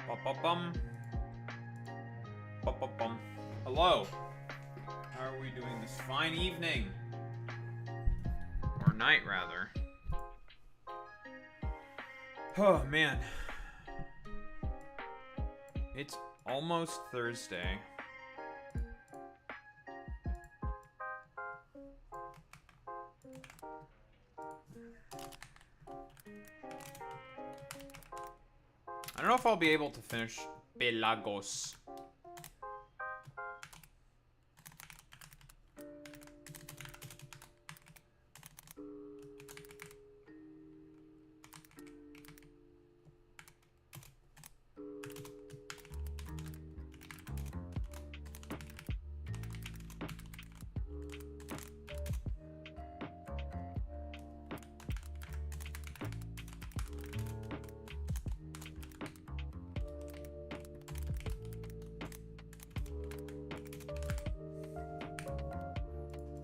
Bum. Bum. Hello. How are we doing this fine evening? Or night, rather. Oh, man. It's almost Thursday. I don't know if I'll be able to finish Pelagos.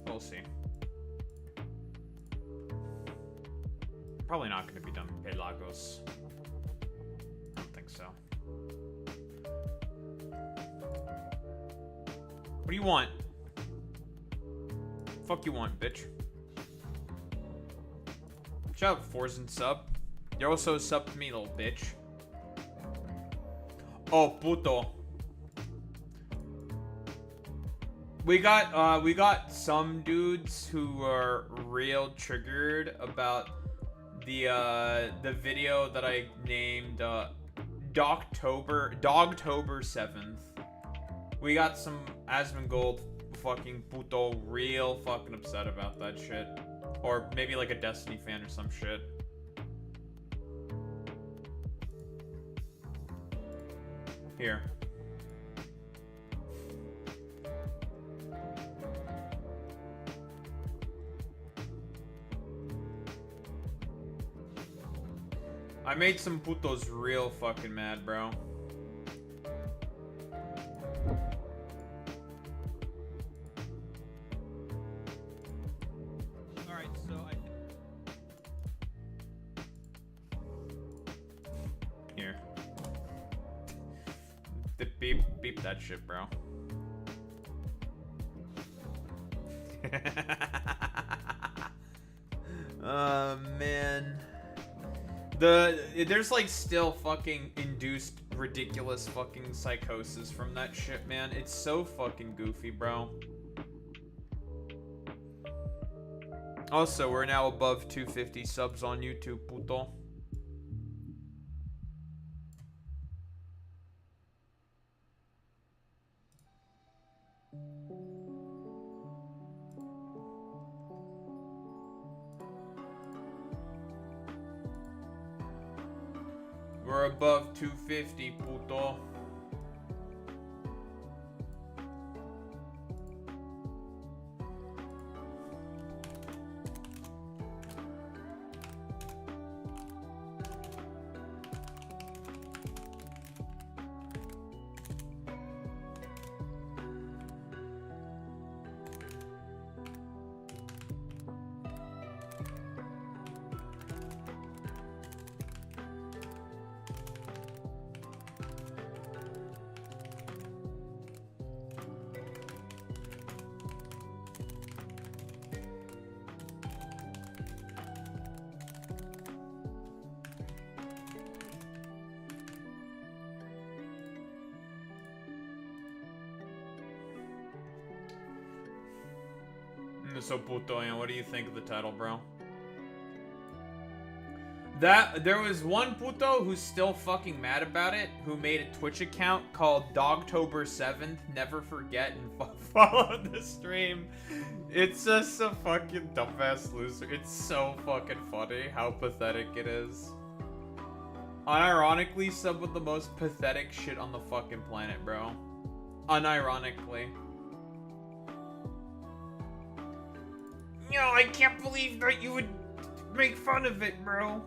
We'll see. Probably not going to be done Pelagos. I don't think so. What do you want? Fuck you want, bitch. Shut up, Forzen sub. You're also a sub to me, little bitch. Oh, puto. We got some dudes who are real triggered about the video that I named Dogtober 7th. We got some Asmongold fucking puto real fucking upset about that shit. Or maybe like a Destiny fan or some shit. Here. I made some putos real fucking mad, bro. Alright, so Here. Beep that shit, bro. Man. There's like still fucking induced ridiculous fucking psychosis from that shit, man. It's so fucking goofy, bro. Also, we're now above 250 subs on YouTube, puto. We're above 250, puto. So puto, and what do you think of the title, bro? There was one puto who's still fucking mad about it, who made a Twitch account called Dogtober 7th. Never forget and follow the stream. It's just a fucking dumbass loser. It's so fucking funny how pathetic it is. Unironically, some of the most pathetic shit on the fucking planet, bro. Unironically. You know, I can't believe that you would make fun of it, bro.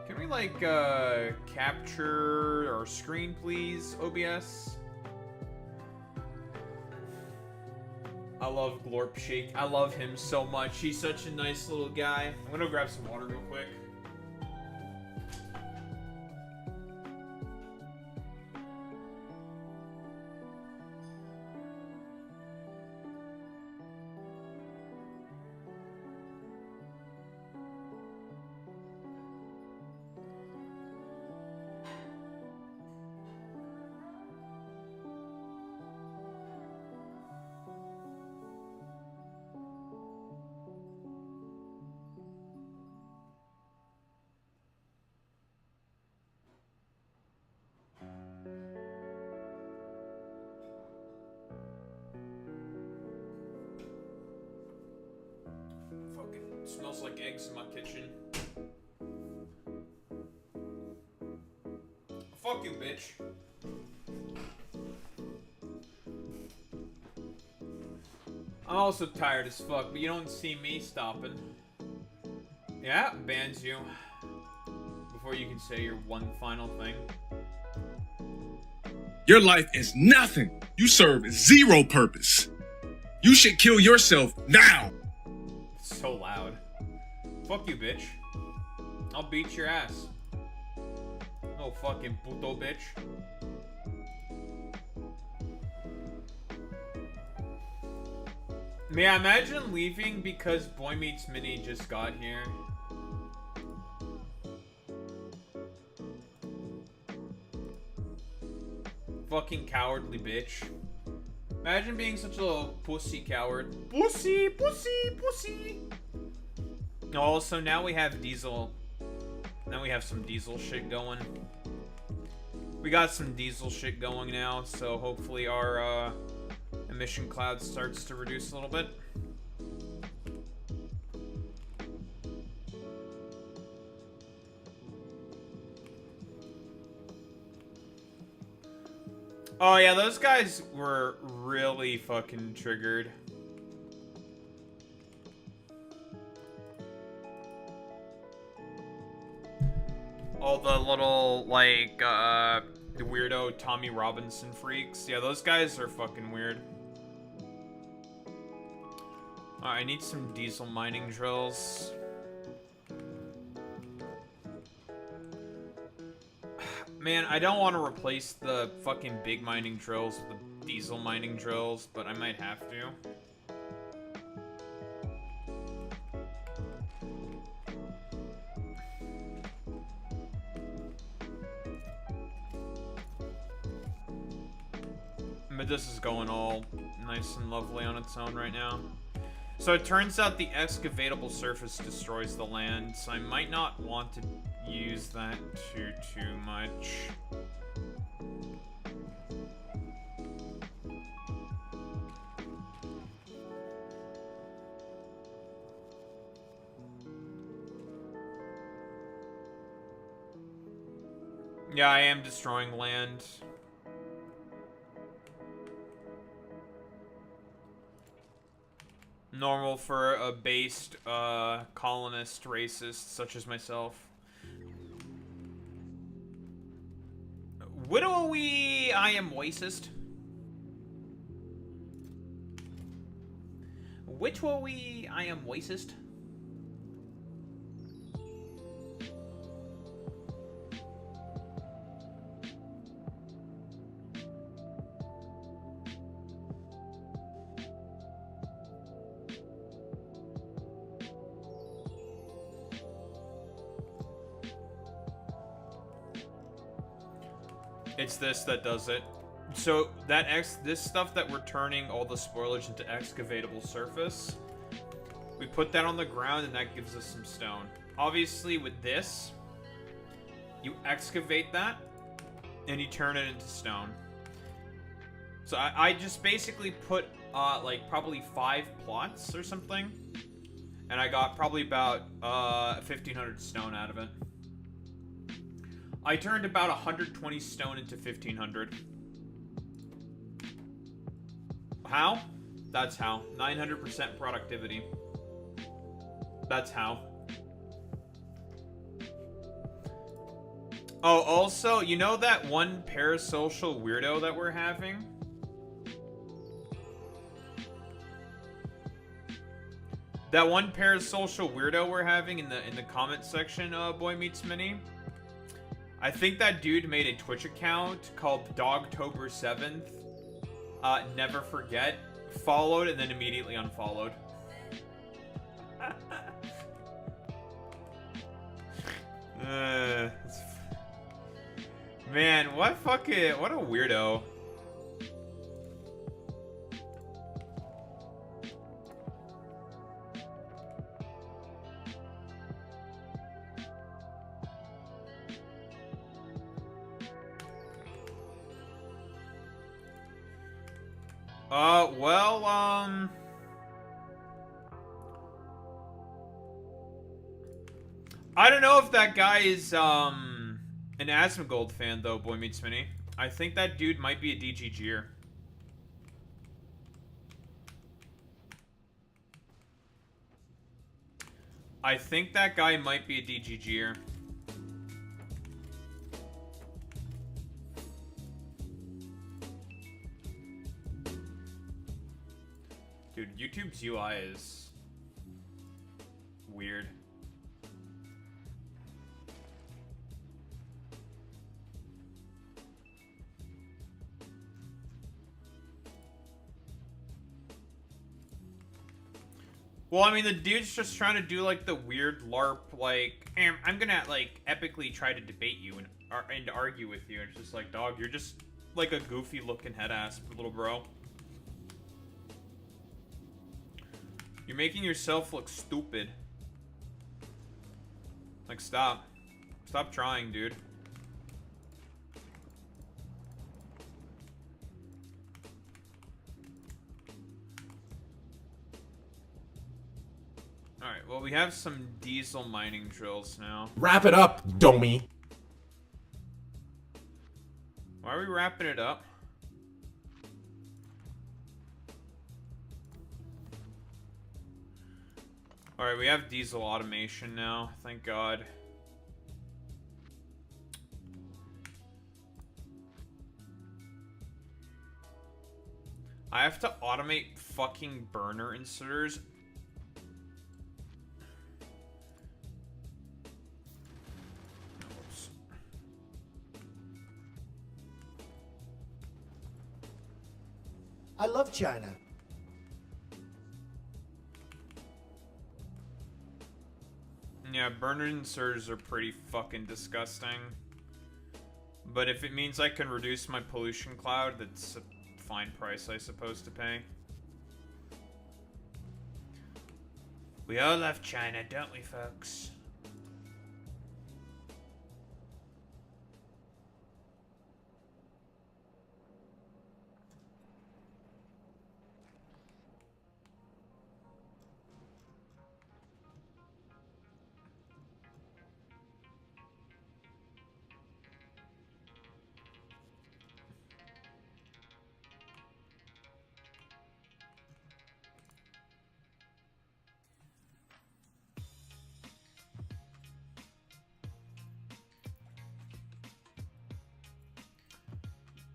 Can we, like, capture our screen, please, OBS? I love Glorp Shake. I love him so much. He's such a nice little guy. I'm gonna grab some water real quick. Smells like eggs in my kitchen. Fuck you, bitch. I'm also tired as fuck, but you don't see me stopping. Yeah, bans you. Before you can say your one final thing. Your life is nothing. You serve zero purpose. You should kill yourself now. It's so loud. Fuck you, bitch. I'll beat your ass. Oh, fucking puto bitch. May I imagine leaving because Boy Meets Mini just got here? Fucking cowardly bitch. Imagine being such a little pussy coward. Pussy, pussy, pussy. Also, now we have diesel. Now we have some diesel shit going. We got some diesel shit going now, so hopefully our emission cloud starts to reduce a little bit. Oh yeah, those guys were really fucking triggered. All the little, like, weirdo Tommy Robinson freaks. Yeah, those guys are fucking weird. Alright, I need some diesel mining drills. Man, I don't want to replace the fucking big mining drills with the diesel mining drills, but I might have to. But this is going all nice and lovely on its own right now. So it turns out the excavatable surface destroys the land, so I might not want to use that too much. Yeah, I am destroying land. Normal for a based colonist racist such as myself. Widowy, I am racist. Widowy, I am racist. It's this that does it. So that this stuff that we're turning all the spoilage into excavatable surface, we put that on the ground and that gives us some stone. Obviously with this, you excavate that and you turn it into stone. So I just basically put like probably 5 plots or something, and I got probably about 1,500 stone out of it. I turned about 120 stone into 1,500. How? That's how. 900% productivity. That's how. Oh, also, you know that one parasocial weirdo that we're having? That one parasocial weirdo we're having in the comment section, Boy Meets Mini. I think that dude made a Twitch account called Dogtober7th. Never forget. Followed and then immediately unfollowed. Man, what a weirdo. Well, I don't know if that guy is, an Asmongold fan, though, Boy Meets Mini. I think that dude might be a DGGer. I think that guy might be a DGGer. Dude, YouTube's UI is weird. Well, I mean, the dude's just trying to do, like, the weird LARP, like, I'm gonna, like, epically try to debate you and argue with you. And it's just like, dog, you're just, like, a goofy-looking head-ass little bro. You're making yourself look stupid. Like, stop. Stop trying, dude. Alright, well, we have some diesel mining drills now. Wrap it up, dummy. Why are we wrapping it up? Alright, we have diesel automation now, thank God. I have to automate fucking burner inserters. I love China. Yeah, burner inserters are pretty fucking disgusting. But if it means I can reduce my pollution cloud, that's a fine price, I suppose, to pay. We all love China, don't we, folks?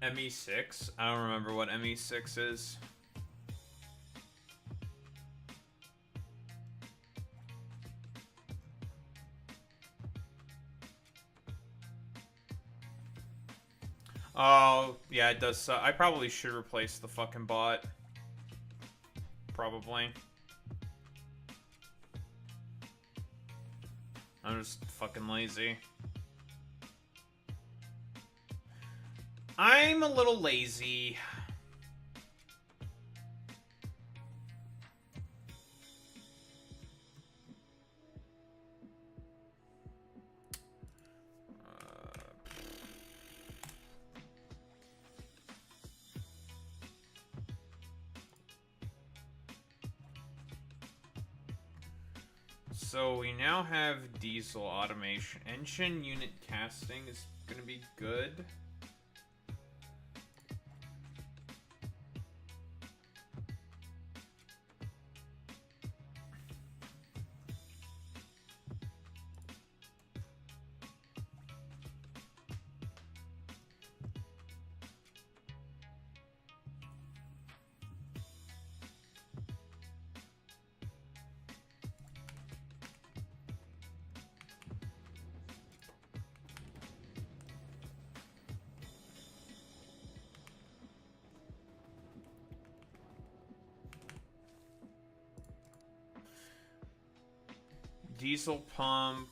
ME6? I don't remember what ME6 is. Oh, yeah, it does. I probably should replace the fucking bot. Probably. I'm just fucking lazy. I'm a little lazy. So we now have diesel automation. Engine unit casting is gonna be good. diesel pump.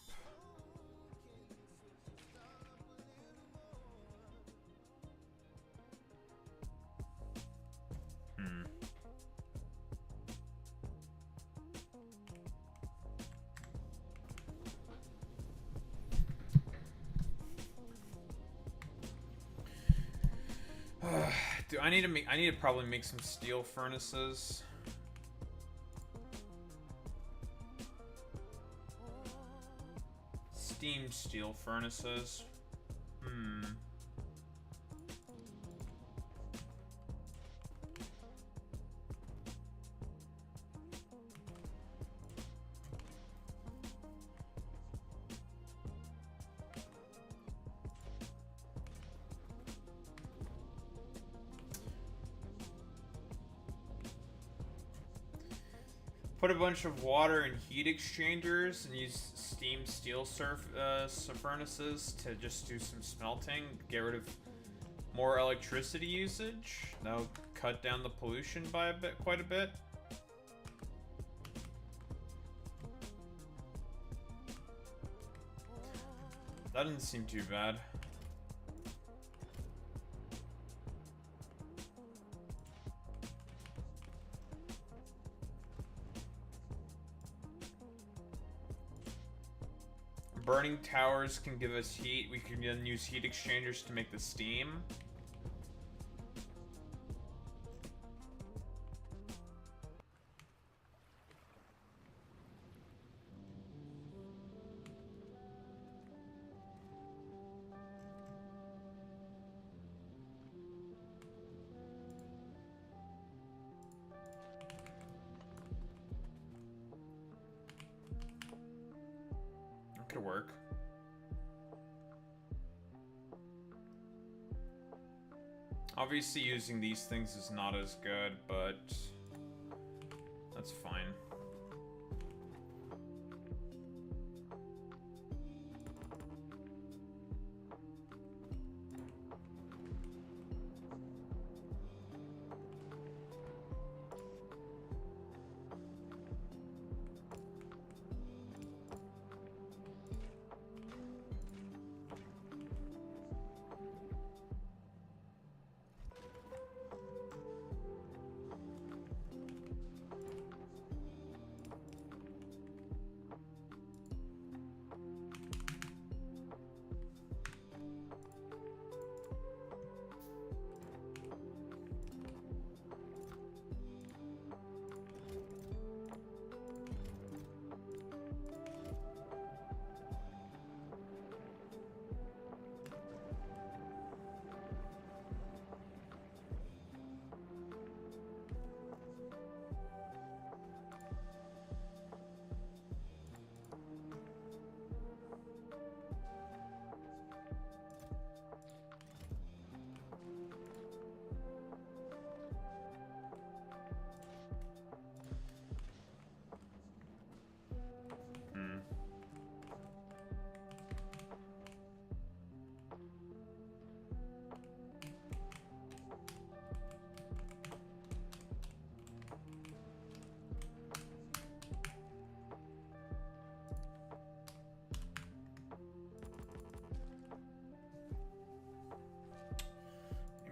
Dude, I need to probably make some steel furnaces. Steam steel furnaces. Put a bunch of water and heat exchangers and use steam steel furnaces to just do some smelting. Get rid of more electricity usage. That'll cut down the pollution by quite a bit. That didn't seem too bad. Burning towers can give us heat. We can then use heat exchangers to make the steam. Could work. Obviously using these things is not as good, but that's fine.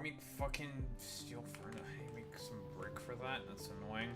Make fucking steel furnace. Make some brick for that. That's annoying.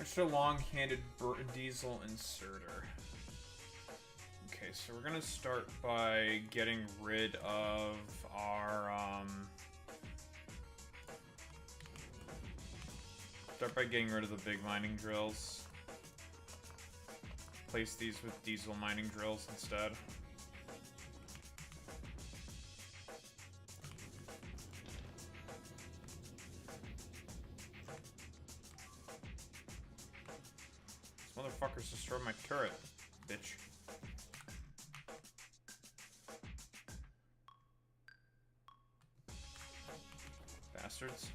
Extra long-handed diesel inserter. Okay, so we're gonna start by getting rid of our, Start by getting rid of the big mining drills. Place these with diesel mining drills instead. This motherfucker's destroyed my turret, bitch. Bastards.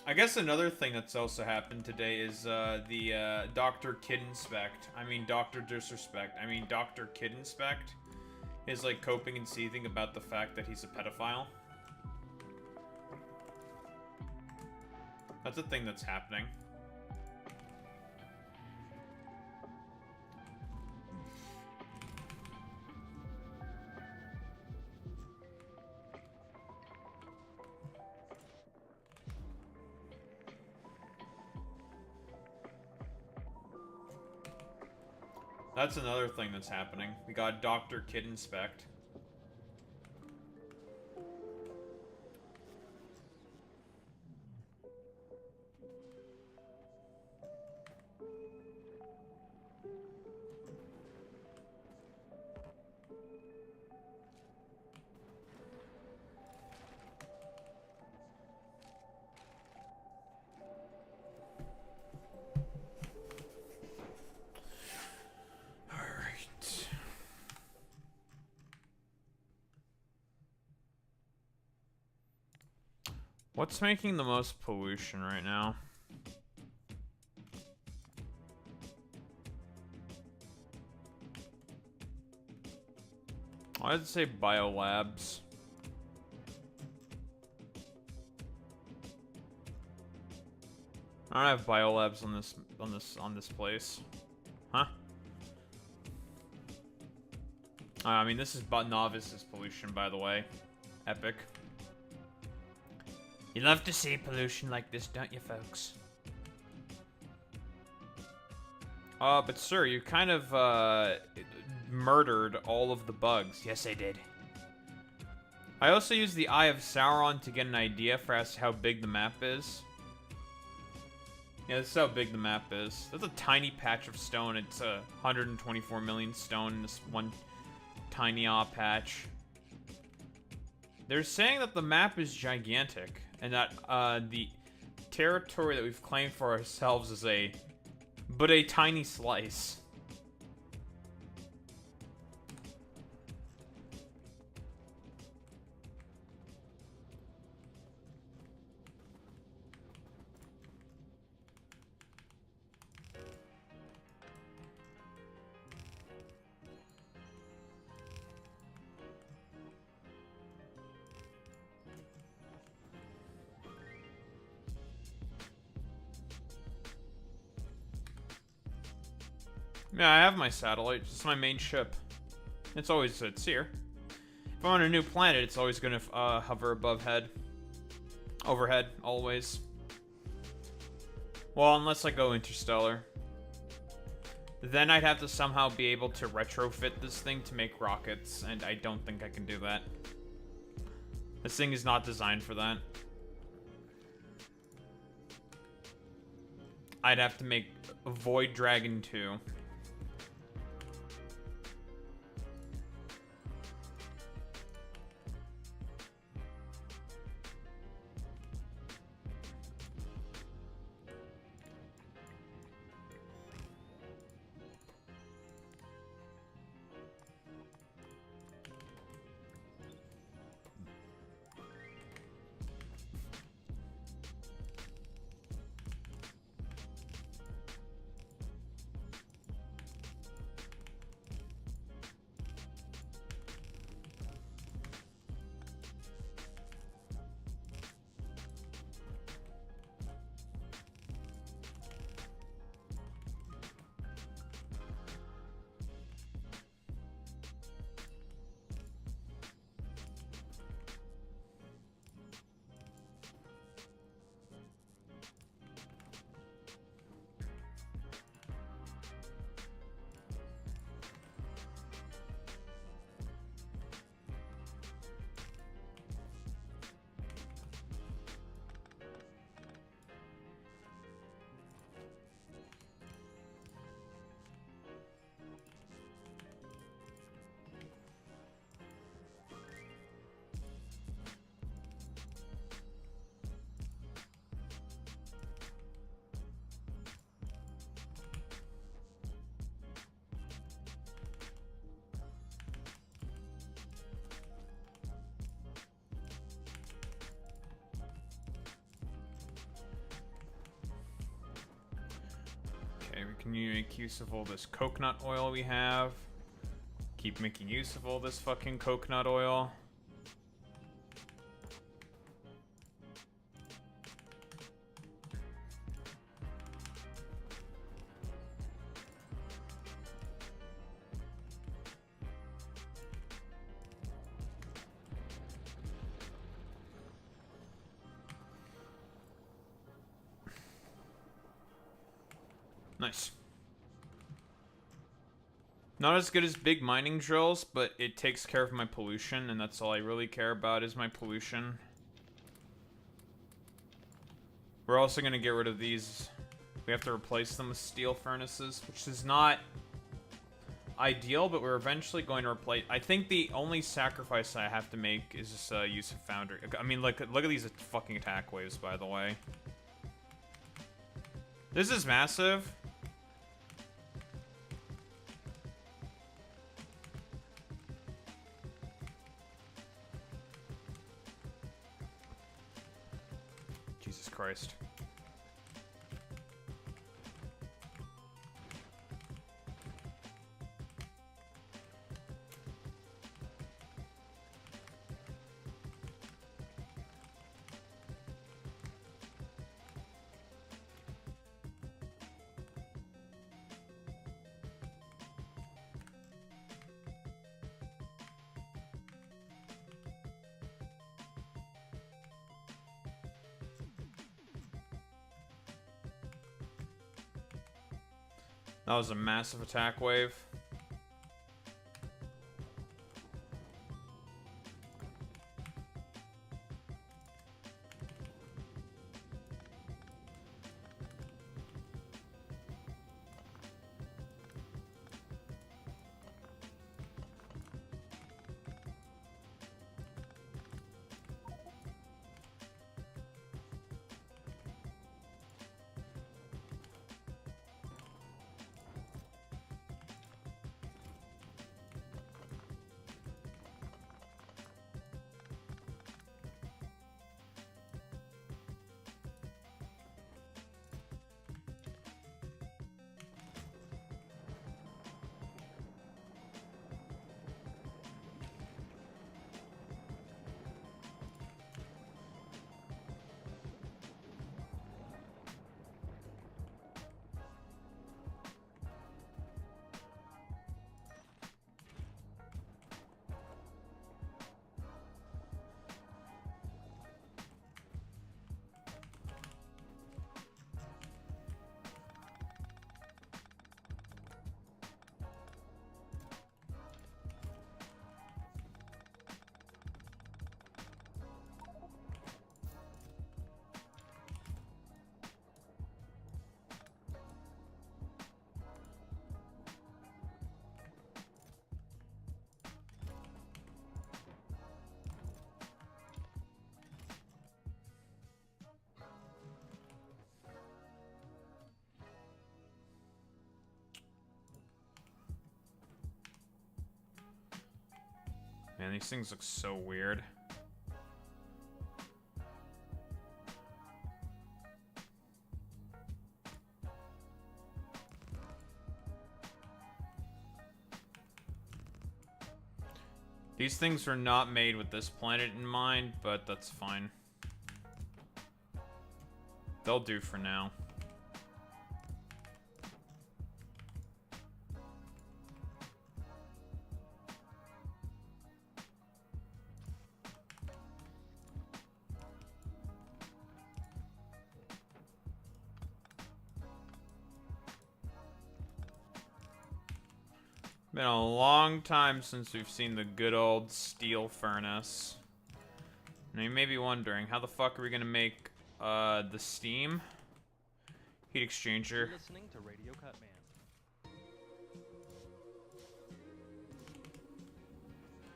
I guess another thing that's also happened today is the Dr. Kid Inspect. I mean Dr. Disrespect. I mean Dr. Kid Inspect is like coping and seething about the fact that he's a pedophile. That's a thing that's happening. That's another thing that's happening. We got Dr. Kid Inspect. What's making the most pollution right now? I'd say biolabs. I don't have biolabs on this place. Huh? I mean, this is novice's pollution, by the way. Epic. You love to see pollution like this, don't you, folks? But sir, you kind of, murdered all of the bugs. Yes, I did. I also used the Eye of Sauron to get an idea for as how big the map is. Yeah, this is how big the map is. That's a tiny patch of stone. It's 124 million stone in this one tiny patch. They're saying that the map is gigantic, and that the territory that we've claimed for ourselves is a tiny slice. Yeah, I have my satellite. It's my main ship. It's here. If I'm on a new planet, it's always gonna hover overhead, always. Well, unless I go interstellar. Then I'd have to somehow be able to retrofit this thing to make rockets, and I don't think I can do that. This thing is not designed for that. I'd have to make a Void Dragon 2. Okay, we can make use of all this coconut oil we have. Keep making use of all this fucking coconut oil. Nice. Not as good as big mining drills, but it takes care of my pollution, and that's all I really care about is my pollution. We're also going to get rid of these. We have to replace them with steel furnaces, which is not ideal, but we're eventually going to replace... I think the only sacrifice I have to make is just use of foundry. I mean, look at these fucking attack waves, by the way. This is massive. Jesus Christ. That was a massive attack wave. Man, these things look so weird. These things were not made with this planet in mind, but that's fine. They'll do for now. Been a long time since we've seen the good old steel furnace. Now you may be wondering, how the fuck are we gonna make the steam? Heat exchanger. You're listening to Radio Cutman.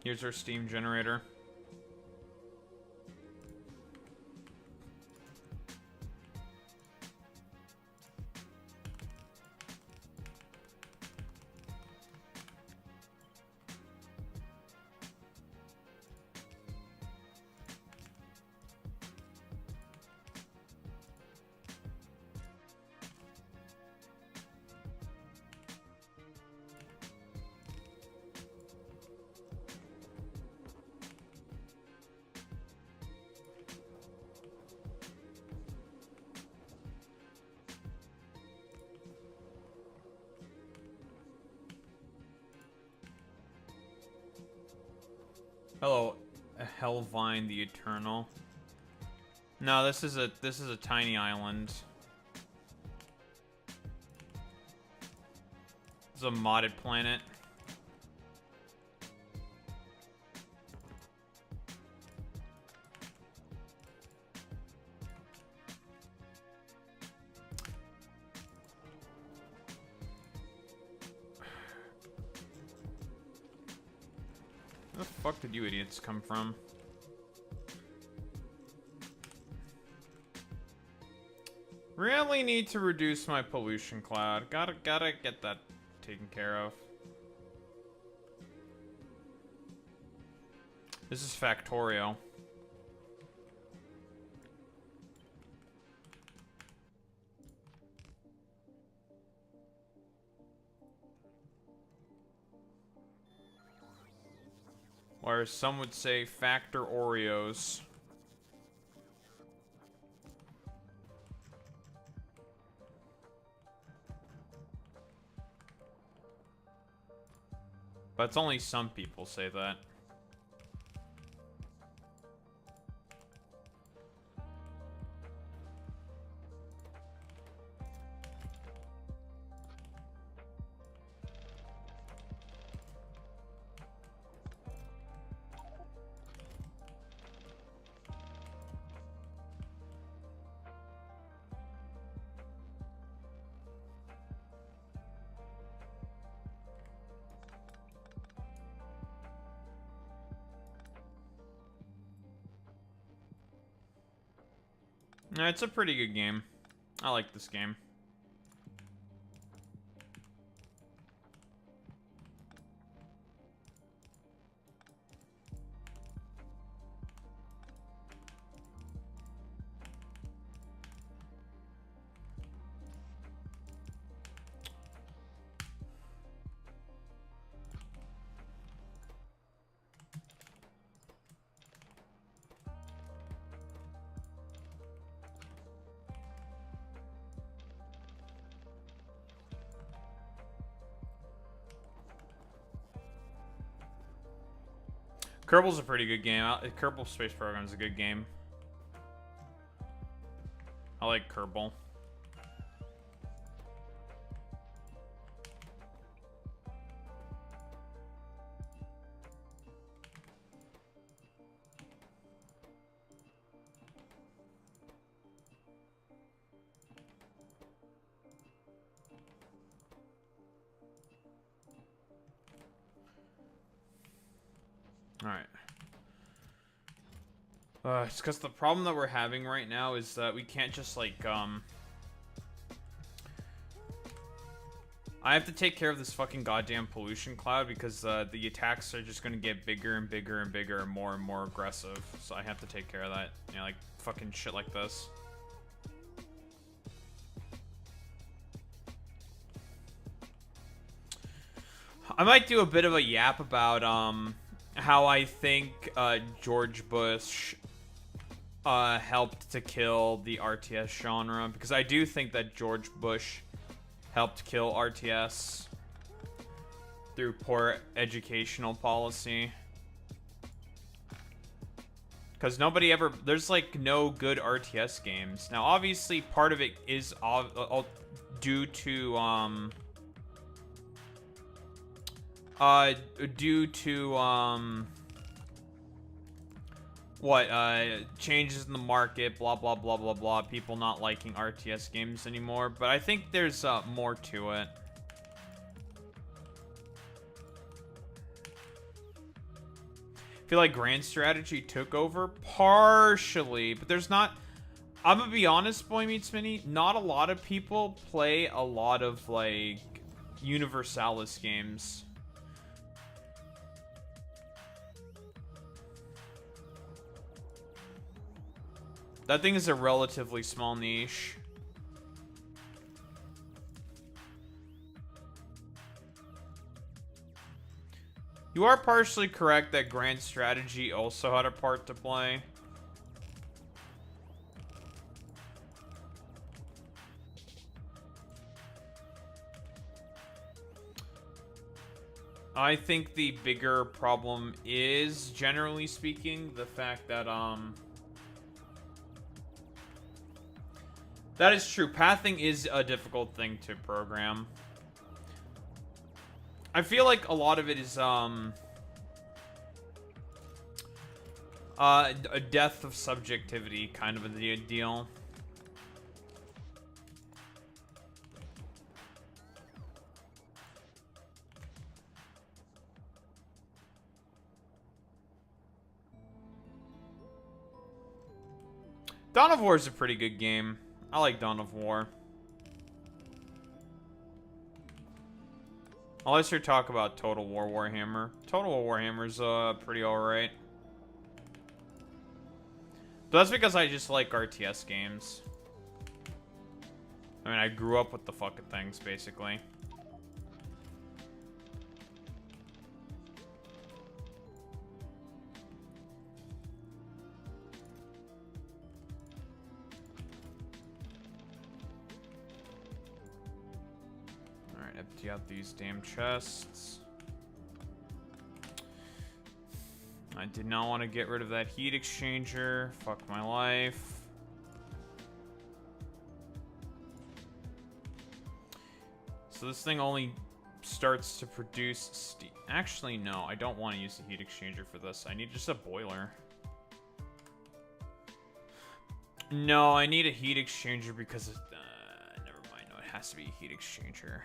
Here's our steam generator. Hello, Hellvine the Eternal. No, this is a tiny island. It's a modded planet. Where the fuck did you idiots come from? Really need to reduce my pollution cloud. Gotta get that taken care of. This is Factorio. Or some would say Factor Oreos. But it's only some people say that. It's a pretty good game. I like this game. Kerbal's a pretty good game. Kerbal Space Program is a good game. I like Kerbal. Alright. It's because the problem that we're having right now is that we can't just, like, I have to take care of this fucking goddamn pollution cloud because the attacks are just gonna get bigger and bigger and bigger and more aggressive. So I have to take care of that. You know, like fucking shit like this. I might do a bit of a yap about how I think George Bush helped to kill the RTS genre, because I do think that George Bush helped kill RTS through poor educational policy. Because nobody ever, there's like no good RTS games. Now obviously part of it is due to changes in the market, blah blah blah blah blah, people not liking RTS games anymore, but I think there's more to it. I feel like Grand Strategy took over partially, but there's not, I'm gonna be honest, Boy Meets Mini, not a lot of people play a lot of like Universalis games. That thing is a relatively small niche. You are partially correct that Grand Strategy also had a part to play. I think the bigger problem is, generally speaking, the fact that, that is true. Pathing is a difficult thing to program. I feel like a lot of it is, a death of subjectivity kind of a deal. Dawn of War is a pretty good game. I like Dawn of War. Unless you're talking about Total War Warhammer. Total War Warhammer's pretty alright. But that's because I just like RTS games. I mean, I grew up with the fucking things, basically. Alright, empty out these damn chests. I did not want to get rid of that heat exchanger. Fuck my life. So this thing only starts to produce steam. Actually, no, I don't want to use the heat exchanger for this. I need just a boiler. No, I need a heat exchanger because of, never mind. No, it has to be a heat exchanger.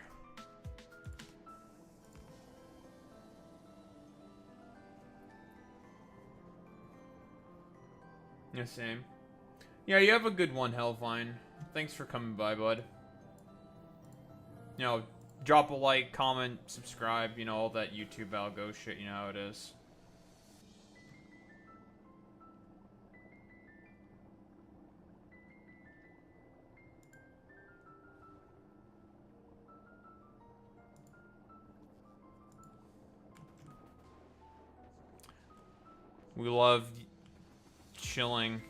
Yeah, same. Yeah, you have a good one, Hellvine. Thanks for coming by, bud. You know, drop a like, comment, subscribe, you know, all that YouTube algo shit, you know how it is. We love chilling.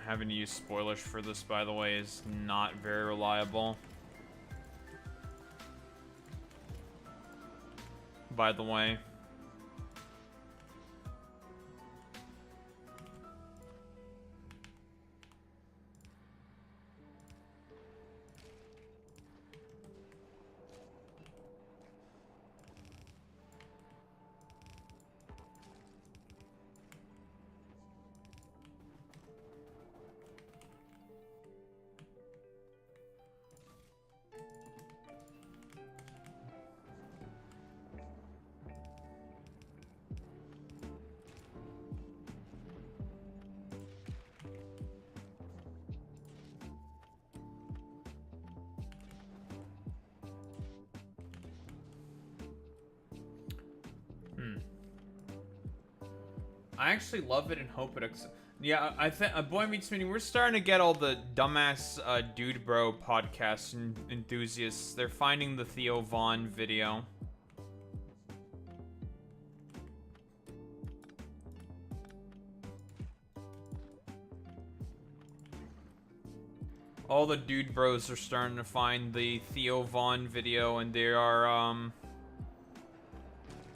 Having to use spoilers for this, by the way, is not very reliable. By the way. I actually love it and hope it. Yeah, I think Boy Meets Meeting. We're starting to get all the dumbass dude bro podcast enthusiasts. They're finding the Theo Von video. All the dude bros are starting to find the Theo Von video, and they are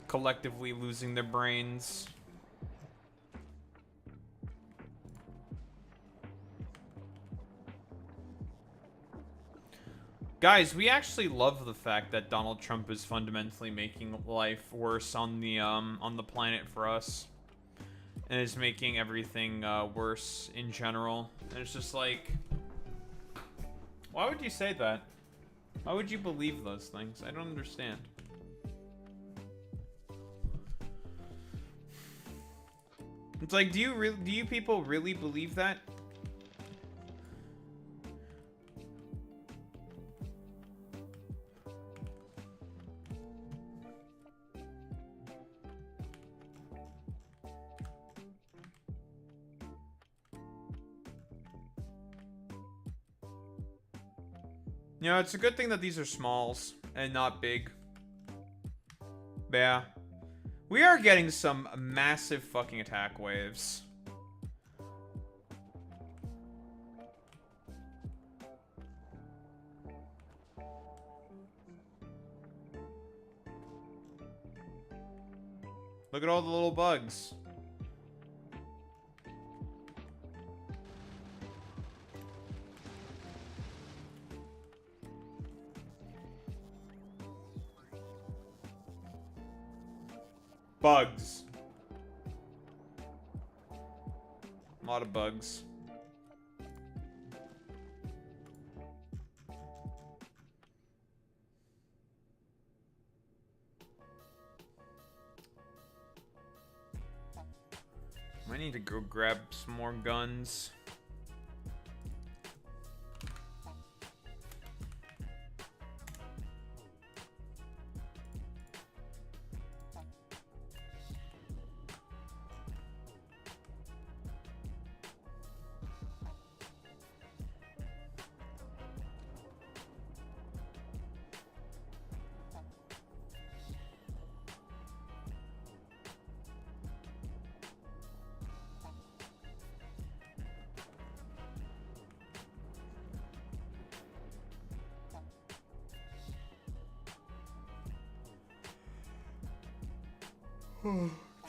collectively losing their brains. Guys, we actually love the fact that Donald Trump is fundamentally making life worse on the planet for us, and is making everything worse in general. And it's just like, why would you say that? Why would you believe those things? I don't understand. It's like, do you people really believe that? You know, it's a good thing that these are smalls and not big. But yeah. We are getting some massive fucking attack waves. Look at all the little bugs. Bugs. A lot of bugs. I need to go grab some more guns.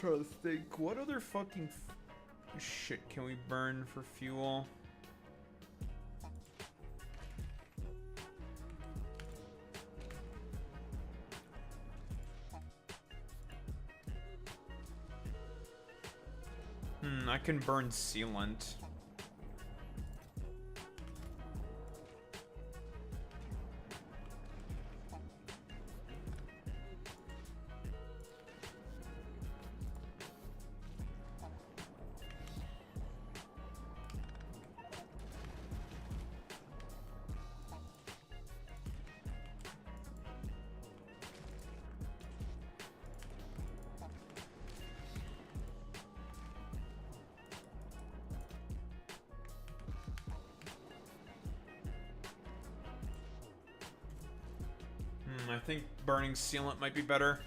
Trying to think, what other fucking shit can we burn for fuel? I can burn sealant. I think burning sealant might be better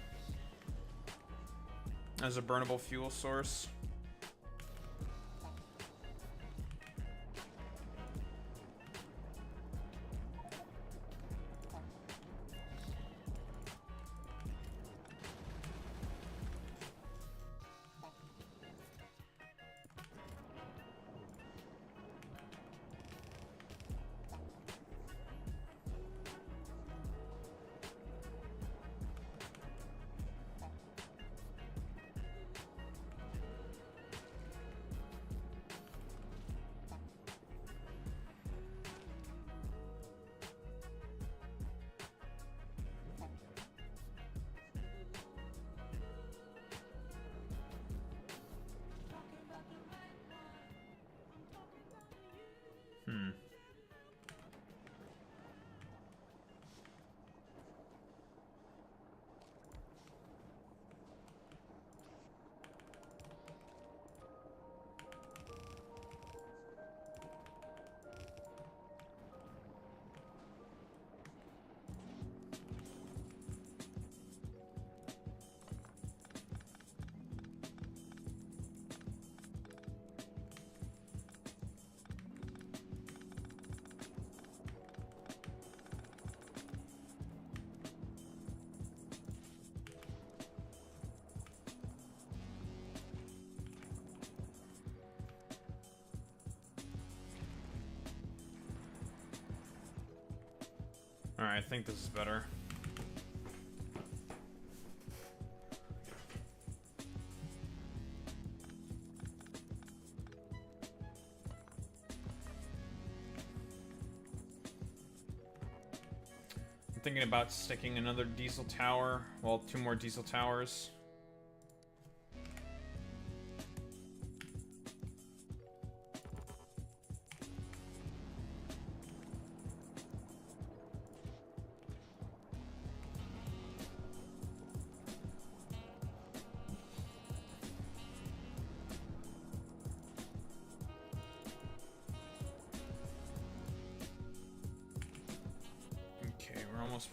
as a burnable fuel source. Alright, I think this is better. I'm thinking about sticking another diesel tower. Well, 2 more diesel towers.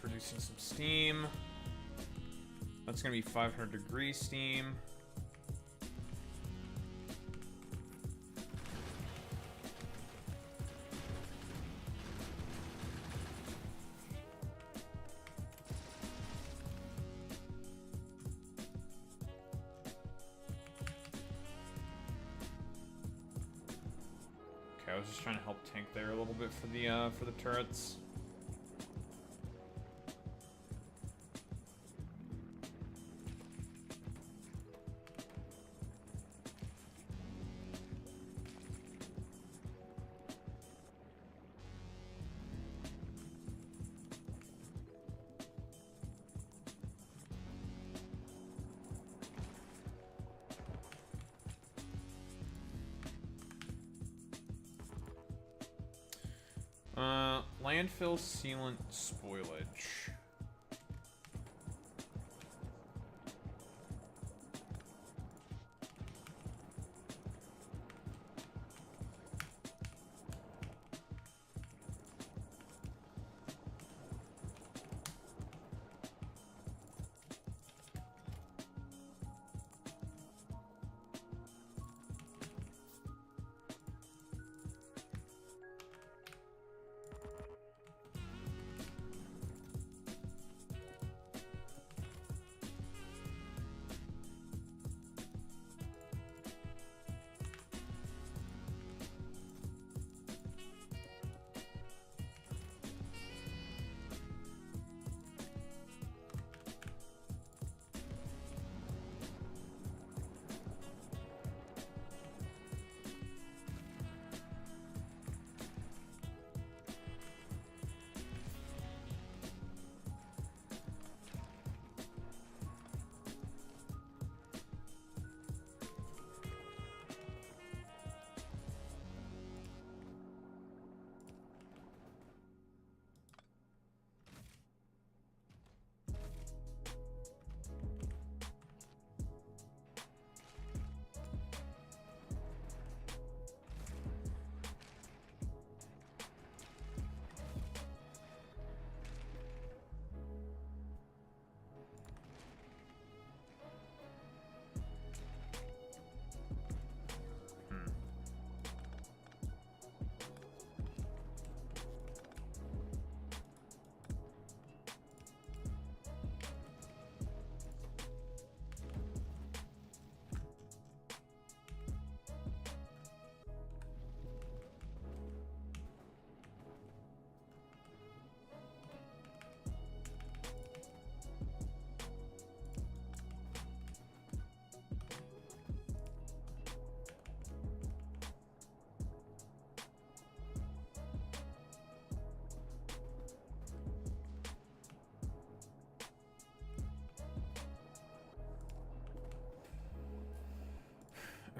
Producing some steam. That's gonna be 500 degree steam. Okay, I was just trying to help tank there a little bit for the turrets. Landfill sealant spoilage.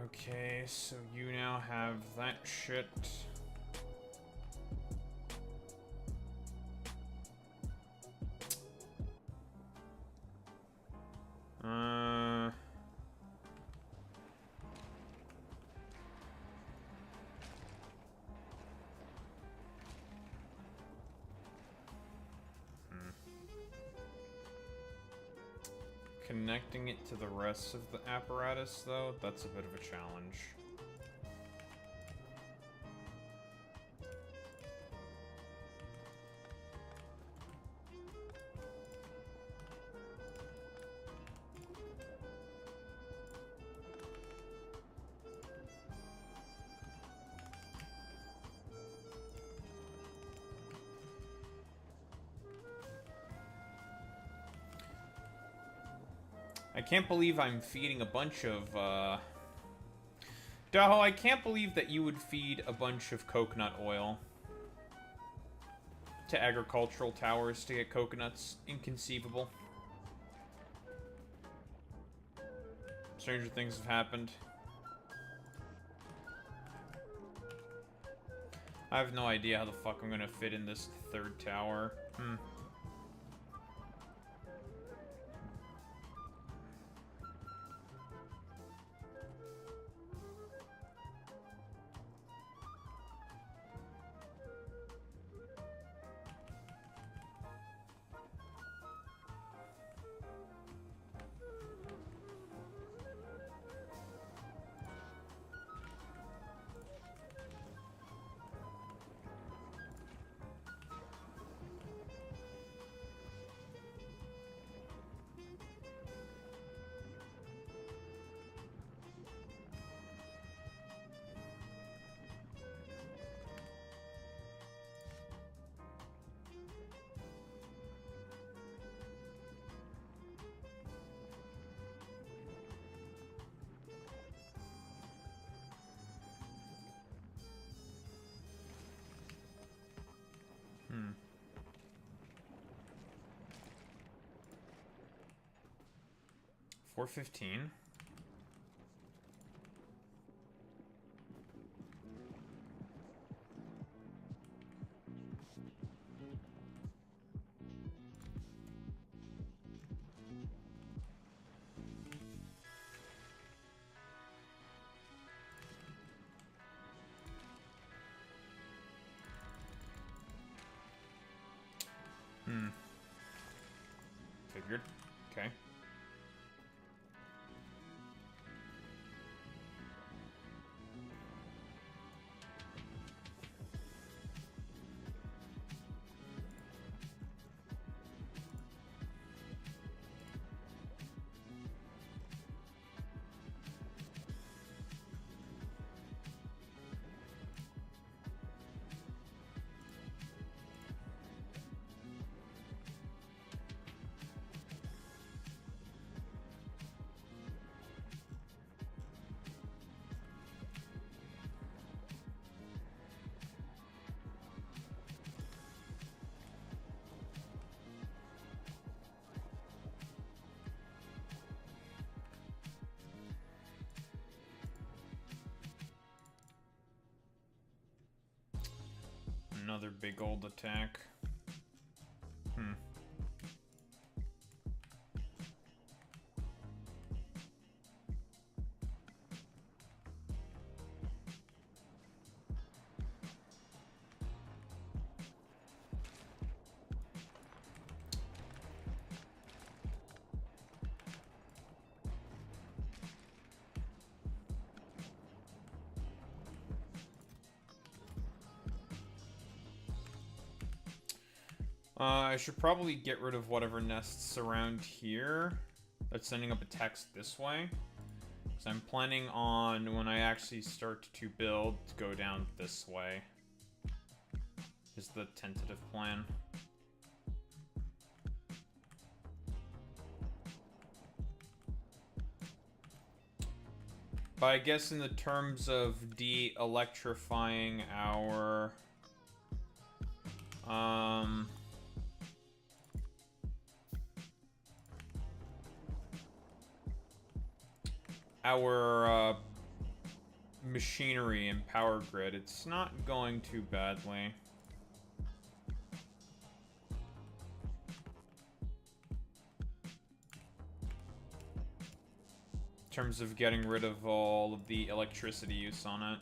Okay, so you now have that shit. Connecting it to the rest of the apparatus, though, that's a bit of a challenge. can't believe I'm feeding a bunch of, Daho, I can't believe that you would feed a bunch of coconut oil to agricultural towers to get coconuts. Inconceivable. Stranger things have happened. I have no idea how the fuck I'm gonna fit in this third tower. Hmm. 415. Figured. Okay. Another big old attack. I should probably get rid of whatever nests around here that's sending up attacks this way. Because I'm planning on, when I actually start to build, to go down this way. Is the tentative plan. But I guess in the terms of de-electrifying our... our machinery and power grid, it's not going too badly. In terms of getting rid of all of the electricity use on it.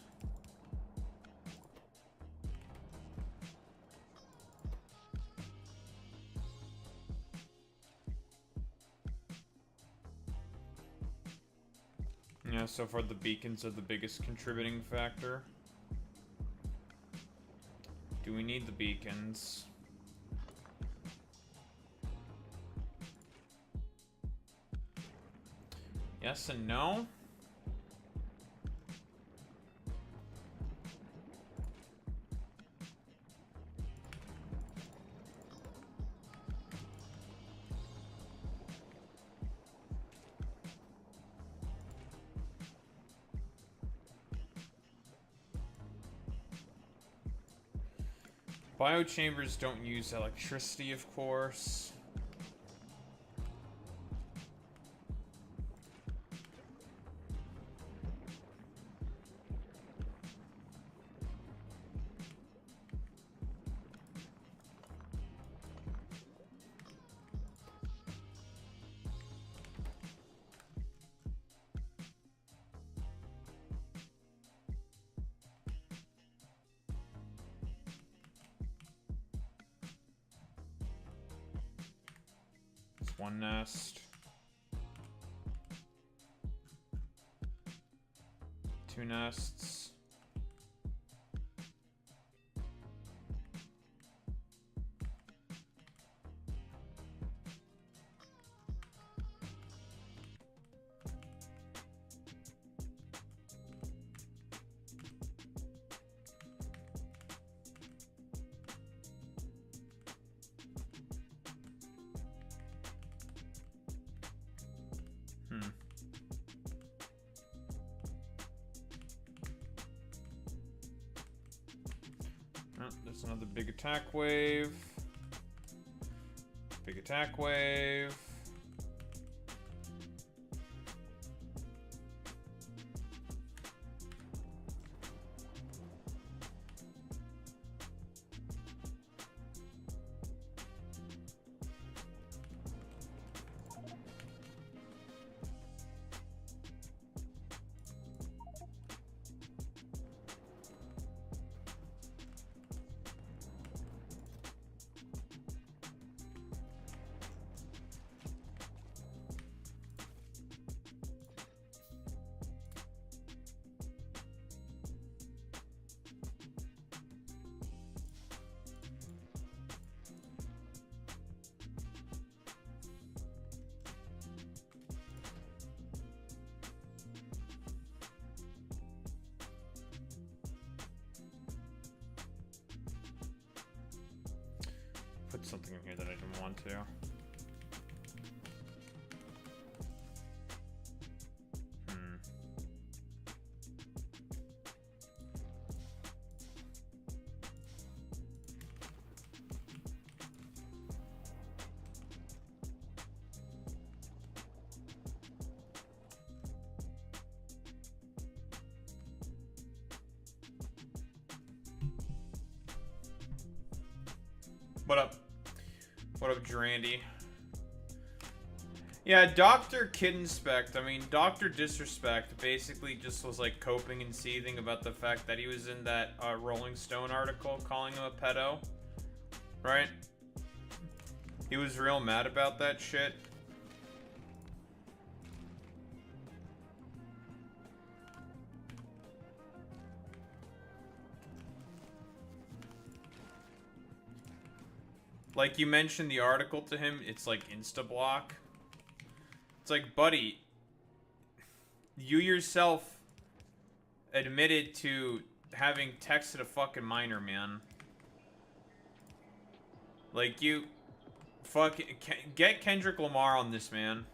Yeah, so far the beacons are the biggest contributing factor. Do we need the beacons? Yes and no. Biochambers don't use electricity, of course. It's one nest. Two nests. Oh, there's another big attack wave. Big attack wave. Put something in here that I didn't want to. What up? What up, Drandy? Yeah, Dr. Kidinspect, I mean, Dr. Disrespect basically just was like coping and seething about the fact that he was in that Rolling Stone article calling him a pedo. Right? He was real mad about that shit. Like, you mentioned the article to him, it's like insta-block. It's like, buddy, you yourself admitted to having texted a fucking minor, man. Like, you get Kendrick Lamar on this, man.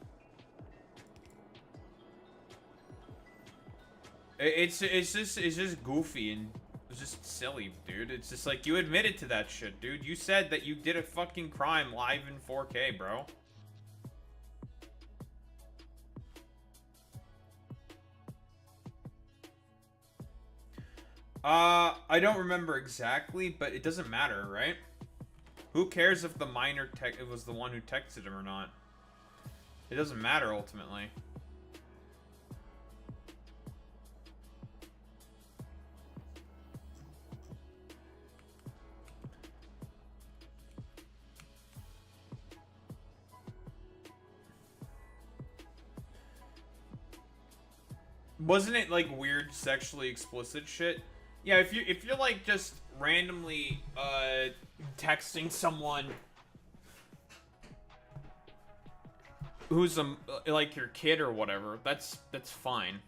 It's just goofy and it's just silly, dude. It's just like, you admitted to that shit, dude. You said that you did a fucking crime live in 4K, bro. I don't remember exactly, but it doesn't matter, right? Who cares if the minor it was the one who texted him or not? It doesn't matter ultimately. Wasn't it like weird sexually explicit shit? Yeah, if you're like just randomly texting someone who's like your kid or whatever, that's fine.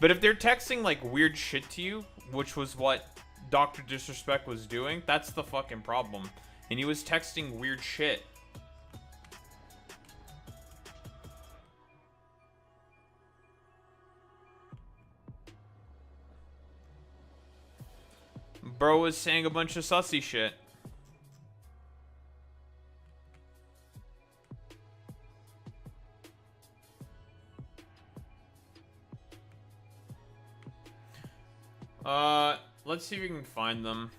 But if they're texting like weird shit to you, which was what Dr. Disrespect was doing, that's the fucking problem. And he was texting weird shit. Bro was saying a bunch of sussy shit. Let's see if we can find them.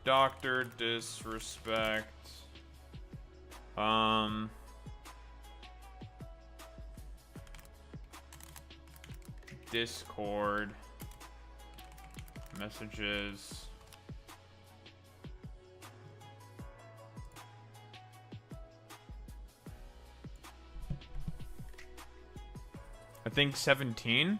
Dr. Disrespect. Discord. Messages. I think 17.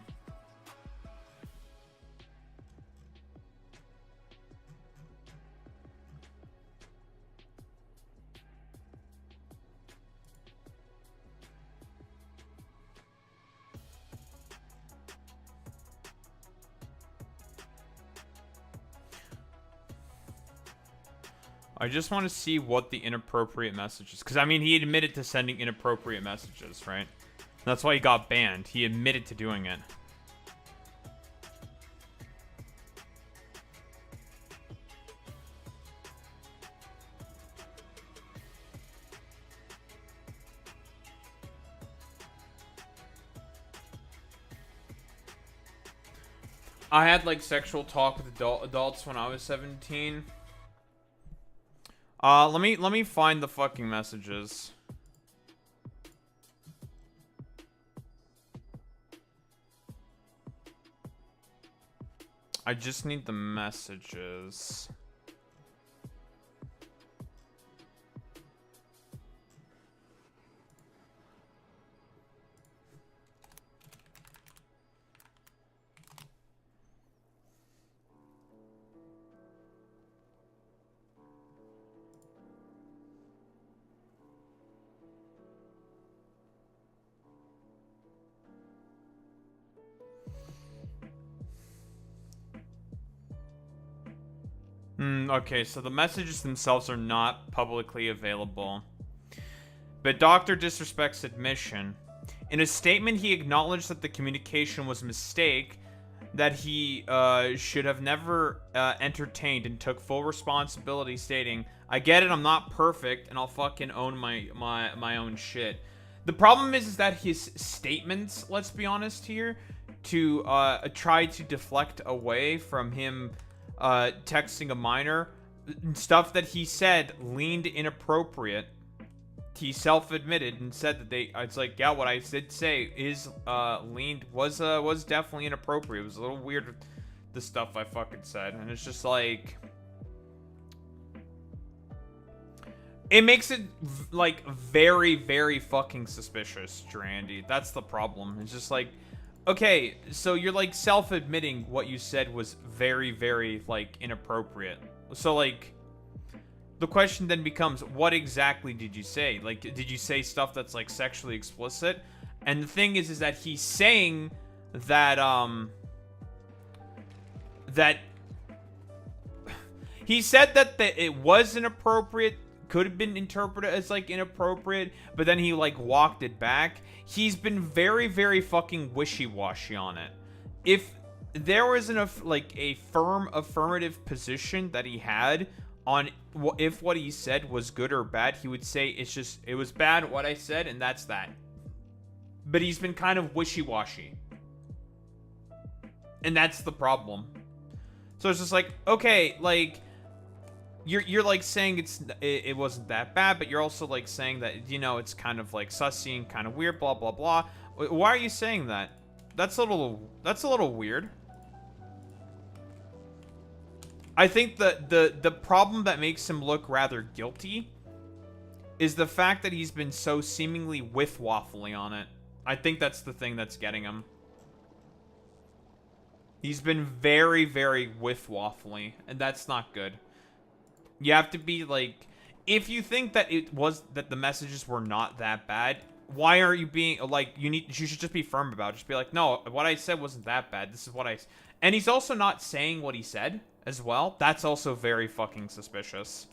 I just want to see what the inappropriate messages, because I mean he admitted to sending inappropriate messages, right? That's why he got banned. He admitted to doing it. I had like sexual talk with adults when I was 17. Let me find the fucking messages. I just need the messages. Okay, so the messages themselves are not publicly available. But Dr. Disrespect's admission. In a statement, he acknowledged that the communication was a mistake, that he should have never entertained, and took full responsibility, stating, "I get it, I'm not perfect, and I'll fucking own my own shit." The problem is that his statements, let's be honest here, to try to deflect away from him texting a minor, stuff that he said leaned inappropriate. He self-admitted and said that it's like, yeah, what I did say is was definitely inappropriate. It was a little weird, the stuff I fucking said, and it's just like, it makes it like very, very fucking suspicious, Drandy. That's the problem. It's just like, okay, so you're like self-admitting what you said was very, very like inappropriate. So like, the question then becomes, what exactly did you say? Like, did you say stuff that's like sexually explicit? And the thing is that he's saying that that he said that it was inappropriate, could have been interpreted as like inappropriate, but then he like walked it back. He's been very, very fucking wishy-washy on it. If there was like a firm affirmative position that he had on if what he said was good or bad, he would say it was bad what I said, and that's that. But he's been kind of wishy-washy, and that's the problem. So it's just like, okay, like, you're like saying it wasn't that bad, but you're also like saying that, you know, it's kind of like sussy and kind of weird, blah blah blah. Why are you saying that? That's a little weird. I think the problem that makes him look rather guilty is the fact that he's been so seemingly whiff-waffly on it. I think that's the thing that's getting him. He's been very, very whiff-waffly, and that's not good. You have to be like, if you think that the messages were not that bad, why are you being like, you should just be firm about it. Just be like, no, what I said wasn't that bad. This is what and he's also not saying what he said as well. That's also very fucking suspicious.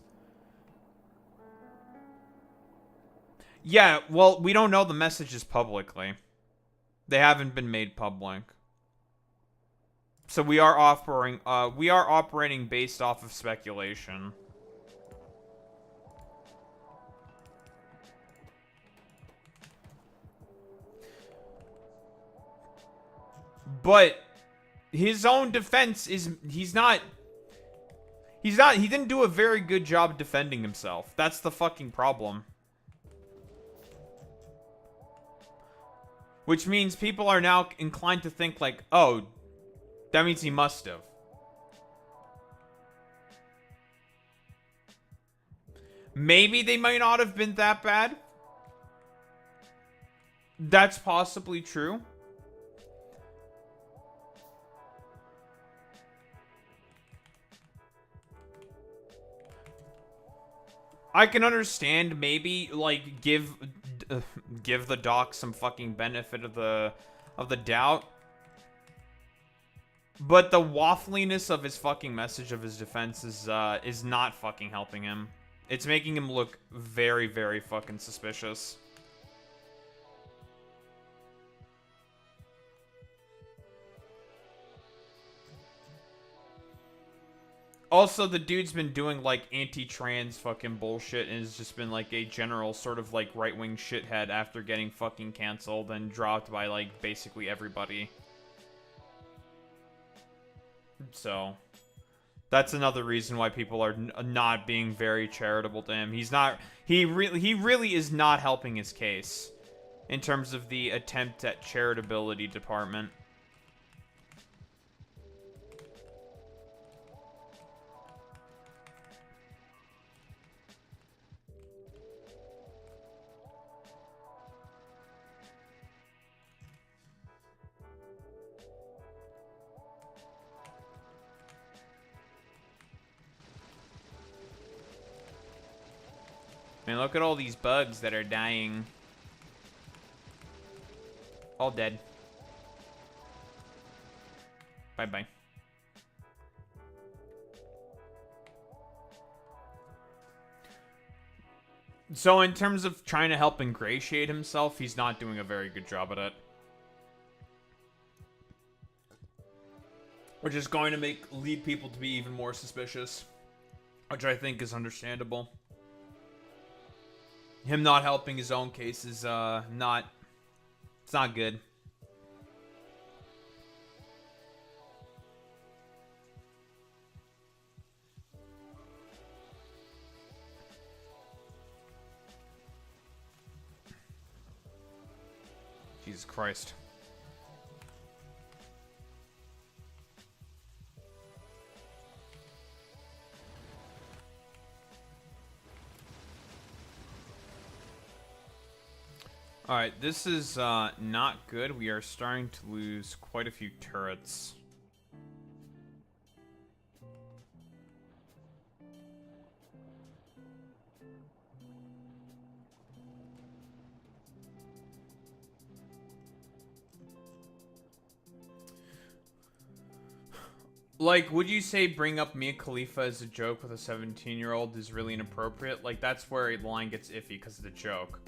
Yeah, well, we don't know the messages publicly. They haven't been made public. So we are operating based off of speculation. But his own defense is he didn't do a very good job defending himself. That's the fucking problem. Which means people are now inclined to think like, oh, that means he must have. Maybe they might not have been that bad. That's possibly true. I can understand maybe like give the doc some fucking benefit of the doubt. But the waffliness of his fucking message of his defense is not fucking helping him. It's making him look very, very fucking suspicious. Also, the dude's been doing, like, anti-trans fucking bullshit and has just been, like, a general sort of, like, right-wing shithead after getting fucking canceled and dropped by, like, basically everybody. So, that's another reason why people are not being very charitable to him. He really is not helping his case in terms of the attempt at charitability department. Man, look at all these bugs that are dying. All dead. Bye-bye. So in terms of trying to help ingratiate himself, he's not doing a very good job at it. Which is going to lead people to be even more suspicious. Which I think is understandable. Him not helping his own case is, it's not good. Jesus Christ. Alright, this is not good. We are starting to lose quite a few turrets. Like, would you say bring up Mia Khalifa as a joke with a 17-year-old is really inappropriate? Like, that's where the line gets iffy because of the joke.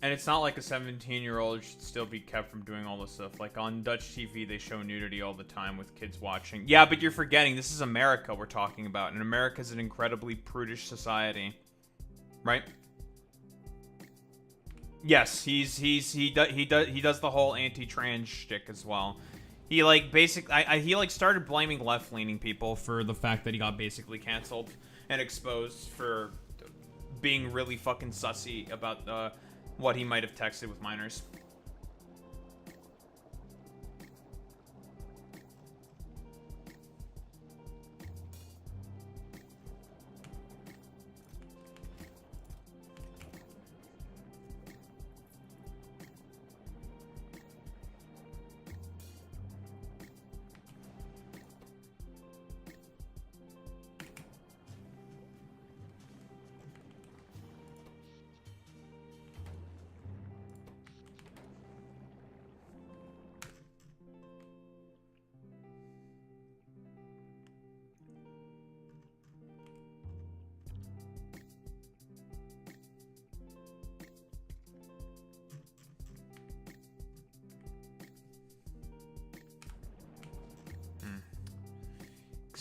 And it's not like a 17-year-old should still be kept from doing all this stuff. Like, on Dutch TV, they show nudity all the time with kids watching. Yeah, but you're forgetting, this is America we're talking about. And America's an incredibly prudish society. Right? Yes, he does the whole anti-trans shtick as well. He, like, he, like, started blaming left-leaning people for the fact that he got basically canceled and exposed for being really fucking sussy about, what he might have texted with minors.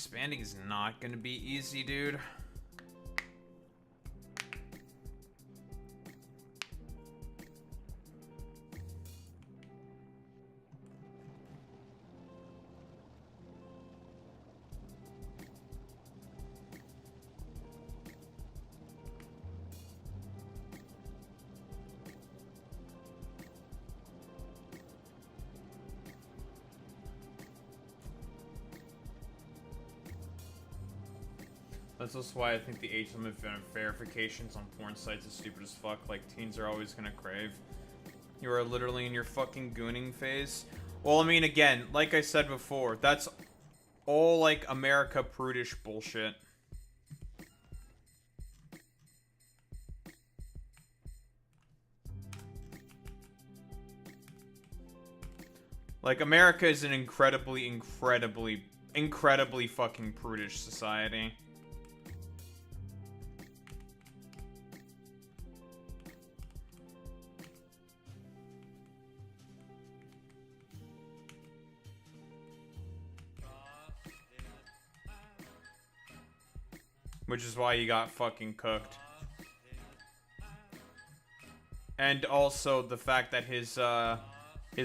Expanding is not gonna be easy, dude. That's also why I think the age limit verifications on porn sites is stupid as fuck. Like, teens are always gonna crave. You are literally in your fucking gooning phase. Well, I mean, again, like I said before, that's all, like, America prudish bullshit. Like, America is an incredibly fucking prudish society. Which is why he got fucking cooked. And also the fact that his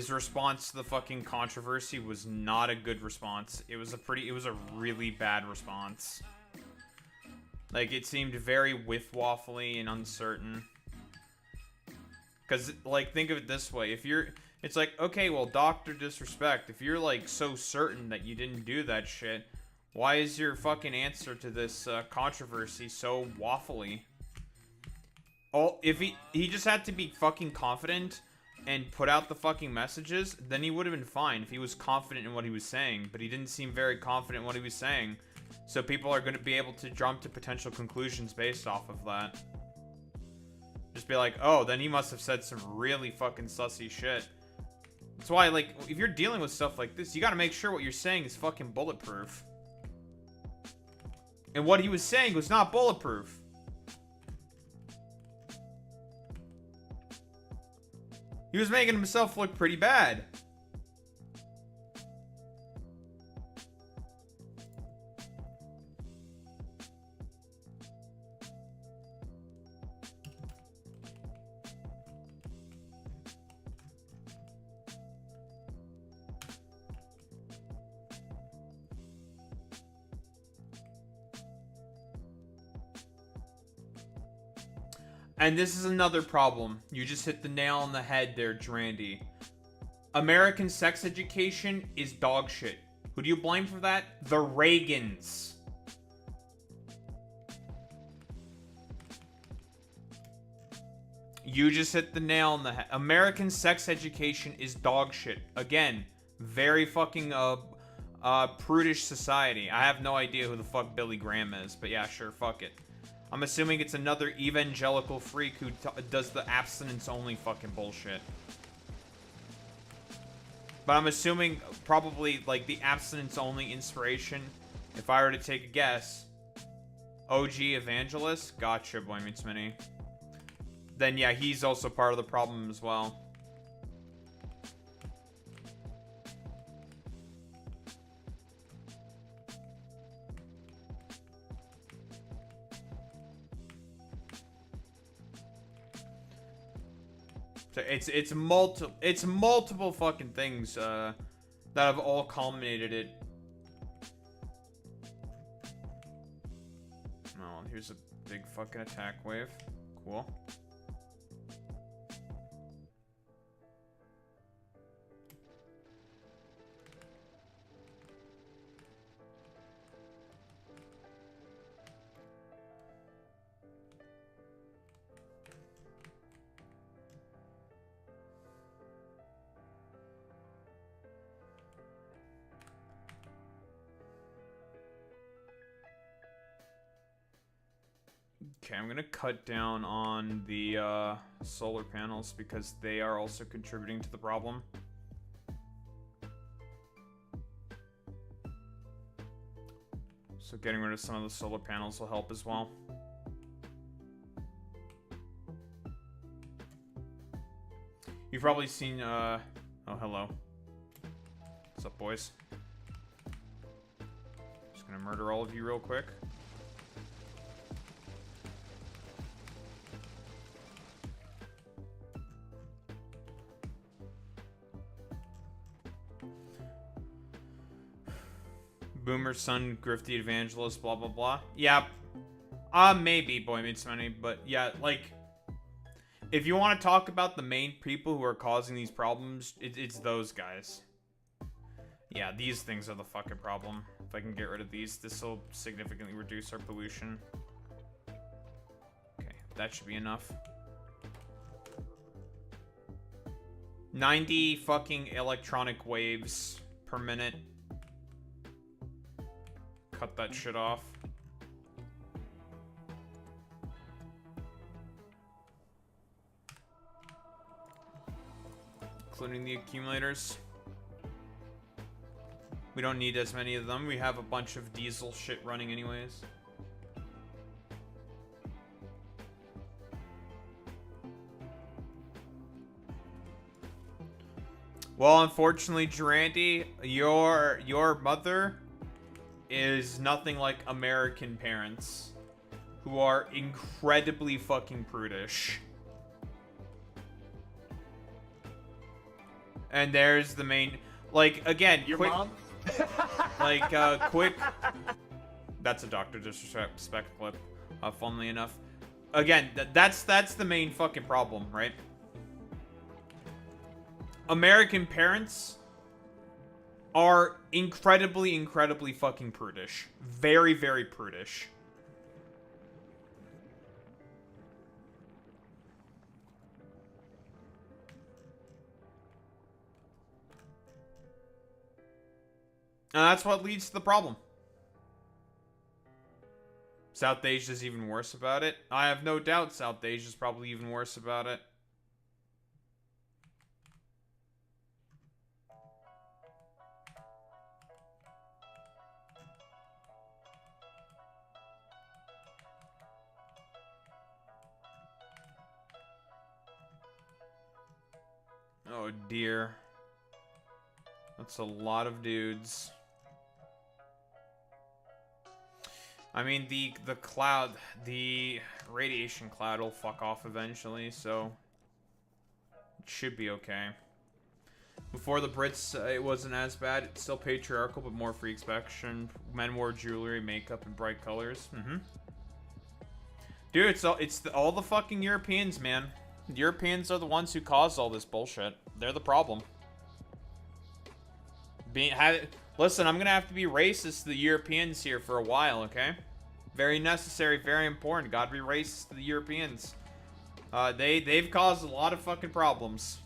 response to the fucking controversy was not a good response. It was a really bad response. Like, it seemed very whiff-waffly and uncertain. Because, like, think of it this way. It's like, okay, well, Dr. Disrespect, if you're, like, so certain that you didn't do that shit, why is your fucking answer to this controversy so waffly? If he just had to be fucking confident and put out the fucking messages, then he would have been fine if he was confident in what he was saying. But he didn't seem very confident in what he was saying. So people are going to be able to jump to potential conclusions based off of that. Just be like, oh, then he must have said some really fucking sussy shit. That's why, like, if you're dealing with stuff like this, you gotta make sure what you're saying is fucking bulletproof. And what he was saying was not bulletproof. He was making himself look pretty bad. And this is another problem. You just hit the nail on the head there, Drandy. American sex education is dog shit. Who do you blame for that? The Reagans. You just hit the nail on the head. American sex education is dog shit. Again, very fucking prudish society. I have no idea who the fuck Billy Graham is, but yeah, sure, fuck it. I'm assuming it's another evangelical freak who does the abstinence-only fucking bullshit. But I'm assuming probably, like, the abstinence-only inspiration, if I were to take a guess, OG Evangelist? Gotcha, Boy Meets Mini. Then, yeah, he's also part of the problem as well. It's multiple fucking things that have all culminated it. Oh, here's a big fucking attack wave. Cool. Okay, I'm gonna cut down on the solar panels because they are also contributing to the problem. So getting rid of some of the solar panels will help as well. You've probably seen, oh, hello. What's up, boys? Just gonna murder all of you real quick. Boomer son, grifty evangelist, blah blah blah. Yeah, maybe Boy Meets Money, but yeah, like, if you want to talk about the main people who are causing these problems, it's those guys. Yeah, these things are the fucking problem. If I can get rid of these, this will significantly reduce our pollution. Okay, that should be enough. 90 fucking electronic waves per minute. Cut that shit off. Including the accumulators. We don't need as many of them. We have a bunch of diesel shit running anyways. Well, unfortunately, Durante, your mother is nothing like American parents who are incredibly fucking prudish. And there's the main, like, again, Your quick, mom? like, quick. That's a Dr. Disrespect clip, funnily enough. Again, that's the main fucking problem, right? American parents are incredibly fucking prudish. Very, very prudish. And that's what leads to the problem. South Asia's even worse about it. I have no doubt South Asia's probably even worse about it. Oh dear. That's a lot of dudes. I mean, the cloud, the radiation cloud will fuck off eventually, so it should be okay. Before the Brits, it wasn't as bad. It's still patriarchal, but more free expression. Men wore jewelry, makeup, and bright colors. Dude, it's all the fucking Europeans, man. The Europeans are the ones who caused all this bullshit. They're the problem. Listen, I'm gonna have to be racist to the Europeans here for a while, okay? Very necessary, very important. Gotta be racist to the Europeans. They've caused a lot of fucking problems.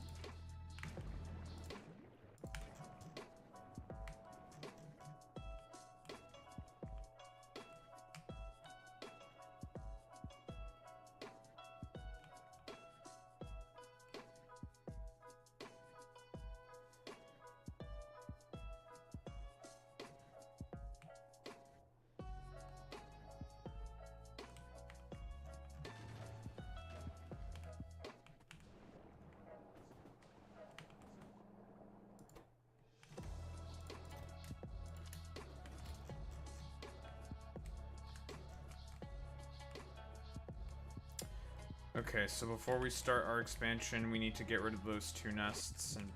Okay, so before we start our expansion, we need to get rid of those two nests, and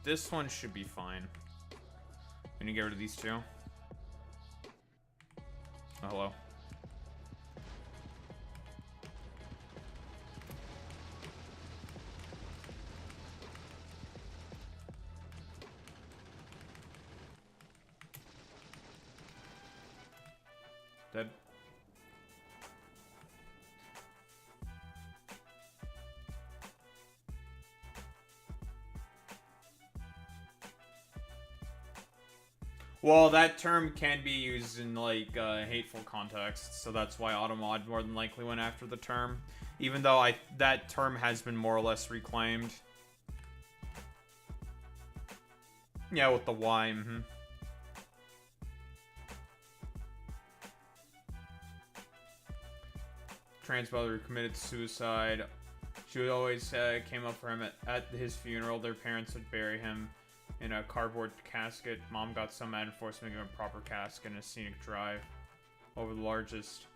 this one should be fine. We need to get rid of these two. Oh, hello. Dead. Well, that term can be used in, like, hateful contexts, so that's why Automod more than likely went after the term. Even though that term has been more or less reclaimed. Yeah, with the Y, Trans mother who committed suicide. She would always came up for him at his funeral. Their parents would bury him in a cardboard casket. Mom got so mad and forced me to give him a proper casket and a scenic drive over the largest.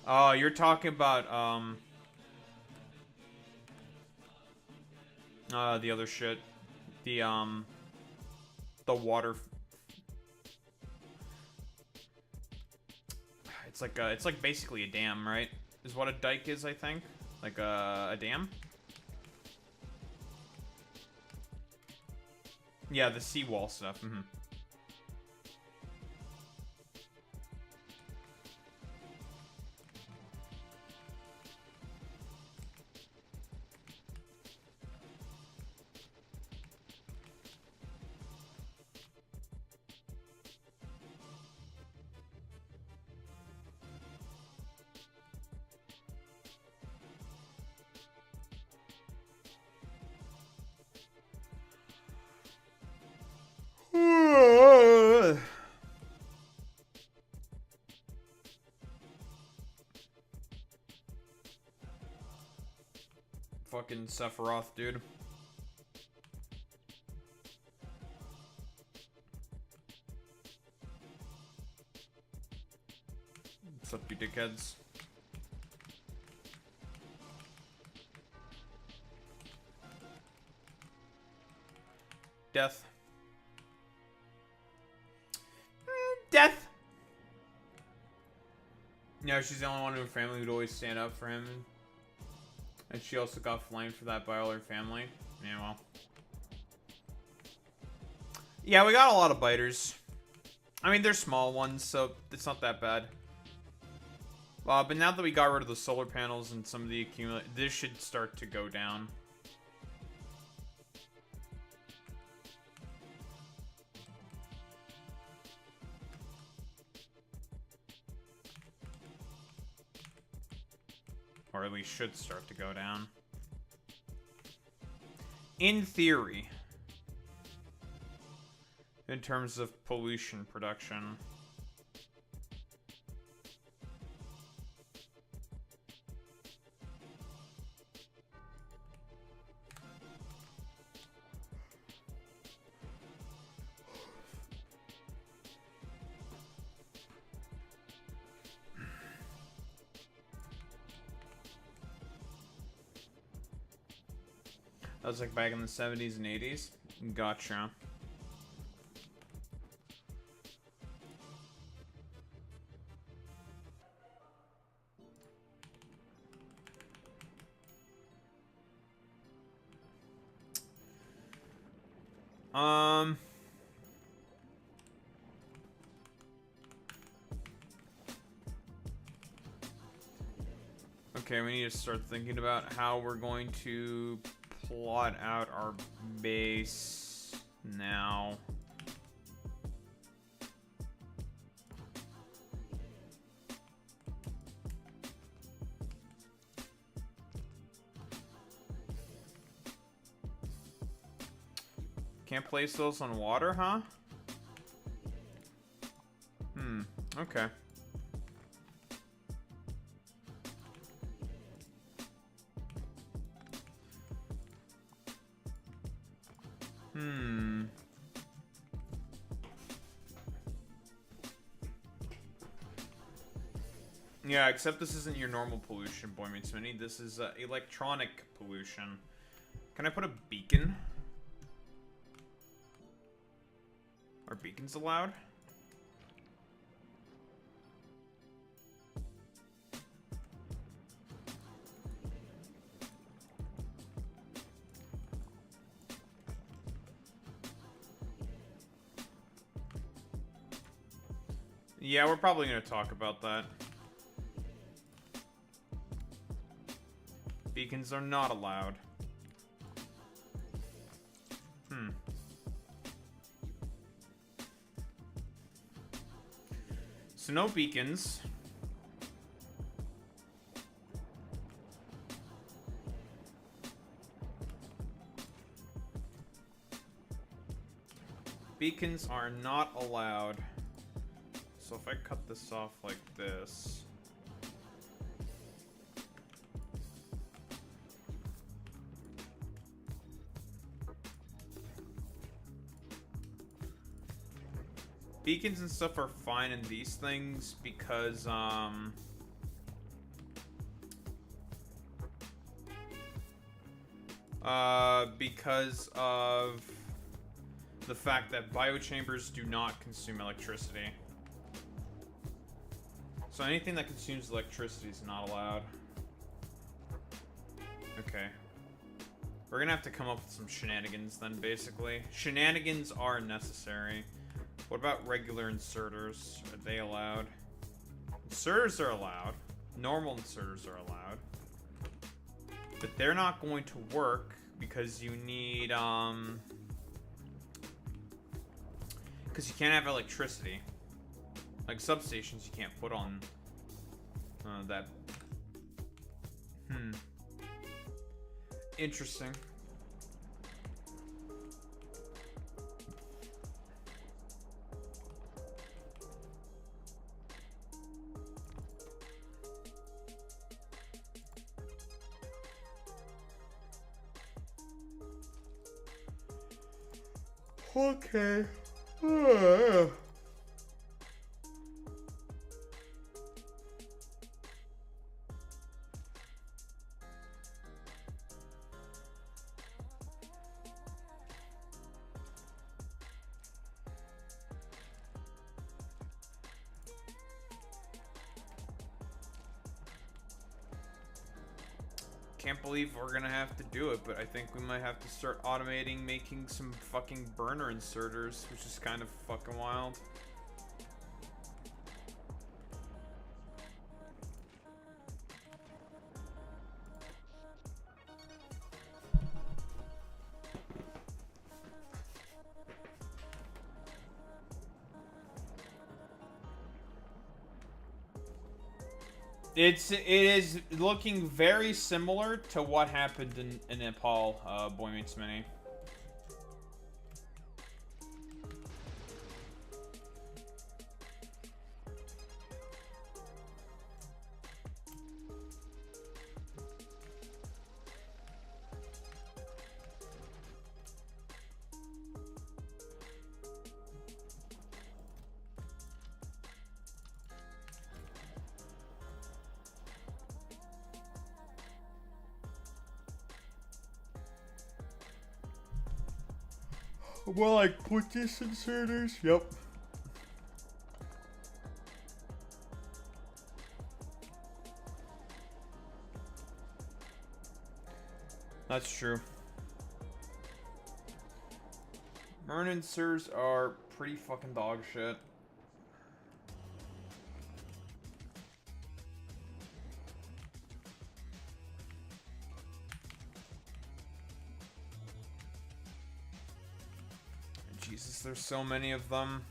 Oh, you're talking about, the other shit. The water. It's like basically a dam, right? Is what a dike is, I think. Like a dam. Yeah, the seawall stuff. Mm-hmm. Fucking Sephiroth, dude. What's up, you dickheads? Death. Death! Yeah, she's the only one in her family who'd always stand up for him. And she also got flamed for that by all her family. Yeah, well. Yeah, we got a lot of biters. I mean, they're small ones, so it's not that bad. But now that we got rid of the solar panels and some of the accumulate, this should start to go down. Or at least should start to go down. In theory. In terms of pollution production. That was like back in the 70s and 80s. Gotcha. Okay, we need to start thinking about how we're going to plot out our base now. Can't place those on water, huh? Okay. Yeah, except this isn't your normal pollution, Boy Meets Mini. This is electronic pollution. Can I put a beacon? Are beacons allowed? Yeah, we're probably going to talk about that. Beacons are not allowed. So no beacons. Beacons are not allowed. So if I cut this off like this... beacons and stuff are fine in these things because, because of the fact that biochambers do not consume electricity. So anything that consumes electricity is not allowed. Okay. We're gonna have to come up with some shenanigans then, basically. Shenanigans are necessary. What about regular inserters? Are they allowed? Inserters are allowed. Normal inserters are allowed. But they're not going to work because you need, because you can't have electricity. Like substations you can't put on that. Interesting. Okay. Can't believe we're gonna have to do it, but I think we might have to start automating making some fucking burner inserters, which is kind of fucking wild. It is looking very similar to what happened in Nepal, Boy Meets Mini. Well, like put this inserters. Yep. That's true. Burn inserters are pretty fucking dog shit. Jesus, there's so many of them.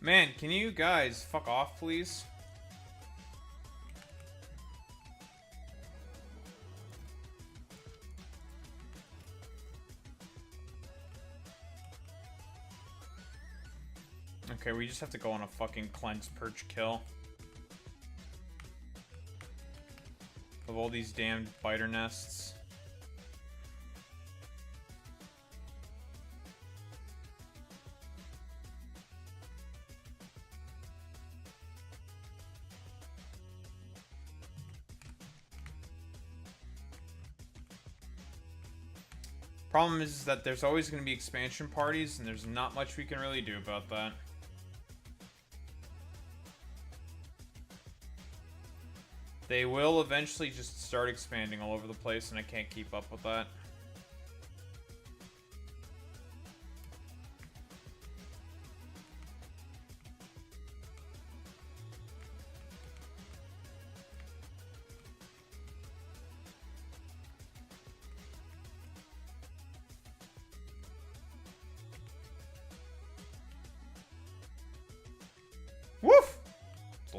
Man, can you guys fuck off, please? Okay, we just have to go on a fucking cleanse, purge, kill of all these damned biter nests. Problem is that there's always going to be expansion parties, and there's not much we can really do about that. They will eventually just start expanding all over the place, and I can't keep up with that.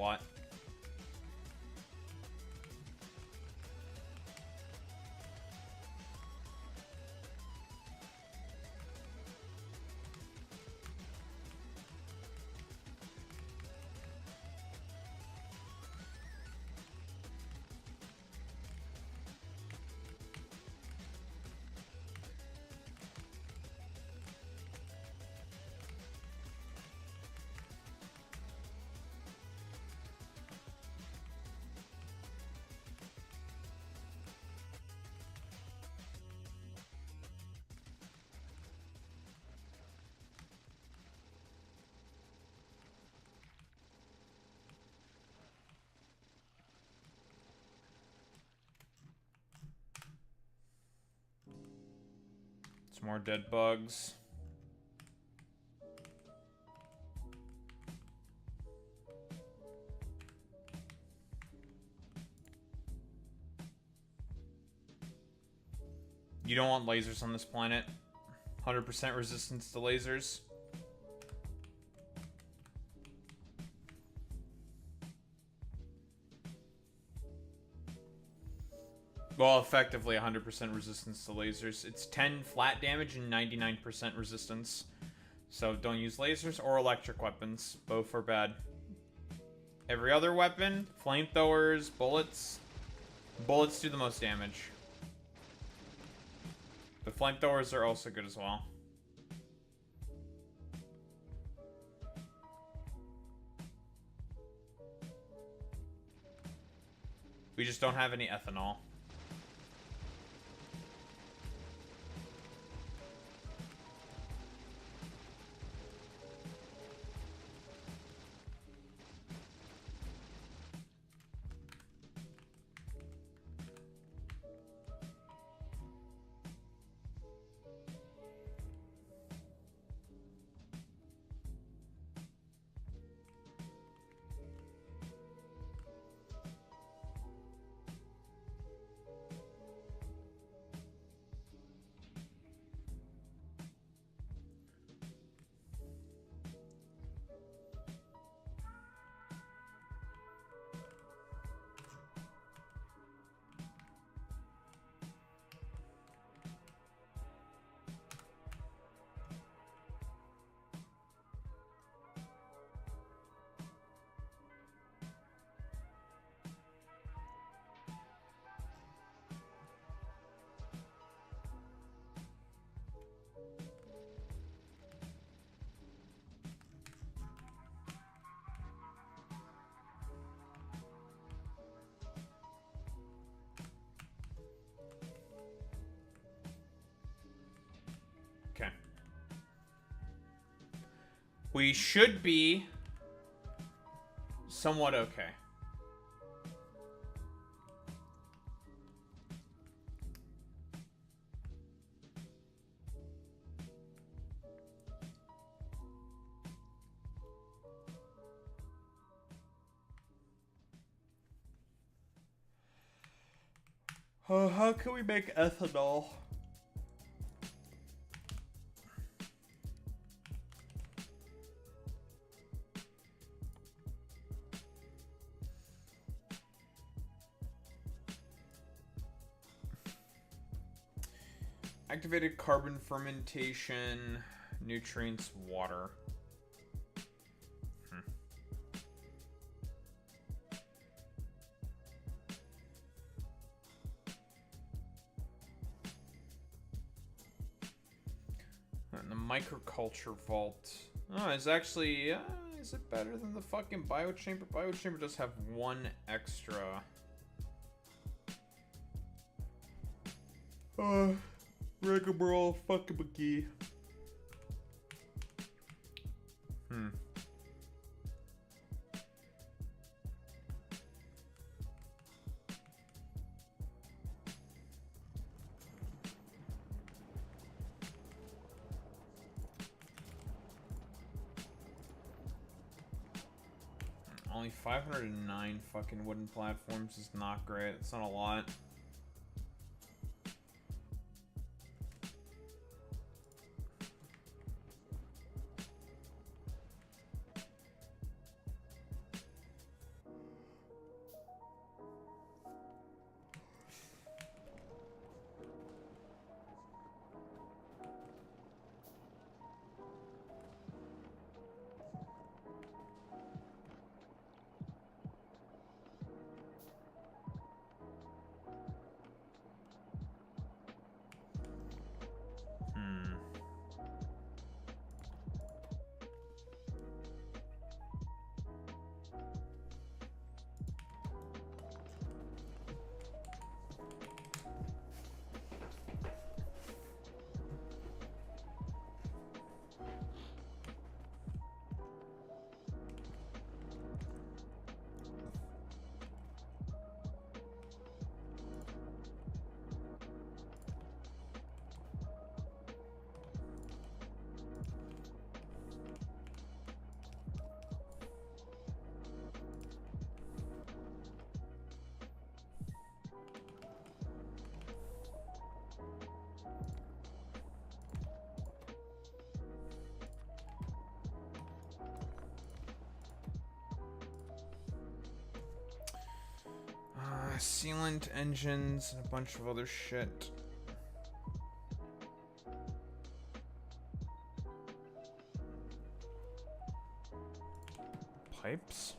lot. Some more dead bugs. You don't want lasers on this planet. 100% resistance to lasers. Well, effectively 100% resistance to lasers. It's 10 flat damage and 99% resistance. So don't use lasers or electric weapons. Both are bad. Every other weapon, flamethrowers, bullets. Bullets do the most damage. But flamethrowers are also good as well. We just don't have any ethanol. Okay. We should be somewhat okay. How can we make ethanol? Activated carbon fermentation, nutrients, water. And the microculture vault. Oh, it's actually, is it better than the fucking biochamber? Biochamber does have one extra. Rigmarole, fucking McGee. Only 509 fucking wooden platforms is not great. It's not a lot. Sealant engines and a bunch of other shit. Pipes?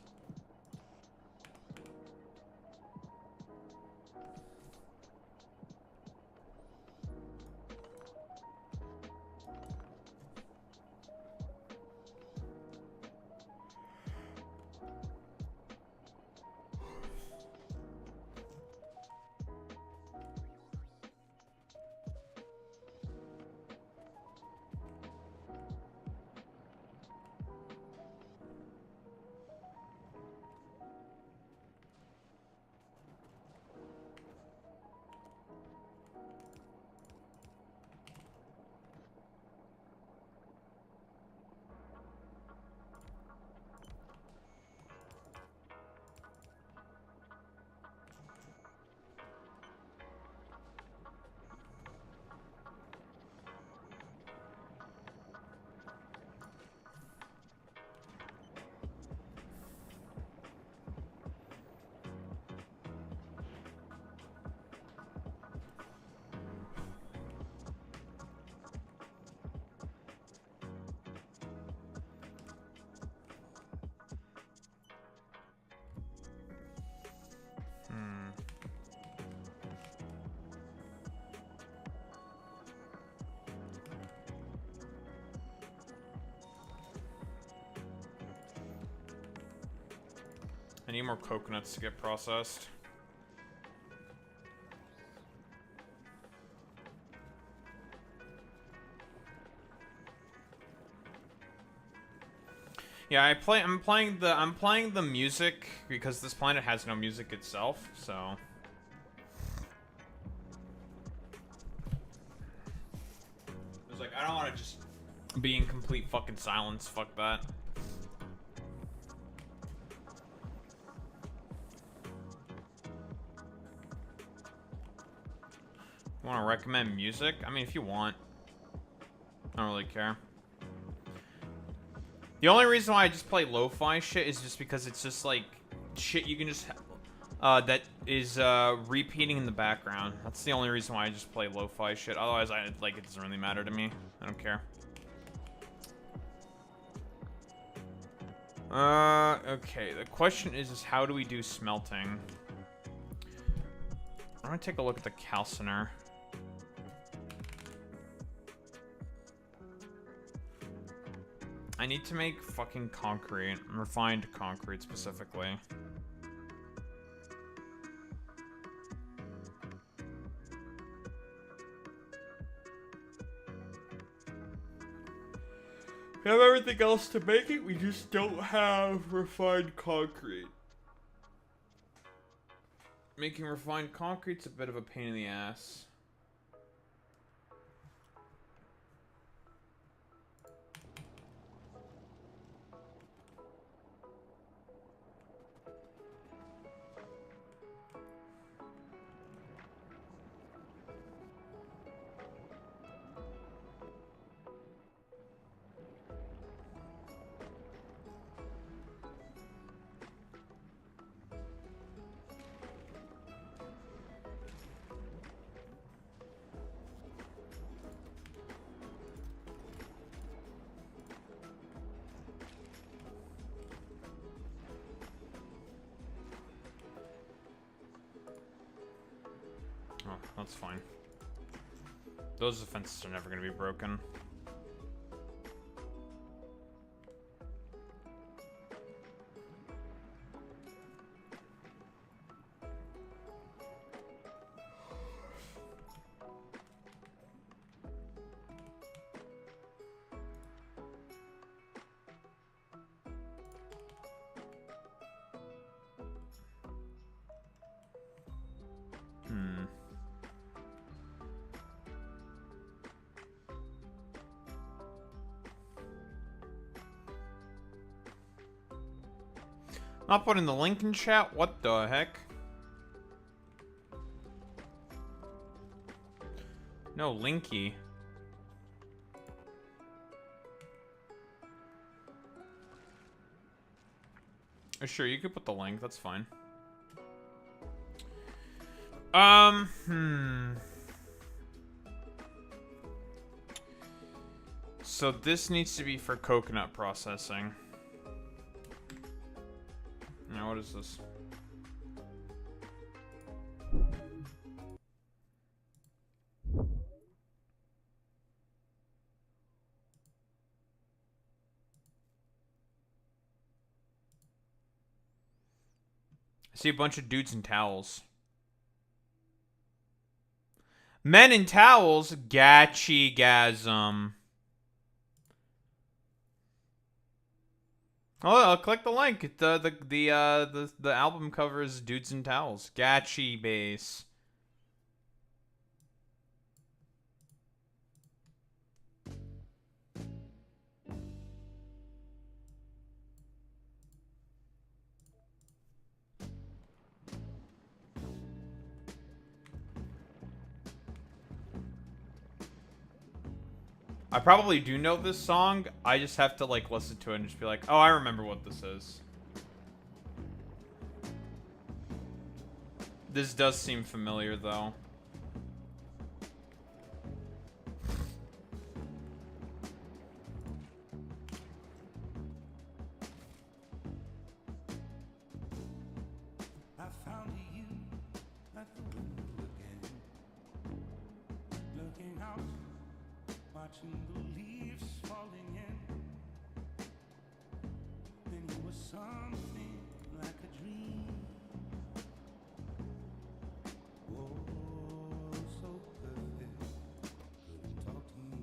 I need more coconuts to get processed. Yeah, I'm playing the music because this planet has no music itself, so it's like I don't want to just be in complete fucking silence. Fuck that. Want to recommend music? I mean, if you want. I don't really care. The only reason why I just play lo-fi shit is just because it's just like shit you can just that is repeating in the background. That's the only reason why I just play lo-fi shit. Otherwise, it doesn't really matter to me. I don't care. Okay. The question is how do we do smelting? I'm gonna take a look at the calciner. I need to make fucking concrete, refined concrete specifically. We have everything else to make it, we just don't have refined concrete. Making refined concrete's a bit of a pain in the ass. Oh, that's fine. Those defenses are never going to be broken. Not putting the link in chat? What the heck? No, Linky. Sure, you could put the link, that's fine. Hmm. So this needs to be for coconut processing. Now, what is this? I see a bunch of dudes in towels. Men in towels? Gachi-gasm. Oh, I'll click the link. The album cover is dudes in towels. Gachi base. I probably do know this song. I just have to like listen to it and just be like, oh, I remember what this is. This does seem familiar though. I found you at the window again, looking out, watching the leaves falling in. And you were something like a dream. Oh, so perfect, couldn't talk to me.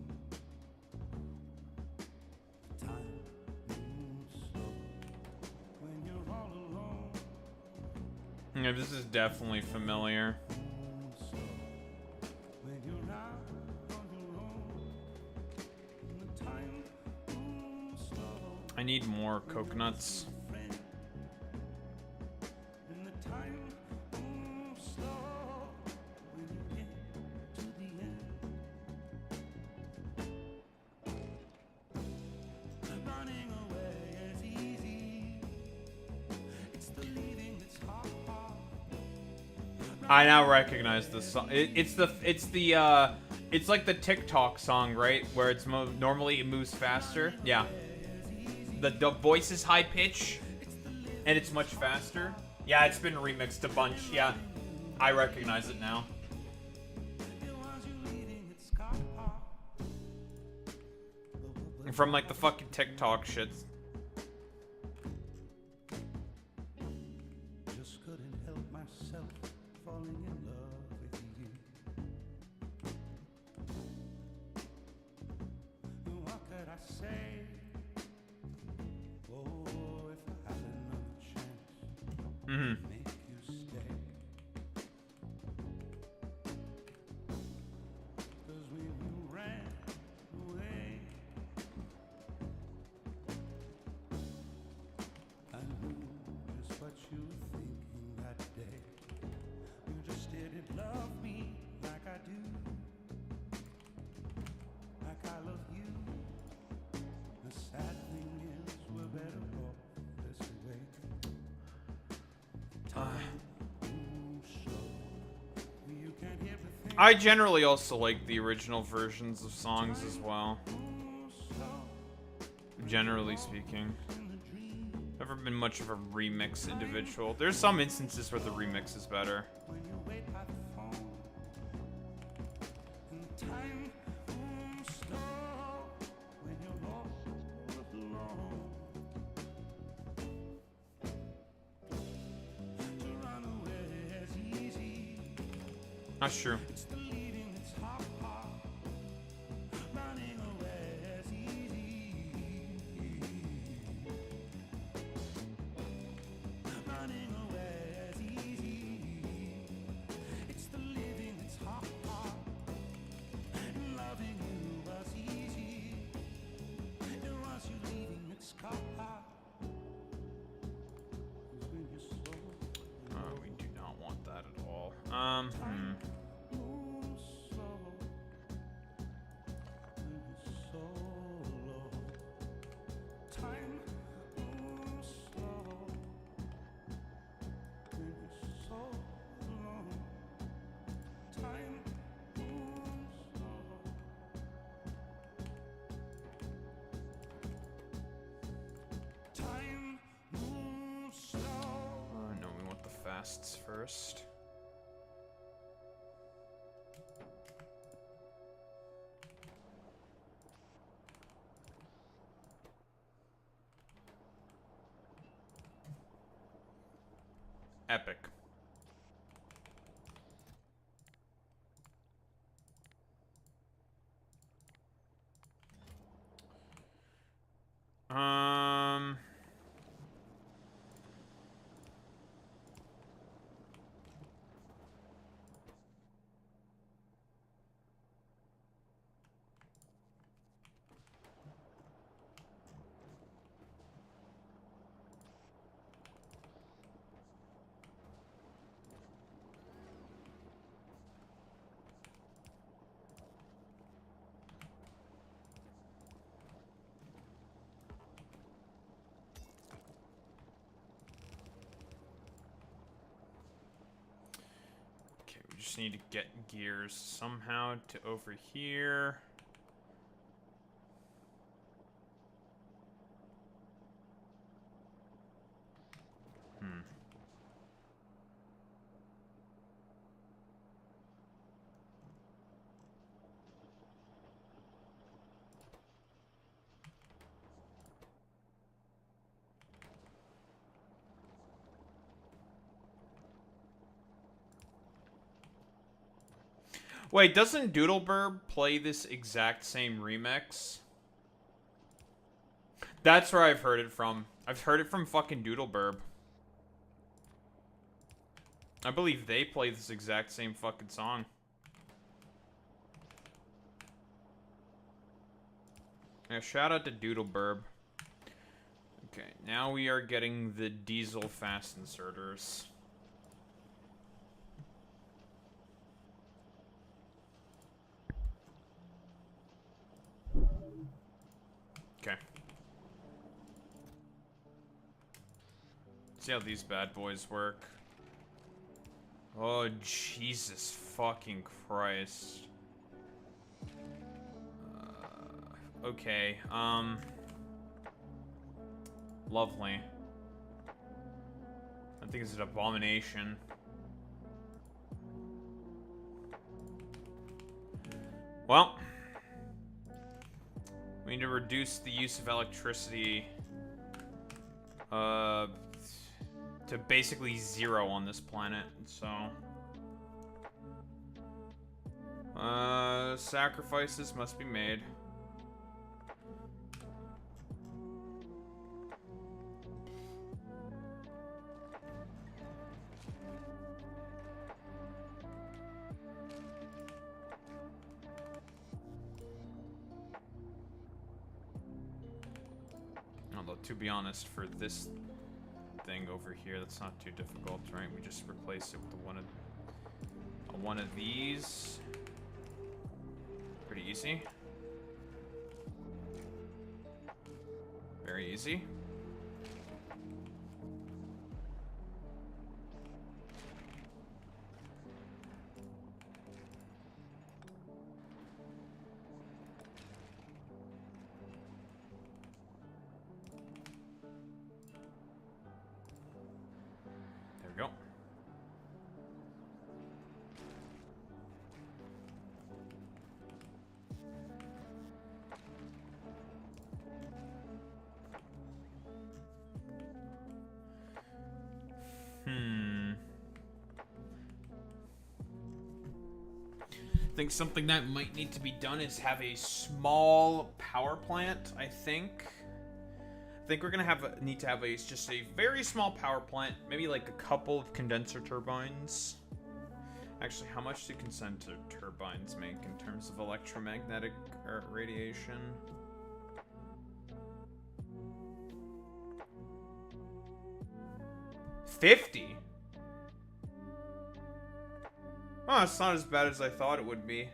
Time moves slow when you're all alone. Yeah, this is definitely familiar. I need more coconuts. I now recognize this song. It's like the TikTok song, right? Where it's normally it moves faster. Yeah. The voice is high pitch, and it's much faster. Yeah, it's been remixed a bunch. Yeah, I recognize it now. From like the fucking TikTok shit. Just couldn't help myself falling in love with you. What could I say? Oh, if I had another chance to make you stay. 'Cause when you ran away, I knew just what you were thinking that day. You just didn't love me like I do, like I love you. The sad thing is we're better off this way. Time moves slow. You can't hear the thing I generally also like the original versions of songs as well. moves slow. Generally speaking. Never been much of a remix individual. There's some instances where the remix is better. When you wait by the phone, and time moves slow. When you're all alone, to run away is easy. That's true. It's the leaving that's hard. Running away is easy. Running away is easy. It's the living that's hard. And loving you was easy. It was you leaving that's hard. 'Cause when you're slow, We do not want that at all. fasts first. Epic. Just need to get gears somehow to over here. Wait, doesn't Doodleburb play this exact same remix? That's where I've heard it from. I've heard it from fucking Doodleburb. I believe they play this exact same fucking song. Yeah, shout out to Doodleburb. Okay, now we are getting the diesel fast inserters. Okay. See how these bad boys work. Oh, Jesus fucking Christ. Okay, lovely. I think it's an abomination. Well, we need to reduce the use of electricity to basically 0 on this planet, so sacrifices must be made. Although, to be honest, for this thing over here, that's not too difficult, right? We just replace it with one of these. Pretty easy. Very easy. There we go. I think something that might need to be done is have a small power plant, I think. I think we're gonna need to have just a very small power plant, maybe like a couple of condenser turbines. Actually, how much do condenser turbines make in terms of electromagnetic radiation? $50? Oh, it's not as bad as I thought it would be.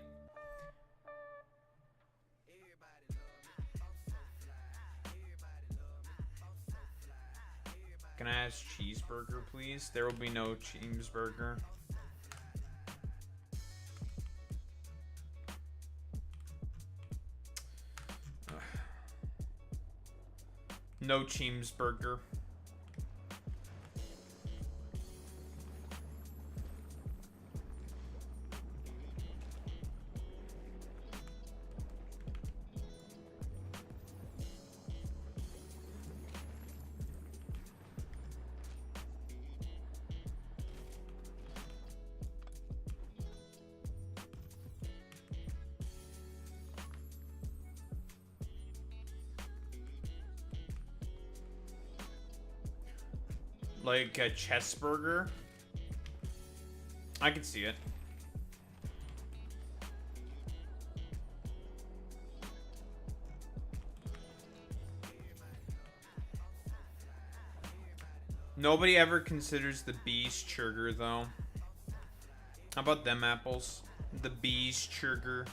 Can I ask cheeseburger, please? There will be no cheeseburger. No cheeseburger. Like a chess burger. I can see it. Nobody ever considers the bee's sugar, though. How about them apples? The bee's sugar.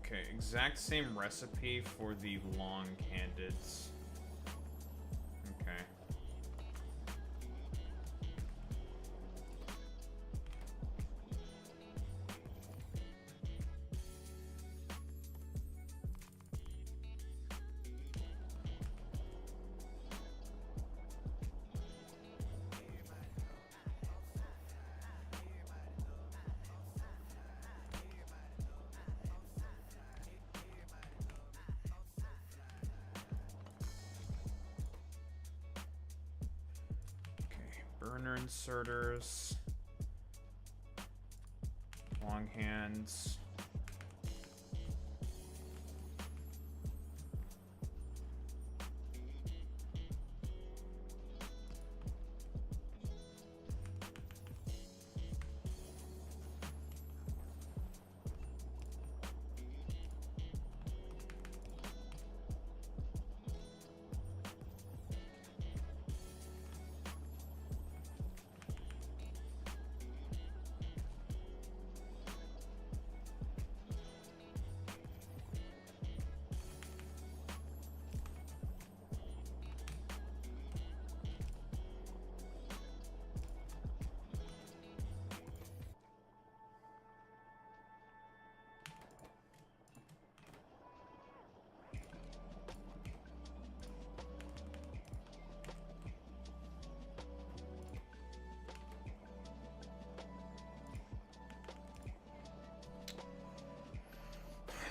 Okay, exact same recipe for the long candids. Okay. Burner inserters. Long hands.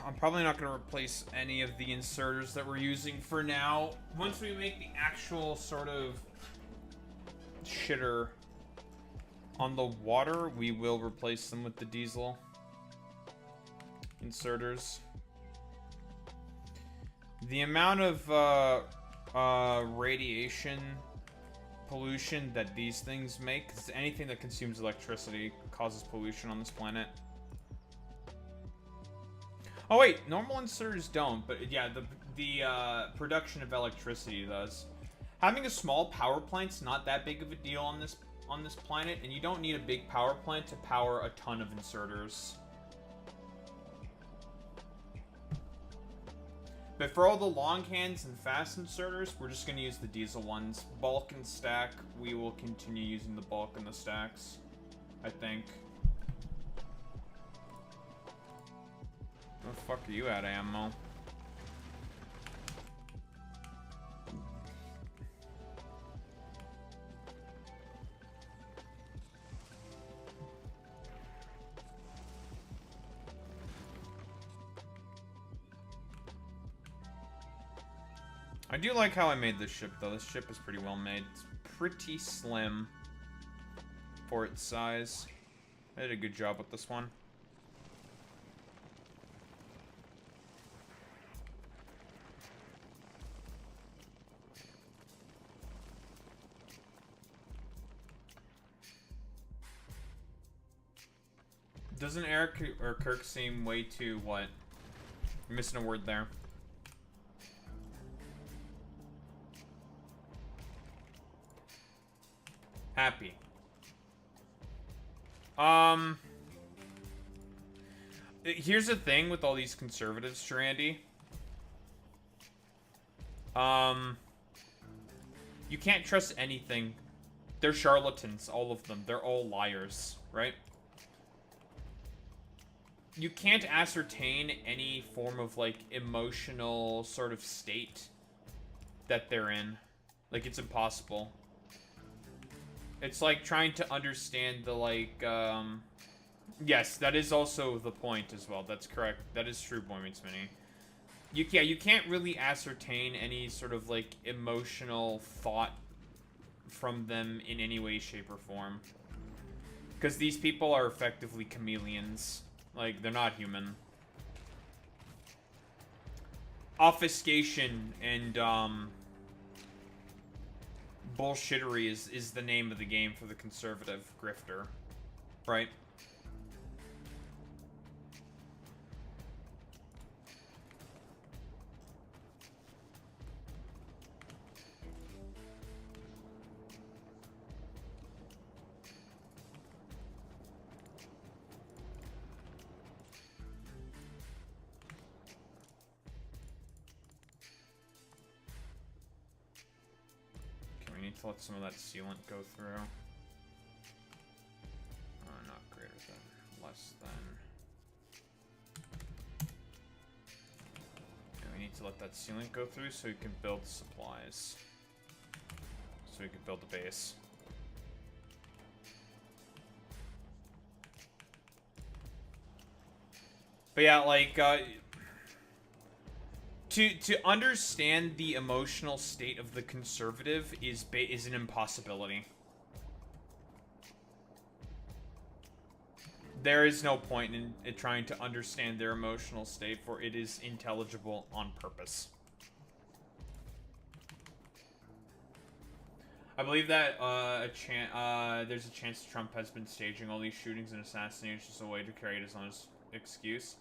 I'm probably not going to replace any of the inserters that we're using for now. Once we make the actual sort of shitter on the water, we will replace them with the diesel inserters. The amount of radiation pollution that these things make, 'cause anything that consumes electricity causes pollution on this planet. Oh wait, normal inserters don't, but yeah, the production of electricity does. Having a small power plant's not that big of a deal on this planet, and you don't need a big power plant to power a ton of inserters. But for all the long hands and fast inserters, we're just gonna use the diesel ones. Bulk and stack, we will continue using the bulk and the stacks, I think. Where the fuck are you at, ammo? I do like how I made this ship, though. This ship is pretty well made. It's pretty slim for its size. I did a good job with this one. Doesn't Eric or Kirk seem way too what? You're missing a word there. Happy. Here's the thing with all these conservatives, Strandy. You can't trust anything. They're charlatans, all of them. They're all liars, right? You can't ascertain any form of, like, emotional sort of state that they're in. Like, it's impossible. It's like trying to understand the, like, yes, that is also the point as well. That's correct. That is true, Boy Meets Mini. You can't really ascertain any sort of, like, emotional thought from them in any way, shape, or form. Because these people are effectively chameleons. Like, they're not human. Obfuscation and, bullshittery is the name of the game for the conservative grifter. Right? We need to let some of that sealant go through. Not greater than, less than. And we need to let that sealant go through so we can build supplies. So we can build the base. But yeah, like, to understand the emotional state of the conservative is an impossibility. There is no point in trying to understand their emotional state, for it is intelligible on purpose. I believe that there's a chance Trump has been staging all these shootings and assassinations as a way to create his own excuse.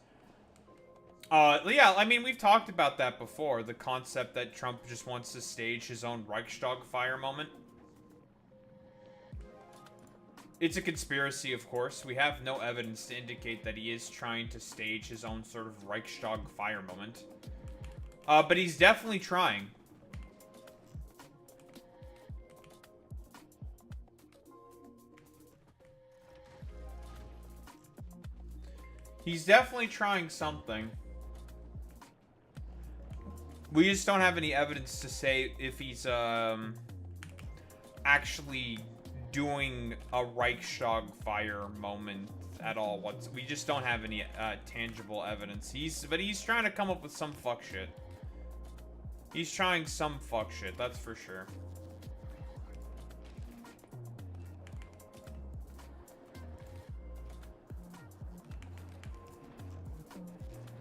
Yeah, I mean, we've talked about that before. The concept that Trump just wants to stage his own Reichstag fire moment. It's a conspiracy, of course. We have no evidence to indicate that he is trying to stage his own sort of Reichstag fire moment. But he's definitely trying. He's definitely trying something. We just don't have any evidence to say if he's actually doing a Reichstag fire moment at all. We just don't have any tangible evidence. But he's trying to come up with some fuck shit. He's trying some fuck shit, that's for sure.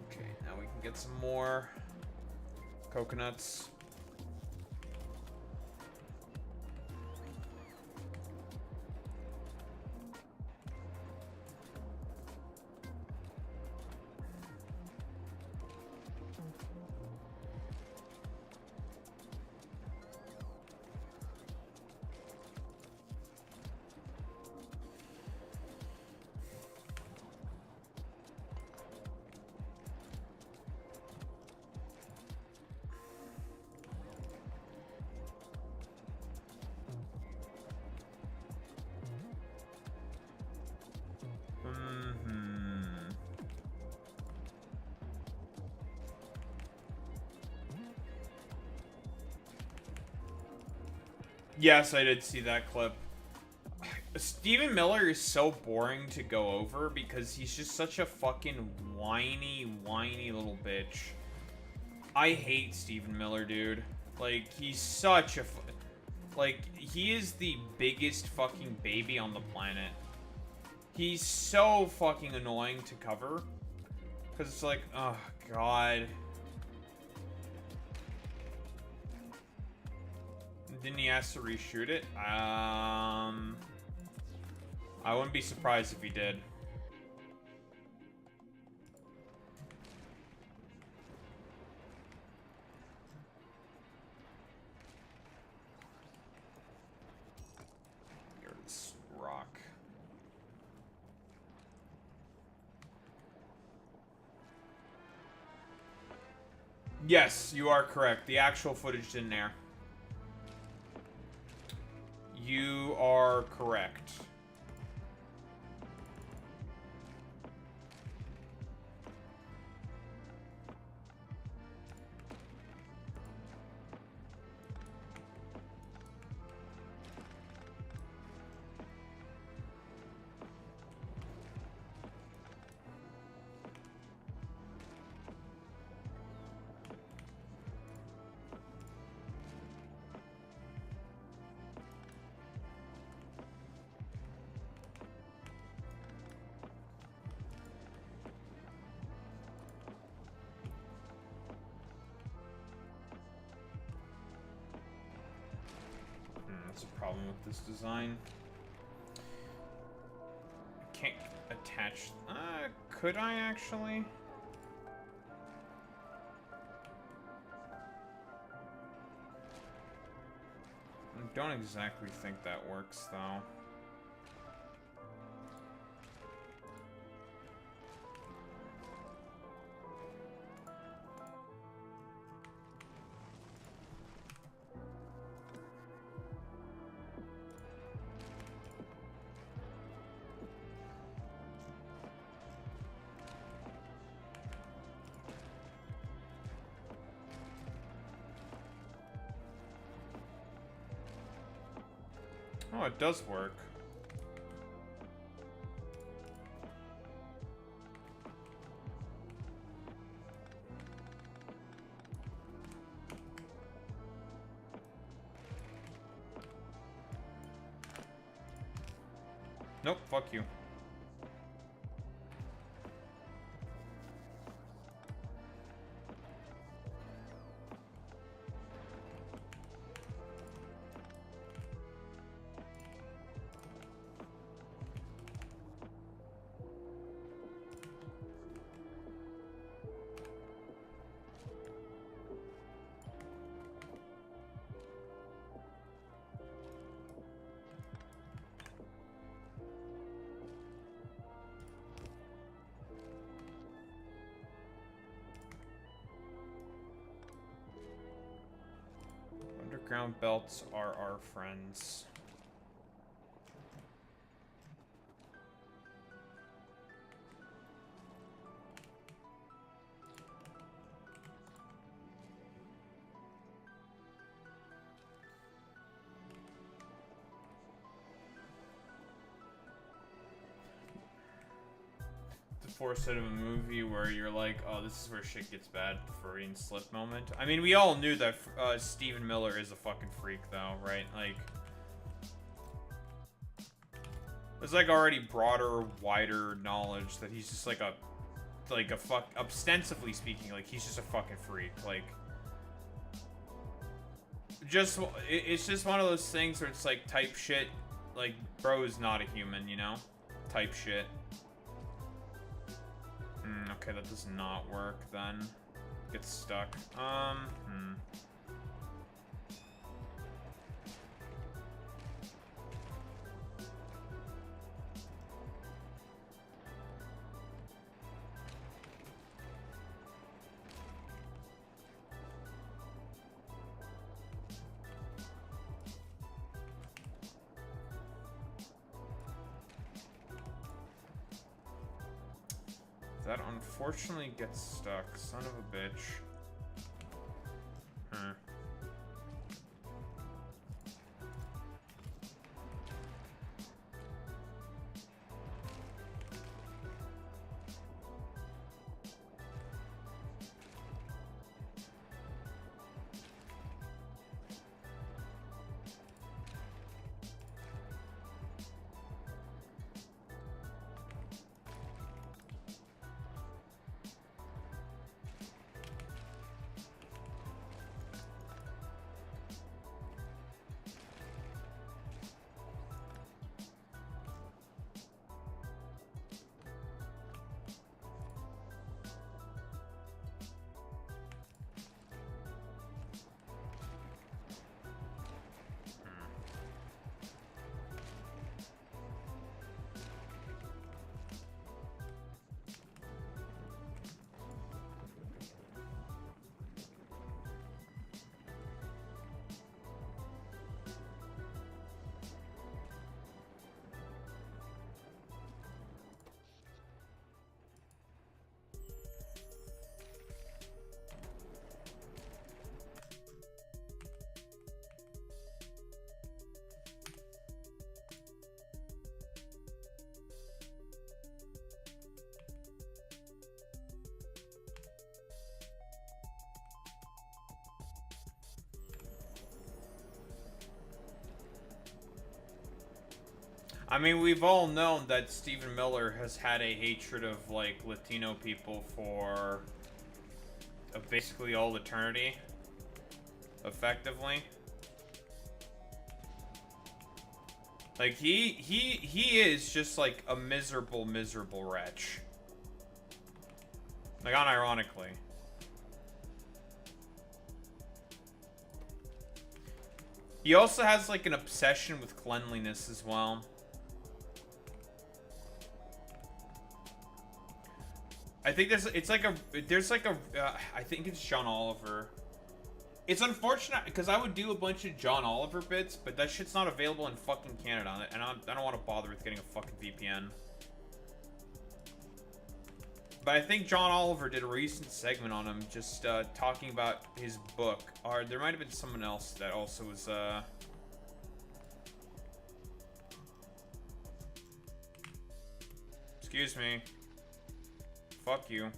Okay, now we can get some more coconuts. Yes, I did see that clip. Stephen Miller is so boring to go over because he's just such a fucking whiny little bitch. I hate Stephen Miller, dude. Like, he's such a... Like, he is the biggest fucking baby on the planet. He's so fucking annoying to cover. Because it's like, oh, God. Didn't he ask to reshoot it? I wouldn't be surprised if he did. Get rid of this rock. Yes, you are correct. The actual footage didn't air. You are correct. That's a problem with this design. I can't attach. Could I actually? I don't exactly think that works, though. Oh, it does work. Nope, fuck you. Underground belts are our friends. The foresight of a movie where you're like, oh, this is where shit gets bad, the Freudian slip moment. I mean, we all knew that Stephen Miller is a fucking freak, though, right? Like, there's like already broader, wider knowledge that he's just like a ostensively speaking, like he's just a fucking freak. Like, it's just one of those things where it's like type shit, like bro is not a human, you know, type shit. Okay, that does not work then. Gets stuck. That unfortunately gets stuck. Son of a bitch. I mean, we've all known that Stephen Miller has had a hatred of, like, Latino people for basically all eternity, effectively. Like, he is just, like, a miserable, miserable wretch. Like, unironically. He also has, like, an obsession with cleanliness as well. I think there's I think it's John Oliver. It's unfortunate, because I would do a bunch of John Oliver bits, but that shit's not available in fucking Canada, and I don't want to bother with getting a fucking VPN. But I think John Oliver did a recent segment on him, just talking about his book. Or there might have been someone else that also was, Excuse me. Fuck you.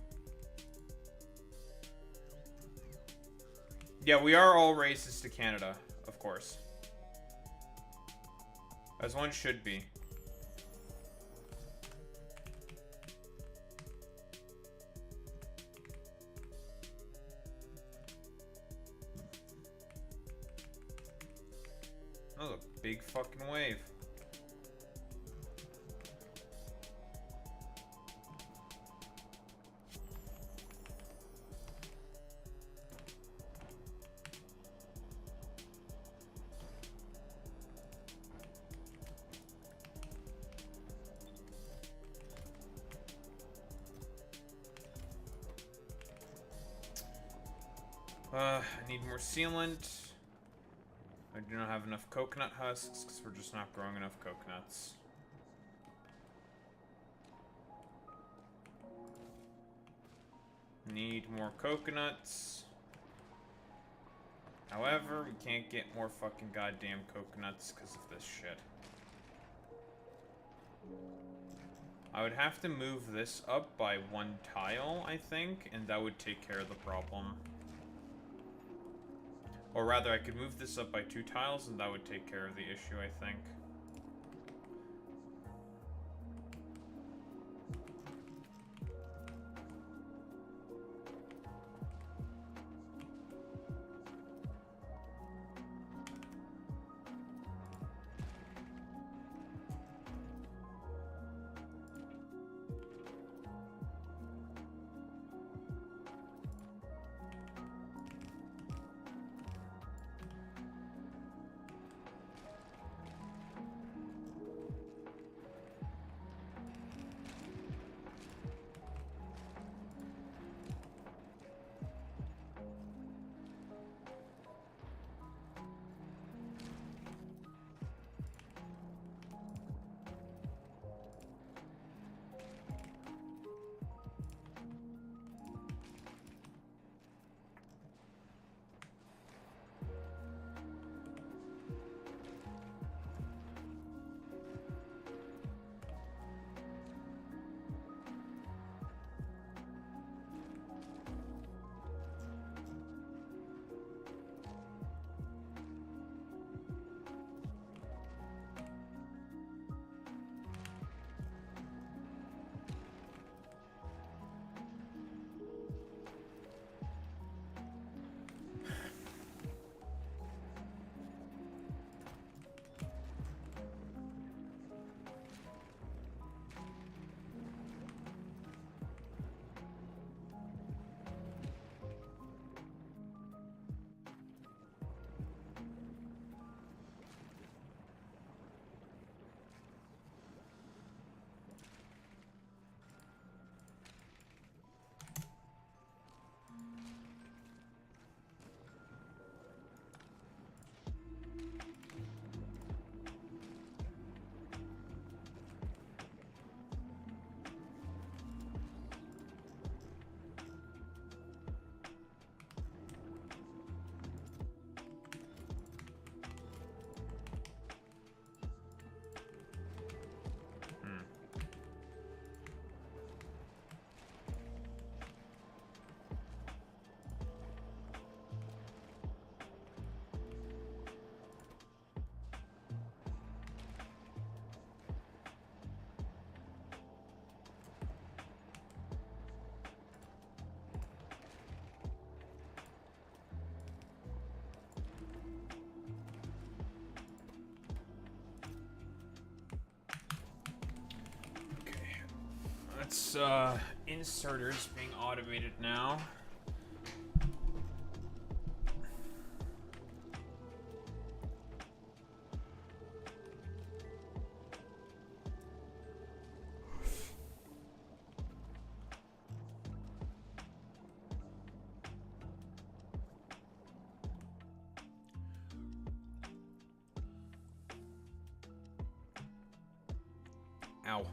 Yeah, we are all racist to Canada, of course. As one should be. That was a big fucking wave. I need more sealant. I do not have enough coconut husks because we're just not growing enough coconuts. Need more coconuts. However, we can't get more fucking goddamn coconuts because of this shit. I would have to move this up by 1 tile, I think, and that would take care of the problem. Or rather, I could move this up by 2 tiles, and that would take care of the issue, I think. That's inserters being automated now. Ow.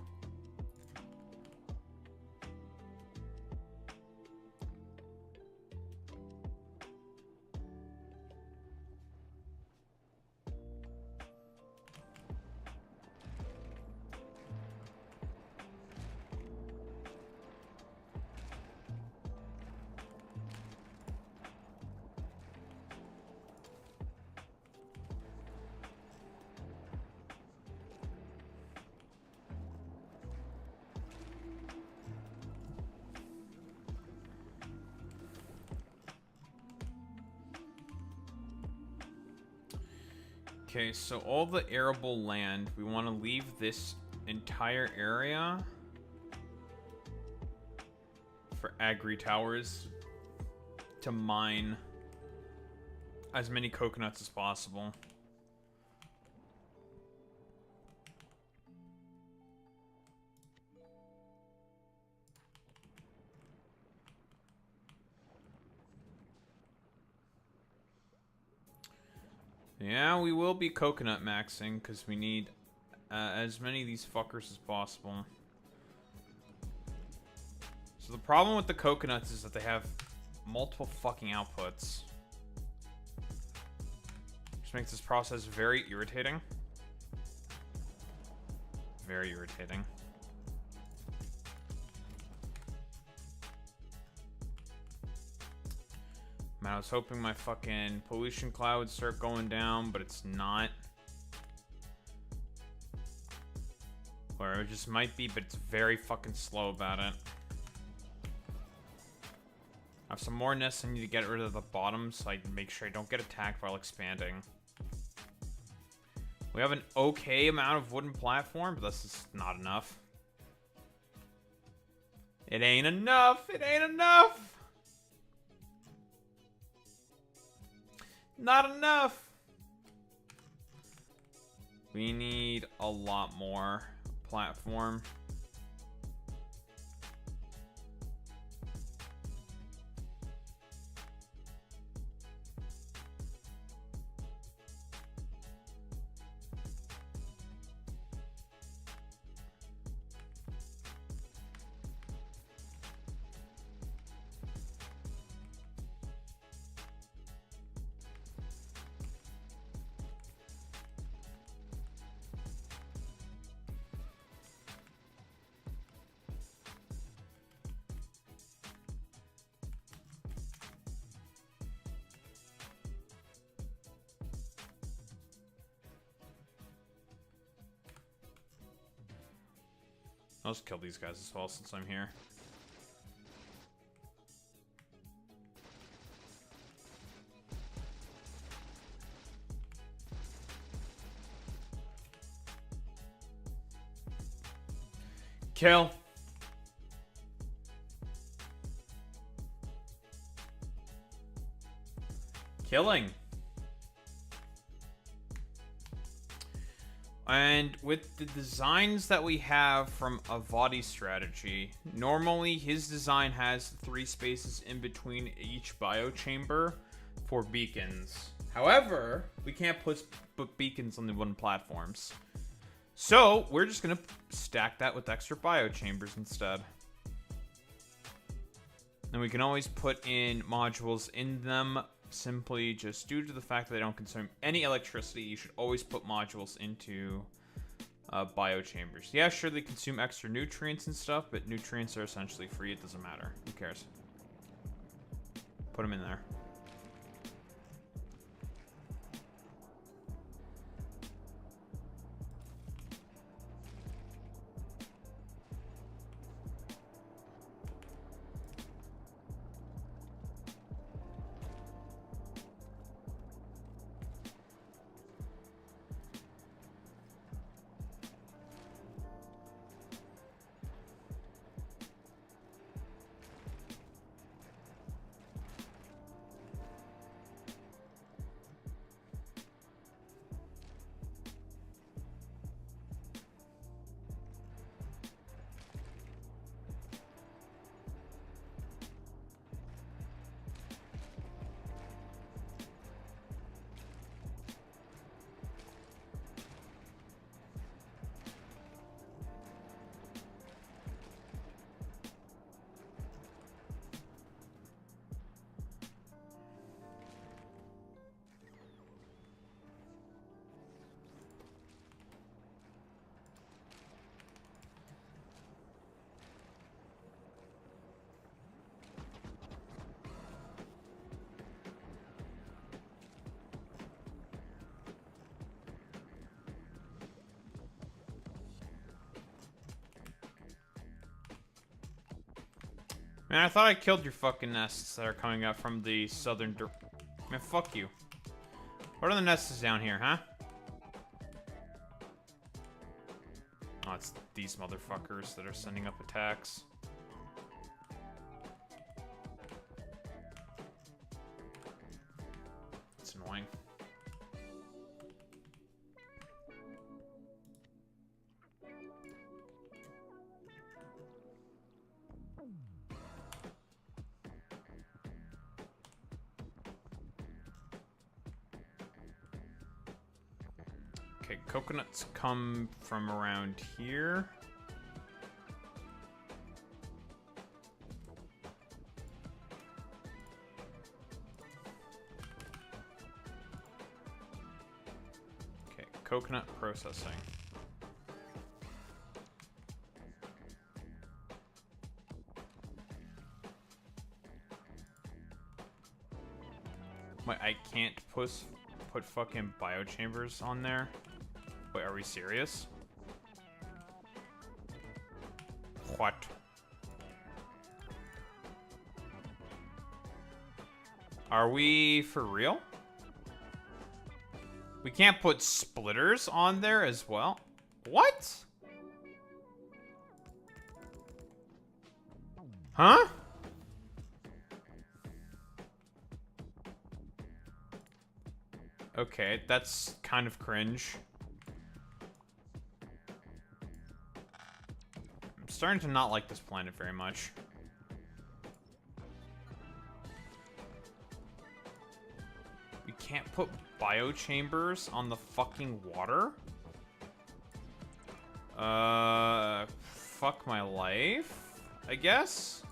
Okay, so all the arable land, we want to leave this entire area for agri-towers to mine as many coconuts as possible. Yeah, we will be coconut maxing because we need as many of these fuckers as possible. So the problem with the coconuts is that they have multiple fucking outputs, which makes this process very irritating. Very irritating. Man, I was hoping my fucking pollution cloud would start going down, but it's not. Or it just might be, but it's very fucking slow about it. I have some more nests I need to get rid of the bottom so I can make sure I don't get attacked while expanding. We have an okay amount of wooden platform, but this is not enough. It ain't enough! It ain't enough! Not enough! We need a lot more platform. I'll just kill these guys as well since I'm here. Kill. Killing. And with the designs that we have from Avadi's strategy, normally his design has 3 spaces in between each biochamber for beacons. However, we can't put beacons on the wooden platforms. So, we're just going to stack that with extra biochambers instead. And we can always put in modules in them. Simply just due to the fact that they don't consume any electricity, you should always put modules into biochambers. Yeah, sure, they consume extra nutrients and stuff, but nutrients are essentially free. It doesn't matter. Who cares? Put them in there. Man, I thought I killed your fucking nests that are coming up from the southern Man, fuck you. What are the nests down here, huh? Oh, it's these motherfuckers that are sending up attacks. It's annoying. Okay, coconuts come from around here. Okay, coconut processing. Wait, I can't put fucking biochambers on there? Wait, are we serious? What? Are we for real? We can't put splitters on there as well? What? Huh? Okay, that's kind of cringe. I'm starting to not like this planet very much. We can't put biochambers on the fucking water? Fuck my life, I guess?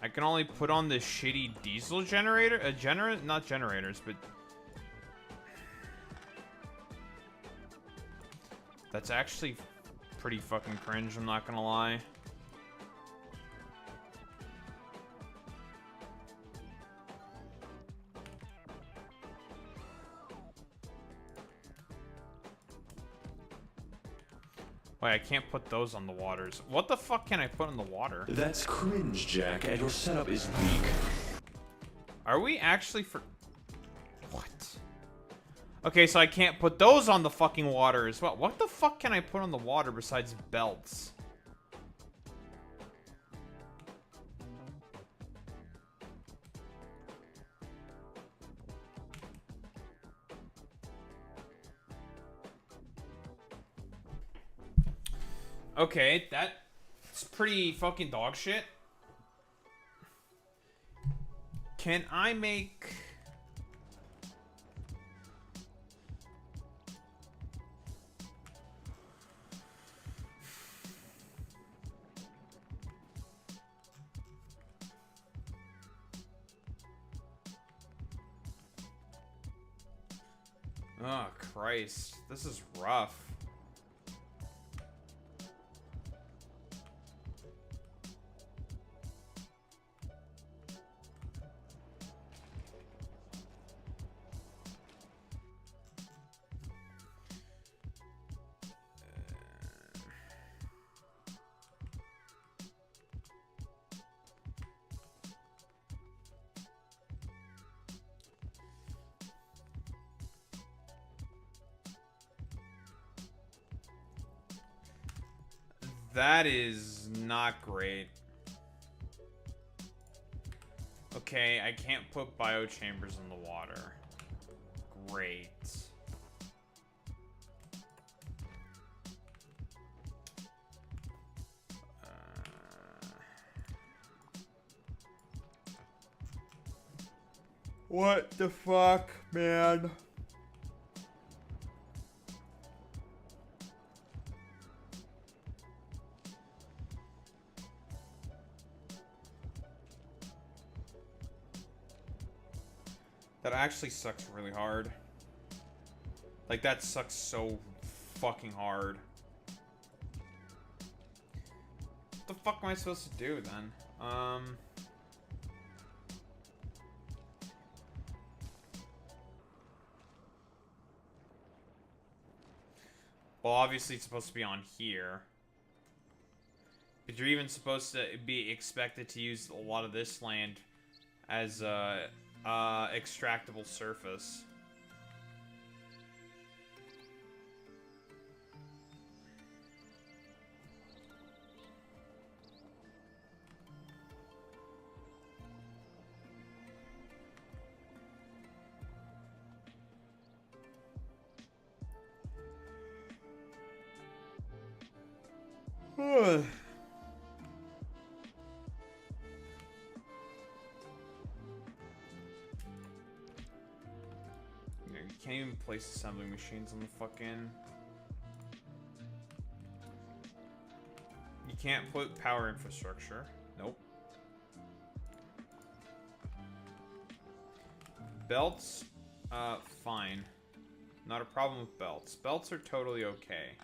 I can only put on the shitty diesel generator, not generators, but... That's actually pretty fucking cringe, I'm not gonna lie. Wait, I can't put those on the waters. What the fuck can I put on the water? That's cringe, Jack, and your setup is weak. Are we actually for... What? Okay, so I can't put those on the fucking water as well. What the fuck can I put on the water besides belts? Okay, that's pretty fucking dog shit. Can I make... Oh, Christ. This is rough. That is not great. Okay, I can't put biochambers in the water. Great. What the fuck, man? That actually sucks really hard. Like, that sucks so fucking hard. What the fuck am I supposed to do, then? Well, obviously it's supposed to be on here. But Because you're even supposed to be expected to use a lot of this land as extractable surface. You can't even place assembling machines on the fucking... You can't put power infrastructure. Nope. Belts, fine. Not a problem with belts. Belts are totally okay.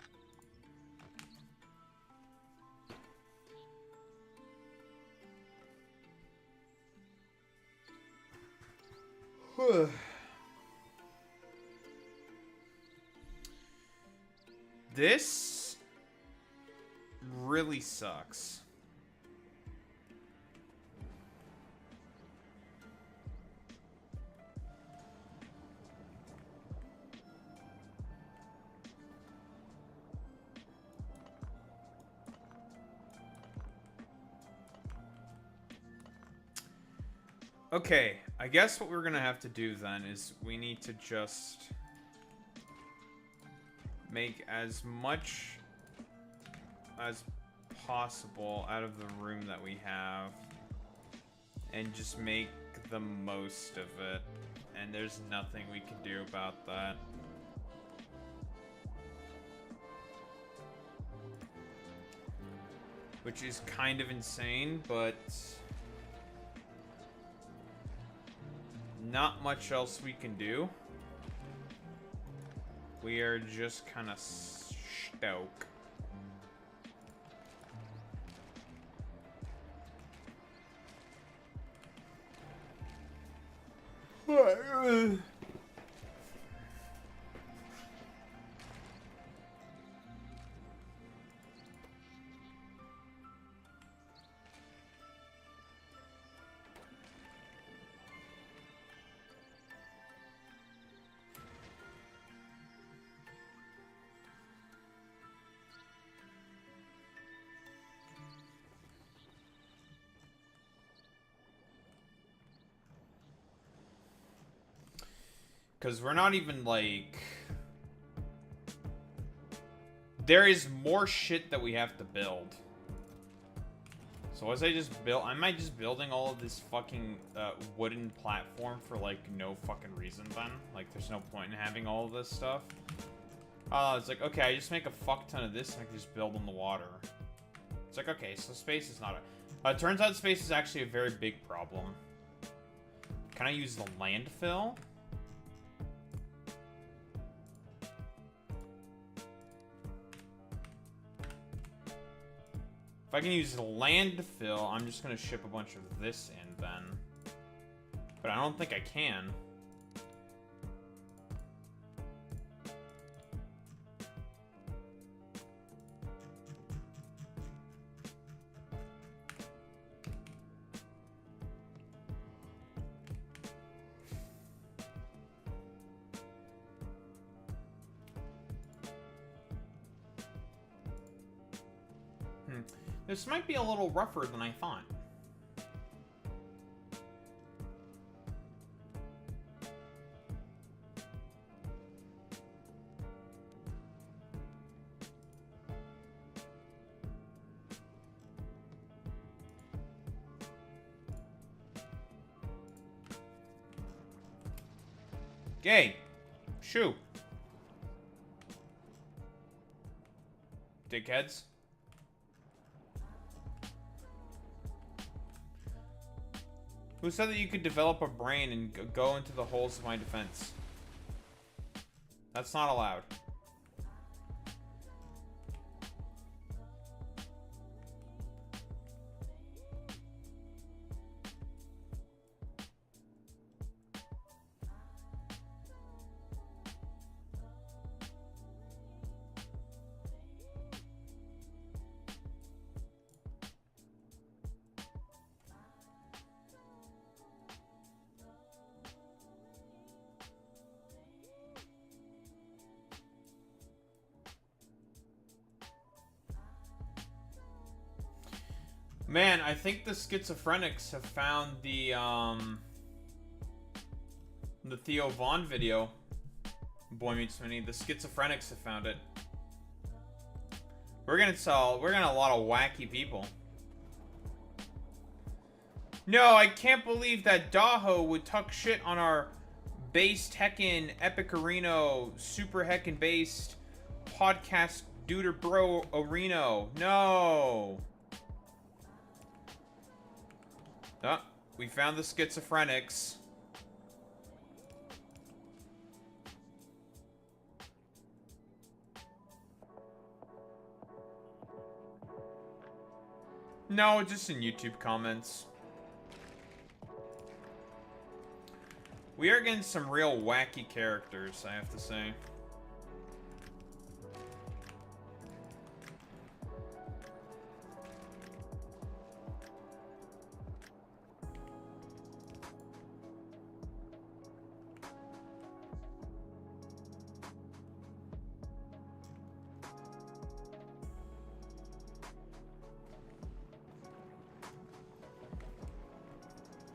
This really sucks. Okay, I guess what we're gonna have to do then is we need to just make as much as possible out of the room that we have and just make the most of it. And there's nothing we can do about that. Which is kind of insane, but not much else we can do. We are just kind of stuck. Because we're not even, like... There is more shit that we have to build. So as I just build... I might just building all of this fucking wooden platform for, like, no fucking reason then. Like, there's no point in having all of this stuff. It's like, okay, I just make a fuck ton of this and I can just build on the water. It's like, okay, so space is not a... it turns out space is actually a very big problem. Can I use the landfill? If I can use the landfill, I'm just gonna ship a bunch of this in then. But I don't think I can. This might be a little rougher than I thought. Gay. Shoo. Dickheads. Who said that you could develop a brain and go into the holes of my defense? That's not allowed. Man, I think the schizophrenics have found the Theo Vaughn video. Boy Meets Minnie. The schizophrenics have found it. We're gonna a lot of wacky people. No, I can't believe that Daho would talk shit on our based heckin' Epic Areno, super heckin' based podcast duder bro Areno. No. Oh, we found the schizophrenics. No, just in YouTube comments. We are getting some real wacky characters, I have to say.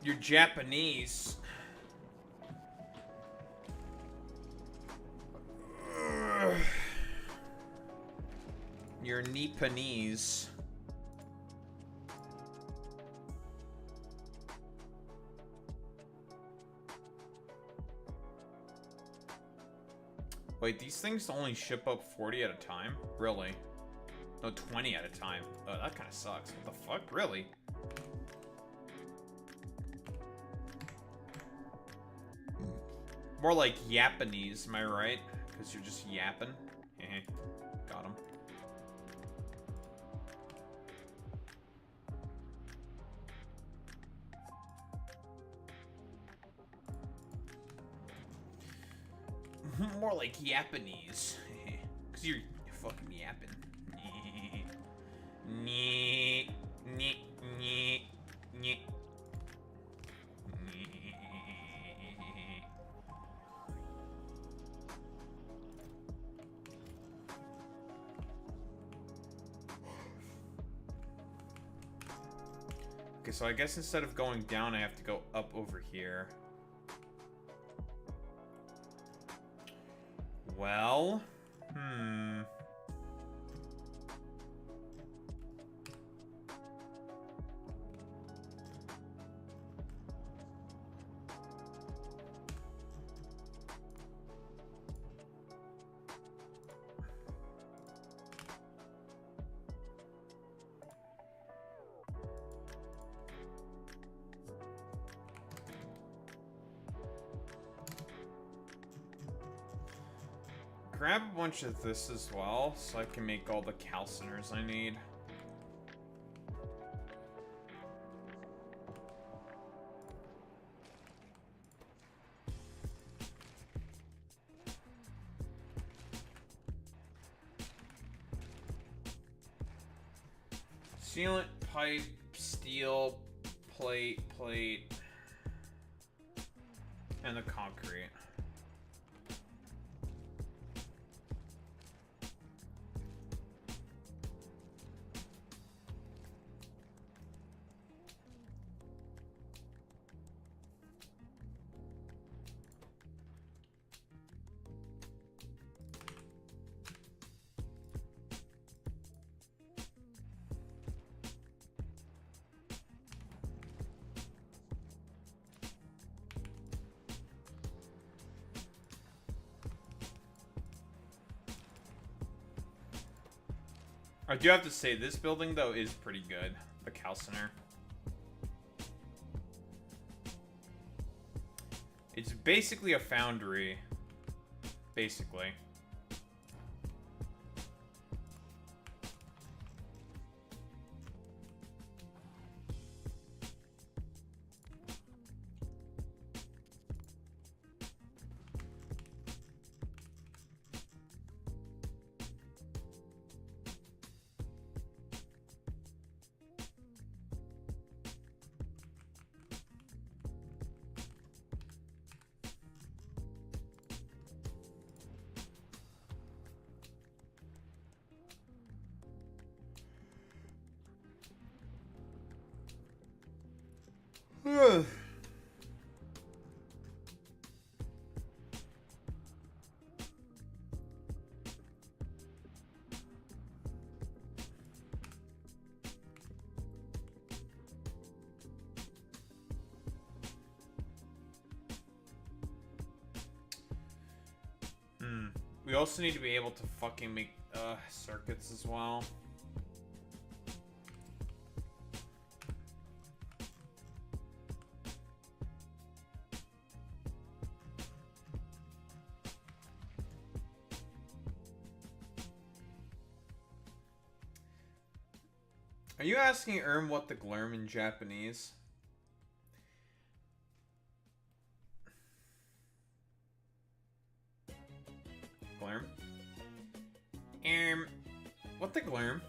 You're Japanese. You're Nipponese. Wait, these things only ship up 40 at a time? Really? No, 20 at a time. Oh, that kind of sucks. What the fuck? Really? More like Japanese, am I right? Because you're just yapping. Got him. More like Japanese. Because you're fucking yapping. Okay, so I guess instead of going down, I have to go up over here. Well, grab a bunch of this as well, so I can make all the calciners I need. Sealant, pipe, steel, plate, and the concrete. I do have to say, this building, though, is pretty good. The calciner. It's basically a foundry. Basically. We also need to be able to fucking make circuits as well. Are you asking Erm what the glurm in Japanese? Glurm? What the glurm?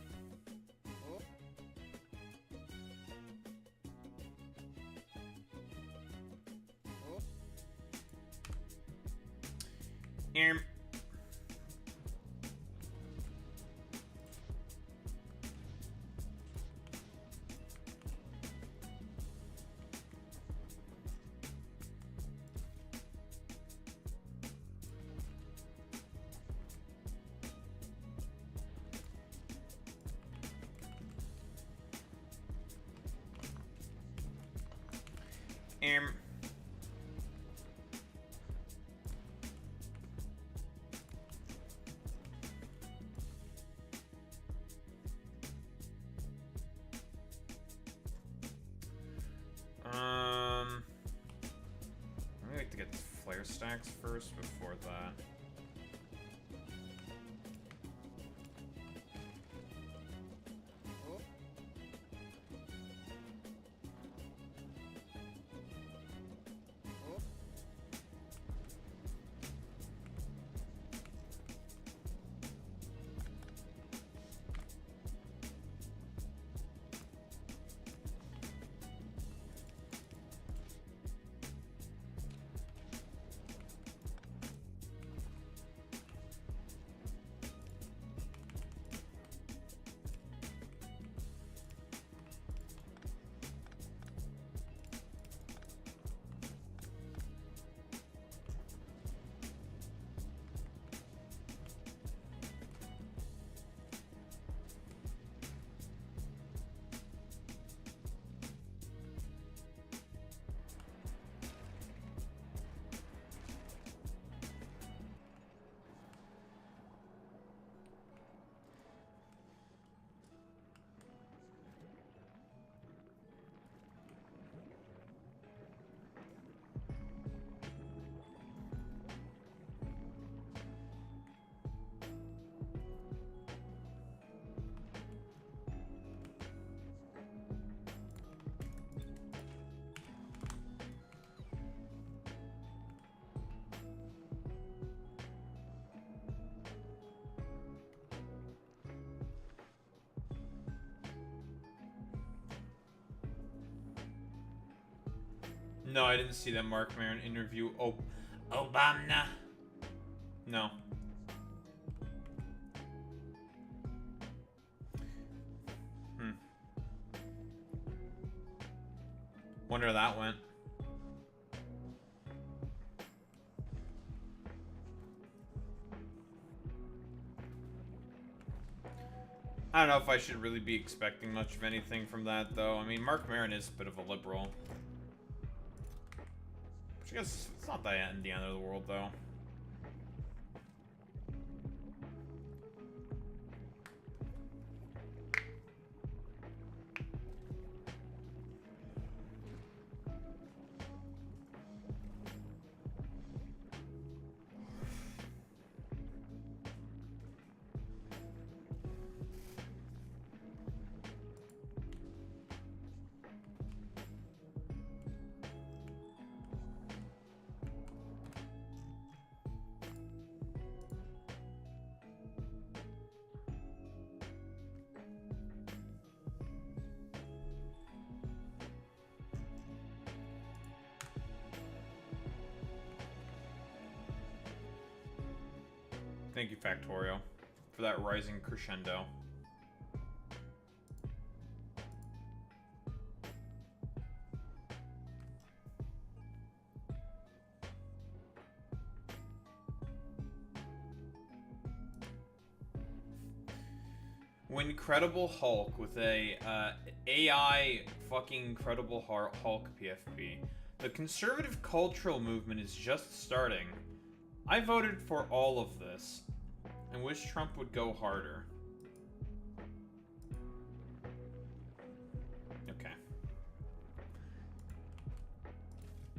I like to get flare stacks first before that. No, I didn't see that Mark Maron interview. Obama. No. Wonder how that went. I don't know if I should really be expecting much of anything from that, though. I mean, Mark Maron is a bit of a liberal. I guess it's not the end of the world, though. Thank you, Factorio, for that rising crescendo. When Incredible Hulk with a AI fucking Incredible Hulk PFP. The conservative cultural movement is just starting. I voted for all of this and wish Trump would go harder. Okay.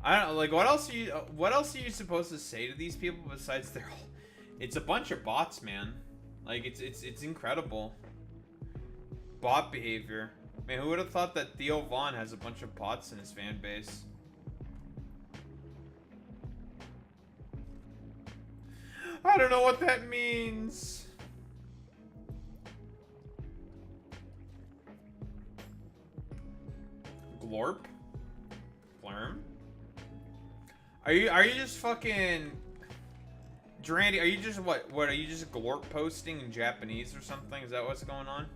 I don't like what else are you supposed to say to these people besides they're all, it's a bunch of bots, man. Like it's incredible. Bot behavior. Man, who would have thought that Theo Von has a bunch of bots in his fan base? I don't know what that means. Glorp? Glurm? Are you just fucking Durandy, are you just what are you just glorp posting in Japanese or something? Is that what's going on?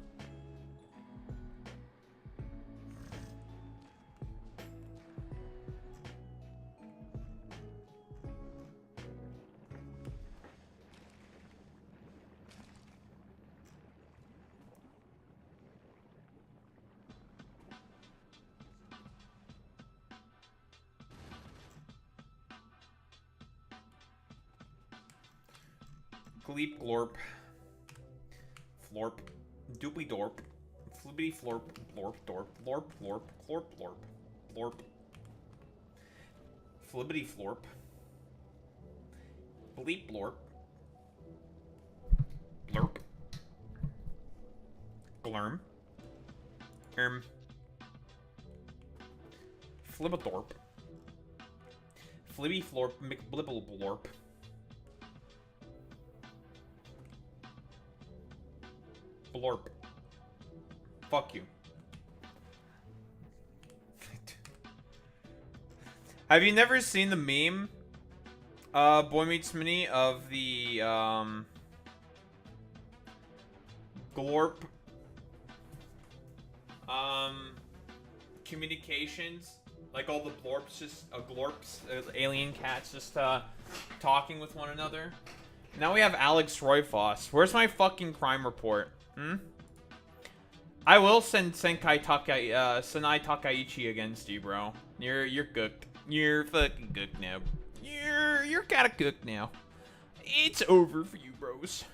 Gleep glorp. Florp. Dooply dorp. Flibbity florp. Blorp dorp. Blorp blorp. Glorp blorp. Blorp. Flibbity florp. Bleep blorp. Blurp. Glurm. Flibbadorp. Flibby florp. McBlibble blorp. Blorp. Fuck you. Have you never seen the meme, Boy Meets Mini, of the, Glorp, communications? Like all the Blorps just, Glorps, alien cats just, talking with one another? Now we have Alex Royfoss. Where's my fucking crime report? I will send Senai Takaichi against you, bro. You're cooked. You're fucking cooked now. You're kinda cooked now. It's over for you, bros.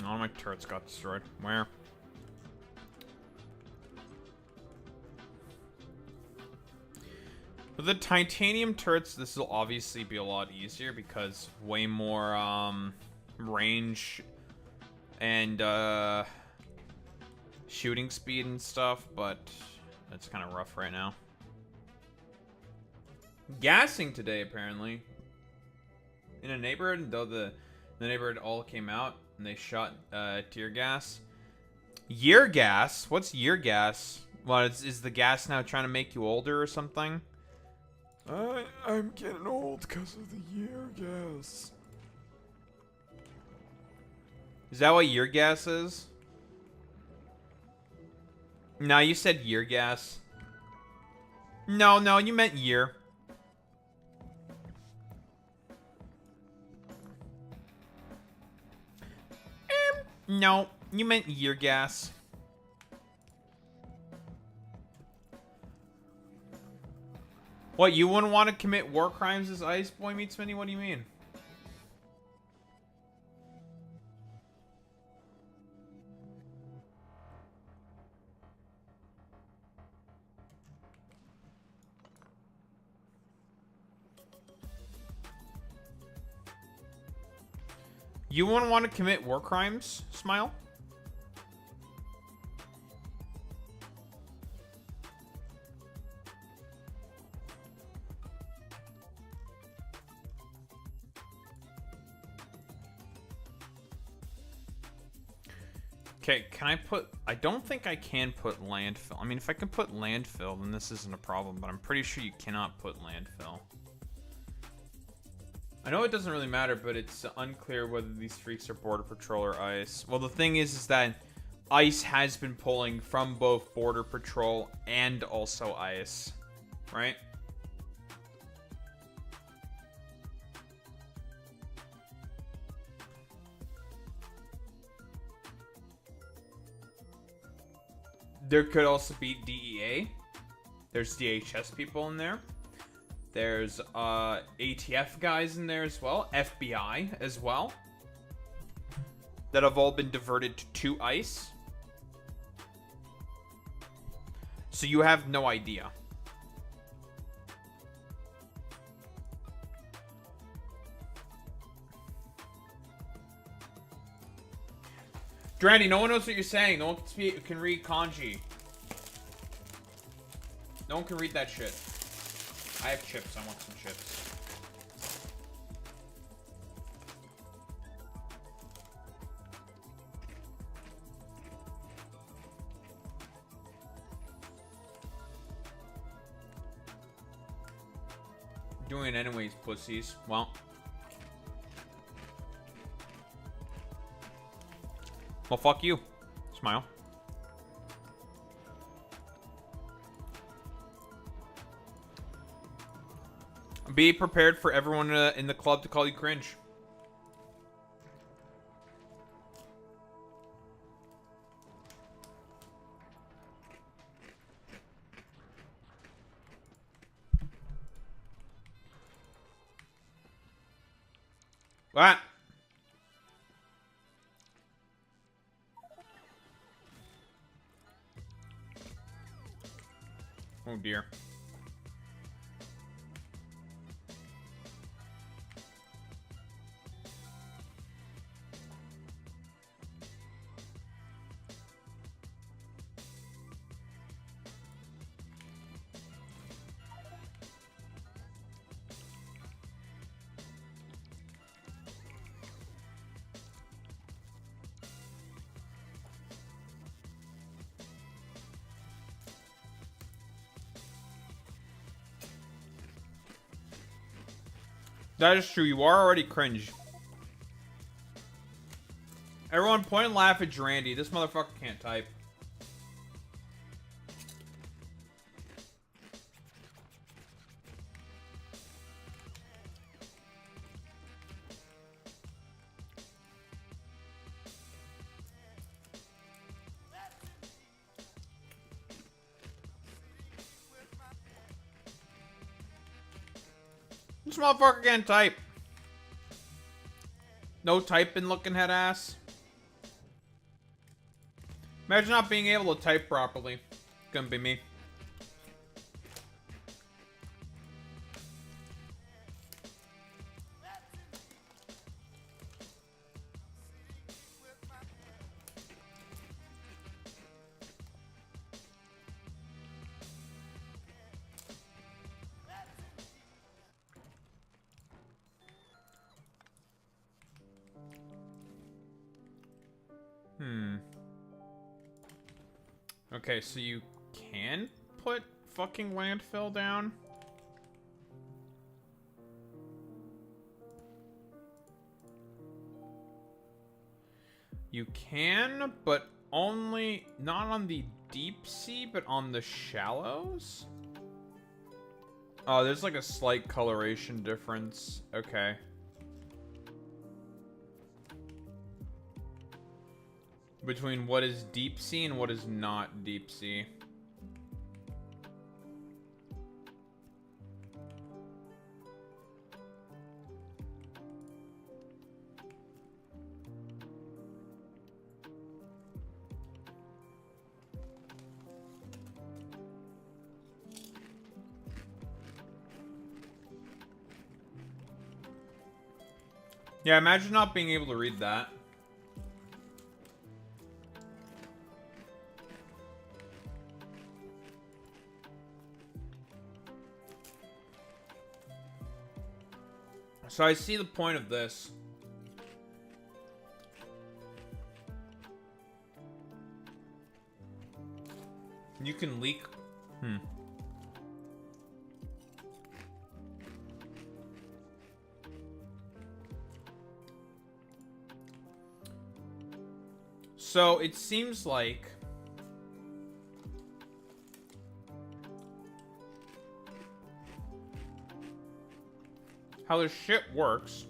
All my turrets got destroyed. Where? With the titanium turrets, this will obviously be a lot easier because way more range and shooting speed and stuff, but that's kind of rough right now. Gassing today, apparently. In a neighborhood, though the neighborhood all came out and they shot tear gas. Year gas? What's year gas? What, is the gas now trying to make you older or something? I'm getting old because of the year gas. Is that what year gas is? No, you said year gas. No, you meant year. No, you meant year gas. What, you wouldn't want to commit war crimes as Ice Boy Meets Mini? What do you mean? You wouldn't want to commit war crimes, Smile? Okay, can I put... I don't think I can put landfill. I mean, if I can put landfill, then this isn't a problem, but I'm pretty sure you cannot put landfill. I know it doesn't really matter, but it's unclear whether these freaks are Border Patrol or ICE. Well, the thing is that ICE has been pulling from both Border Patrol and also ICE, right? There could also be DEA. There's DHS people in there. There's ATF guys in there as well. FBI as well. That have all been diverted to ICE. So you have no idea. Drandy, no one knows what you're saying. No one can read kanji. No one can read that shit. I have chips. I want some chips. Doing it anyways, pussies. Well. Well, fuck you. Smile. Be prepared for everyone in the club to call you cringe. What? Oh dear. That is true. You are already cringe. Everyone point and laugh at Randy. This motherfucker can't type. This motherfucker can't type. No typing looking head ass. Imagine not being able to type properly. Gonna be me. Okay, so you can put fucking landfill down? You can, but only not on the deep sea, but on the shallows? Oh, there's like a slight coloration difference. Okay. Between what is deep sea and what is not deep sea. Yeah, imagine not being able to read that. So I see the point of this. You can leak. So it seems like how this shit works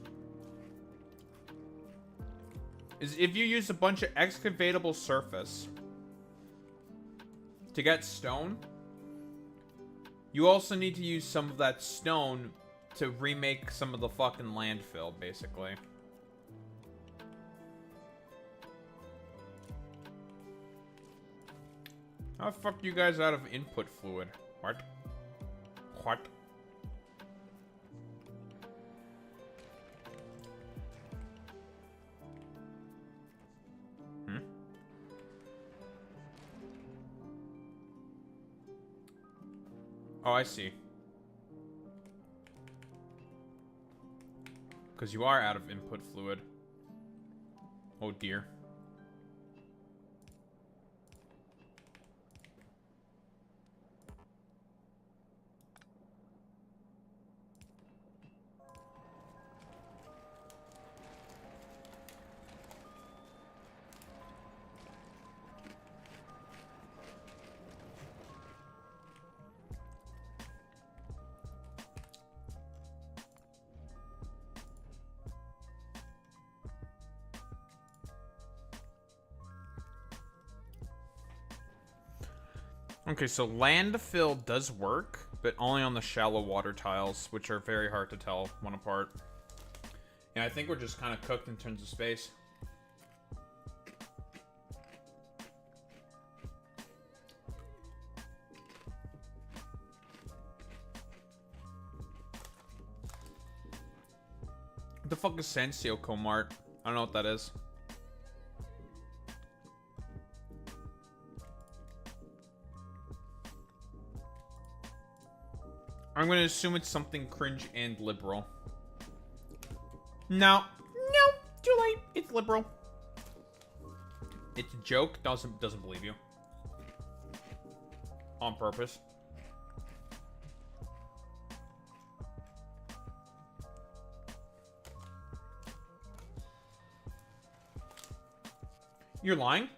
is if you use a bunch of excavatable surface to get stone, you also need to use some of that stone to remake some of the fucking landfill, basically. How the fuck are you guys out of input fluid? What? What? Oh, I see. Because you are out of input fluid. Oh dear. Okay, so landfill does work, but only on the shallow water tiles, which are very hard to tell one apart. Yeah, I think we're just kind of cooked in terms of space. What the fuck is Sensio Comart? I don't know what that is. I'm gonna assume it's something cringe and liberal. No. No. Too late. It's liberal. It's a joke. Doesn't believe you. On purpose. You're lying?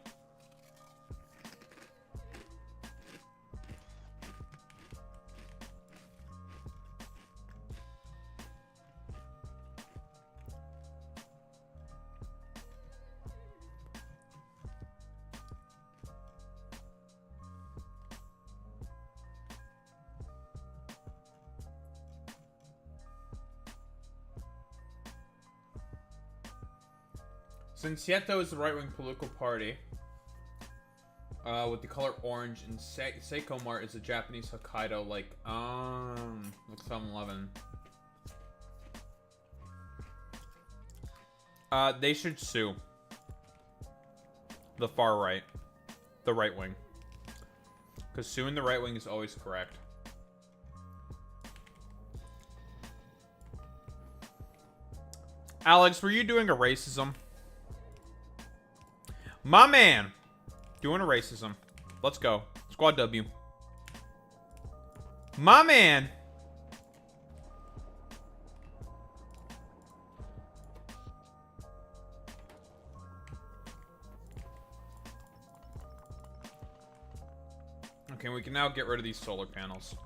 Since Yeto is the right-wing political party, with the color orange, and Seiko Mart is a Japanese Hokkaido, like, looks 7-Eleven. They should sue. The far right. The right wing. Because suing the right wing is always correct. Alex, were you doing a racism? My man! Doing a racism. Let's go. Squad W. My man! Okay, we can now get rid of these solar panels.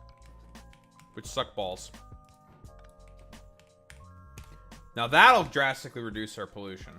Which suck balls. Now that'll drastically reduce our pollution.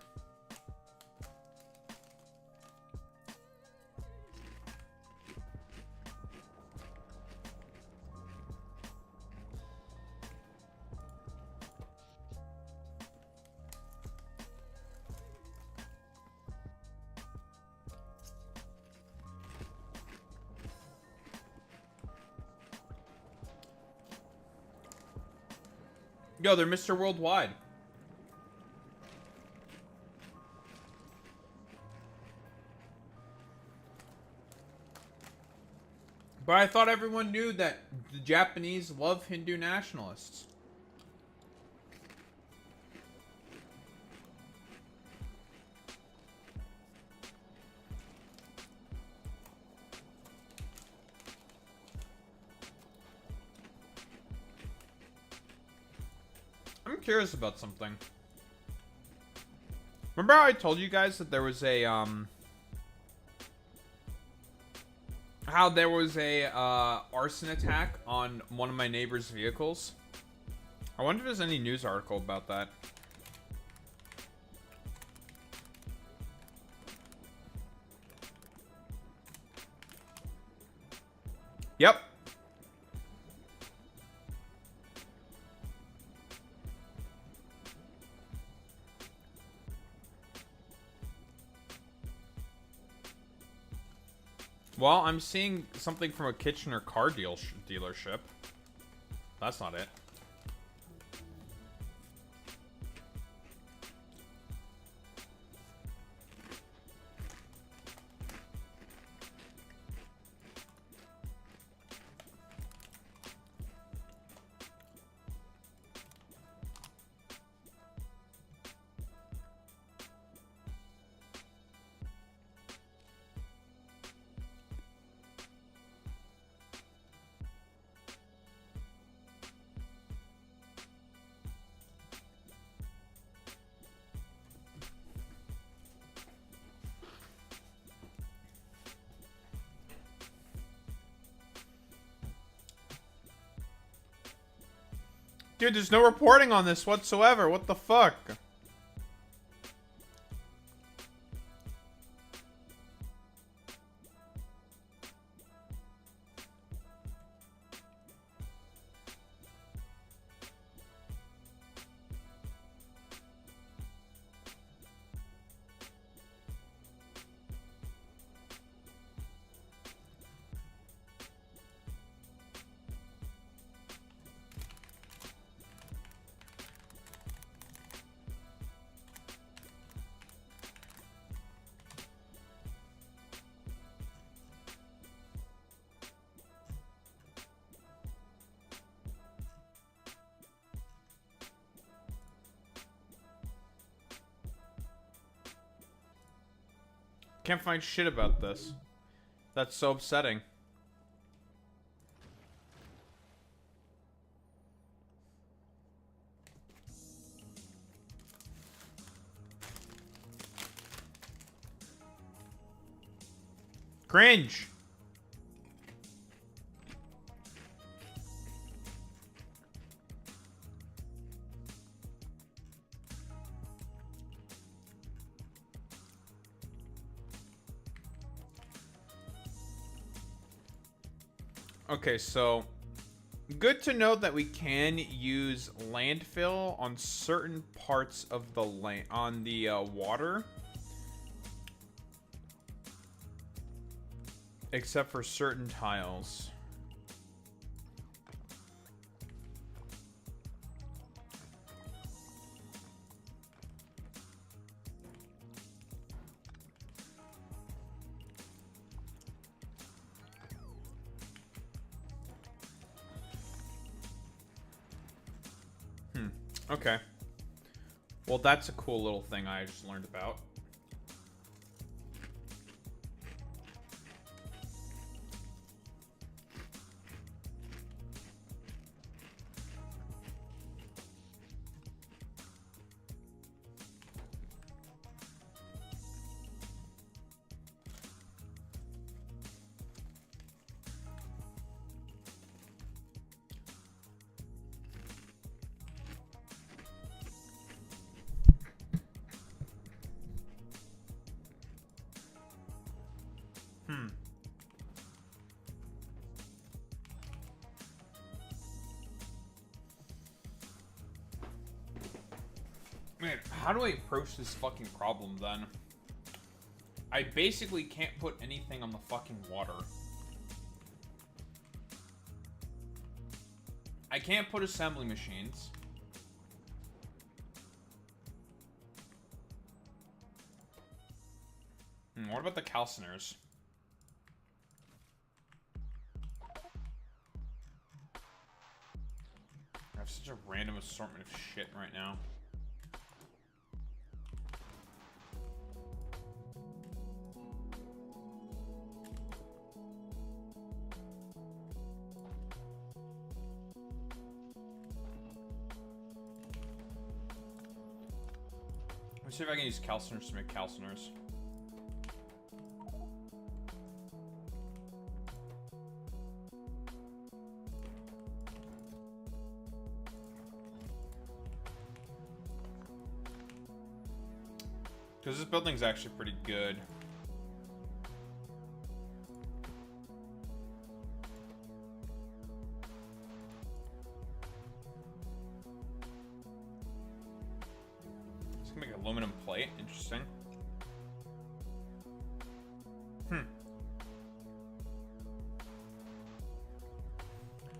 Yo, they're Mr. Worldwide. But I thought everyone knew that the Japanese love Hindu nationalists. curious about something. Remember how I told you guys that there was a, how there was a, arson attack on one of my neighbor's vehicles? I wonder if there's any news article about that. Yep. Well, I'm seeing something from a Kitchener car dealership. That's not it. Dude, there's no reporting on this whatsoever. What the fuck? Can't find shit about this. That's so upsetting. Cringe. Okay, so good to know that we can use landfill on certain parts of the water, except for certain tiles. Okay. Well, that's a cool little thing I just learned about. Man, how do I approach this fucking problem then? I basically can't put anything on the fucking water. I can't put assembly machines. What about the calciners? I have such a random assortment of shit right now. Let's see if I can use calciners to make calciners. Because this building's actually pretty good. It's gonna make aluminum plate. Interesting.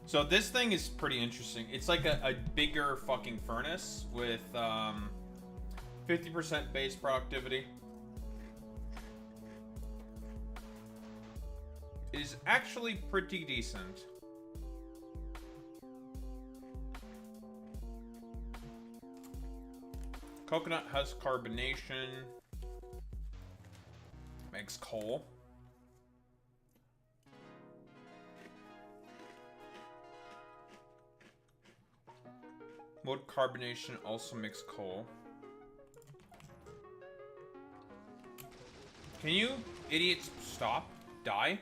So this thing is pretty interesting. It's like a bigger fucking furnace with 50% base productivity. It is actually pretty decent. Coconut husk carbonation makes coal. Wood carbonation also makes coal. Can you idiots stop? Die?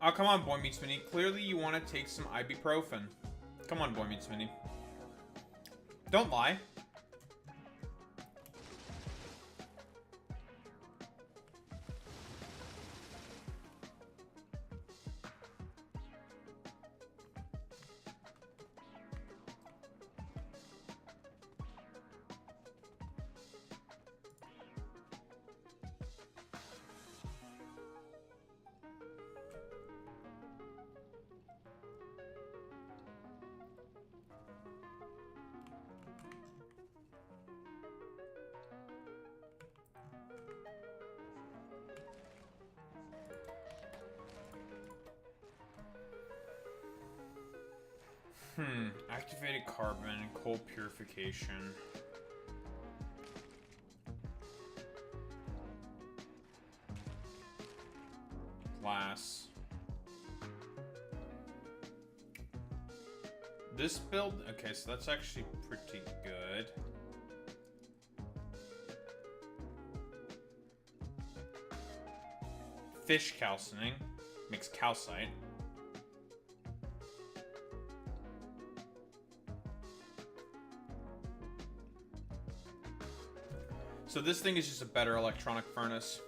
Oh, come on, Boy Meets Mini. Clearly you want to take some ibuprofen. Come on, Boy Meets Mini. Don't lie. Activated carbon, coal purification. Glass. This build, okay, so that's actually pretty good. Fish calcining makes calcite. So this thing is just a better electronic furnace,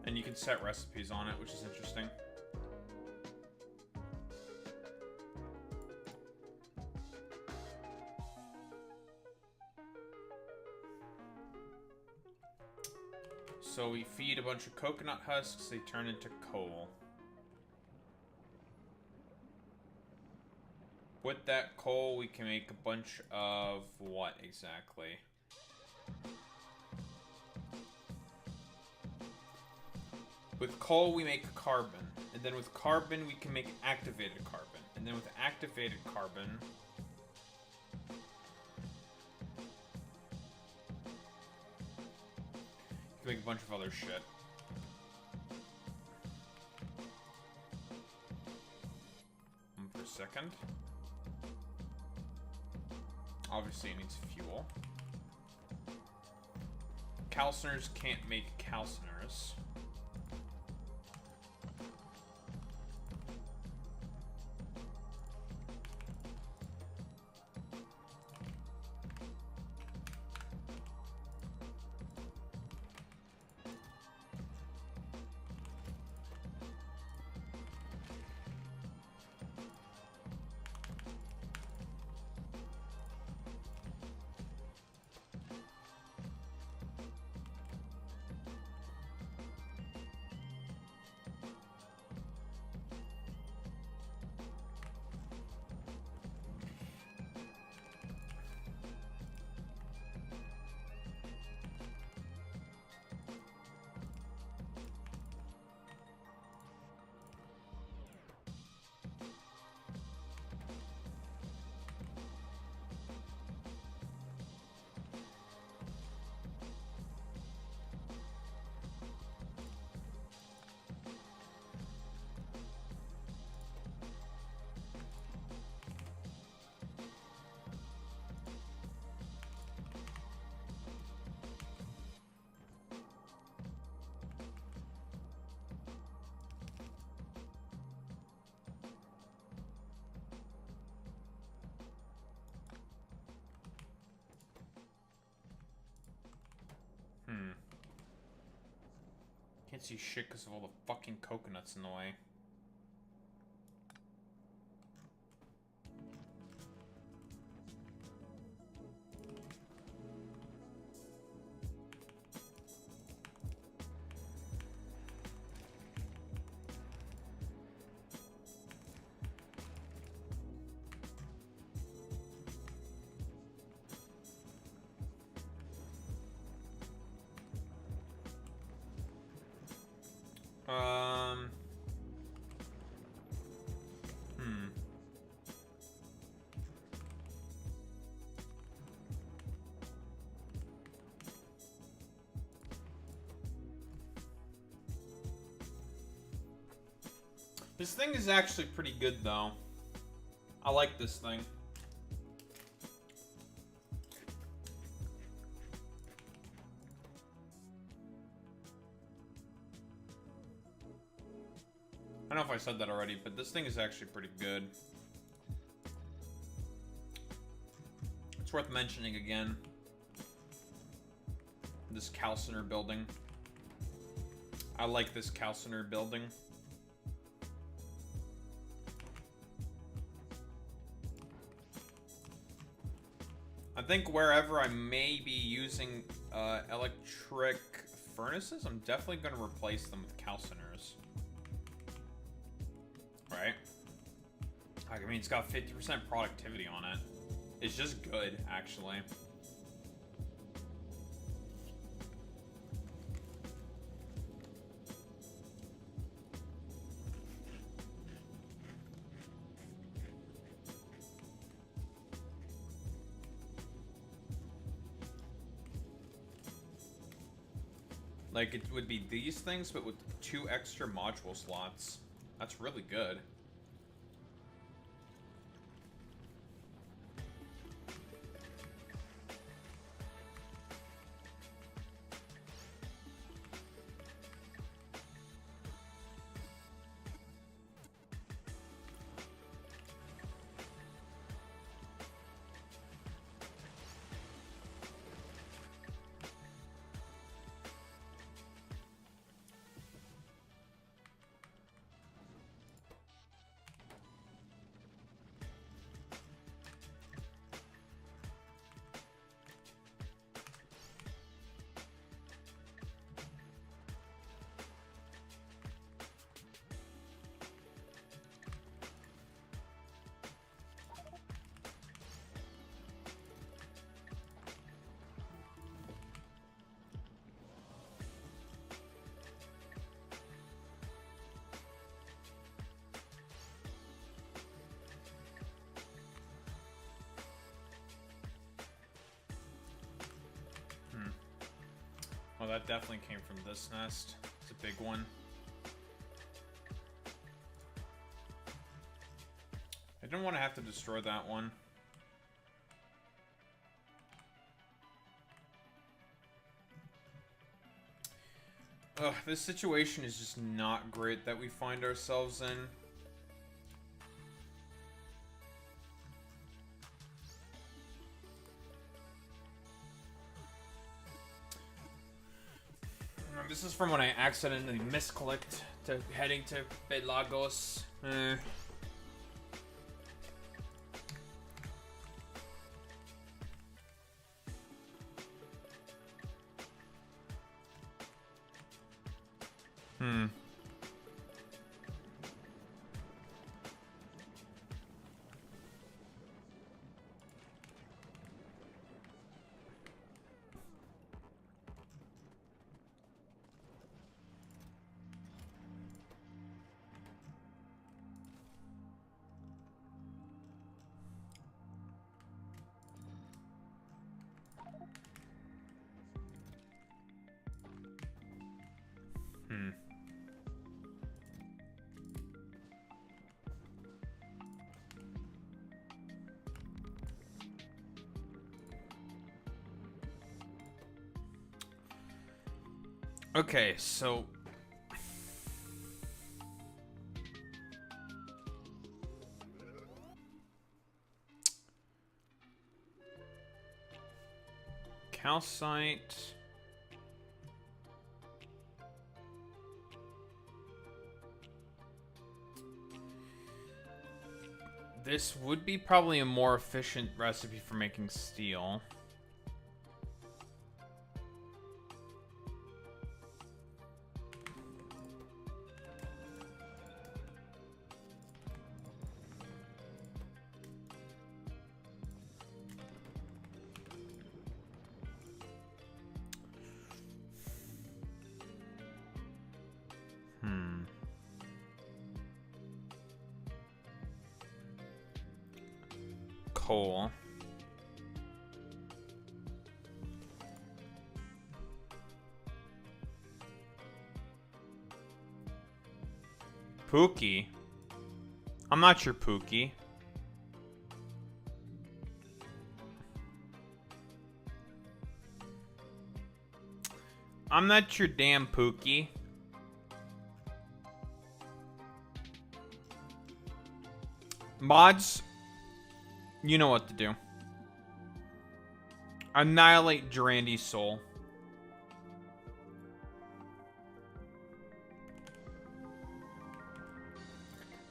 and you can set recipes on it, which is interesting. So we feed a bunch of coconut husks, they turn into coal. With that coal, we can make a bunch of what exactly? With coal, we make carbon. And then with carbon, we can make activated carbon. And then with activated carbon... you can make a bunch of other shit. For a second. Obviously, it needs fuel. Calciners can't make calciners. Can't see shit because of all the fucking coconuts in the way. This thing is actually pretty good, though. I like this thing. I don't know if I said that already, but this thing is actually pretty good. It's worth mentioning again. This calciner building. I like this calciner building. I think wherever I may be using electric furnaces, I'm definitely going to replace them with calciners. Right? I mean, it's got 50% productivity on it. It's just good, actually. Like, it would be these things, but with 2 extra module slots. That's really good. Oh, that definitely came from this nest. It's a big one. I didn't want to have to destroy that one. Ugh, this situation is just not great that we find ourselves in. This is from when I accidentally misclicked to heading to Pelagos. Okay, so calcite. This would be probably a more efficient recipe for making steel. Coal. Pookie? I'm not your Pookie. I'm not your damn Pookie. Mods, you know what to do. Annihilate Durandy's soul.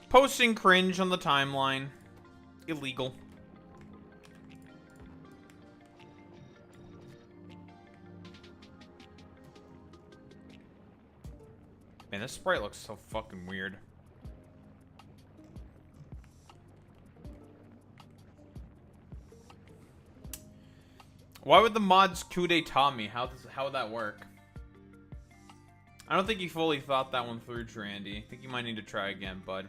Posting cringe on the timeline. Illegal. Man, this sprite looks so fucking weird. Why would the mods coup d'etat me? How would that work? I don't think you fully thought that one through, Randy. I think you might need to try again, bud.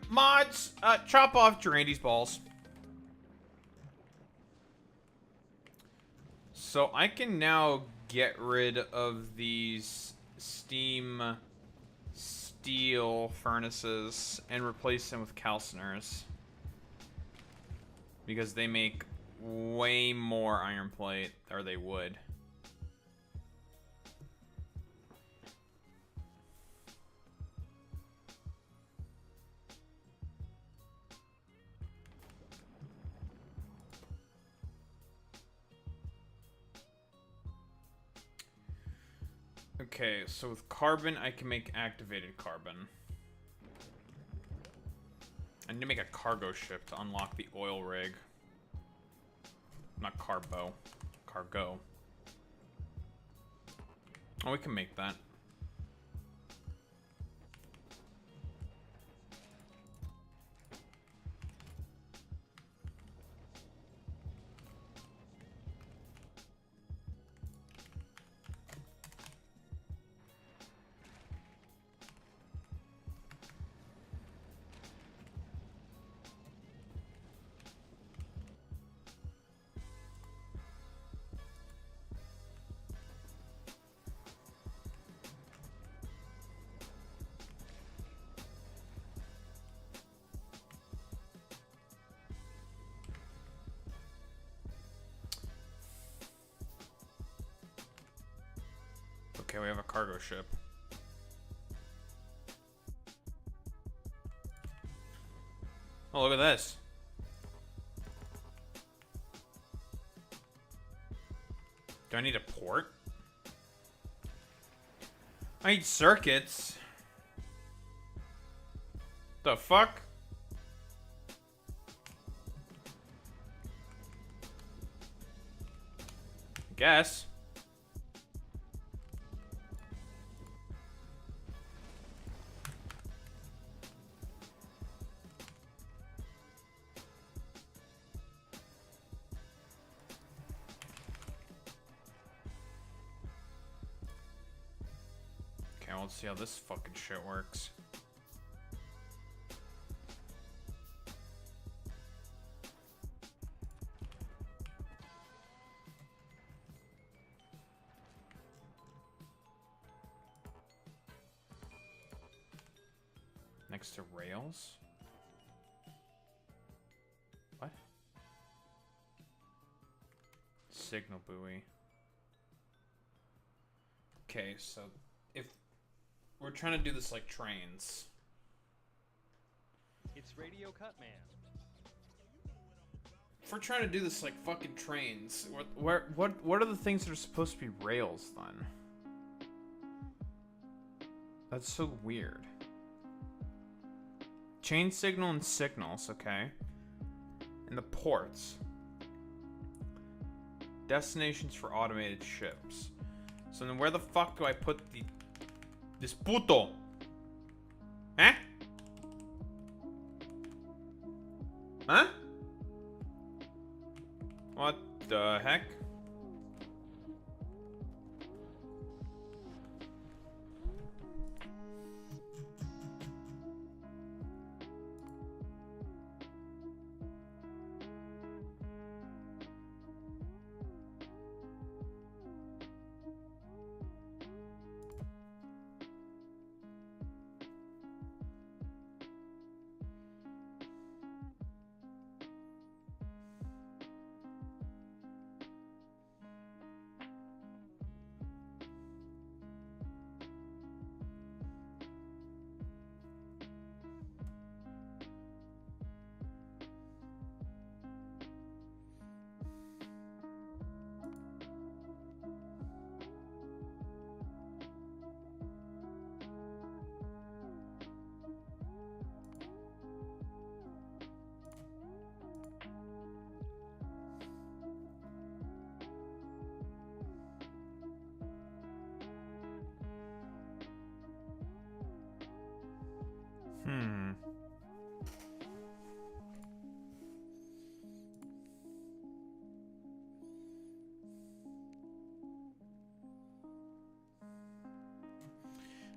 Mods, chop off Randy's balls. So I can now get rid of these steam steel furnaces and replace them with calciners. Because they make way more iron plate, or they would. Okay, so with carbon, I can make activated carbon. I need to make a cargo ship to unlock the oil rig. Not carbo. Cargo. Oh, we can make that. Okay, we have a cargo ship. Oh, look at this. Do I need a port? I need circuits. The fuck? Guess. Let's see how this fucking shit works. Next to rails? What? Signal buoy. Okay, so if we're trying to do this like trains. It's Radio Cut Man. If we're trying to do this like fucking trains, what are the things that are supposed to be rails then? That's so weird. Chain signal and signals, okay. And the ports. Destinations for automated ships. So then where the fuck do I put the... This puto? Huh? Huh? What the heck?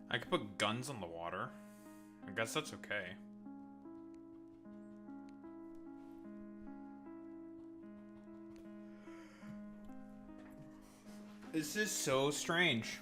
I could put guns on the water. I guess that's okay. This is so strange.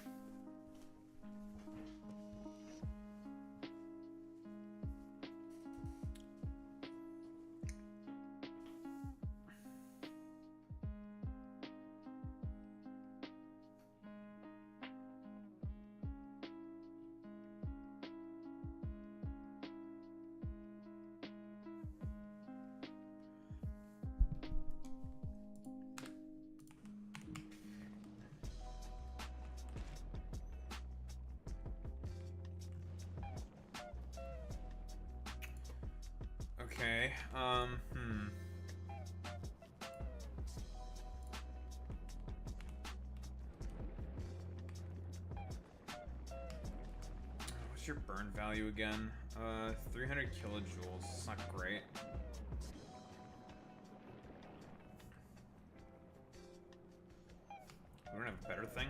Okay, What's your burn value again? 300 kilojoules. It's not great. We don't have a better thing?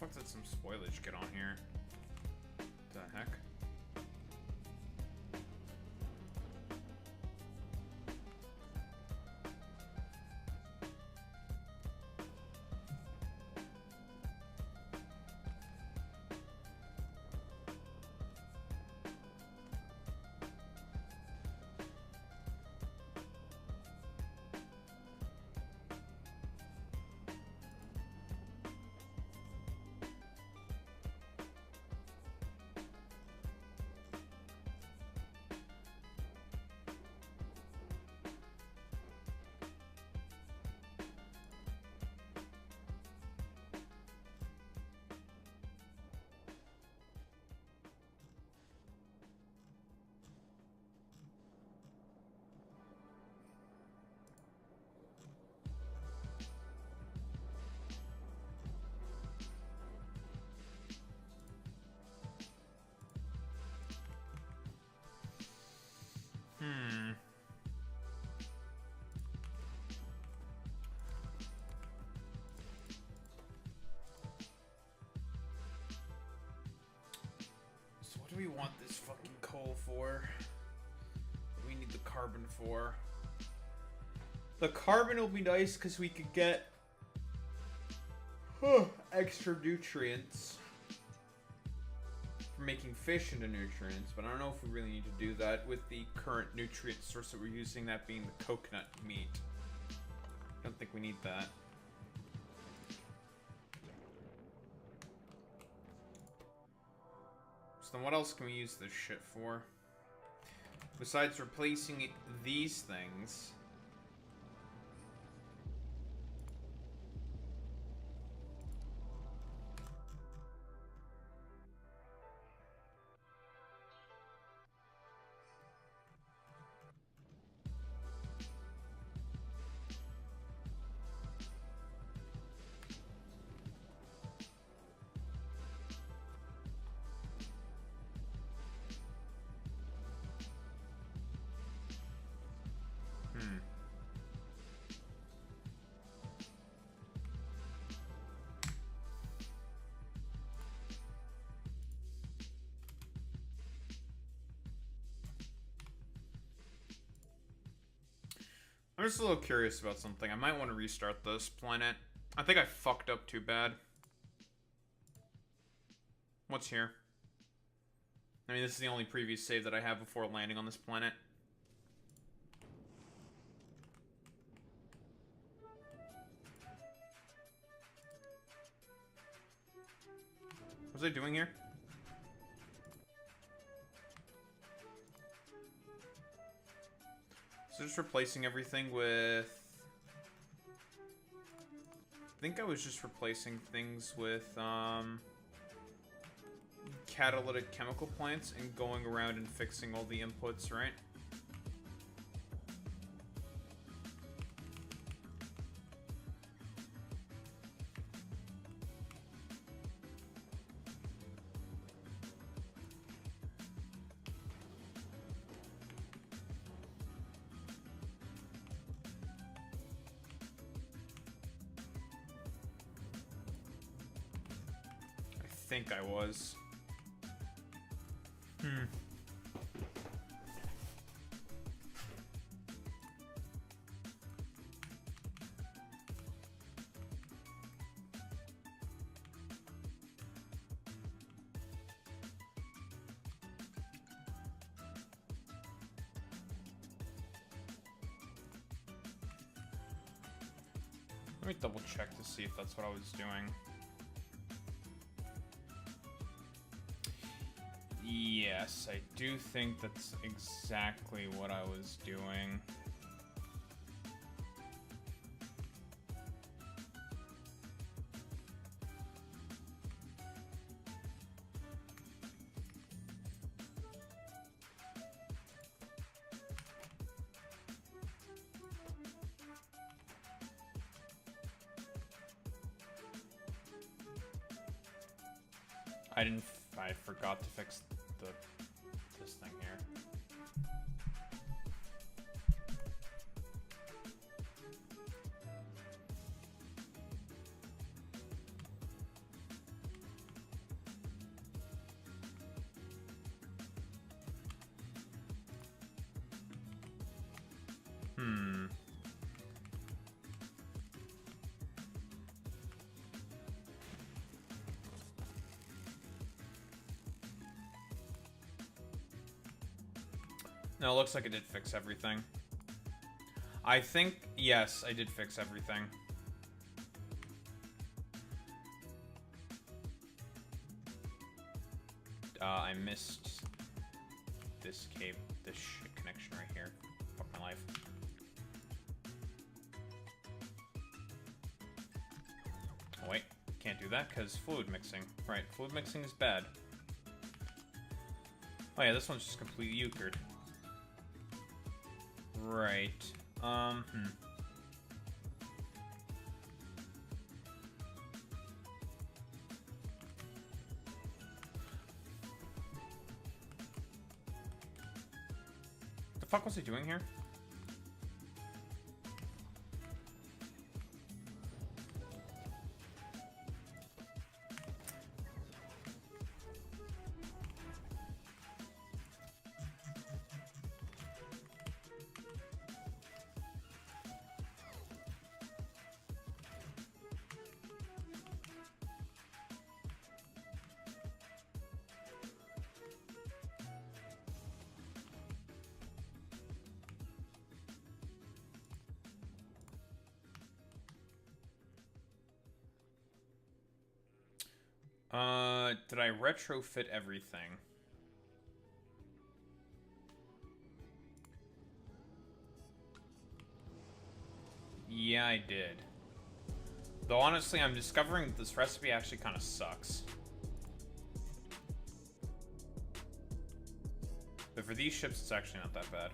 fuck did some spoilage get on here? The heck? So what do we want this fucking coal for? What do we need the carbon for? The carbon will be nice because we could get extra nutrients for making fish into nutrients, but I don't know if we really need to do that with the current nutrient source that we're using, that being the coconut meat. I don't think we need that. So then what else can we use this shit for? Besides replacing these things. I'm just a little curious about something. I might want to restart this planet. I think I fucked up too bad. What's here? I mean, this is the only previous save that I have before landing on this planet. What was I doing here? So just replacing everything with... I think I was just replacing things with, catalytic chemical plants and going around and fixing all the inputs, right? I think I was. Let me double check to see if that's what I was doing. Yes, I do think that's exactly what I was doing. I forgot to fix this thing here. No, it looks like it did fix everything. I think, yes, I did fix everything. I missed this this shit connection right here. Fuck my life. Oh wait, can't do that because fluid mixing. Right, fluid mixing is bad. Oh yeah, this one's just completely euchred. Right. The fuck was I doing here? Did I retrofit everything? Yeah, I did. Though honestly, I'm discovering that this recipe actually kind of sucks. But for these ships, it's actually not that bad.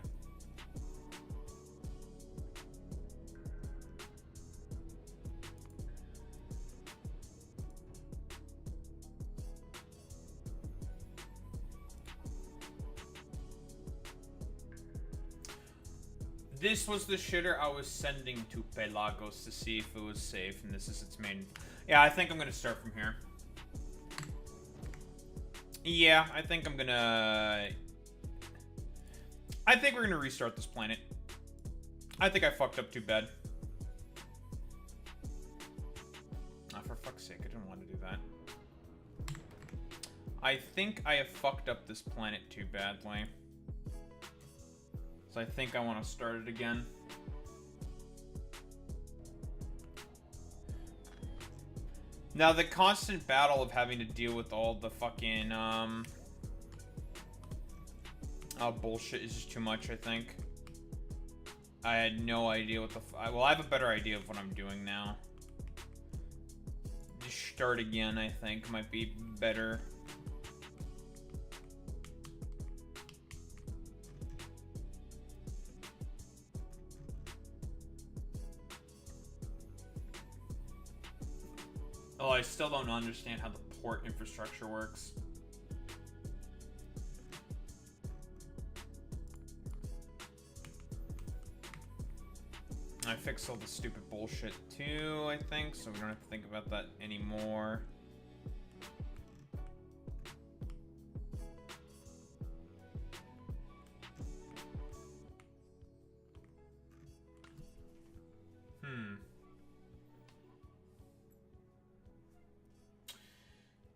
This was the shitter I was sending to Pelagos to see if it was safe, and this is its main... Yeah, I think I'm gonna start from here. Yeah, I think I'm gonna... I think we're gonna restart this planet. I think I fucked up too bad. Ah, for fuck's sake, I didn't want to do that. I think I have fucked up this planet too badly. So I think I want to start it again. Now, the constant battle of having to deal with all the fucking, bullshit is just too much, I think. I had no idea what the well, I have a better idea of what I'm doing now. Just start again, I think, might be better. Oh, I still don't understand how the port infrastructure works. I fixed all the stupid bullshit too, I think, so we don't have to think about that anymore.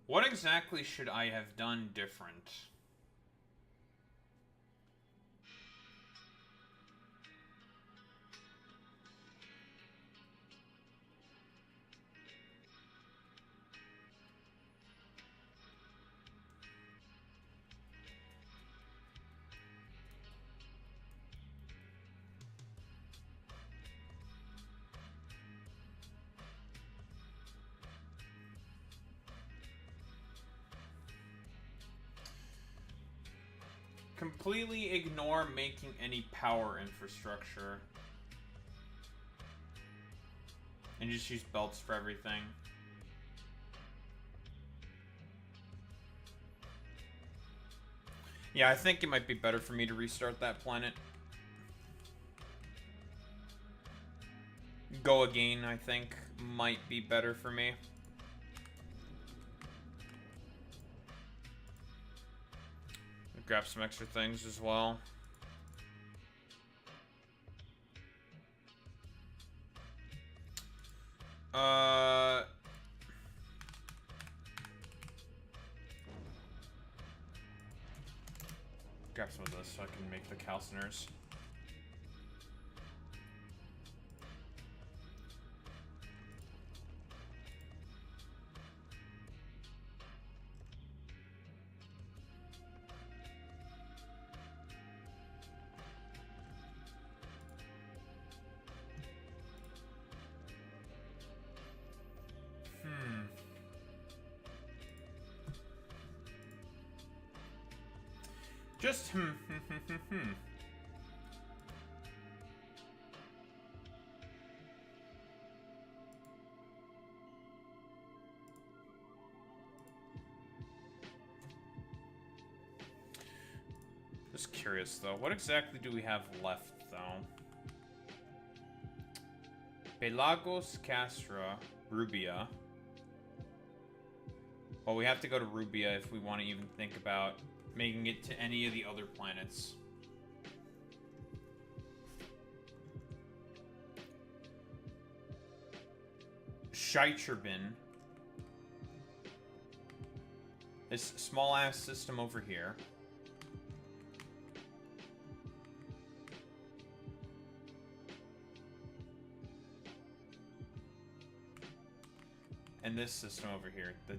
What exactly should I have done different? Completely ignore making any power infrastructure. And just use belts for everything. Yeah, I think it might be better for me to restart that planet. Go again, I think, might be better for me. Grab some extra things as well. grab some of this so I can make the calciners. Just Just curious though, what exactly do we have left though? Pelagos, Castra, Rubia. Well, we have to go to Rubia if we want to even think about making it to any of the other planets. Scheiterbin. This small-ass system over here. And this system over here. The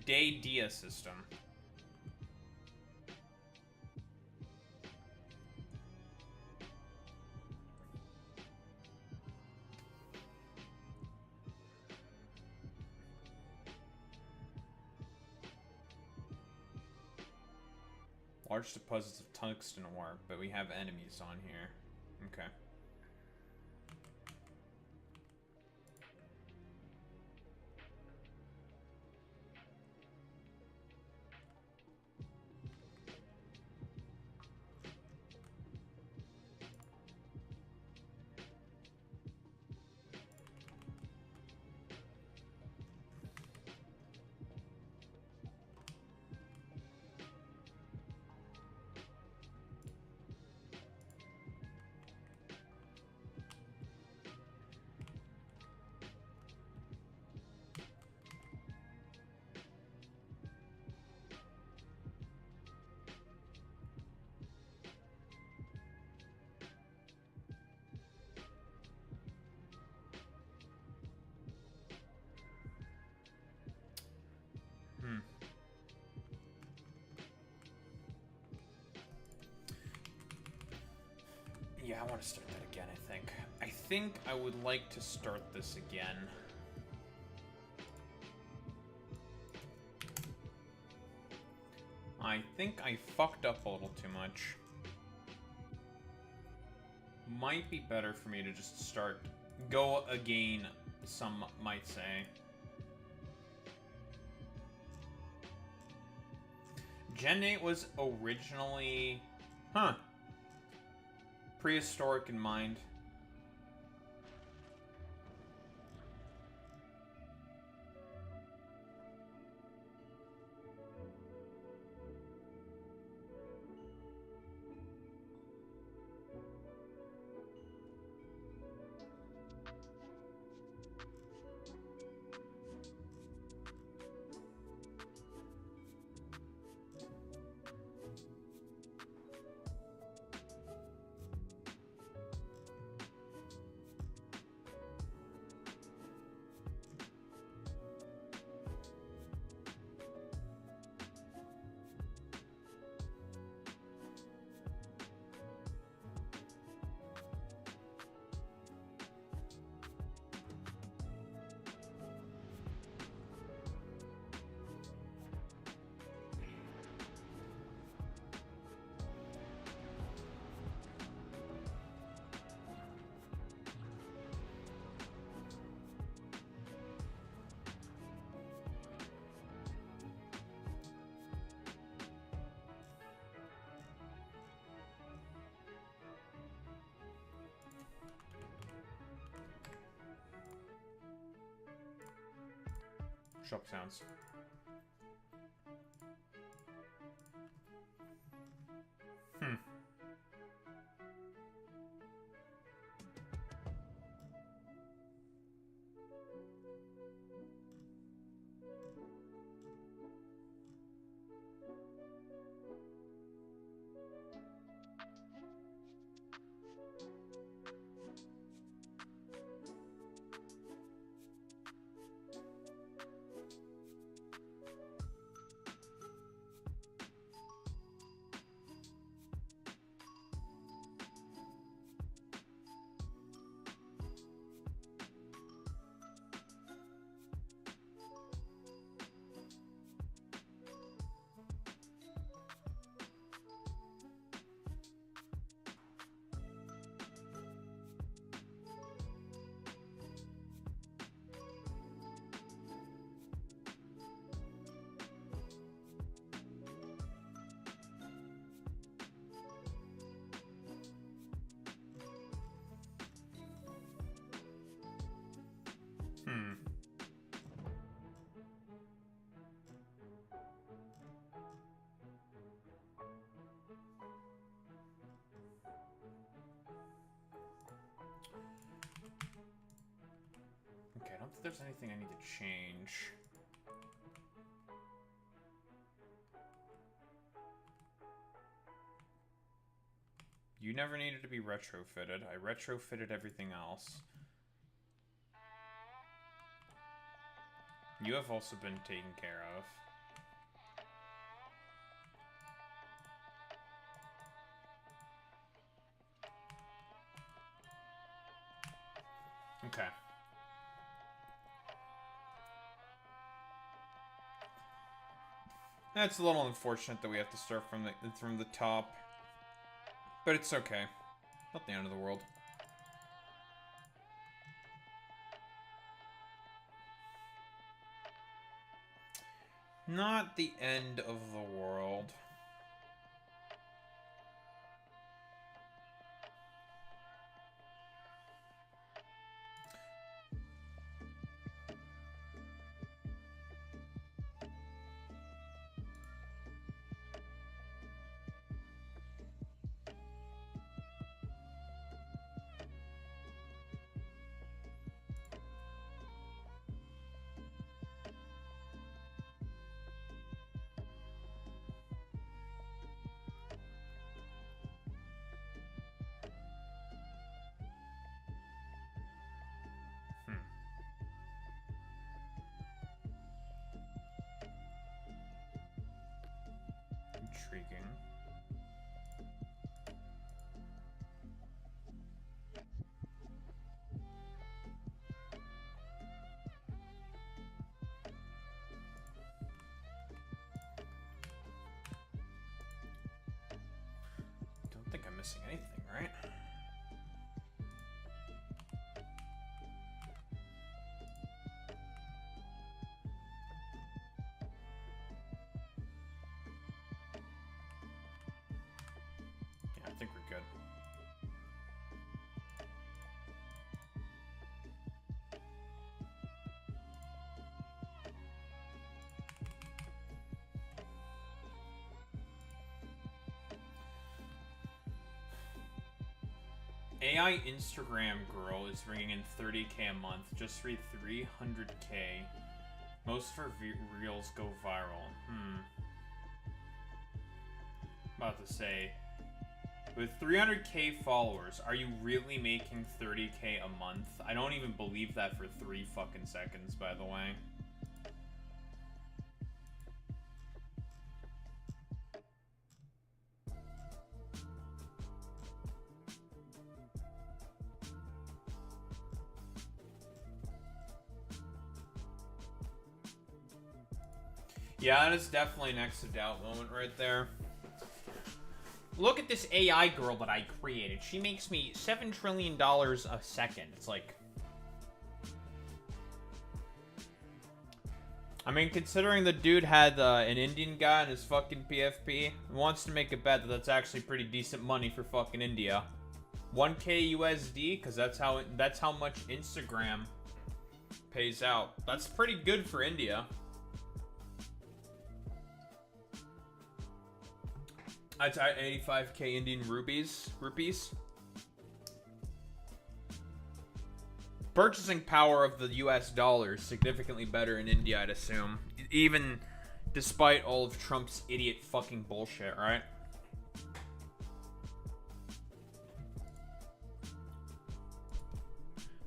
Day-Dia system. Large deposits of tungsten ore, but we have enemies on here. Okay. Yeah, I want to start that again, I think. I think I would like to start this again. I think I fucked up a little too much. Might be better for me to just go again, some might say. Gen 8 was originally... Huh. Prehistoric in mind. Shop sounds. if there's anything I need to change. You never needed to be retrofitted. I retrofitted everything else. You have also been taken care of. Okay. That's a little unfortunate that we have to start from the top. But it's okay. Not the end of the world. Not the end of the world. Intriguing. Don't think I'm missing anything, right? Yeah, I think we're good. AI Instagram girl is bringing in 30K a month. Just read 300K. Most of her reels go viral. About to say, with 300K followers, are you really making 30K a month? I don't even believe that for 3 fucking seconds, by the way. Yeah, that is definitely an X of doubt moment right there. Look at this AI girl that I created. She makes me $7 trillion a second. It's like... I mean, considering the dude had an Indian guy in his fucking PFP, wants to make a bet that that's actually pretty decent money for fucking India. 1K USD, because that's how much Instagram pays out. That's pretty good for India. That's 85K Indian rupees. Purchasing power of the US dollar is significantly better in India, I'd assume. Even despite all of Trump's idiot fucking bullshit, right?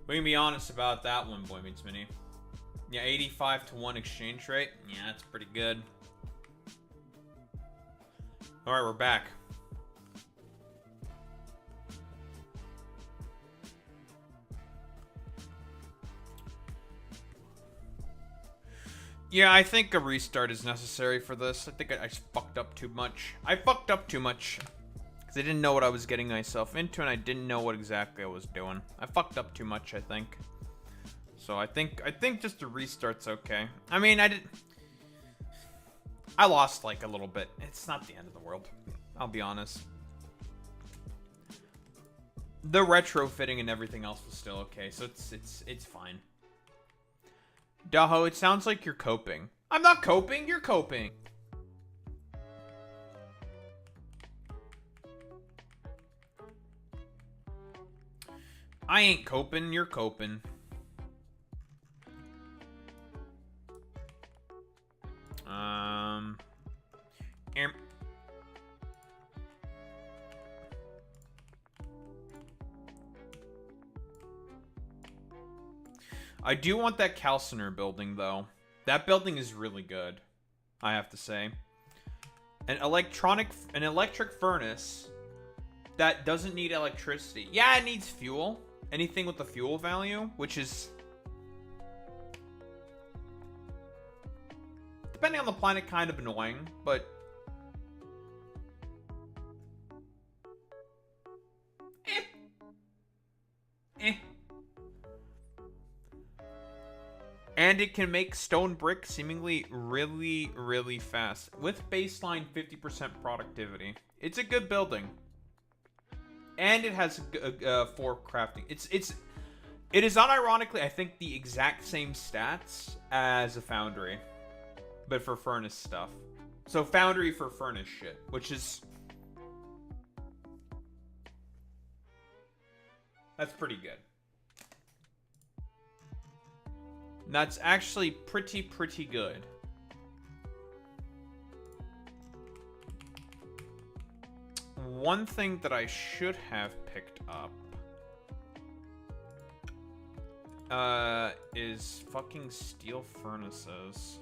We can be honest about that one, Boy Meets Mini. Yeah, 85 to 1 exchange rate. Yeah, that's pretty good. Alright, we're back. Yeah, I think a restart is necessary for this. I think I fucked up too much. I fucked up too much. Because I didn't know what I was getting myself into, and I didn't know what exactly I was doing. I fucked up too much, I think. So I think just a restart's okay. I mean, I lost, like, a little bit. It's not the end of the world. I'll be honest. The retrofitting and everything else was still okay, so it's fine. Daho, it sounds like you're coping. I'm not coping, you're coping. I ain't coping, you're coping. I do want that calciner building, though. That building is really good, I have to say. An electric furnace that doesn't need electricity. Yeah, it needs fuel. Anything with the fuel value, which is, depending on the planet, kind of annoying, but eh. And it can make stone brick seemingly really, really fast with baseline 50% productivity. It's a good building, and it has for crafting. It is unironically, I think, the exact same stats as a foundry, but for furnace stuff. So foundry for furnace shit, which is, that's pretty good. That's actually pretty good. One thing that I should have picked up is fucking steel furnaces.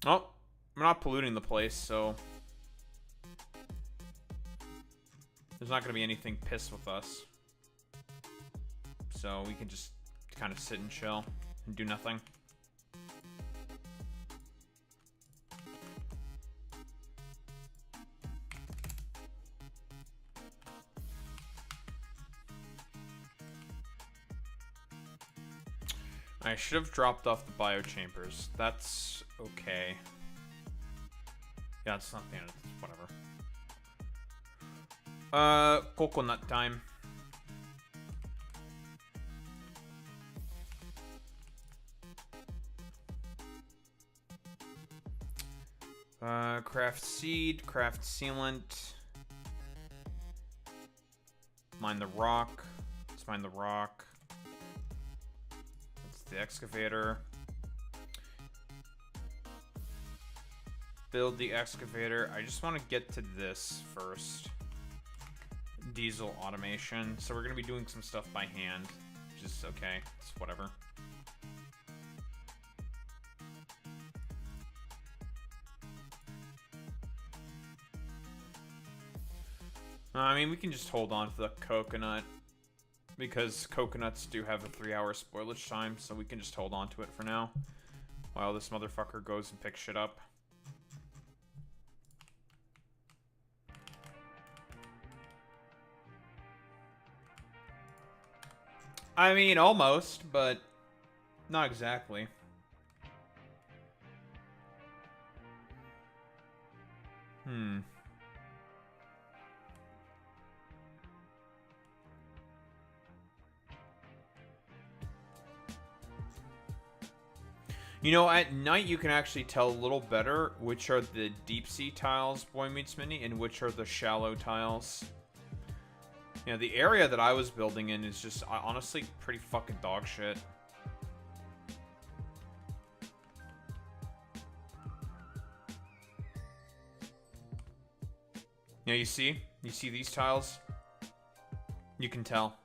Oh, we're not polluting the place, so there's not going to be anything pissed with us. So we can just kind of sit and chill and do nothing. I should have dropped off the biochambers. That's okay. Yeah, it's not the end of this, whatever. Coconut time. Craft seed, craft sealant. Mine the rock. Let's mine the rock. That's the excavator. Build the excavator. I just want to get to this first. Diesel automation. So we're going to be doing some stuff by hand. Which is okay. It's whatever. I mean, we can just hold on to the coconut, because coconuts do have a 3-hour spoilage time, so we can just hold on to it for now, while this motherfucker goes and picks shit up. I mean, almost, but not exactly. You know, at night you can actually tell a little better which are the deep sea tiles, Boy Meets Mini, and which are the shallow tiles. You know, the area that I was building in is just, honestly, pretty fucking dog shit. Yeah, you see these tiles? You can tell.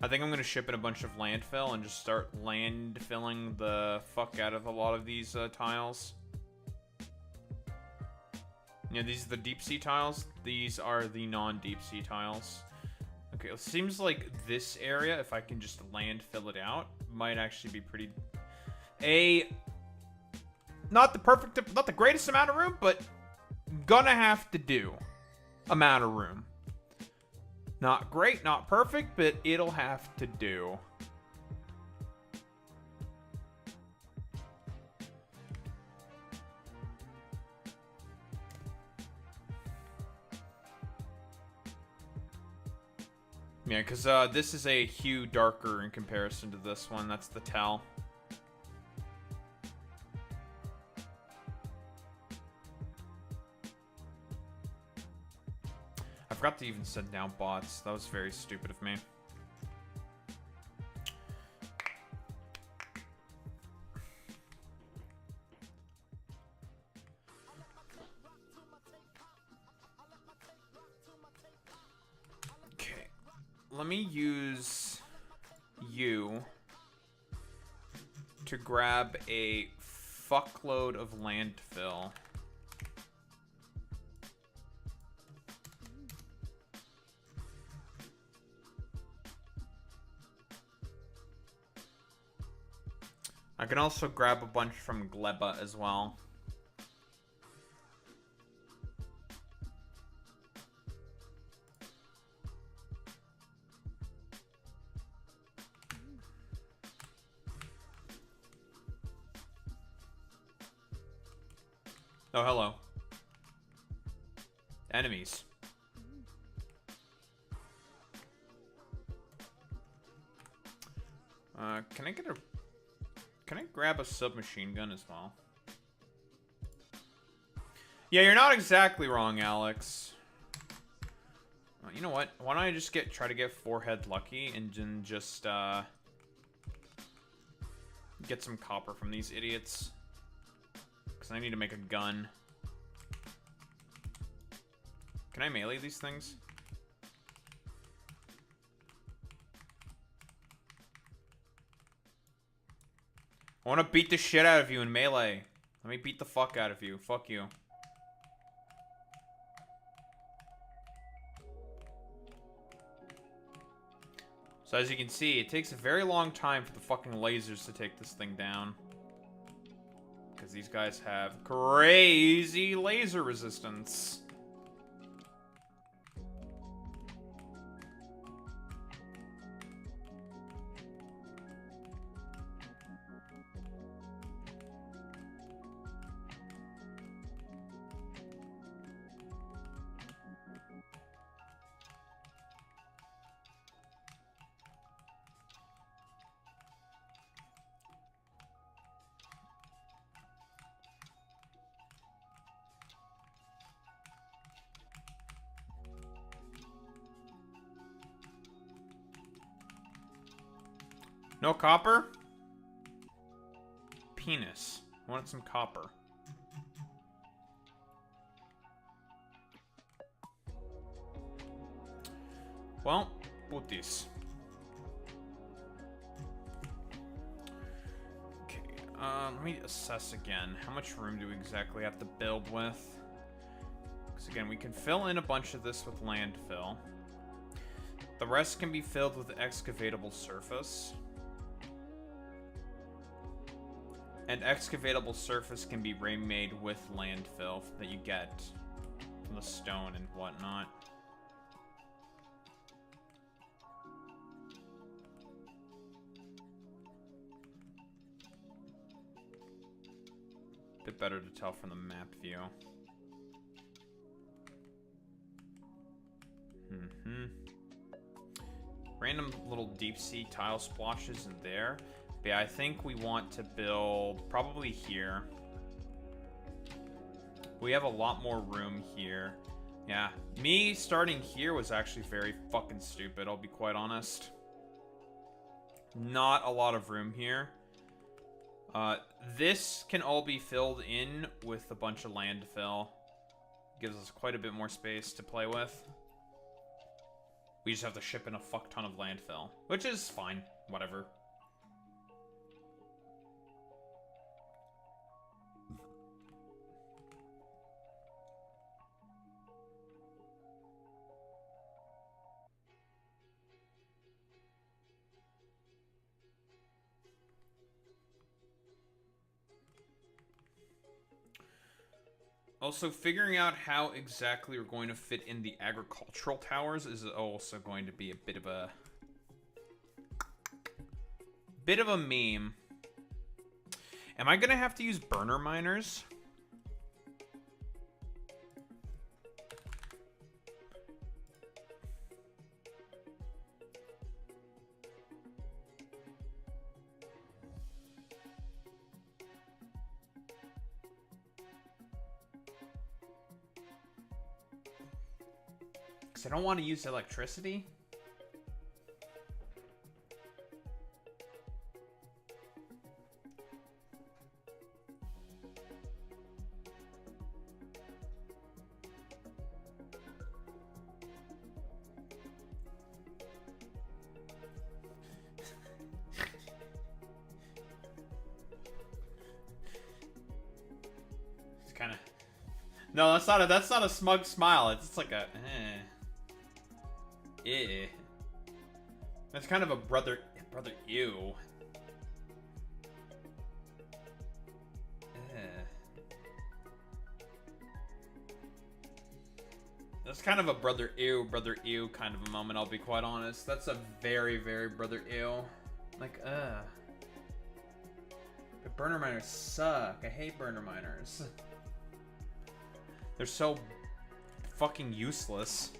I think I'm going to ship in a bunch of landfill and just start landfilling the fuck out of a lot of these tiles. Yeah, these are the deep sea tiles. These are the non-deep sea tiles. Okay, it seems like this area, if I can just landfill it out, might actually be pretty... Not the greatest amount of room, but gonna have to do amount of room. Not great, not perfect, but it'll have to do. Yeah, because this is a hue darker in comparison to this one. That's the tell. I forgot to even set down bots. That was very stupid of me. let me use you to grab a fuckload of landfill. I can also grab a bunch from Gleba as well. Oh, hello. Enemies. Can I get a... Can I grab a submachine gun as well? Yeah, you're not exactly wrong, Alex. You know what? Why don't I just try to get forehead lucky and then just, get some copper from these idiots. Because I need to make a gun. Can I melee these things? I want to beat the shit out of you in melee. Let me beat the fuck out of you. Fuck you. So as you can see, it takes a very long time for the fucking lasers to take this thing down. Because these guys have crazy laser resistance. No copper? Penis. I want some copper. Well, put this. Okay, let me assess again. How much room do we exactly have to build with? Because again, we can fill in a bunch of this with landfill. The rest can be filled with excavatable surface. And excavatable surface can be remade with landfill that you get from the stone and whatnot. Bit better to tell from the map view. Random little deep sea tile splotches in there. But yeah, I think we want to build probably here. We have a lot more room here. Yeah, me starting here was actually very fucking stupid, I'll be quite honest. Not a lot of room here. This can all be filled in with a bunch of landfill. Gives us quite a bit more space to play with. We just have to ship in a fuck ton of landfill, which is fine, whatever. Also, figuring out how exactly we're going to fit in the agricultural towers is also going to be a bit of a meme. Am I gonna have to use burner miners? I don't want to use electricity. No, that's not a smug smile. It's just like a That's kind of a brother ew. That's kind of a brother ew kind of a moment, I'll be quite honest. That's a very, very brother ew. Like, But burner miners suck. I hate burner miners. They're so fucking useless.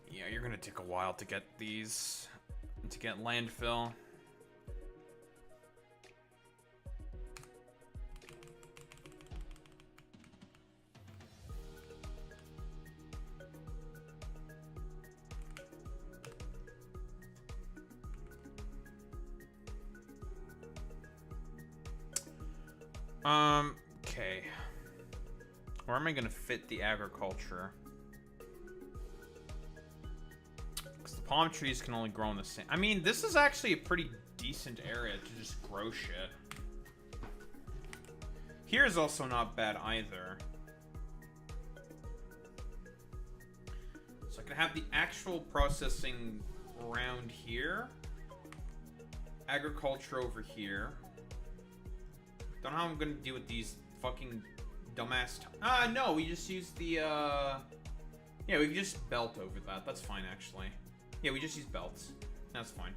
Yeah, you're gonna take a while to get these, to get landfill. Okay. Where am I gonna fit the agriculture? Because the palm trees can only grow in the same. I mean, this is actually a pretty decent area to just grow shit. Here is also not bad either. So I can have the actual processing around here. Agriculture over here. Don't know how I'm gonna deal with these fucking dumbass. No, we just use the, yeah, we can just belt over that. That's fine, actually. Yeah, we just use belts. That's fine.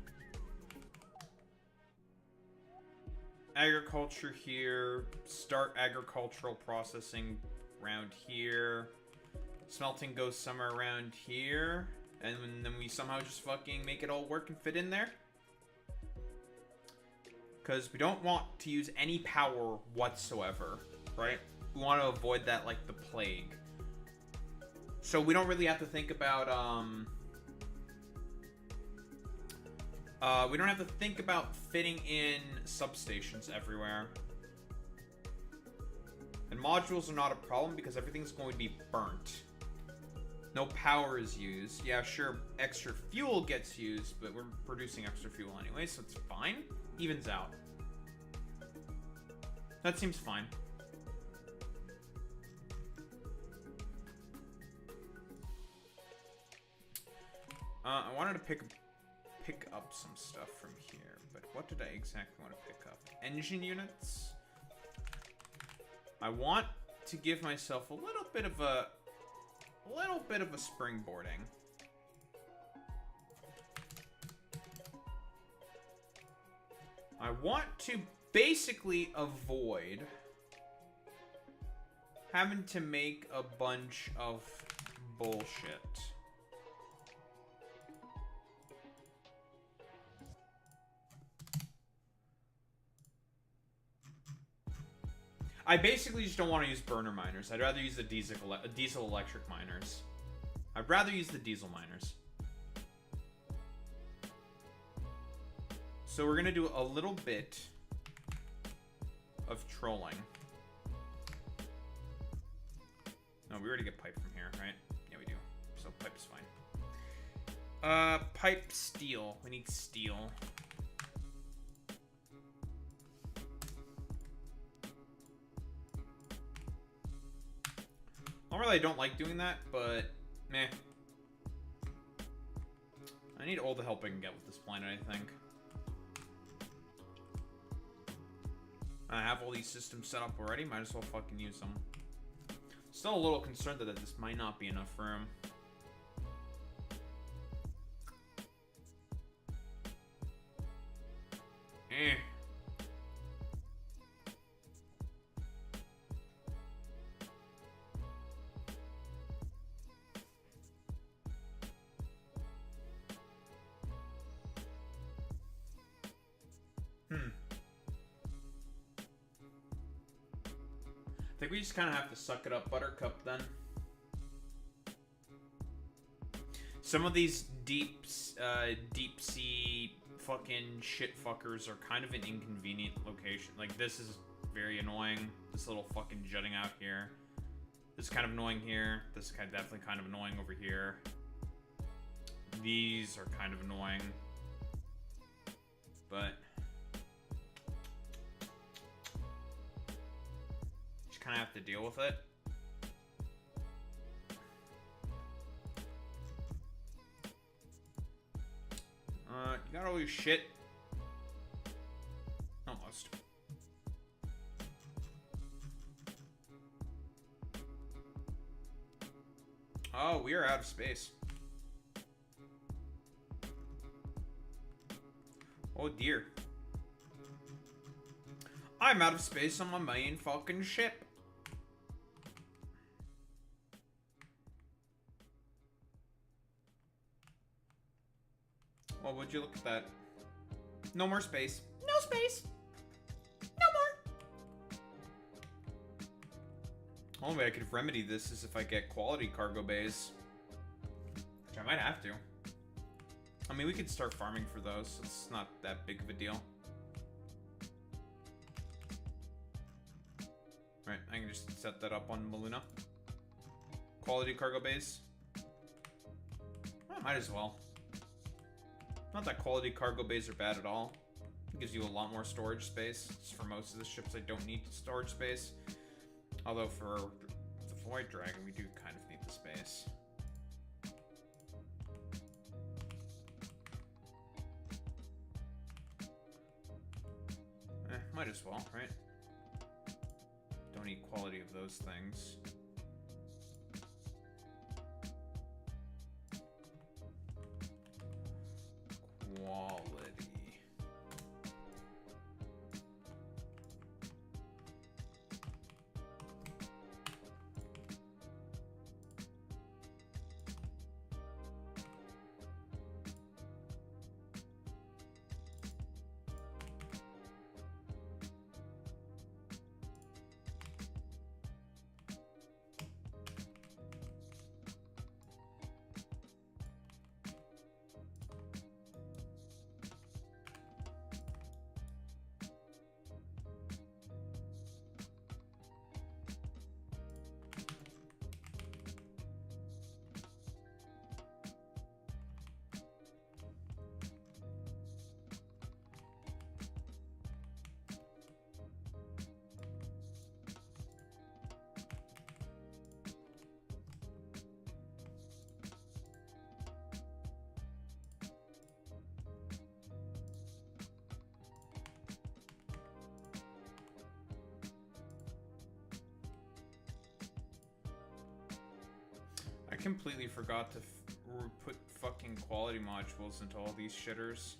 Agriculture here. Start agricultural processing around here. Smelting goes somewhere around here. And then we somehow just fucking make it all work and fit in there. Because we don't want to use any power whatsoever, right? We want to avoid that like the plague. So we don't really have to think about, we don't have to think about fitting in substations everywhere. And modules are not a problem because everything's going to be burnt. No power is used. Yeah, sure, extra fuel gets used, but we're producing extra fuel anyway, so it's fine. Evens out. That seems fine. I wanted to pick up some stuff from here, but what did I exactly want to pick up? Engine units? I want to give myself a little bit of a springboarding. I want to basically avoid having to make a bunch of bullshit. I basically just don't want to use burner miners. I'd rather use the diesel electric miners. I'd rather use the diesel miners. So we're gonna do a little bit of trolling. No, we already get pipe from here, right? Yeah, we do. So pipe is fine. Pipe steel. We need steel. Normally I don't like doing that, but meh. I need all the help I can get with this planet, I think. I have all these systems set up already, might as well fucking use them. Still a little concerned that this might not be enough room. I think we just kind of have to suck it up, Buttercup, then. Some of these deep sea fucking shit fuckers are kind of an inconvenient location. Like, this is very annoying. This little fucking jutting out here. This is kind of annoying here. This is definitely kind of annoying over here. These are kind of annoying. But just kind of have to deal with it. You got all your shit. Almost. Oh, we are out of space. Oh dear. I'm out of space on my main fucking ship. Well, would you look at that? No more space. No space. No more. Only way I could remedy this is if I get quality cargo bays. Which I might have to. I mean, we could start farming for those. It's not that big of a deal. Right, I can just set that up on Maluna. Quality cargo bays. I might as well. Not that quality cargo bays are bad at all. It gives you a lot more storage space. Just for most of the ships, I don't need storage space. Although for the Void Dragon, we do kind of need the space. Might as well, right? Don't need quality of those things. Quality. I completely forgot to put fucking quality modules into all these shitters.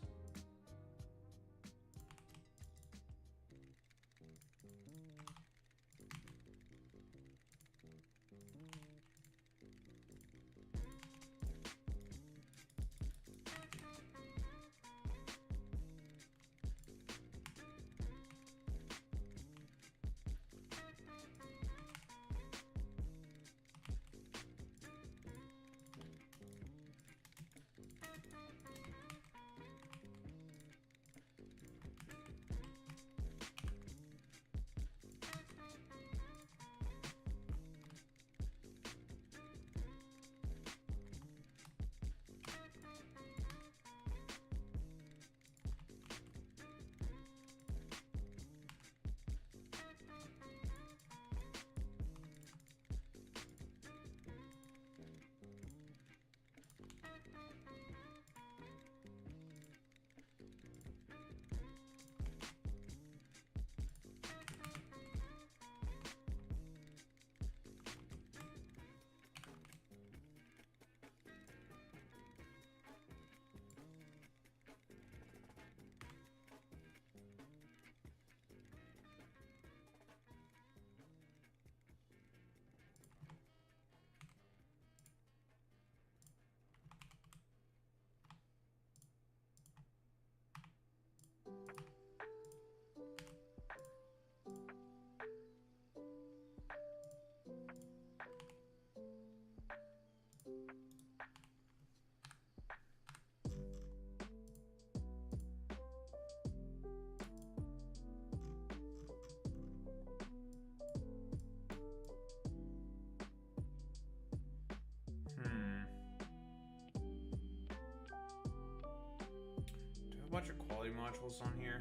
bunch of quality modules on here.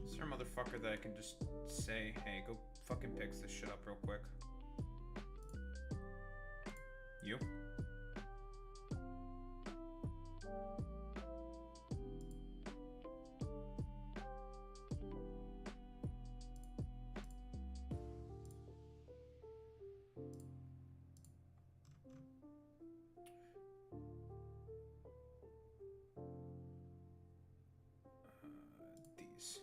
Is there a motherfucker that I can just say, hey, go fucking fix this shit up real quick? You? These.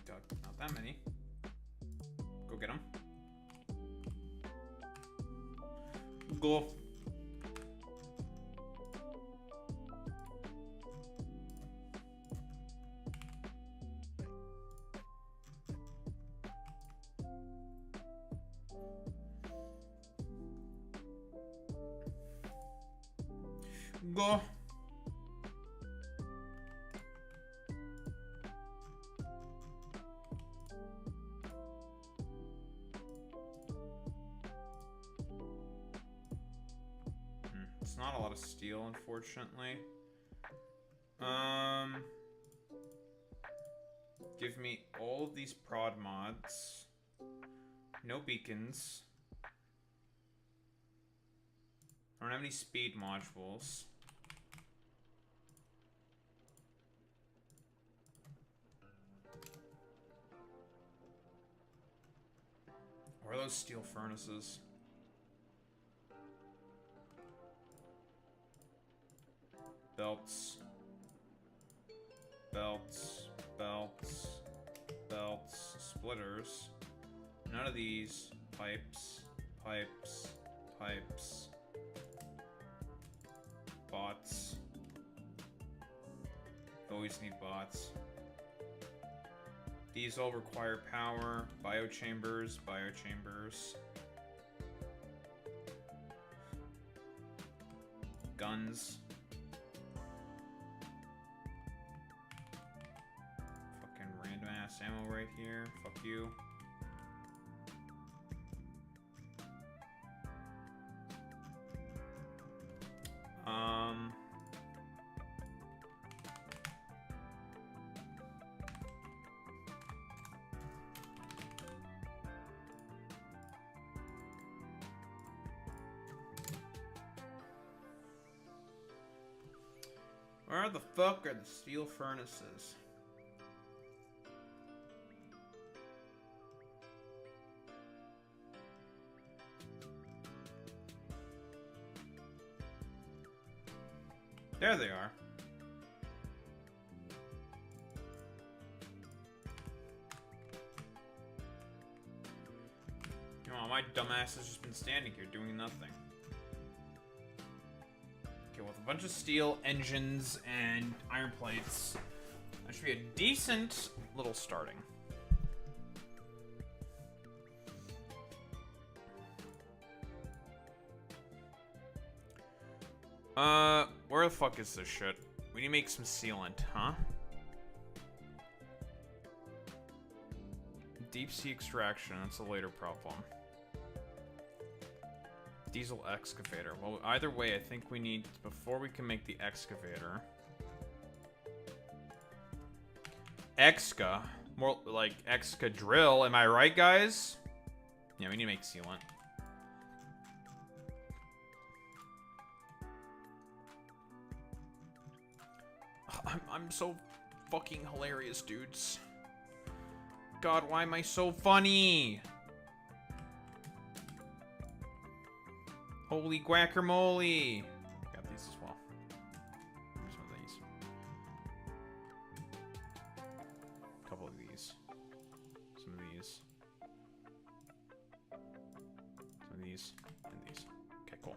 God, not that many. Go get them. Go. Go. It's not a lot of steel, unfortunately. Give me all of these prod mods. No beacons. I don't have any speed modules. Where are those steel furnaces? Belts. Belts. Belts. Belts. Splitters. None of these. Pipes. Pipes. Pipes. Bots. Always need bots. These all require power. Biochambers. Biochambers. Guns. Fucking random ass ammo right here. Fuck you. Where the fuck are the steel furnaces? There they are. You know, my dumbass has just been standing here doing nothing. Okay, with a bunch of steel engines and iron plates, that should be a decent little starting. Where the fuck is this shit? We need to make some sealant, huh? Deep sea extraction, that's a later problem. Diesel excavator. Well, either way, I think we need, before we can make the excavator. Exca. More like Exca drill, am I right, guys? Yeah, we need to make sealant. I'm so fucking hilarious, dudes. God, why am I so funny? Holy guacamole! Got these as well. Some of these. A couple of these. Some of these. Some of these. And these. Okay, cool.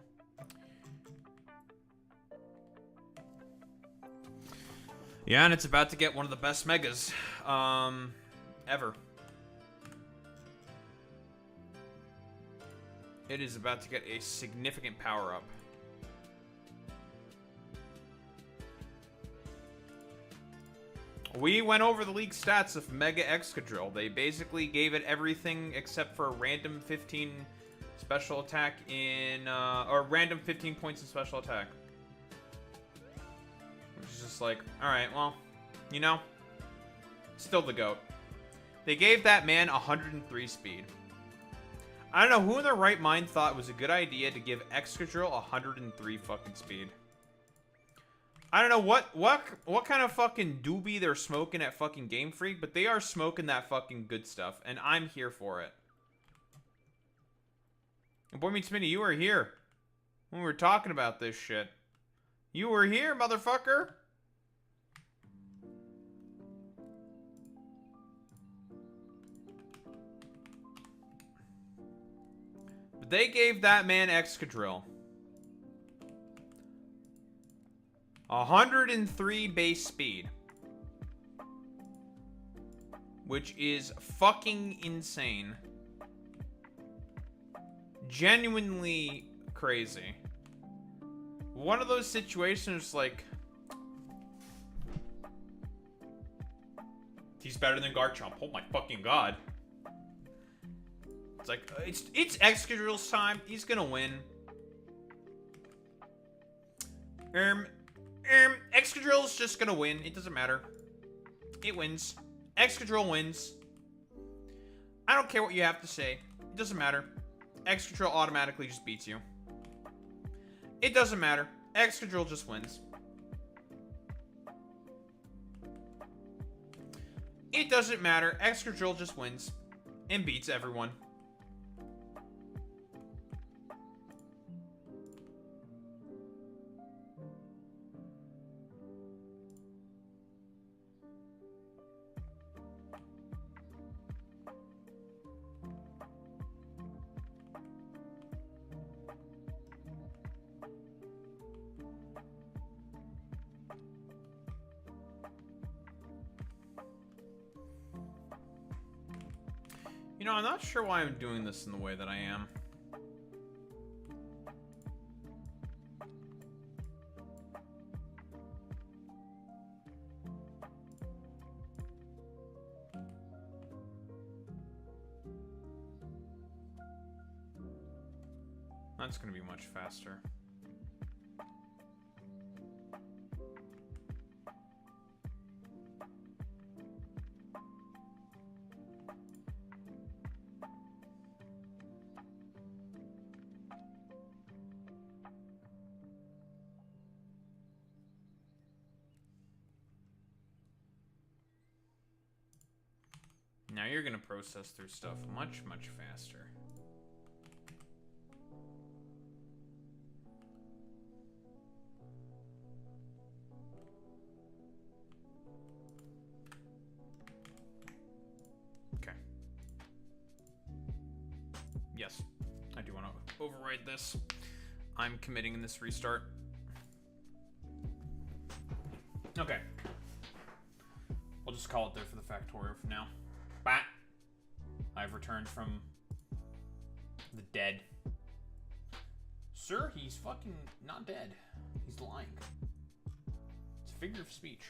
Yeah, and it's about to get one of the best megas, ever. It is about to get a significant power-up. We went over the league stats of Mega Excadrill. They basically gave it everything except for a random 15 special attack in, or random 15 points in special attack. Which is just like, alright, well, you know, still the GOAT. They gave that man 103 speed. I don't know who in their right mind thought it was a good idea to give Excadrill 103 fucking speed. I don't know what kind of fucking doobie they're smoking at fucking Game Freak, but they are smoking that fucking good stuff, and I'm here for it. And Boy Meets Mini, you were here when we were talking about this shit. You were here, motherfucker. But they gave that man Excadrill 103 base speed, which is fucking insane. Genuinely crazy. One of those situations like, he's better than Garchomp. Oh my fucking god. It's like, it's Excadrill's time. He's gonna win. Excadrill's just gonna win. It doesn't matter. It wins. Excadrill wins. I don't care what you have to say. It doesn't matter. Excadrill automatically just beats you. It doesn't matter. Excadrill just wins. It doesn't matter. Excadrill just wins and beats everyone. You know, I'm not sure why I'm doing this in the way that I am. That's gonna be much faster. Now you're gonna process through stuff much, much faster. Okay. Yes, I do want to override this. I'm committing in this restart. Okay. We'll just call it there for the Factorio for now. Bah! I've returned from the dead. Sir, he's fucking not dead. He's lying. It's a figure of speech.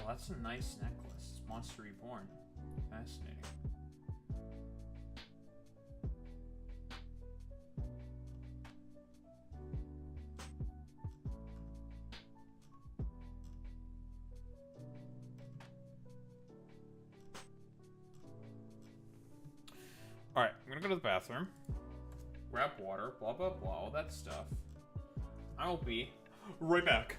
That's a nice necklace. It's Monster Reborn. Fascinating. Alright, I'm gonna go to the bathroom. Grab water, blah blah blah, all that stuff. I will be right back.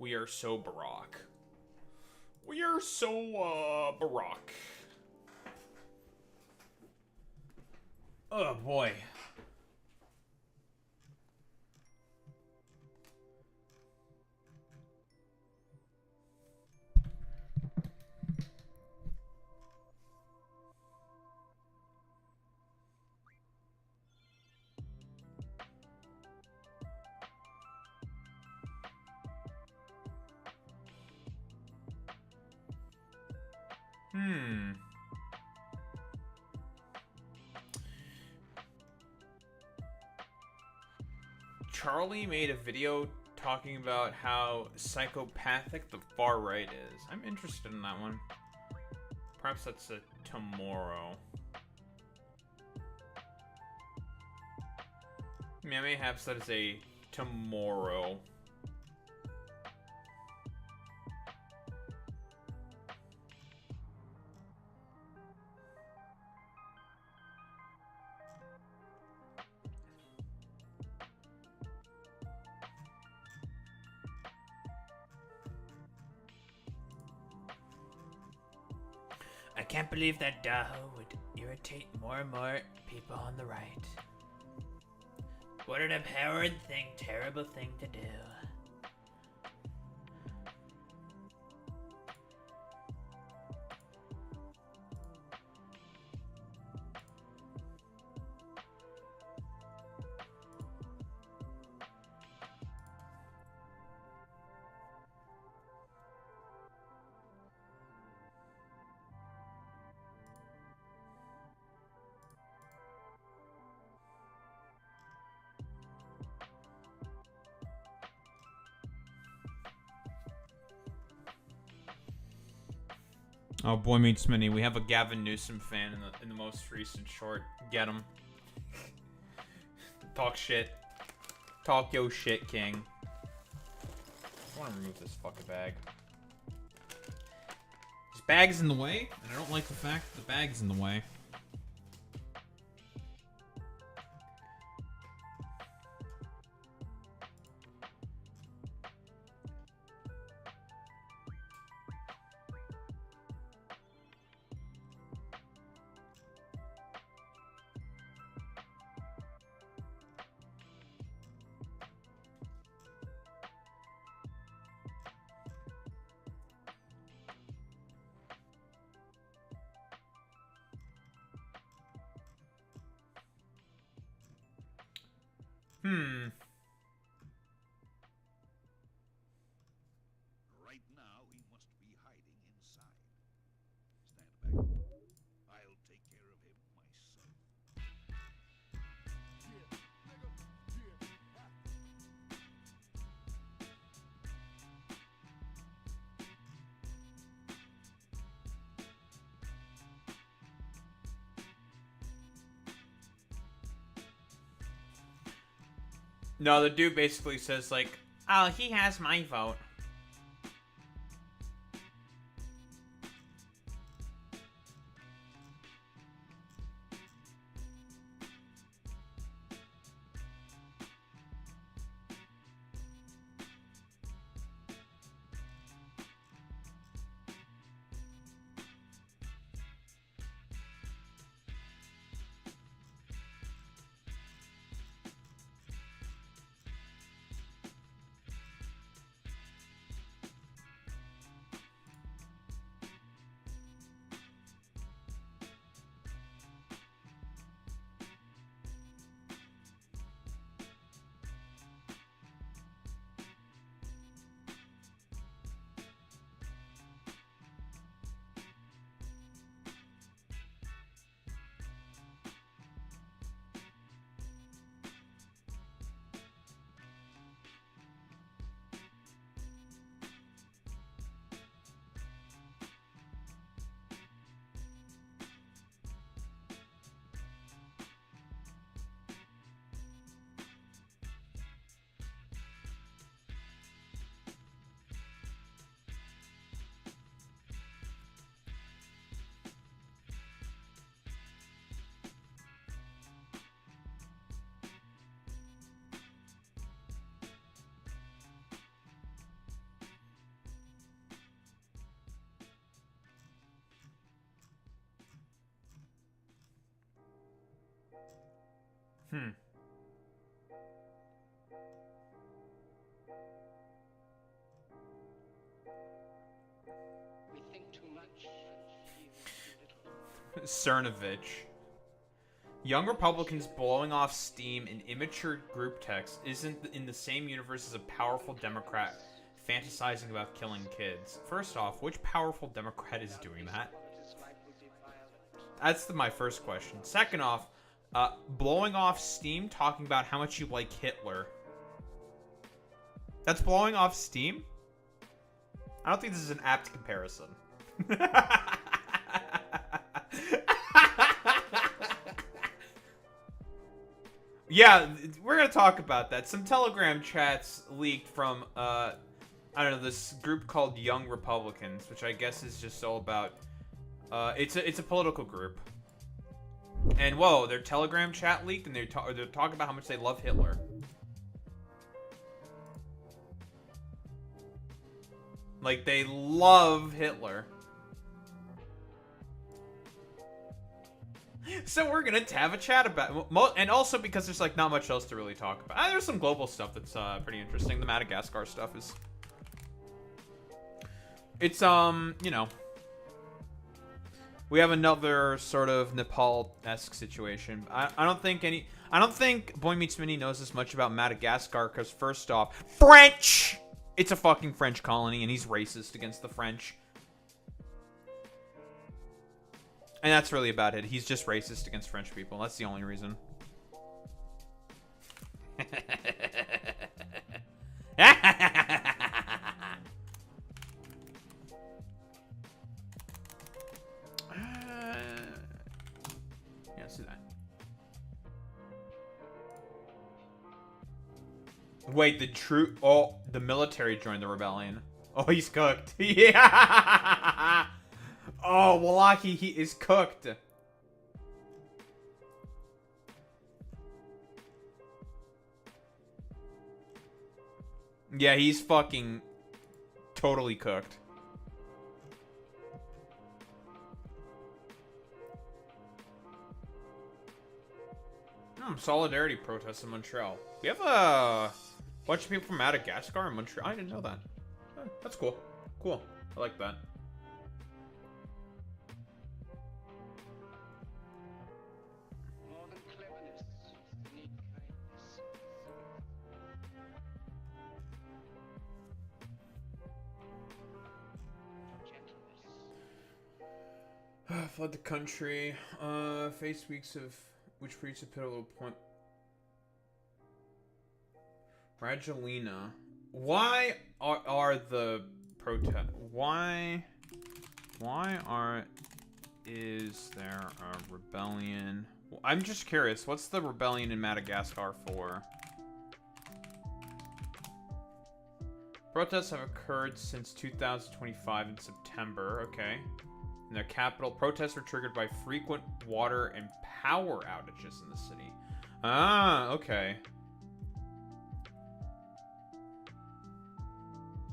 We are so Barack. We are so, Barack. Oh, boy. Charlie made a video talking about how psychopathic the far right is. I'm interested in that one. Perhaps that's a tomorrow. I mean, I may have said it's a tomorrow. I can't believe that Daho would irritate more and more people on the right. What an abhorrent thing, terrible thing to do. Oh, boy meets mini. We have a Gavin Newsom fan in the most recent short. Get him. Talk shit. Talk yo shit, king. I want to remove this fucking bag. This bag is in the way, and I don't like the fact that the bag is in the way. Right now, he must be hiding inside. Stand back. I'll take care of him myself. No, the dude basically says, like, oh, he has my vote. Hmm. We think too much, feel too little. Cernovich. Young Republicans blowing off steam in immature group text isn't in the same universe as a powerful Democrat fantasizing about killing kids. First off, which powerful Democrat is doing that? That's my first question. Second off, blowing off steam talking about how much you like Hitler. That's blowing off steam? I don't think this is an apt comparison. Yeah, we're gonna talk about that. Some Telegram chats leaked from, I don't know, this group called Young Republicans, which I guess is just all about, it's a political group. And whoa, their Telegram chat leaked, and they're talking about how much they love Hitler. Like, they love Hitler. So we're gonna have a chat about it. And also because there's, like, not much else to really talk about. There's some global stuff that's, pretty interesting. The Madagascar stuff is... It's, you know... We have another sort of Nepal-esque situation. I don't think Boy Meets Mini knows as much about Madagascar, because first off, French! It's a fucking French colony, and he's racist against the French. And that's really about it. He's just racist against French people. That's the only reason. Yeah, see that. Wait, the military joined the rebellion. Oh, he's cooked. Yeah. Oh, Wallaki, he is cooked. Yeah, he's fucking totally cooked. Solidarity protests in Montreal. We have a bunch of people from Madagascar in Montreal. I didn't know that. Oh, that's cool. Cool. I like that. More than cleverness, you need kindness. Gentleness. Flood the country. Face weeks of which reached a pivotal point. Rajalina. Why are the protest? Is there a rebellion? I'm just curious. What's the rebellion in Madagascar for? Protests have occurred since 2025 in September. Okay. In their capital, protests were triggered by frequent water and power outages in the city. Ah, okay.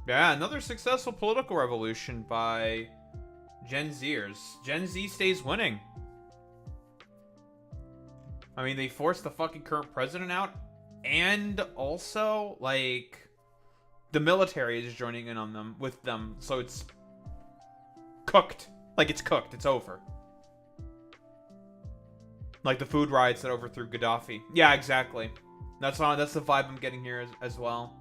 Yeah, another successful political revolution by Gen Zers. Gen Z stays winning. I mean, they forced the fucking current president out, and also, like, the military is joining in on them, with them, so it's cooked. Like, it's cooked. It's over. Like the food riots that overthrew Gaddafi. Yeah, exactly. That's the vibe I'm getting here as well.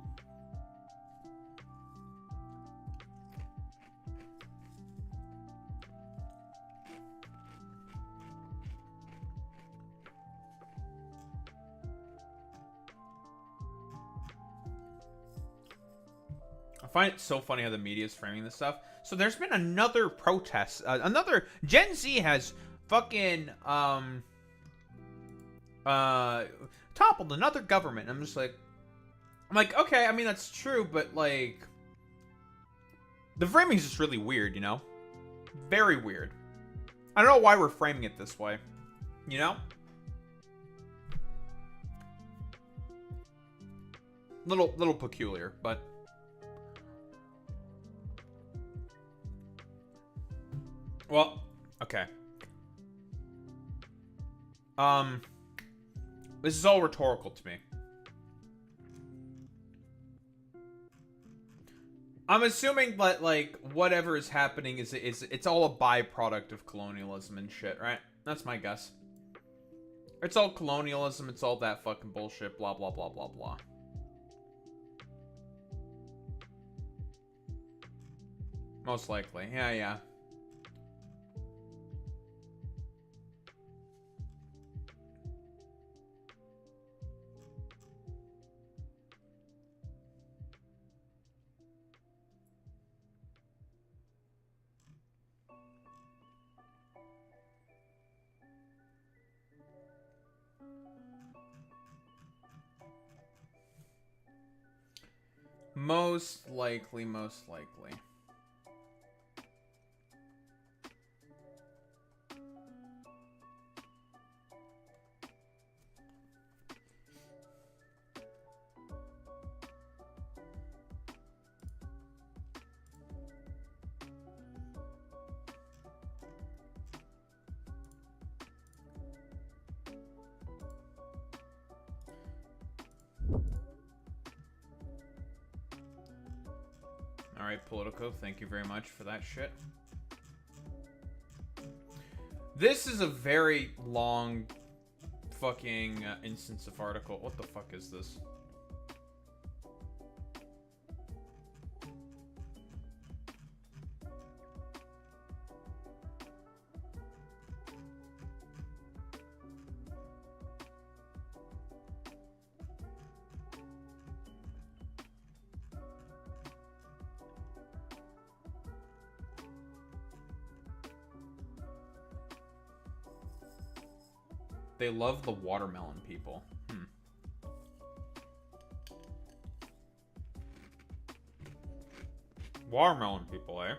I find it so funny how the media is framing this stuff. So there's been another protest. Another Gen Z has fucking toppled another government. I'm like, okay, I mean that's true, but like the framing is just really weird, you know? Very weird. I don't know why we're framing it this way. You know? Little peculiar, but well, okay. This is all rhetorical to me. I'm assuming that, like, whatever is happening is it's all a byproduct of colonialism and shit, right? That's my guess. It's all colonialism, it's all that fucking bullshit, blah, blah, blah, blah, blah. Most likely. Yeah, yeah. Most likely, most likely. Alright, Politico, thank you very much for that shit. This is a very long fucking instance of article. What the fuck is this? They love the watermelon people. Watermelon people, eh?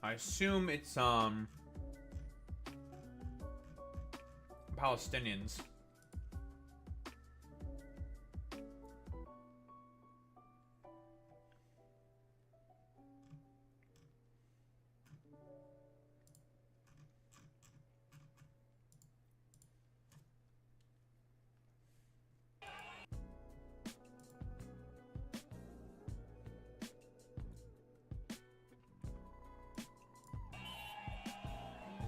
I assume it's, Palestinians.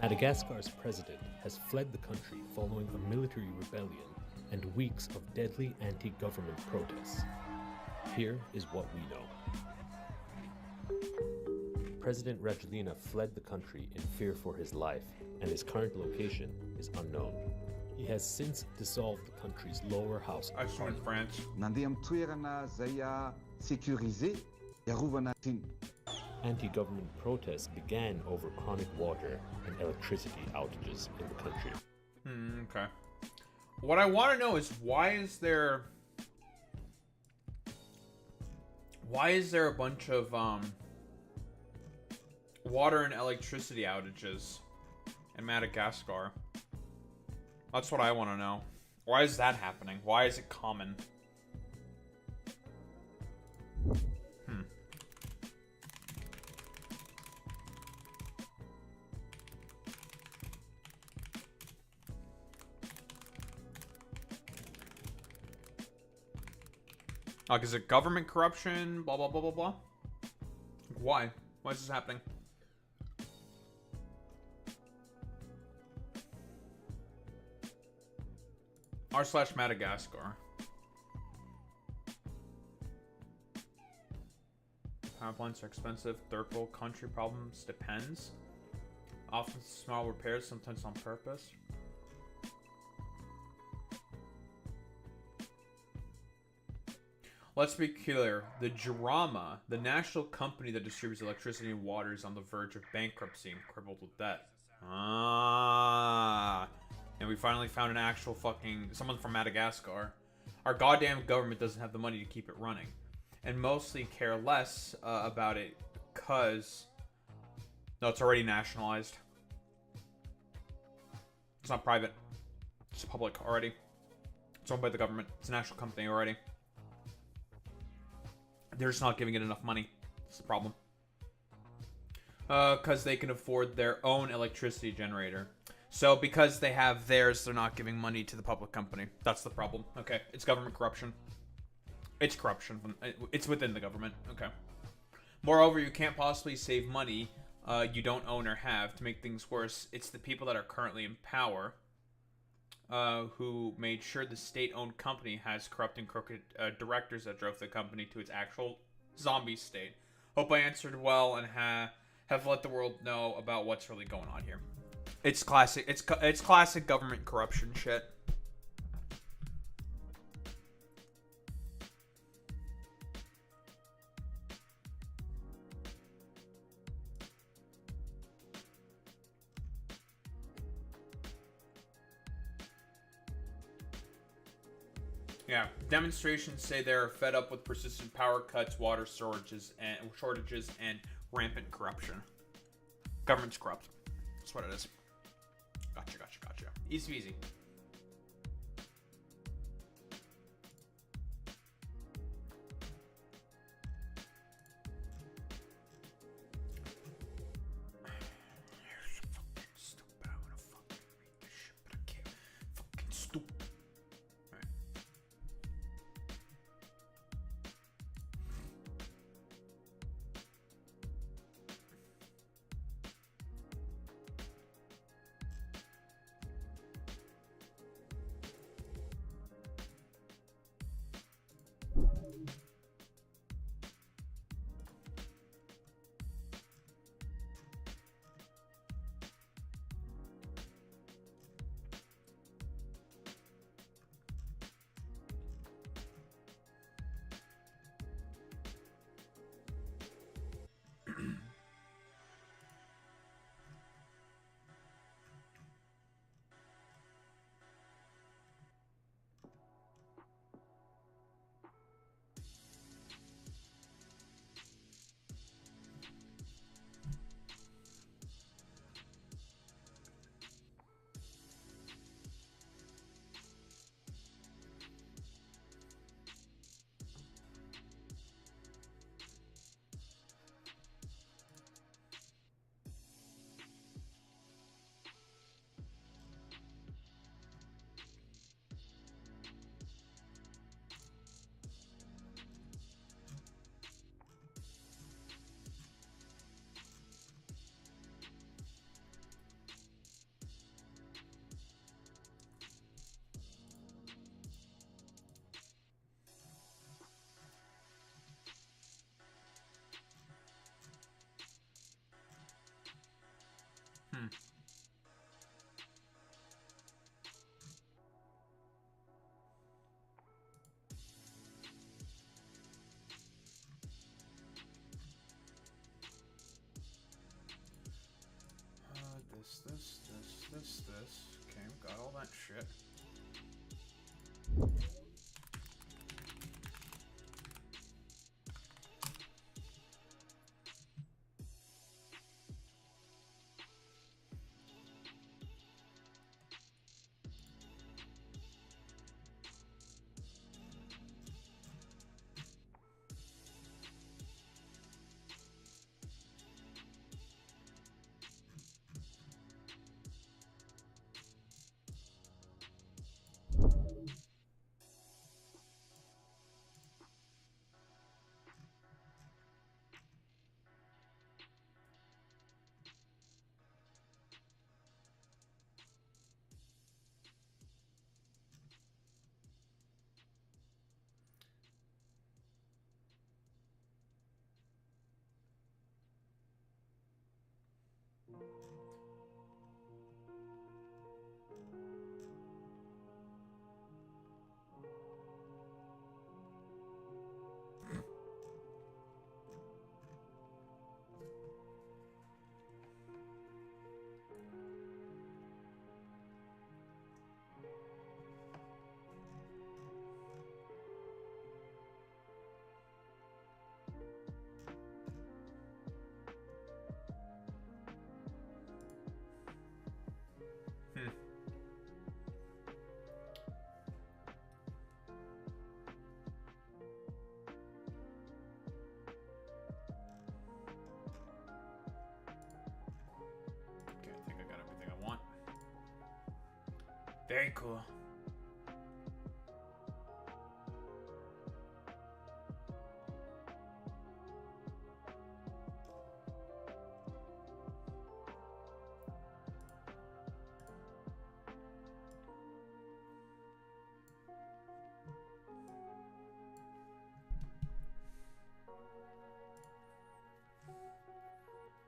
Madagascar's president has fled the country following a military rebellion and weeks of deadly anti-government protests. Here is what we know. President Rajoelina fled the country in fear for his life, and his current location is unknown. He has since dissolved the country's lower house. I saw in France. Nandeha amin'ny toerana zay sécurisé iarovana tiny. Anti-government protests began over chronic water and electricity outages in the country. Okay. What I want to know is why is there a bunch of water and electricity outages in Madagascar? That's what I want to know. Why is that happening? Why is it common? Like, is it government corruption? Blah, blah, blah, blah, blah. Why? Why is this happening? r/Madagascar. Power plants are expensive. Third world country problems depends. Often small repairs, sometimes on purpose. Let's be clear. The drama, the national company that distributes electricity and water, is on the verge of bankruptcy and crippled with debt. Ah. And we finally found an actual fucking... someone from Madagascar. Our goddamn government doesn't have the money to keep it running. And mostly care less about it because... no, it's already nationalized. It's not private. It's public already. It's owned by the government. It's a national company already. They're just not giving it enough money. That's the problem. Because they can afford their own electricity generator. So because they have theirs, they're not giving money to the public company. That's the problem. Okay, it's government corruption. It's corruption. It's within the government. Okay. Moreover, you can't possibly save money you don't own or have. To make things worse, it's the people that are currently in power who made sure the state-owned company has corrupt and crooked directors that drove the company to its actual zombie state. Hope I answered well and have let the world know about what's really going on here. It's classic. It's classic government corruption shit. Yeah, demonstrations say they're fed up with persistent power cuts, water shortages, and rampant corruption. Government's corrupt. That's what it is. Gotcha. Easy peasy. Stupid. I wanna fucking read this shit, but I can't. Fucking stupid. Alright. This. Okay, got all that shit. Very cool.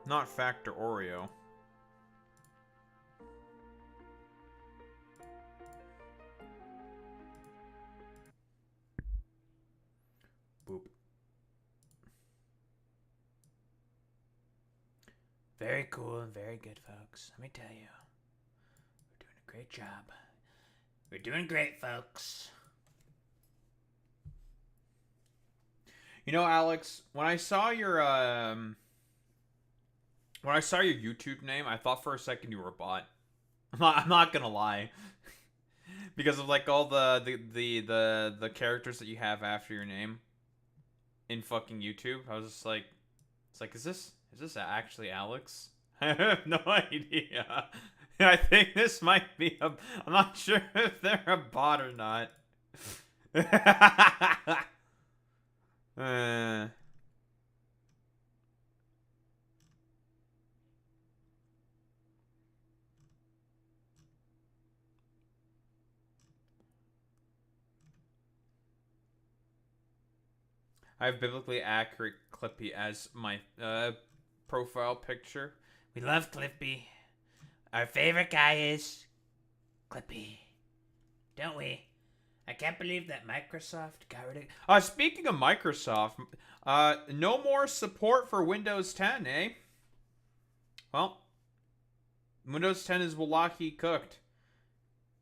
Not Factor Oreo. Boop. Very cool and very good, folks. Let me tell you. We're doing a great job. We're doing great, folks. You know, Alex, when I saw your YouTube name, I thought for a second you were a bot. I'm not gonna lie, because of like all the characters that you have after your name in fucking YouTube. I was just like, it's like, is this actually Alex? I have no idea. I think this might be a. I'm not sure if they're a bot or not. I have biblically accurate Clippy as my profile picture. We love Clippy. Our favorite guy is Clippy. Don't we? I can't believe that Microsoft got rid of... Speaking of Microsoft, no more support for Windows 10, eh? Well, Windows 10 is wallahi cooked.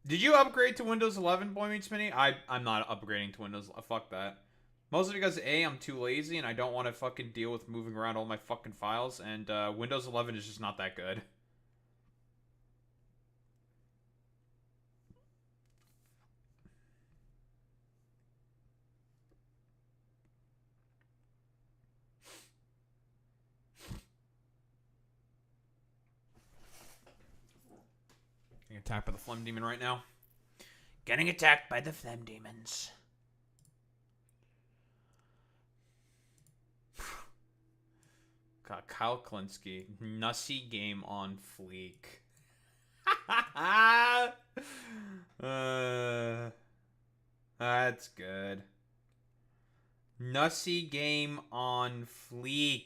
Did you upgrade to Windows 11, Boy Meets Mini? I'm not upgrading to Windows. Fuck that. Mostly because A, I'm too lazy and I don't want to fucking deal with moving around all my fucking files, and Windows 11 is just not that good. Getting attacked by the Phlegm Demon right now. Getting attacked by the Phlegm Demons. God, Kyle Klinsky. Nussy game on fleek. That's good. Nussy game on fleek.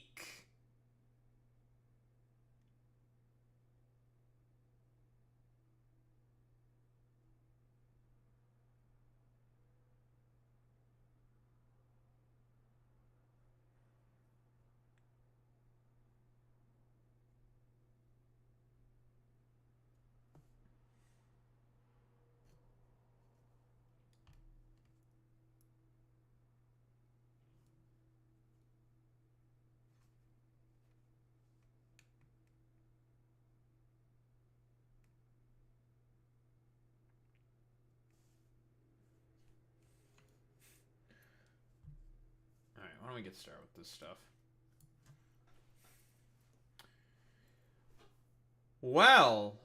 Why don't we get started with this stuff? Well,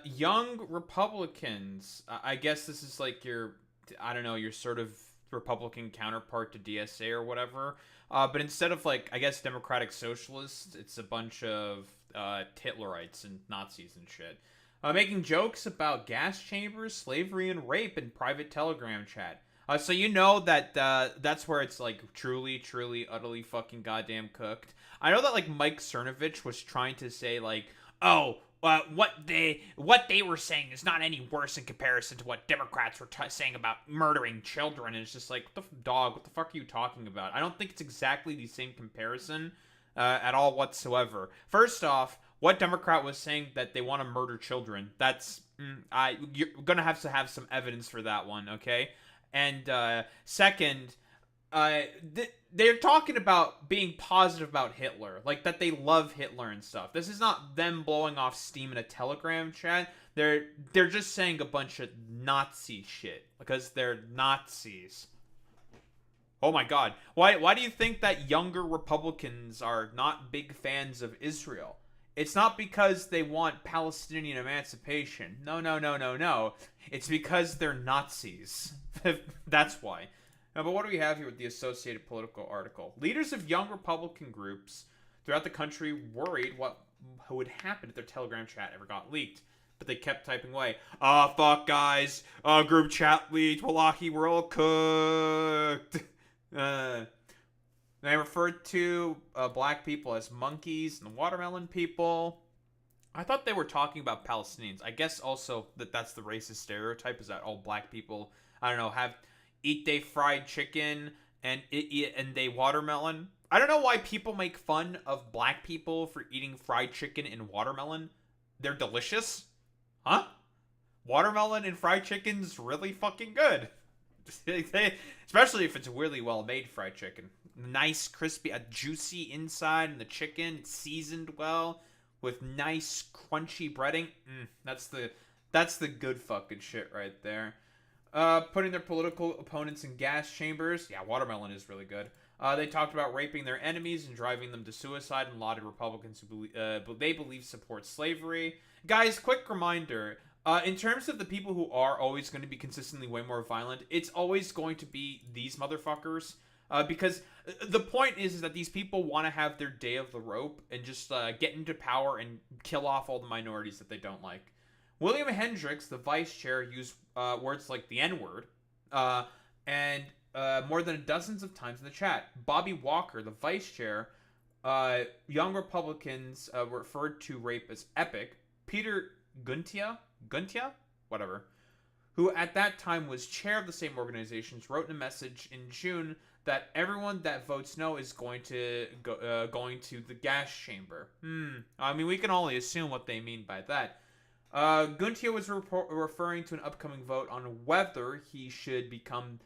young Republicans. I guess this is like your, I don't know, your sort of Republican counterpart to DSA or whatever. But instead of like, I guess, Democratic Socialists, it's a bunch of Hitlerites and Nazis and shit. Making jokes about gas chambers, slavery, and rape in private Telegram chat. So you know that that's where it's like truly, utterly fucking goddamn cooked. I know that like Mike Cernovich was trying to say like, oh, what they were saying is not any worse in comparison to what Democrats were saying about murdering children. And it's just like, what the fuck are you talking about? I don't think it's exactly the same comparison at all whatsoever. First off, what Democrat was saying that they want to murder children? That's you're gonna have to have some evidence for that one, okay? And second, they're talking about being positive about Hitler, like that they love Hitler and stuff. This is not them blowing off steam in a Telegram chat. They're just saying a bunch of Nazi shit because they're Nazis. Oh my God, why do you think that younger Republicans are not big fans of Israel? It's not because they want Palestinian emancipation. No, no, no, no, no. It's because they're Nazis. That's why. Now, but what do we have here with the Associated Political article? Leaders of young Republican groups throughout the country worried what would happen if their Telegram chat ever got leaked. But they kept typing away. Fuck, guys. Group chat leaked. Wallahi, we're all cooked. They referred to black people as monkeys and the watermelon people. I thought they were talking about Palestinians. I guess also that's the racist stereotype, is that all black people, I don't know, eat they fried chicken and they watermelon. I don't know why people make fun of black people for eating fried chicken and watermelon. They're delicious. Huh? Watermelon and fried chicken's really fucking good. Especially if it's really well made fried chicken. Nice, crispy, a juicy inside, and the chicken seasoned well with nice, crunchy breading. That's the good fucking shit right there. Putting their political opponents in gas chambers. Yeah, watermelon is really good. They talked about raping their enemies and driving them to suicide, and lauded Republicans who they believe support slavery. Guys, quick reminder. In terms of the people who are always going to be consistently way more violent, it's always going to be these motherfuckers. Because the point is that these people want to have their day of the rope and just get into power and kill off all the minorities that they don't like. William Hendricks, the vice chair, used words like the N-word and more than dozens of times in the chat. Bobby Walker, the vice chair, young Republicans referred to rape as epic. Peter Guntia, whatever, who at that time was chair of the same organizations, wrote in a message in June that everyone that votes no is going to the gas chamber. I mean, we can only assume what they mean by that. Guntia was referring to an upcoming vote on whether he should become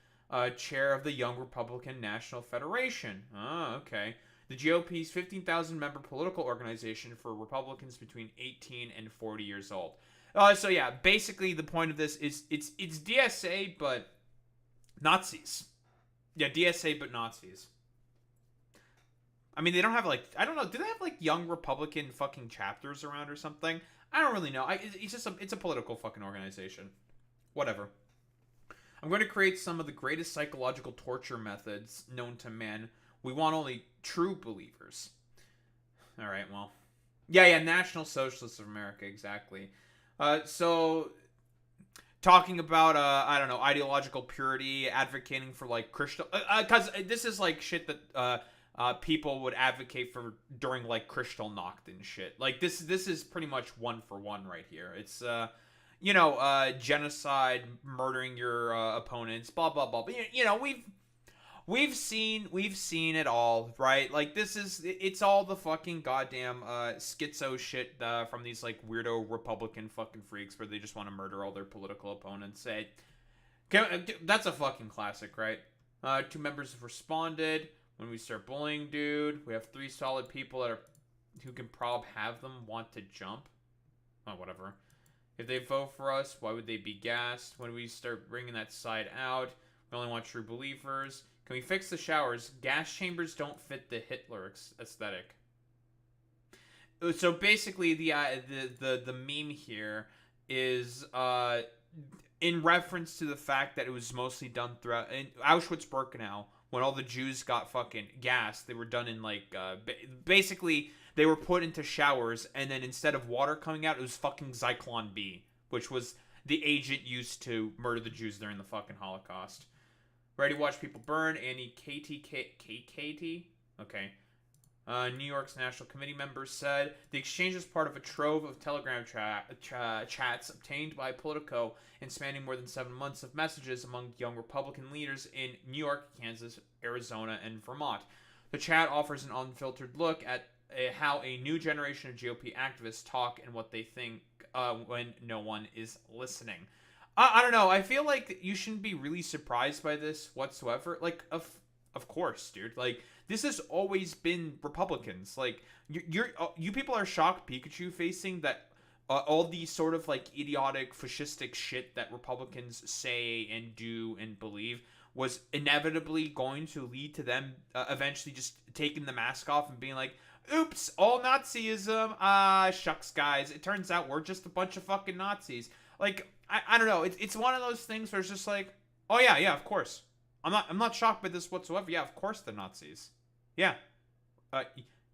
chair of the Young Republican National Federation. Oh, okay. The GOP's 15,000-member political organization for Republicans between 18 and 40 years old. So yeah, basically the point of this is it's DSA but Nazis. Yeah, DSA but Nazis. I mean, they don't have I don't know, do they have young Republican fucking chapters around or something? I don't really know. It's a political fucking organization. Whatever. I'm going to create some of the greatest psychological torture methods known to man. We want only true believers. All right, well. Yeah, National Socialists of America, exactly. So talking about, I don't know, ideological purity, advocating for, crystal... Because this is, shit that people would advocate for during, Kristallnacht and shit. This is pretty much one for one right here. It's, genocide, murdering your opponents, blah, blah, blah. But, we've seen it all, right? It's all the fucking goddamn schizo shit from these weirdo Republican fucking freaks where they just want to murder all their political opponents. That's a fucking classic, right? 2 members have responded. When we start bullying, dude, we have 3 solid people who can have them want to jump. Oh, whatever. If they vote for us, why would they be gassed? When we start bringing that side out, we only want true believers. Can we fix the showers? Gas chambers don't fit the Hitler aesthetic. So basically, the meme here is in reference to the fact that it was mostly done throughout in Auschwitz-Birkenau, when all the Jews got fucking gassed. They were done in basically they were put into showers, and then instead of water coming out, it was fucking Zyklon B, which was the agent used to murder the Jews during the fucking Holocaust. Ready to watch people burn. Annie KT? Okay. New York's National Committee members said the exchange is part of a trove of Telegram chats obtained by Politico and spanning more than 7 months of messages among young Republican leaders in New York, Kansas, Arizona, and Vermont. The chat offers an unfiltered look at how a new generation of GOP activists talk and what they think when no one is listening. I don't know. I feel like you shouldn't be really surprised by this whatsoever. Of course, dude. This has always been Republicans. You people are shocked Pikachu facing that all these sort of idiotic fascistic shit that Republicans say and do and believe was inevitably going to lead to them eventually just taking the mask off and being like, oops, all Nazism. Ah, shucks, guys. It turns out we're just a bunch of fucking Nazis. Like, I don't know. It's one of those things where it's just like, oh yeah, of course. I'm not shocked by this whatsoever. Yeah, of course the Nazis. Yeah.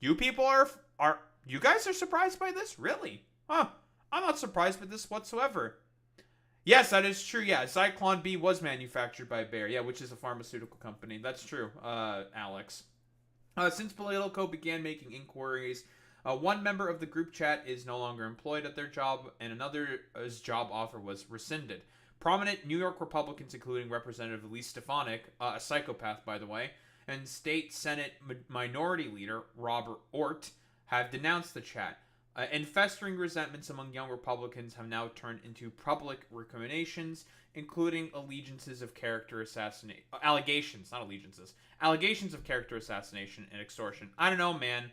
You people are you guys are surprised by this? Really? Huh. I'm not surprised by this whatsoever. Yes, that is true. Yeah, Zyklon B was manufactured by Bayer. Yeah, which is a pharmaceutical company. That's true, Alex. Since Politico began making inquiries, one member of the group chat is no longer employed at their job, and another's job offer was rescinded. Prominent New York Republicans, including Representative Lee Stefanik, a psychopath, by the way, and State Senate Minority Leader Robert Ort, have denounced the chat. And festering resentments among young Republicans have now turned into public recriminations, including allegiances of character assassination. Allegations, not allegiances. Allegations of character assassination and extortion. I don't know, man.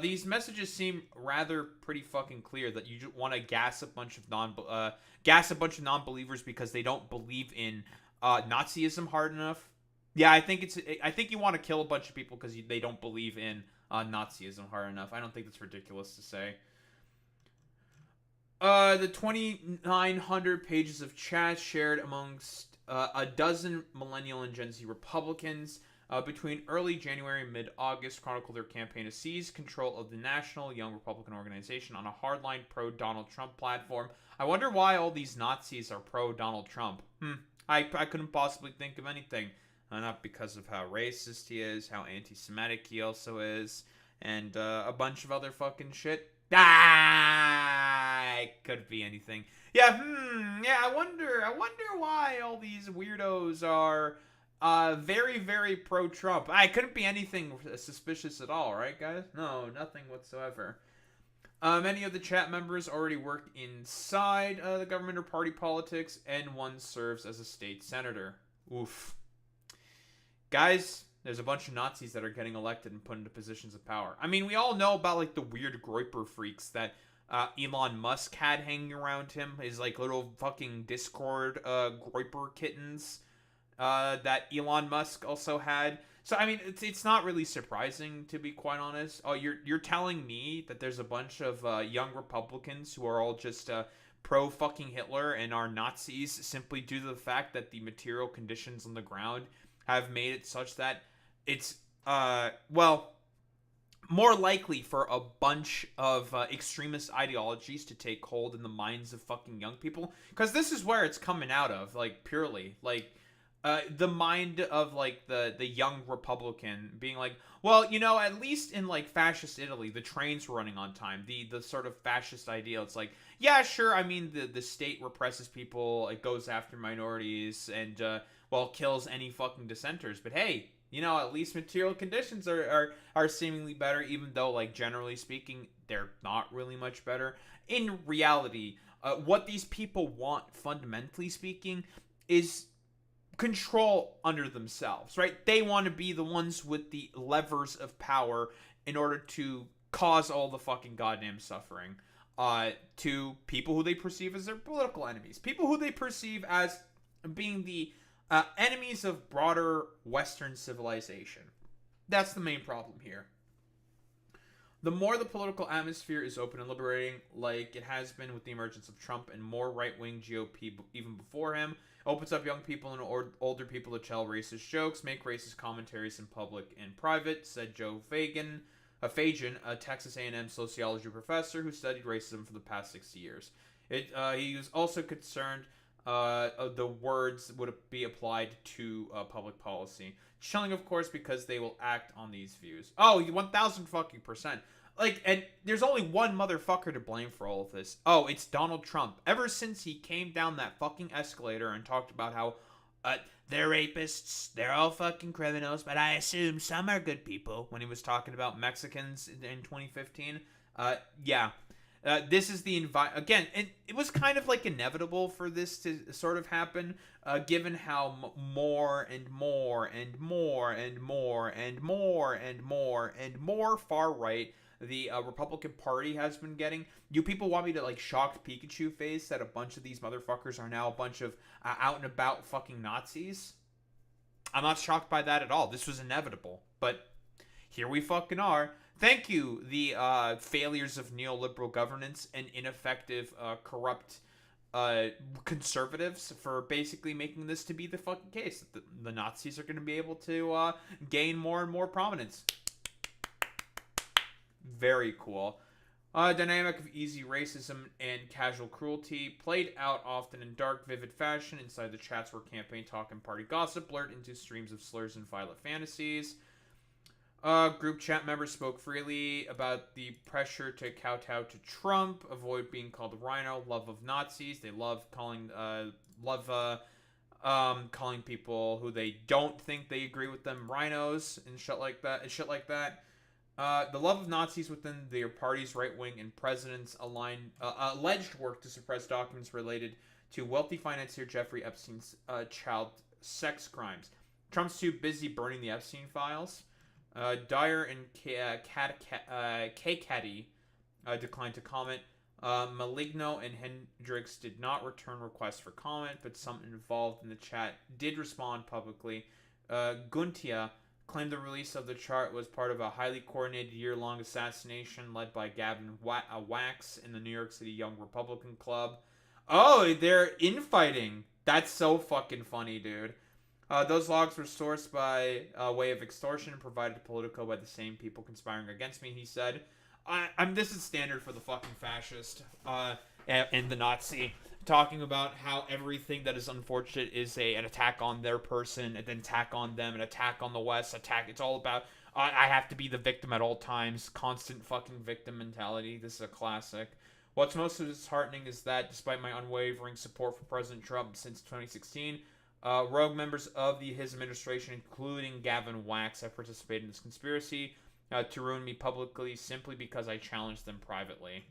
These messages seem rather pretty fucking clear that you just want to gas a bunch of non-believers because they don't believe in Nazism hard enough. Yeah, I think you want to kill a bunch of people because they don't believe in Nazism hard enough. I don't think that's ridiculous to say. The 2,900 pages of chat shared amongst a dozen millennial and Gen Z Republicans between early January and mid-August chronicle their campaign to seize control of the National Young Republican Organization on a hardline pro-Donald Trump platform. I wonder why all these Nazis are pro-Donald Trump. I couldn't possibly think of anything. Not because of how racist he is, how anti-Semitic he also is, and a bunch of other fucking shit. It could be anything. Yeah, I wonder why all these weirdos are very, very pro-Trump. It couldn't be anything suspicious at all, right, guys? No, nothing whatsoever. Many of the chat members already work inside the government or party politics, and one serves as a state senator. Oof. Guys, there's a bunch of Nazis that are getting elected and put into positions of power. I mean, we all know about, like, the weird Groyper freaks that Elon Musk had hanging around him. His, like, little fucking Discord Groyper kittens that Elon Musk also had. So, I mean, it's not really surprising, to be quite honest. Oh, you're telling me that there's a bunch of young Republicans who are all just pro-fucking Hitler and are Nazis simply due to the fact that the material conditions on the ground have made it such that it's, more likely for a bunch of extremist ideologies to take hold in the minds of fucking young people. Because this is where it's coming out of, like, purely. Like, the mind of, like, the young Republican being like, well, you know, at least in, like, fascist Italy, the trains were running on time. The sort of fascist ideal, it's like, yeah, sure, I mean, the state represses people, it goes after minorities, and, kills any fucking dissenters. But hey, you know, at least material conditions are seemingly better, even though, like, generally speaking, they're not really much better. In reality, what these people want, fundamentally speaking, is control under themselves, right? They want to be the ones with the levers of power in order to cause all the fucking goddamn suffering to people who they perceive as their political enemies, people who they perceive as being the enemies of broader Western civilization. That's the main problem here. The more the political atmosphere is open and liberating, like it has been with the emergence of Trump and more right-wing GOP even before him, opens up young people and older people to tell racist jokes, make racist commentaries in public and private, said Joe Fagan, a Texas A&M sociology professor who studied racism for the past 60 years. He was also concerned the words would be applied to public policy. Chilling, of course, because they will act on these views. Oh, 1,000 fucking %. Like, and there's only one motherfucker to blame for all of this. Oh, it's Donald Trump. Ever since he came down that fucking escalator and talked about how they're rapists, they're all fucking criminals, but I assume some are good people, when he was talking about Mexicans in 2015. This is the again, and it was kind of like inevitable for this to sort of happen, given how more and more and more and more and more and more and more far right the Republican Party has been getting. You people want me to, like, shocked Pikachu face that a bunch of these motherfuckers are now a bunch of out and about fucking Nazis? I'm not shocked by that at all. This was inevitable, but here we fucking are. Thank you, the failures of neoliberal governance and ineffective, corrupt conservatives, for basically making this to be the fucking case. The Nazis are going to be able to gain more and more prominence. Very cool. Dynamic of easy racism and casual cruelty played out often in dark, vivid fashion inside the chats where campaign talk and party gossip blurred into streams of slurs and violent fantasies. Group chat members spoke freely about the pressure to kowtow to Trump, avoid being called a rhino, love of Nazis. They love calling calling people who they don't think they agree with them rhinos and shit like that. The love of Nazis within their party's right wing and president's alleged work to suppress documents related to wealthy financier Jeffrey Epstein's child sex crimes. Trump's too busy burning the Epstein files. Dyer and K-Caddy declined to comment. Maligno and Hendricks did not return requests for comment, but some involved in the chat did respond publicly. Guntia claimed the release of the chart was part of a highly coordinated year-long assassination led by Gavin Wax in the New York City Young Republican Club. Oh, they're infighting. That's so fucking funny, dude. Those logs were sourced by way of extortion and provided to Politico by the same people conspiring against me, he said. This is standard for the fucking fascist and the Nazi, talking about how everything that is unfortunate is an attack on their person, and then attack on them, an attack on the West, it's all about, I have to be the victim at all times, constant fucking victim mentality. This is a classic. What's most disheartening is that, despite my unwavering support for President Trump since 2016, rogue members of his administration, including Gavin Wax, have participated in this conspiracy to ruin me publicly simply because I challenged them privately.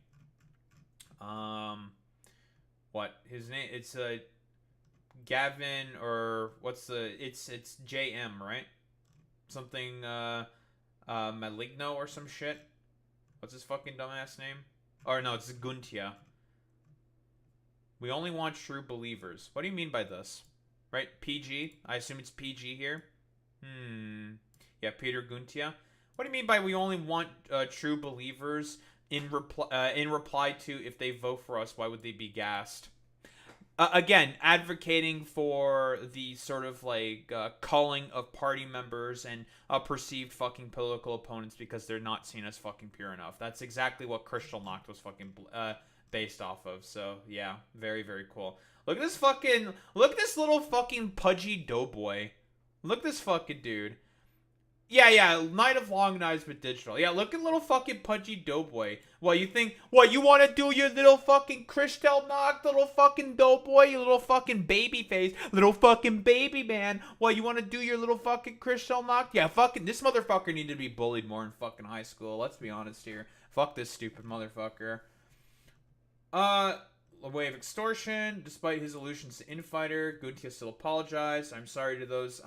What his name? It's Gavin, or what's it's JM, right? Something Maligno or some shit. What's his fucking dumbass name? Or no, it's Guntia. We only want true believers. What do you mean by this? Right? PG? I assume it's PG here. Yeah, Peter Guntia. What do you mean by we only want true believers? In reply to, if they vote for us, why would they be gassed? Again, advocating for the sort of like culling of party members and perceived fucking political opponents because they're not seen as fucking pure enough. That's exactly what Kristallnacht was fucking based off of. So yeah, very, very cool. Look at this little fucking pudgy doughboy. Look at this fucking dude. Yeah, Night of Long Knives but digital. Yeah, look at little fucking pudgy doughboy. What, you think, you want to do your little fucking Kristallnacht, little fucking doughboy, you little fucking baby face, little fucking baby man. What, you want to do your little fucking Kristallnacht? Yeah, fucking, this motherfucker needed to be bullied more in fucking high school. Let's be honest here. Fuck this stupid motherfucker. A way of extortion. Despite his allusions to infighter, Guntia still apologized. I'm sorry to those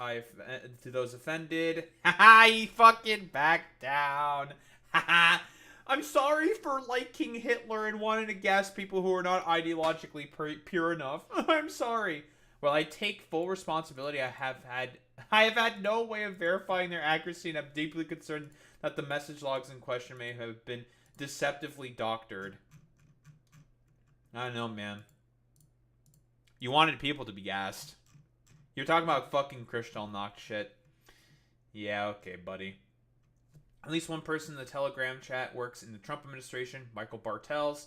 offended. Haha, he fucking backed down. Haha. I'm sorry for liking Hitler and wanting to gas people who are not ideologically pure enough. I'm sorry. Well, I take full responsibility. I have had no way of verifying their accuracy, and I'm deeply concerned that the message logs in question may have been deceptively doctored. I don't know, man. You wanted people to be gassed. You're talking about fucking Kristallnacht shit. Yeah, okay, buddy. At least one person in the Telegram chat works in the Trump administration, Michael Bartels,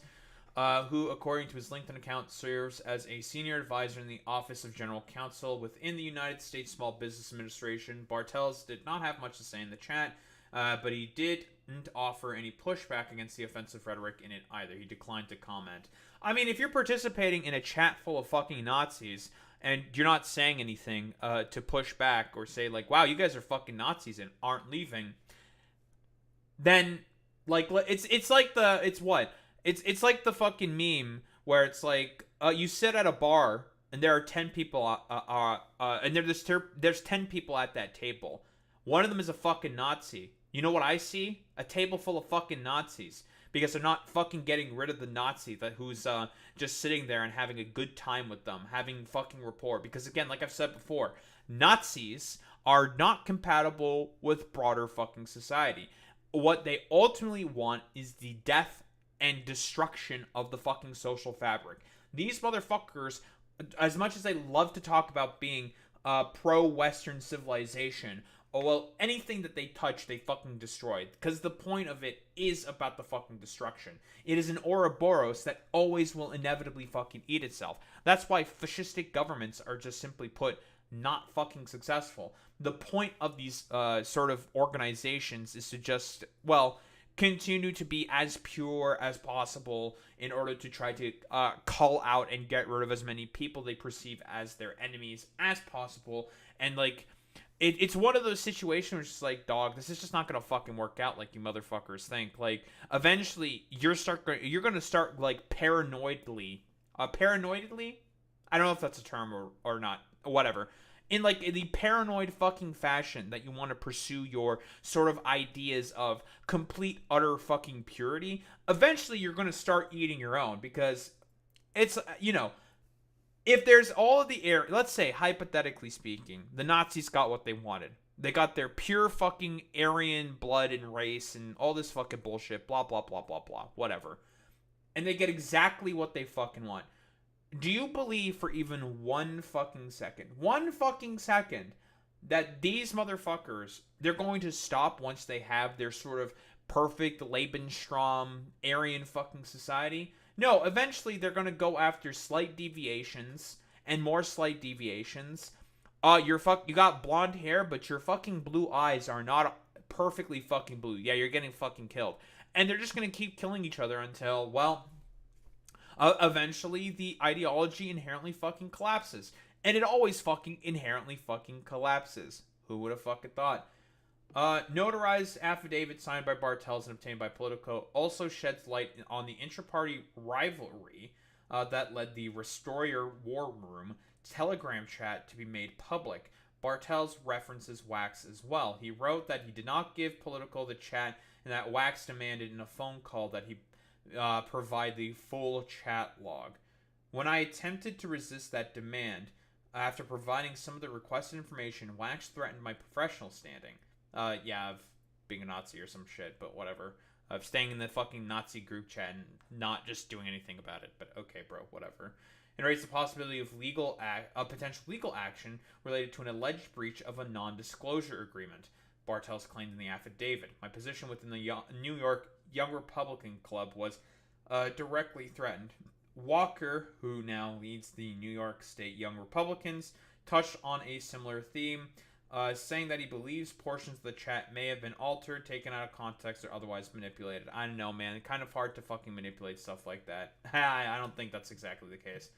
who, according to his LinkedIn account, serves as a senior advisor in the Office of General Counsel within the United States Small Business Administration. Bartels did not have much to say in the chat, but he didn't offer any pushback against the offensive rhetoric in it either. He declined to comment. I mean, if you're participating in a chat full of fucking Nazis and you're not saying anything to push back or say, like, wow, you guys are fucking Nazis and aren't leaving, then, like, it's like the fucking meme where it's like, you sit at a bar and there are 10 people, and there's 10 people at that table. One of them is a fucking Nazi. You know what I see? A table full of fucking Nazis. because they're not fucking getting rid of the Nazi who's just sitting there and having a good time with them, having fucking rapport. Because again, like I've said before, Nazis are not compatible with broader fucking society. What they ultimately want is the death and destruction of the fucking social fabric. These motherfuckers, as much as they love to talk about being pro-Western civilization, oh well, anything that they touch, they fucking destroy. Because the point of it is about the fucking destruction. It is an Ouroboros that always will inevitably fucking eat itself. That's why fascistic governments are just simply put not fucking successful. The point of these sort of organizations is to just, well, continue to be as pure as possible in order to try to call out and get rid of as many people they perceive as their enemies as possible. And like, it's one of those situations where it's just like, dog, this is just not gonna fucking work out like you motherfuckers think. Like, eventually you're gonna start like paranoidly, I don't know if that's a term or not, whatever. In like the paranoid fucking fashion that you want to pursue your sort of ideas of complete utter fucking purity, eventually you're going to start eating your own, because it's, you know, if there's all of the air, let's say hypothetically speaking, the Nazis got what they wanted. They got their pure fucking Aryan blood and race and all this fucking bullshit, blah blah blah blah blah, whatever. And they get exactly what they fucking want. Do you believe for even one fucking second, that these motherfuckers, they're going to stop once they have their sort of perfect Lebensraum Aryan fucking society? No, eventually they're going to go after slight deviations and more slight deviations. You got blonde hair, but your fucking blue eyes are not perfectly fucking blue. Yeah, you're getting fucking killed. And they're just going to keep killing each other until, well, eventually the ideology inherently fucking collapses. And it always fucking inherently fucking collapses. Who would have fucking thought? Notarized affidavit signed by Bartels and obtained by Politico also sheds light on the intra-party rivalry that led the Restorer War Room Telegram chat to be made public. Bartels references Wax as well. He wrote that he did not give Politico the chat, and that Wax demanded in a phone call that he provide the full chat log. When I attempted to resist that demand, after providing some of the requested information, Wax threatened my professional standing. Yeah, of being a Nazi or some shit, but whatever. Of staying in the fucking Nazi group chat and not just doing anything about it, but okay, bro, whatever. And raised the possibility of potential legal action related to an alleged breach of a non-disclosure agreement. Bartels claimed in the affidavit. My position within the New York Young Republican Club was directly threatened. Walker, who now leads the New York State Young Republicans, touched on a similar theme, saying that he believes portions of the chat may have been altered, taken out of context, or otherwise manipulated. I don't know, man. It's kind of hard to fucking manipulate stuff like that. I don't think that's exactly the case.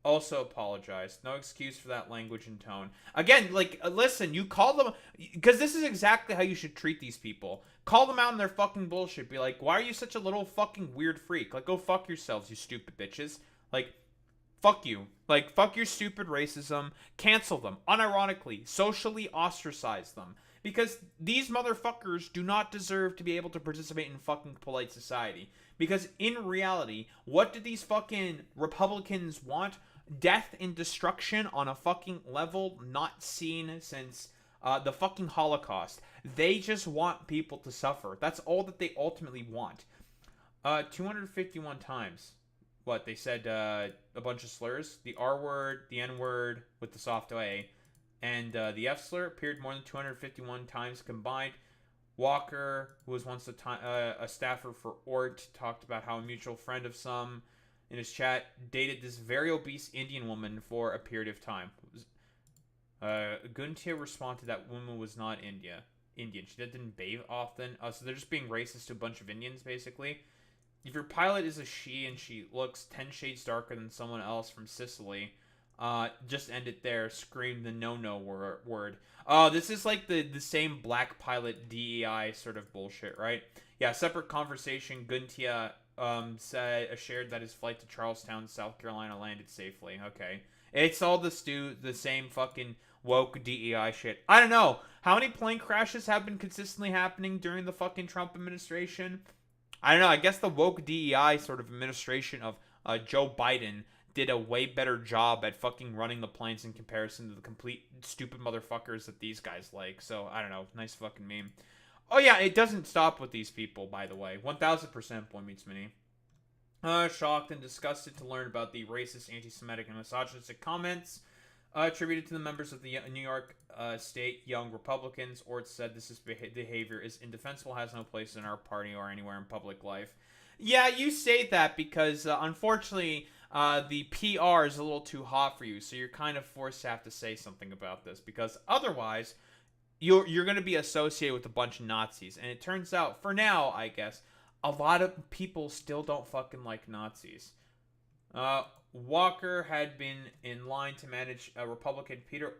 Also apologized. No excuse for that language and tone. Again, like, listen, you call them, because this is exactly how you should treat these people. Call them out on their fucking bullshit. Be like, why are you such a little fucking weird freak? Like, go fuck yourselves, you stupid bitches. Like, fuck you. Like, fuck your stupid racism. Cancel them. Unironically. Socially ostracize them. Because these motherfuckers do not deserve to be able to participate in fucking polite society. Because in reality, what do these fucking Republicans want? Death and destruction on a fucking level not seen since the fucking Holocaust. They just want people to suffer. That's all that they ultimately want. 251 times. What, they said a bunch of slurs? The R word, the N word with the soft A, and the F slur appeared more than 251 times combined. Walker, who was once a staffer for Ort, talked about how a mutual friend of some in his chat dated this very obese Indian woman for a period of time. Guntia responded that woman was not Indian. She didn't bathe often. So they're just being racist to a bunch of Indians, basically. If your pilot is a she and she looks 10 shades darker than someone else from Sicily, just end it there. Scream the no word. Oh, this is like the same black pilot DEI sort of bullshit, right? Yeah, separate conversation. Guntia shared that his flight to Charlestown, South Carolina landed safely. Okay. It's all the same fucking woke DEI shit. I don't know. How many plane crashes have been consistently happening during the fucking Trump administration? I don't know. I guess the woke DEI sort of administration of Joe Biden did a way better job at fucking running the planes in comparison to the complete stupid motherfuckers that these guys like. So, I don't know. Nice fucking meme. Oh, yeah, it doesn't stop with these people, by the way. 1000% Boy Meets Mini. Shocked and disgusted to learn about the racist, anti-Semitic, and misogynistic comments attributed to the members of the New York State Young Republicans. Orts said this behavior is indefensible, has no place in our party or anywhere in public life. Yeah, you say that because, unfortunately, the PR is a little too hot for you, so you're kind of forced to have to say something about this, because otherwise, you're going to be associated with a bunch of Nazis. And it turns out, for now, I guess, a lot of people still don't fucking like Nazis. Walker had been in line to manage Republican Peter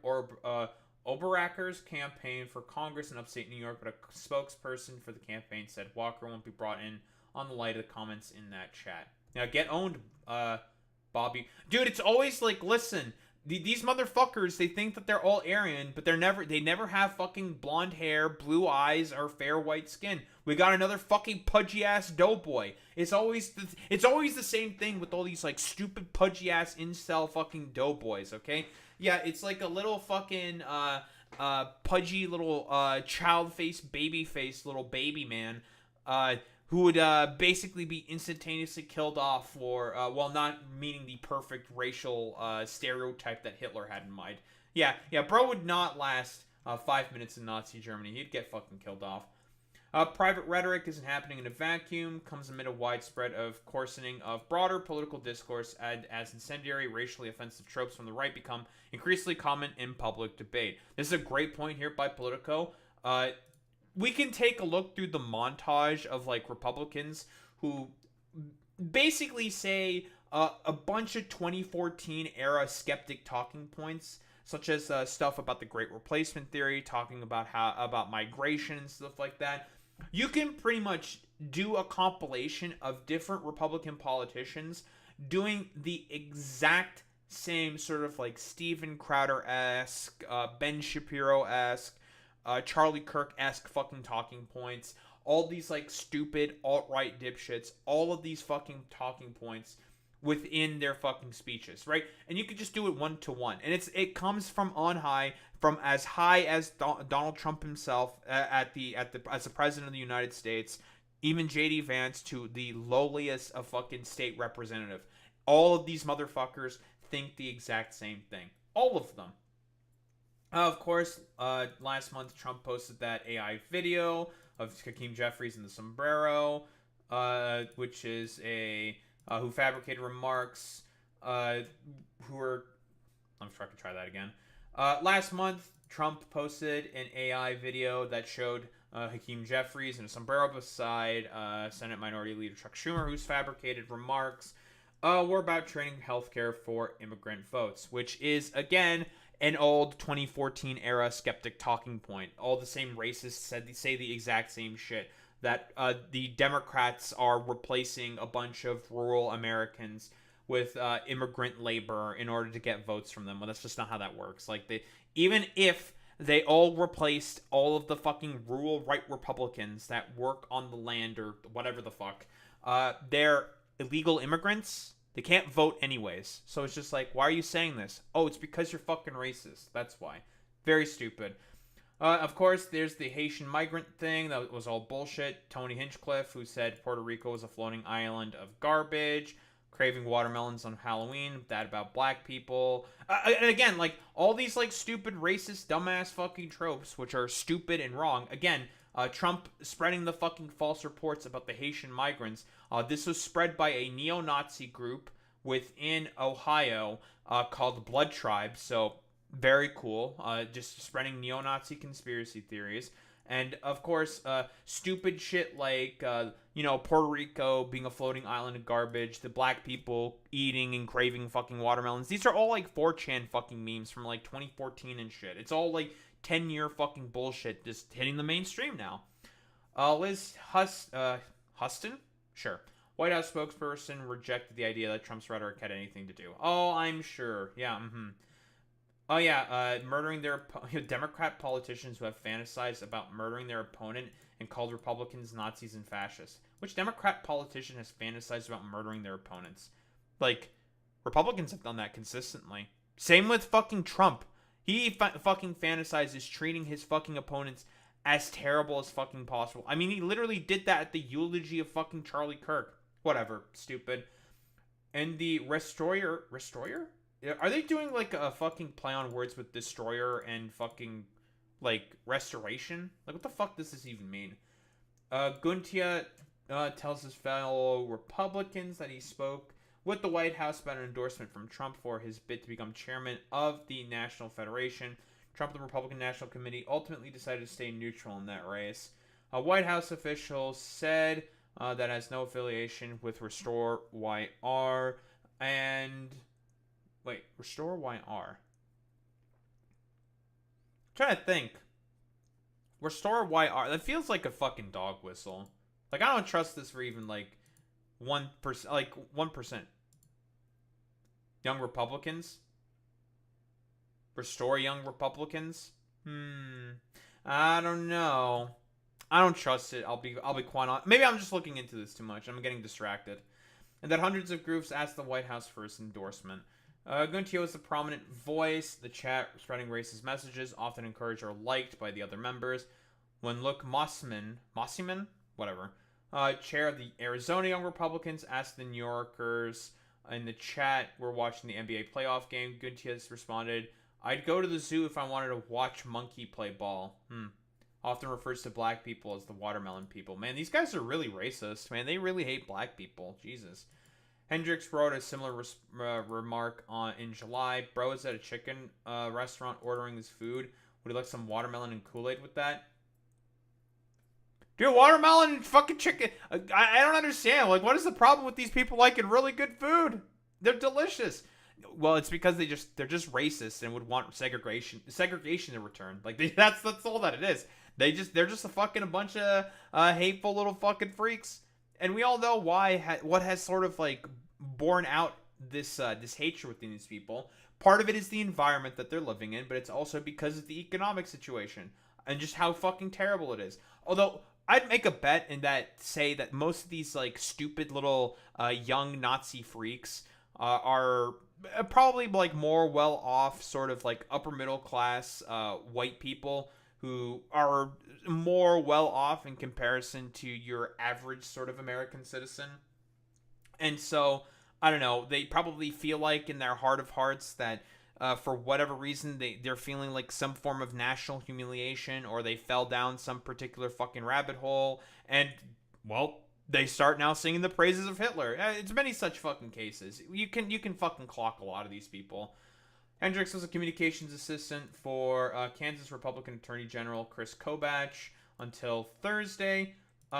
Oberacher's campaign for Congress in upstate New York, but a spokesperson for the campaign said Walker won't be brought in on the light of the comments in that chat. Now, get owned, Bobby. Dude, it's always like, listen, these motherfuckers, they think that they're all Aryan, but they never have fucking blonde hair, blue eyes, or fair white skin. We got another fucking pudgy ass doughboy. It's always the same thing with all these like stupid pudgy ass incel fucking doughboys, okay? Yeah, it's like a little fucking pudgy little child face, baby face little baby man who would basically be instantaneously killed off for, well, not meaning the perfect racial stereotype that Hitler had in mind. Yeah, bro would not last 5 minutes in Nazi Germany. He'd get fucking killed off. Private rhetoric isn't happening in a vacuum, comes amid a widespread of coarsening of broader political discourse as incendiary, racially offensive tropes from the right become increasingly common in public debate. This is a great point here by Politico. We can take a look through the montage of like Republicans who basically say a bunch of 2014 era skeptic talking points, such as stuff about the Great Replacement Theory, talking about about migration and stuff like that. You can pretty much do a compilation of different Republican politicians doing the exact same sort of like Steven Crowder-esque, Ben Shapiro-esque, Charlie Kirk-esque fucking talking points. All these like stupid alt-right dipshits, all of these fucking talking points within their fucking speeches, right? And you could just do it one to one, and it comes from on high, from as high as Donald Trump himself as the president of the United States, even JD Vance to the lowliest of fucking state representative. All of these motherfuckers think the exact same thing, all of them. Of course, last month Trump posted that AI video of Hakeem Jeffries in the sombrero, which is who fabricated remarks, I'm sure I can try that again. Last month, Trump posted an AI video that showed Hakeem Jeffries in a sombrero beside Senate Minority Leader Chuck Schumer, whose fabricated remarks were about training healthcare for immigrant votes, which is, again, an old 2014 era skeptic talking point. All the same racists say the exact same shit, that the Democrats are replacing a bunch of rural Americans with immigrant labor in order to get votes from them. Well, that's just not how that works. Like, even if they all replaced all of the fucking rural right Republicans that work on the land or whatever the fuck, they're illegal immigrants. They can't vote anyways. So it's just like, why are you saying this? Oh, it's because you're fucking racist. That's why. Very stupid. Of course, there's the Haitian migrant thing. That was all bullshit. Tony Hinchcliffe, who said Puerto Rico was a floating island of garbage. Craving watermelons on Halloween. That about black people. And again, like, all these, like, stupid, racist, dumbass fucking tropes, which are stupid and wrong. Again, Trump spreading the fucking false reports about the Haitian migrants. This was spread by a neo-Nazi group within Ohio called Blood Tribe. So, very cool. Just spreading neo-Nazi conspiracy theories. And, of course, stupid shit like, Puerto Rico being a floating island of garbage, the black people eating and craving fucking watermelons. These are all, like, 4chan fucking memes from, like, 2014 and shit. It's all, like, 10-year fucking bullshit just hitting the mainstream now. Liz Huston? Sure. White House spokesperson rejected the idea that Trump's rhetoric had anything to do. Oh, I'm sure. Yeah, Oh, yeah, murdering their Democrat politicians who have fantasized about murdering their opponent and called Republicans Nazis and fascists. Which Democrat politician has fantasized about murdering their opponents? Like, Republicans have done that consistently. Same with fucking Trump. He fucking fantasizes treating his fucking opponents as terrible as fucking possible. I mean, he literally did that at the eulogy of fucking Charlie Kirk. Whatever, stupid. And the Restorer? Are they doing like a fucking play on words with destroyer and fucking like restoration? Like, what the fuck does this even mean? Guntia tells his fellow Republicans that he spoke with the White House about an endorsement from Trump for his bid to become chairman of the National Federation. Trump and the Republican National Committee ultimately decided to stay neutral in that race. A White House official said that has no affiliation with Restore YR and... Wait, Restore YR? I'm trying to think. Restore YR. That feels like a fucking dog whistle. Like, I don't trust this for even, like, 1%. Like, 1%. Young Republicans? Restore Young Republicans? I don't know. I don't trust it. I'll be quite honest. Maybe I'm just looking into this too much. I'm getting distracted. And that hundreds of groups asked the White House for its endorsement. Guntio is a prominent voice. The chat spreading racist messages, often encouraged or liked by the other members. When Luke Mossman, whatever, chair of the Arizona Young Republicans, asked the New Yorkers in the chat, "We're watching the NBA playoff game." Gutierrez responded, "I'd go to the zoo if I wanted to watch monkey play ball." Often refers to black people as the watermelon people. Man, these guys are really racist. Man, they really hate black people. Jesus. Hendricks wrote a similar remark in July. Bro is at a chicken restaurant ordering his food. Would he like some watermelon and Kool-Aid with that? Dude, watermelon and fucking chicken. I don't understand. Like, what is the problem with these people liking really good food? They're delicious. Well, it's because they're just racist and would want segregation in return. Like, that's all that it is. They're just a bunch of hateful little fucking freaks. And we all know what has sort of like borne out this hatred within these people. Part of it is the environment that they're living in, but it's also because of the economic situation and just how fucking terrible it is. Although I'd make a bet say that most of these like stupid little young Nazi freaks are probably like more well off, sort of like upper middle class white people who are more well off in comparison to your average sort of American citizen. And so, I don't know, they probably feel like in their heart of hearts that for whatever reason they're feeling like some form of national humiliation, or they fell down some particular fucking rabbit hole, and, well, they start now singing the praises of Hitler. It's many such fucking cases. You can fucking clock a lot of these people. Hendricks was a communications assistant for Kansas Republican Attorney General Chris Kobach until Thursday.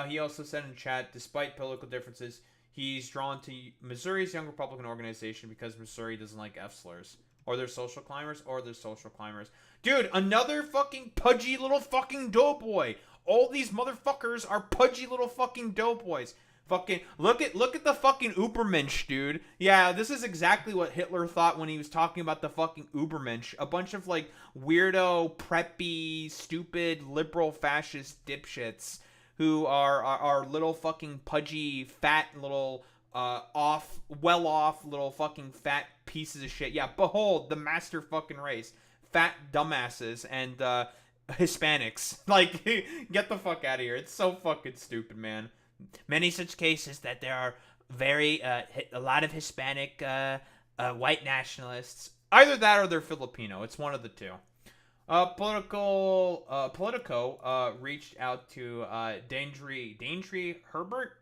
He also said in chat, despite political differences, he's drawn to Missouri's Young Republican organization because Missouri doesn't like F-slurs. Or they're social climbers. Dude, another fucking pudgy little fucking doughboy. All these motherfuckers are pudgy little fucking doughboys. Fucking look at the fucking Ubermensch, dude. Yeah, this is exactly what Hitler thought when he was talking about the fucking Ubermensch. A bunch of like weirdo, preppy, stupid, liberal, fascist dipshits who are little fucking pudgy, fat little well off little fucking fat pieces of shit. Yeah, behold the master fucking race, fat dumbasses and Hispanics. Like, get the fuck out of here. It's so fucking stupid, man. Many such cases that there are a lot of Hispanic white nationalists. Either that or they're Filipino. It's one of the two. Politico reached out to Daindre Herbert,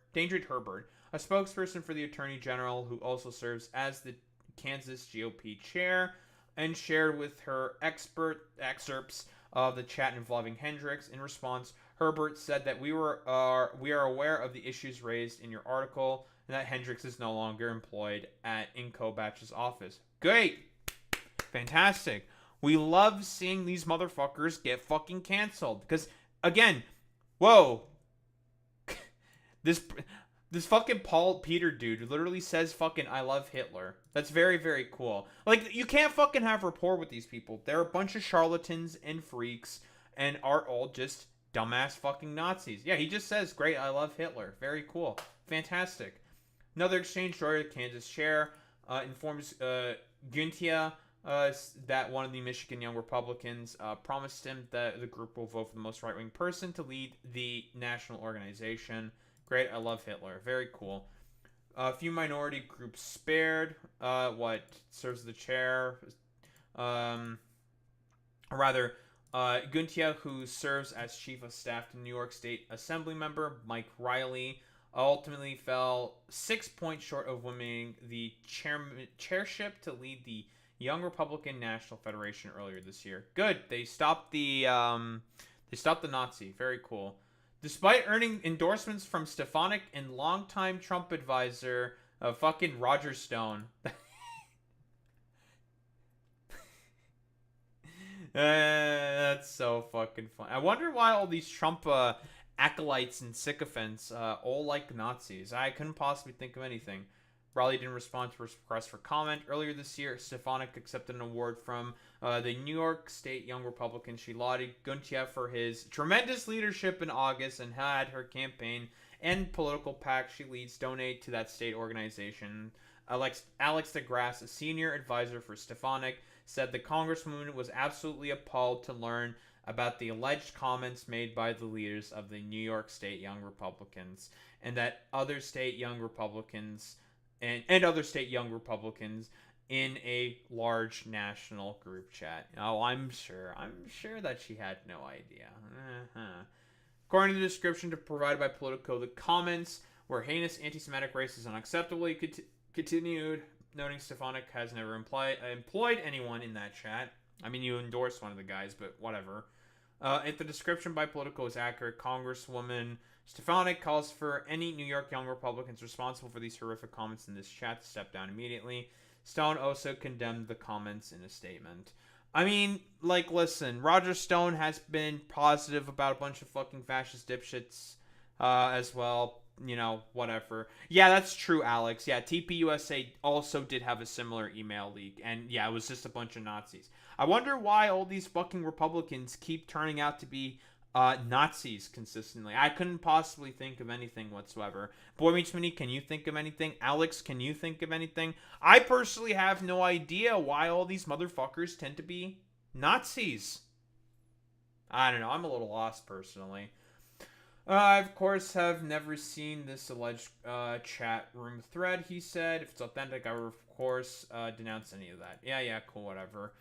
a spokesperson for the Attorney General who also serves as the Kansas GOP chair, and shared with her excerpts of the chat involving Hendricks. In response, Herbert said that we are aware of the issues raised in your article and that Hendricks is no longer employed in Kobach's office. Great. Fantastic. We love seeing these motherfuckers get fucking canceled. Because, again, whoa. This fucking Paul Peter dude literally says fucking I love Hitler. That's very, very cool. Like, you can't fucking have rapport with these people. They're a bunch of charlatans and freaks and are all just dumbass fucking Nazis. Yeah, he just says, great, I love Hitler. Very cool. Fantastic. Another exchange lawyer, Kansas chair, informs Guntia that one of the Michigan Young Republicans promised him that the group will vote for the most right-wing person to lead the national organization. Great, I love Hitler. Very cool. A few minority groups spared. What serves the chair? Guntia, who serves as chief of staff to New York State Assembly member Mike Riley, ultimately fell 6 points short of winning the chairship to lead the Young Republican National Federation earlier this year. Good, they stopped the Nazi. Very cool. Despite earning endorsements from Stefanik and longtime Trump advisor, fucking Roger Stone. That's so fucking fun. I wonder why all these Trump acolytes and sycophants all like Nazis. I couldn't possibly think of anything. Raleigh didn't respond to request for comment. Earlier this year, Stefanik accepted an award from the New York State Young Republican. She lauded Guntia for his tremendous leadership in August and had her campaign and political PAC she leads donate to that state organization. Alex DeGrasse, a senior advisor for Stefanik, said the congresswoman was absolutely appalled to learn about the alleged comments made by the leaders of the New York State Young Republicans and that other state young Republicans and other state young Republicans in a large national group chat. Oh, I'm sure that she had no idea. According to the description provided by Politico, the comments were heinous, anti-Semitic, racist, and unacceptable. He continued, noting Stefanik has never employed anyone in that chat. I mean, you endorsed one of the guys, but whatever. If the description by Politico is accurate, Congresswoman Stefanik calls for any New York Young Republicans responsible for these horrific comments in this chat to step down immediately. Stone also condemned the comments in a statement. I mean, like, listen, Roger Stone has been positive about a bunch of fucking fascist dipshits as well. You know, whatever. Yeah, that's true, Alex. Yeah, TPUSA also did have a similar email leak. And yeah, it was just a bunch of Nazis. I wonder why all these fucking Republicans keep turning out to be Nazis consistently. I couldn't possibly think of anything whatsoever. Boy Meets Minnie, can you think of anything? Alex, can you think of anything? I personally have no idea why all these motherfuckers tend to be Nazis. I don't know. I'm a little lost personally. I, of course, have never seen this alleged chat room thread, he said. If it's authentic, I will, of course, denounce any of that. Yeah, cool, whatever.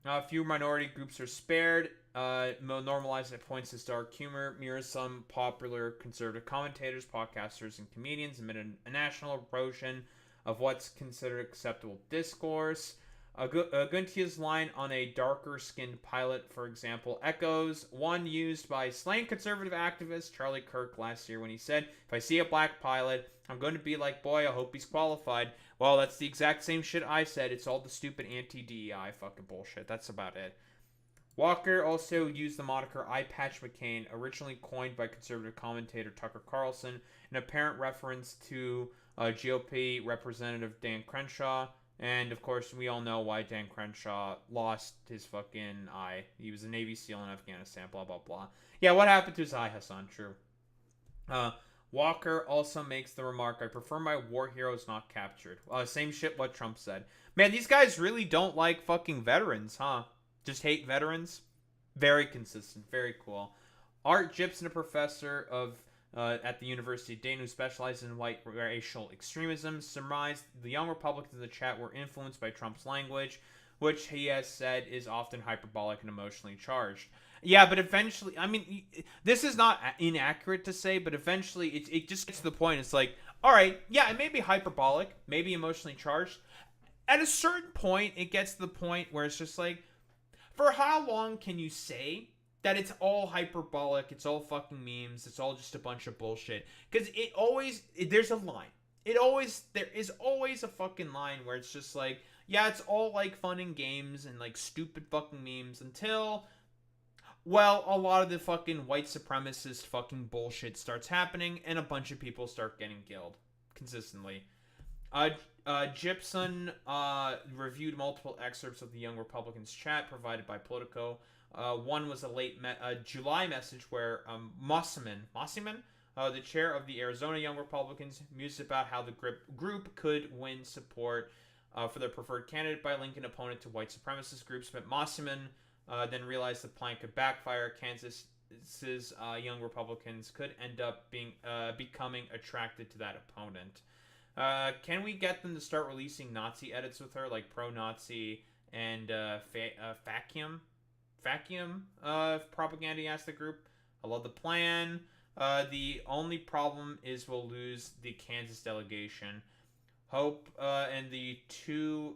A few minority groups are spared. Normalized at points as dark humor mirrors some popular conservative commentators, podcasters, and comedians amid a national erosion of what's considered acceptable discourse. Guntia's line on a darker-skinned pilot, for example, echoes one used by slain conservative activist Charlie Kirk last year when he said, "If I see a black pilot, I'm going to be like, boy, I hope he's qualified." Well, that's the exact same shit I said. It's all the stupid anti-DEI fucking bullshit. That's about it. Walker also used the moniker Eye Patch McCain, originally coined by conservative commentator Tucker Carlson, an apparent reference to GOP Representative Dan Crenshaw. And, of course, we all know why Dan Crenshaw lost his fucking eye. He was a Navy SEAL in Afghanistan, blah, blah, blah. Yeah, what happened to his eye, Hassan? True. Walker also makes the remark, "I prefer my war heroes not captured." Same shit what Trump said. Man, these guys really don't like fucking veterans, huh? Just hate veterans? Very consistent. Very cool. Art Gibson, a professor of at the University of Dayton who specializes in white racial extremism, surmised the young Republicans in the chat were influenced by Trump's language, which he has said is often hyperbolic and emotionally charged. Yeah, but eventually, I mean, this is not inaccurate to say, but eventually it just gets to the point. It's like, all right, yeah, it may be hyperbolic, maybe emotionally charged. At a certain point, it gets to the point where it's just like, for how long can you say that it's all hyperbolic, it's all fucking memes, it's all just a bunch of bullshit? Because there's a line. There is always a fucking line where it's just like, yeah, it's all like fun and games and like stupid fucking memes until, well, a lot of the fucking white supremacist fucking bullshit starts happening and a bunch of people start getting killed consistently. Gibson reviewed multiple excerpts of the Young Republicans chat provided by Politico. One was a late July message where Mossiman, the chair of the Arizona Young Republicans, mused about how the group could win support for their preferred candidate by linking an opponent to white supremacist groups. But Mossiman then realized the plan could backfire. Kansas's Young Republicans could end up becoming attracted to that opponent. Can we get them to start releasing Nazi edits with her, like pro-Nazi and Facium propaganda? Asked the group. I love the plan. The only problem is we'll lose the Kansas delegation. Hope and the two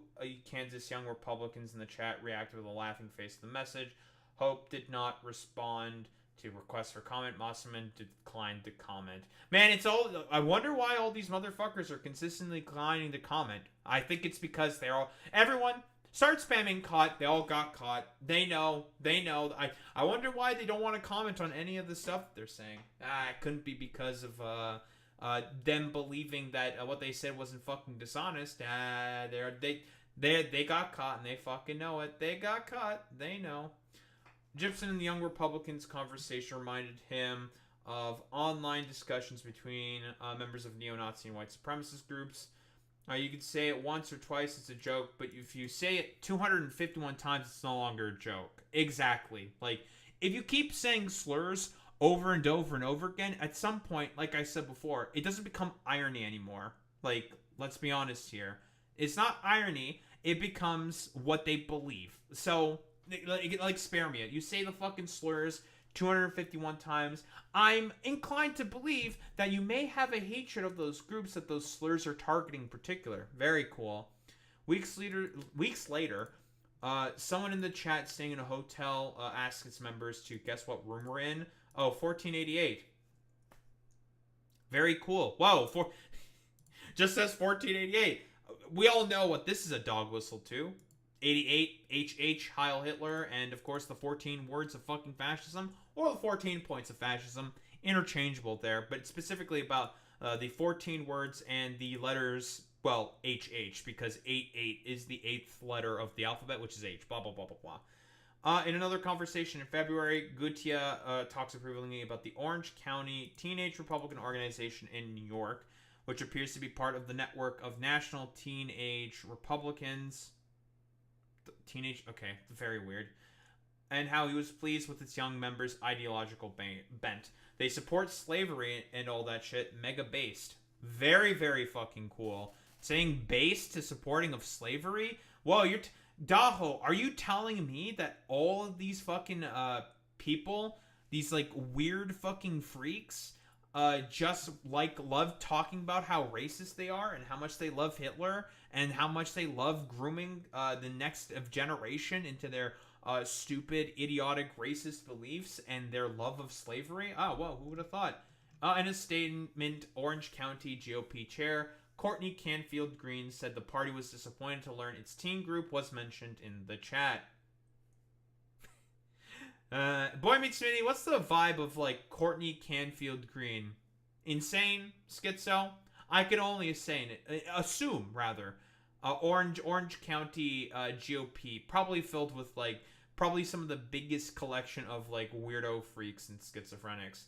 Kansas Young Republicans in the chat reacted with a laughing face to the message. Hope did not respond to requests for comment. Mosselman declined to comment. Man, it's all. I wonder why all these motherfuckers are consistently declining to comment. I think it's because everyone start spamming caught. They all got caught. They know. I wonder why they don't want to comment on any of the stuff that they're saying. It couldn't be because of them believing that what they said wasn't fucking dishonest. They got caught and they fucking know it. They got caught. They know. Gibson and the Young Republicans' conversation reminded him of online discussions between members of neo-Nazi and white supremacist groups. You could say it once or twice, it's a joke, but if you say it 251 times, it's no longer a joke. Exactly. Like, if you keep saying slurs over and over and over again, at some point, like I said before, it doesn't become irony anymore. Like, let's be honest here. It's not irony, it becomes what they believe. So, like spare me it. You say the fucking slurs 251 times. I'm inclined to believe that you may have a hatred of those groups that those slurs are targeting in particular. Very cool. Weeks later, someone in the chat staying in a hotel asked its members to guess what room we're in. Oh, 1488. Very cool. Whoa, just says 1488. We all know what this is a dog whistle to. 88, HH, Heil Hitler, and of course the 14 words of fucking fascism, or the 14 points of fascism, interchangeable there, but specifically about the 14 words and the letters, well, HH, because 88 is the 8th letter of the alphabet, which is H, blah, blah, blah, blah, blah. In another conversation in February, Gutierrez talks approvingly about the Orange County Teenage Republican Organization in New York, which appears to be part of the network of National Teenage Republicans. Okay, very weird. And how he was pleased with its young members' ideological bent. They support slavery and all that shit. Mega based. Very, very fucking cool. Saying based to supporting of slavery? Whoa, Daho, are you telling me that all of these fucking people, these like weird fucking freaks, just like love talking about how racist they are and how much they love Hitler and how much they love grooming the next of generation into their stupid, idiotic, racist beliefs and their love of slavery? Oh, whoa, who would have thought? In a statement, Orange County GOP chair Courtney Canfield Green said the party was disappointed to learn its teen group was mentioned in the chat. Boy Meets Smitty, what's the vibe of, like, Courtney Canfield Green? Insane? Schizo? I can only assume, rather. Orange County GOP, probably filled with, like, probably some of the biggest collection of, like, weirdo freaks and schizophrenics.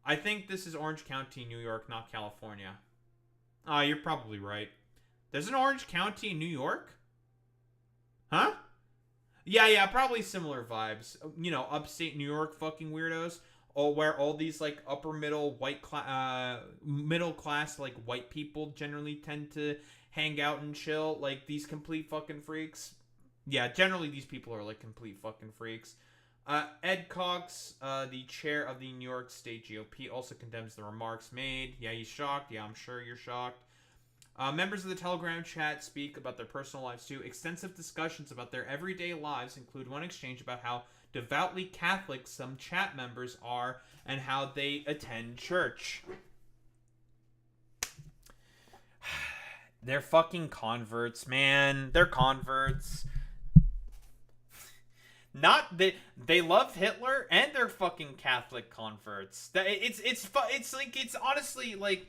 I think this is Orange County, New York, not California. You're probably right. There's an Orange County, New York? Huh? Yeah, probably similar vibes. You know, upstate New York fucking weirdos. Where all these, like, upper middle middle class, like, white people generally tend to hang out and chill. Like, these complete fucking freaks. Yeah, generally these people are, like, complete fucking freaks. Ed Cox, the chair of the New York State GOP, also condemns the remarks made. Yeah, he's shocked. Yeah, I'm sure you're shocked. Members of the Telegram chat speak about their personal lives too. Extensive discussions about their everyday lives include one exchange about how devoutly Catholic some chat members are and how they attend church. They're fucking converts, man. They're converts. Not that they love Hitler and they're fucking Catholic converts. It's honestly like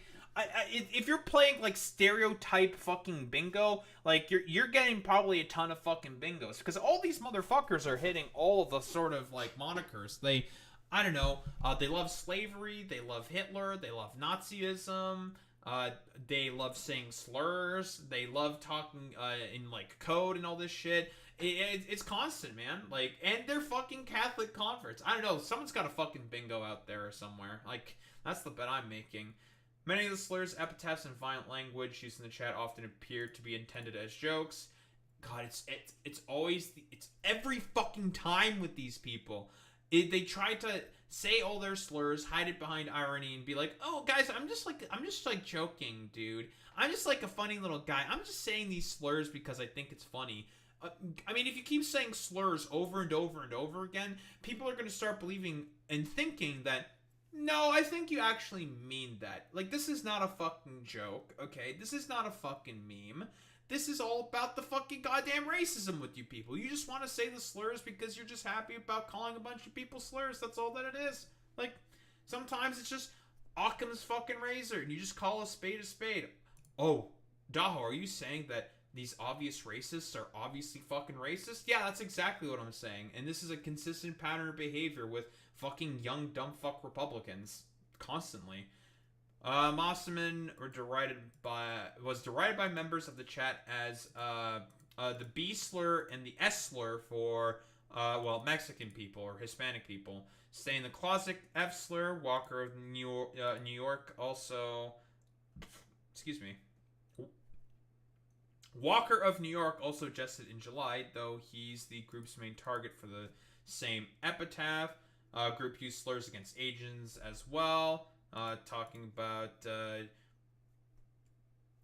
if you're playing like stereotype fucking bingo, like you're getting probably a ton of fucking bingos because all these motherfuckers are hitting all of the sort of like monikers. I don't know, they love slavery, they love Hitler, they love Nazism, they love saying slurs, they love talking in like code and all this shit. It's constant, man. Like, and they're fucking Catholic converts. I don't know. Someone's got a fucking bingo out there somewhere. Like, that's the bet I'm making. Many of the slurs, epitaphs, and violent language used in the chat often appear to be intended as jokes. God, it's always it's every fucking time with these people. They try to say all their slurs, hide it behind irony, and be like, "Oh, guys, I'm just like joking, dude. I'm just like a funny little guy. I'm just saying these slurs because I think it's funny." I mean, if you keep saying slurs over and over and over again, people are going to start believing and thinking that, no, I think you actually mean that. Like, this is not a fucking joke, okay? This is not a fucking meme. This is all about the fucking goddamn racism with you people. You just want to say the slurs because you're just happy about calling a bunch of people slurs. That's all that it is. Like, sometimes it's just Occam's fucking razor, and you just call a spade a spade. Oh, Daho, are you saying that these obvious racists are obviously fucking racist? Yeah, that's exactly what I'm saying. And this is a consistent pattern of behavior with fucking young dumb fuck Republicans constantly. Mosselman was derided by members of the chat as the B slur and the S slur for Mexican people or Hispanic people. Saying the classic F slur. Walker of New York also. Excuse me. Walker of New York also jested in July, though he's the group's main target for the same epitaph. Group used slurs against Asians as well, talking about the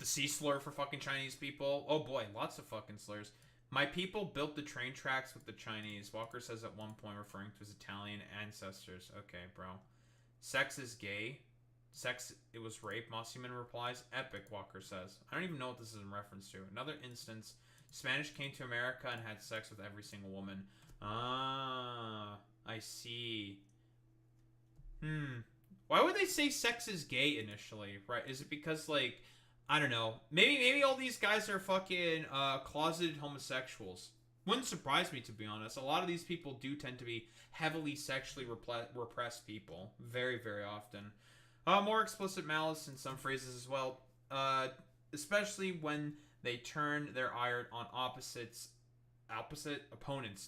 C slur for fucking Chinese people. Oh boy, lots of fucking slurs. My people built the train tracks with the Chinese, Walker says at one point, referring to his Italian ancestors. Okay, bro. Sex is gay. Sex, it was rape, Mosselman replies. Epic, Walker says. I don't even know what this is in reference to. Another instance, Spanish came to America and had sex with every single woman. Ah, I see. Why would they say sex is gay initially, right? Is it because, like, I don't know. Maybe all these guys are fucking closeted homosexuals. Wouldn't surprise me, to be honest. A lot of these people do tend to be heavily sexually repressed people. Very, very often. More explicit malice in some phrases as well, especially when they turn their ire on opponents,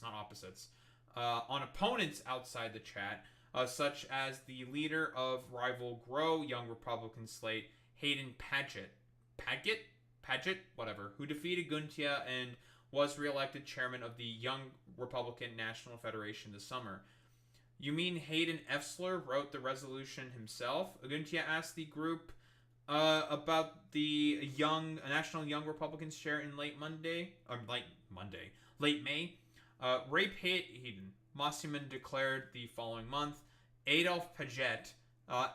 not opposites, on opponents outside the chat, such as the leader of rival Grow Young Republican slate, Hayden Paget, whatever, who defeated Guntia and was reelected chairman of the Young Republican National Federation this summer. You mean Hayden Efsler wrote the resolution himself? Aguntia asked the group about the National Young Republicans chair in late May. Rape Hayden. Mosselman declared the following month. Adolf Paget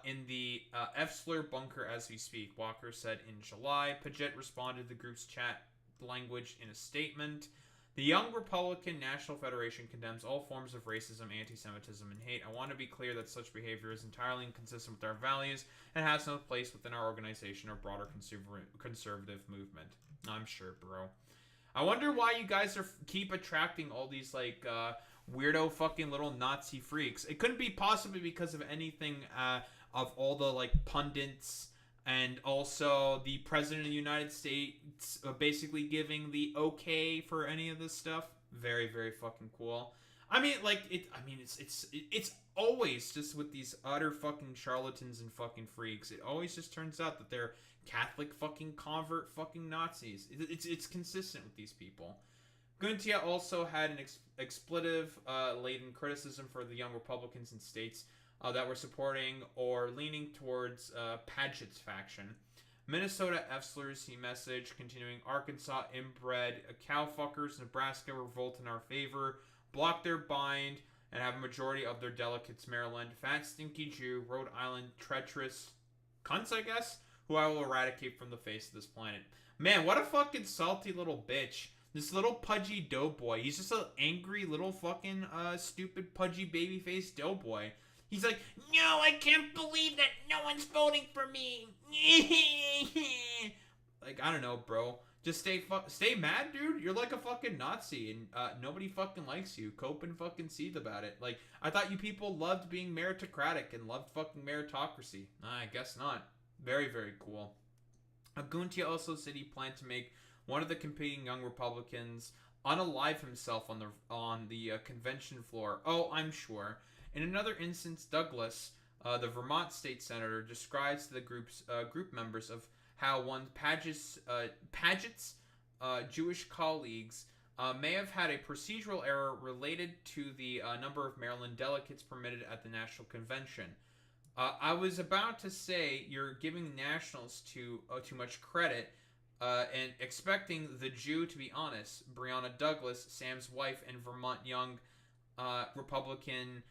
in the Efsler bunker as we speak, Walker said in July. Paget responded to the group's chat language in a statement. The Young Republican National Federation condemns all forms of racism, anti-Semitism, and hate. I want to be clear that such behavior is entirely inconsistent with our values and has no place within our organization or broader conservative movement. I'm sure, bro. I wonder why you guys keep attracting all these, like, weirdo fucking little Nazi freaks. It couldn't be possibly because of anything of all the, like, pundits and also the President of the United States basically giving the okay for any of this stuff. Very, very fucking cool. I mean, like, it's always just with these utter fucking charlatans and fucking freaks. It always just turns out that they're Catholic fucking convert fucking Nazis. It's consistent with these people. Guntia also had an expletive-laden criticism for the Young Republicans in states that were supporting or leaning towards Paget's faction. Minnesota Efslers, he messaged, continuing, Arkansas inbred cowfuckers, Nebraska revolt in our favor, block their bind, and have a majority of their delegates Maryland, fat stinky Jew, Rhode Island, treacherous cunts, I guess, who I will eradicate from the face of this planet. Man, what a fucking salty little bitch. This little pudgy doughboy. He's just an angry little fucking stupid pudgy babyface doughboy. He's like, no, I can't believe that no one's voting for me. Like, I don't know, bro. Just stay mad, dude. You're like a fucking Nazi, and nobody fucking likes you. Cope and fucking seethe about it. Like, I thought you people loved being meritocratic and loved fucking meritocracy. I guess not. Very, very cool. Aguntia also said he planned to make one of the competing young Republicans unalive himself on the convention floor. Oh, I'm sure. In another instance, Douglas, the Vermont state senator, describes to the group members of how one Paget's Jewish colleagues may have had a procedural error related to the number of Maryland delegates permitted at the national convention. I was about to say you're giving nationals too much credit and expecting the Jew to be honest. Breonna Douglas, Sam's wife and Vermont young Republican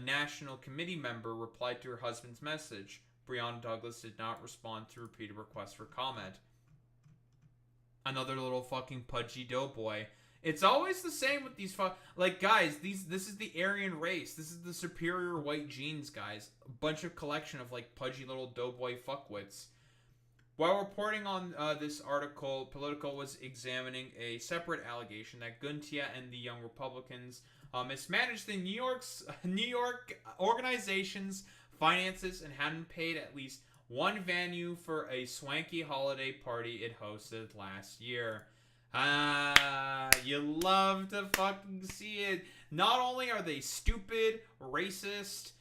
National Committee member, replied to her husband's message. Breonna Douglas did not respond to repeated requests for comment. Another little fucking pudgy doughboy. It's always the same with these like, guys, this is the Aryan race. This is the superior white genes, guys. A bunch of collection of like pudgy little doughboy fuckwits. While reporting on this article, Politico was examining a separate allegation that Guntia and the Young Republicans mismanaged the New York organization's finances and hadn't paid at least one venue for a swanky holiday party it hosted last year. You love to fucking see it. Not only are they stupid, racist,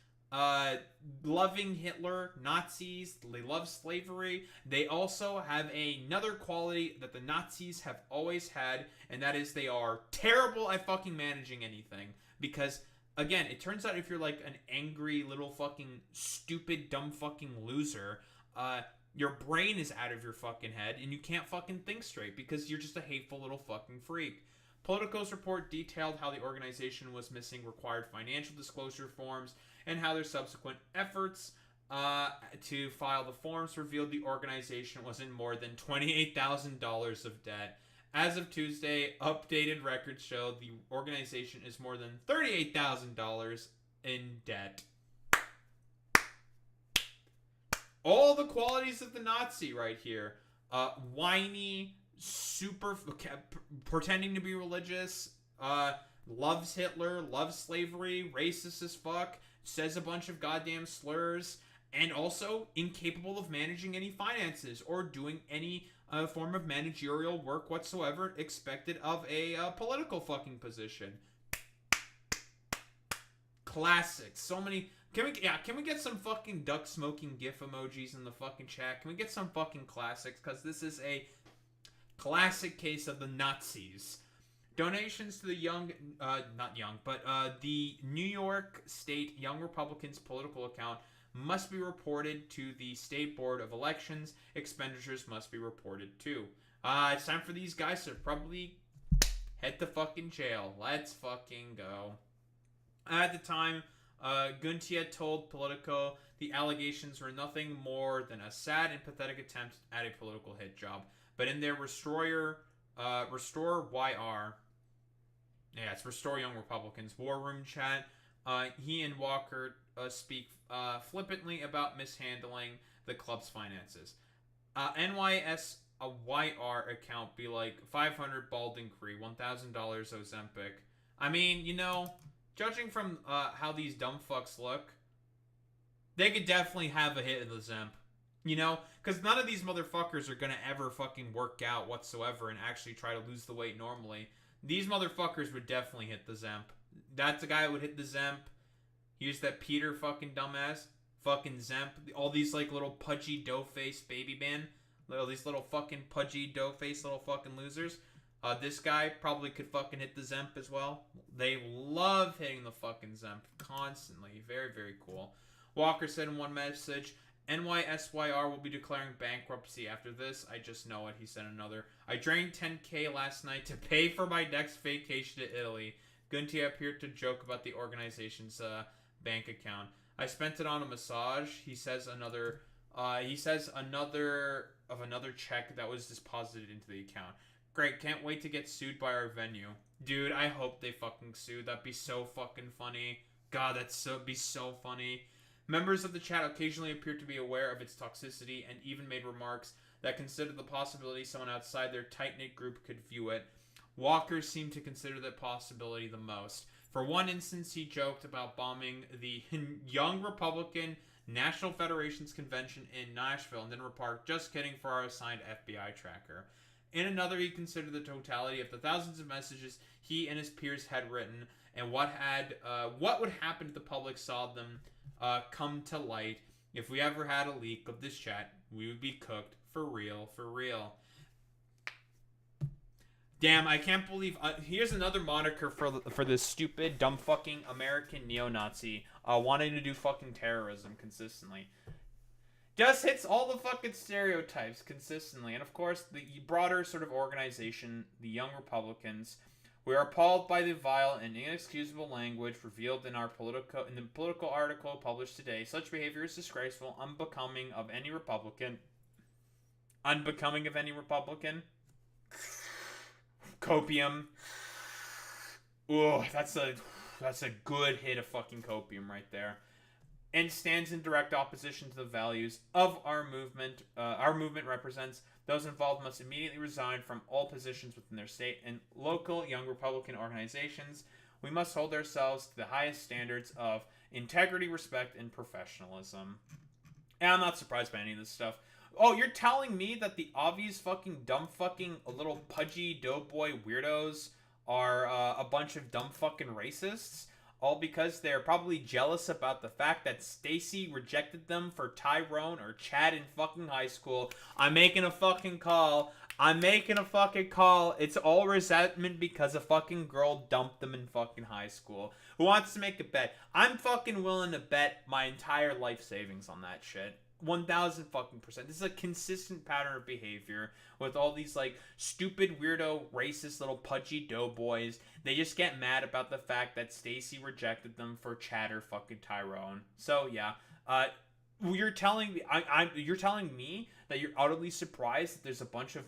loving Hitler, Nazis, they love slavery, they also have another quality that the Nazis have always had, and that is they are terrible at fucking managing anything. Because, again, it turns out if you're like an angry little fucking stupid, dumb fucking loser, your brain is out of your fucking head and you can't fucking think straight because you're just a hateful little fucking freak. Politico's report detailed how the organization was missing required financial disclosure forms and how their subsequent efforts to file the forms revealed the organization was in more than $28,000 of debt. As of Tuesday, updated records show the organization is more than $38,000 in debt. All the qualities of the Nazi right here. Whiny, super pretending to be religious, loves Hitler, loves slavery, racist as fuck, says a bunch of goddamn slurs, and also incapable of managing any finances or doing any form of managerial work whatsoever expected of a political fucking position. Classic. So many. Can we get some fucking duck smoking gif emojis in the fucking chat? Can we get some fucking classics? Because this is a classic case of the Nazis. Donations to the the New York State Young Republicans political account must be reported to the State Board of Elections. Expenditures must be reported too. It's time for these guys to probably head to fucking jail. Let's fucking go. At the time, Guntia told Politico the allegations were nothing more than a sad and pathetic attempt at a political hit job. But in their Restore Young Republicans War Room chat, he and Walker speak flippantly about mishandling the club's finances. NYSYR account be like 500 Balding Cree, $1,000 Ozempic. I mean, you know, judging from how these dumb fucks look, they could definitely have a hit of the Zemp. You know? Because none of these motherfuckers are going to ever fucking work out whatsoever and actually try to lose the weight normally. These motherfuckers would definitely hit the Zemp. That's the guy who would hit the Zemp. Here's that Peter fucking dumbass. Fucking Zemp. All these like little pudgy dough-faced baby man. All these little fucking pudgy dough-faced little fucking losers. This guy probably could fucking hit the Zemp as well. They love hitting the fucking Zemp constantly. Very, very cool. Walker said in one message, NYSYR will be declaring bankruptcy after this. I just know it. He said another. I drained $10K last night to pay for my next vacation to Italy. Guntia appeared to joke about the organization's bank account. I spent it on a massage. He says another check that was deposited into the account. Great, can't wait to get sued by our venue. Dude, I hope they fucking sue. That'd be so fucking funny. God, be so funny. Members of the chat occasionally appeared to be aware of its toxicity and even made remarks that considered the possibility someone outside their tight-knit group could view it. Walker seemed to consider that possibility the most. For one instance, he joked about bombing the Young Republican National Federation's convention in Nashville and then remarked, "Just kidding," for our assigned FBI tracker. In another, he considered the totality of the thousands of messages he and his peers had written and what would happen if the public saw them come to light. If we ever had a leak of this chat, we would be cooked for real, for real. Damn, I can't believe. Here's another moniker for this stupid, dumb fucking American neo-Nazi wanting to do fucking terrorism consistently. Just hits all the fucking stereotypes consistently. And of course, the broader sort of organization, the Young Republicans, we are appalled by the vile and inexcusable language revealed in the political article published today. Such behavior is disgraceful, unbecoming of any Republican. Unbecoming of any Republican. Copium. Ooh, that's a good hit of fucking copium right there. And stands in direct opposition to the values of our movement. Our movement represents those involved must immediately resign from all positions within their state and local Young Republican organizations. We must hold ourselves to the highest standards of integrity, respect, and professionalism. And I'm not surprised by any of this stuff. Oh, you're telling me that the obvious fucking dumb fucking little pudgy doughboy weirdos are a bunch of dumb fucking racists? All because they're probably jealous about the fact that Stacy rejected them for Tyrone or Chad in fucking high school. I'm making a fucking call. It's all resentment because a fucking girl dumped them in fucking high school. Who wants to make a bet? I'm fucking willing to bet my entire life savings on that shit. 1000 fucking percent. This is a consistent pattern of behavior with all these like stupid weirdo racist little pudgy doughboys. They just get mad about the fact that Stacy rejected them for Chad or fucking Tyrone. So yeah, you're telling me you're telling me that you're utterly surprised that there's a bunch of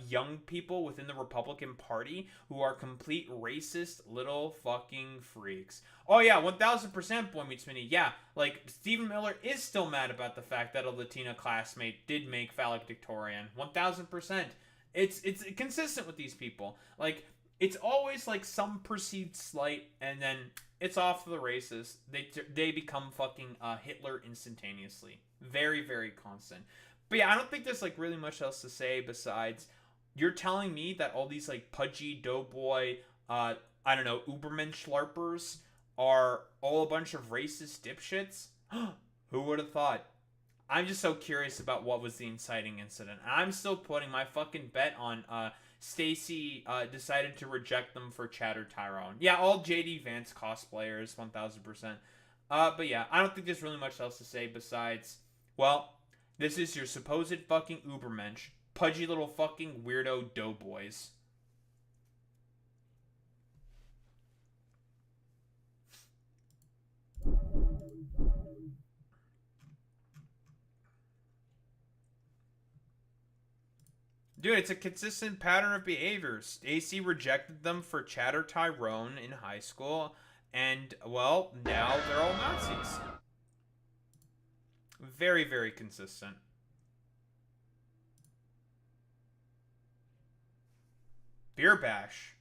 young people within the Republican Party who are complete racist little fucking freaks. Oh yeah, 1000% Boy Meets Mini. Yeah, like Stephen Miller is still mad about the fact that a Latina classmate did make phallic Victorian. 1000%. It's consistent with these people. Like it's always like some perceived slight, and then it's off to the races. They become fucking Hitler instantaneously. Very, very constant. But yeah, I don't think there's like really much else to say besides you're telling me that all these like pudgy doughboy, I don't know, Uberman schlarpers are all a bunch of racist dipshits? Who would have thought? I'm just so curious about what was the inciting incident. And I'm still putting my fucking bet on Stacy decided to reject them for Chad or Tyrone. Yeah, all JD Vance cosplayers, 1000%. But yeah, I don't think there's really much else to say besides, well, this is your supposed fucking Ubermensch. Pudgy little fucking weirdo doughboys. Dude, it's a consistent pattern of behavior. Stacy rejected them for Chad or Tyrone in high school. And, well, now they're all Nazis. Very, very consistent. Beer Bash.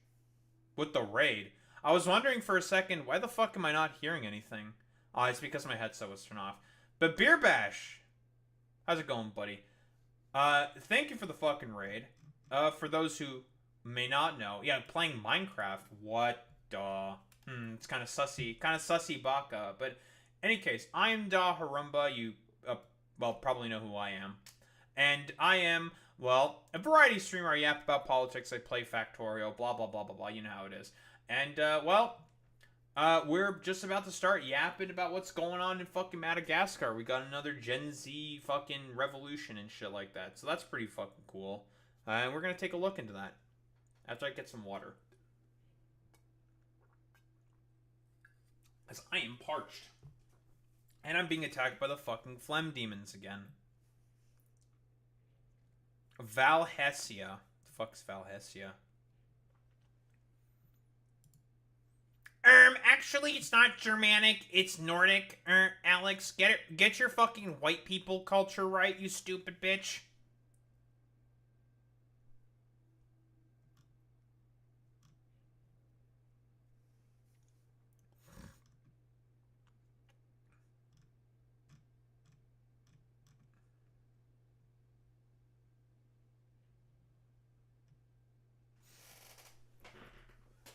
With the raid. I was wondering for a second, why the fuck am I not hearing anything? Oh, it's because my headset was turned off. But Beer Bash. How's it going, buddy? Thank you for the fucking raid. For those who may not know. Yeah, playing Minecraft. What the... it's kind of sussy baka. But, any case, I am Da Harumba. You, well, probably know who I am. And I am, well, a variety streamer. I yap about politics. I play Factorio. Blah, blah, blah, blah, blah. You know how it is. And, well... we're just about to start yapping about what's going on in fucking Madagascar. We got another Gen Z fucking revolution and shit like that. So that's pretty fucking cool. And we're going to take a look into that after I get some water. As I am parched. And I'm being attacked by the fucking phlegm demons again. Valhesia. The fuck's Valhesia? Actually, it's not Germanic. It's Nordic. Alex, get your fucking white people culture right, you stupid bitch.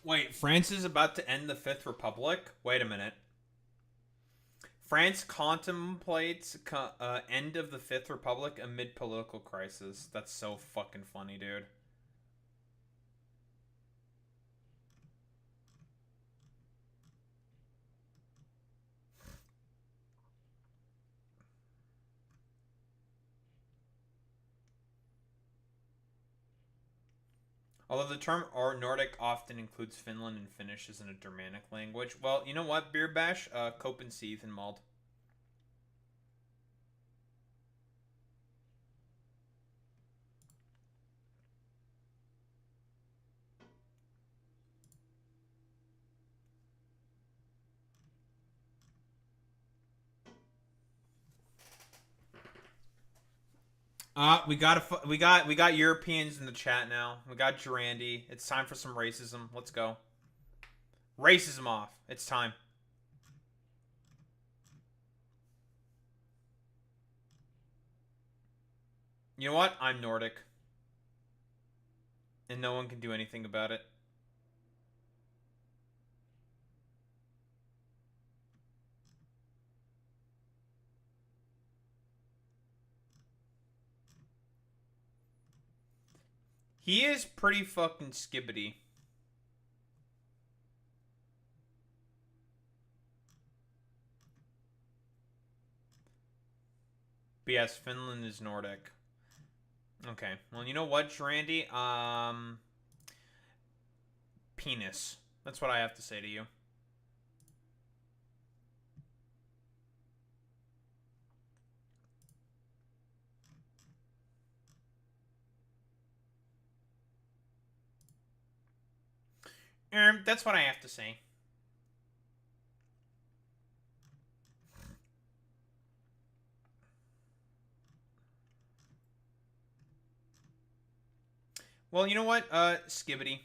Wait, France is about to end the Fifth Republic? Wait a minute. France contemplates end of the Fifth Republic amid political crisis. That's so fucking funny, dude. Although the term or Nordic often includes Finland and Finnish isn't a Germanic language. Well, you know what, Beer Bash? Cope and Seethe and Mald. We got Europeans in the chat now. We got Durandi. It's time for some racism. Let's go. Racism off. It's time. You know what? I'm Nordic. And no one can do anything about it. He is pretty fucking skibbity. But yes, Finland is Nordic. Okay. Well, you know what, Durandi? Penis. That's what I have to say to you. That's what I have to say. Well, you know what, Skibbity.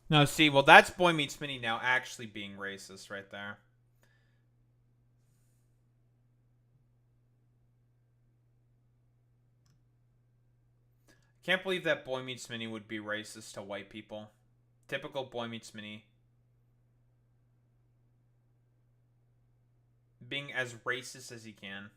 No, see, well, that's Boy Meets Minnie now actually being racist right there. Can't believe that Boy Meets Minnie would be racist to white people. Typical Boy Meets Minnie. Being as racist as he can.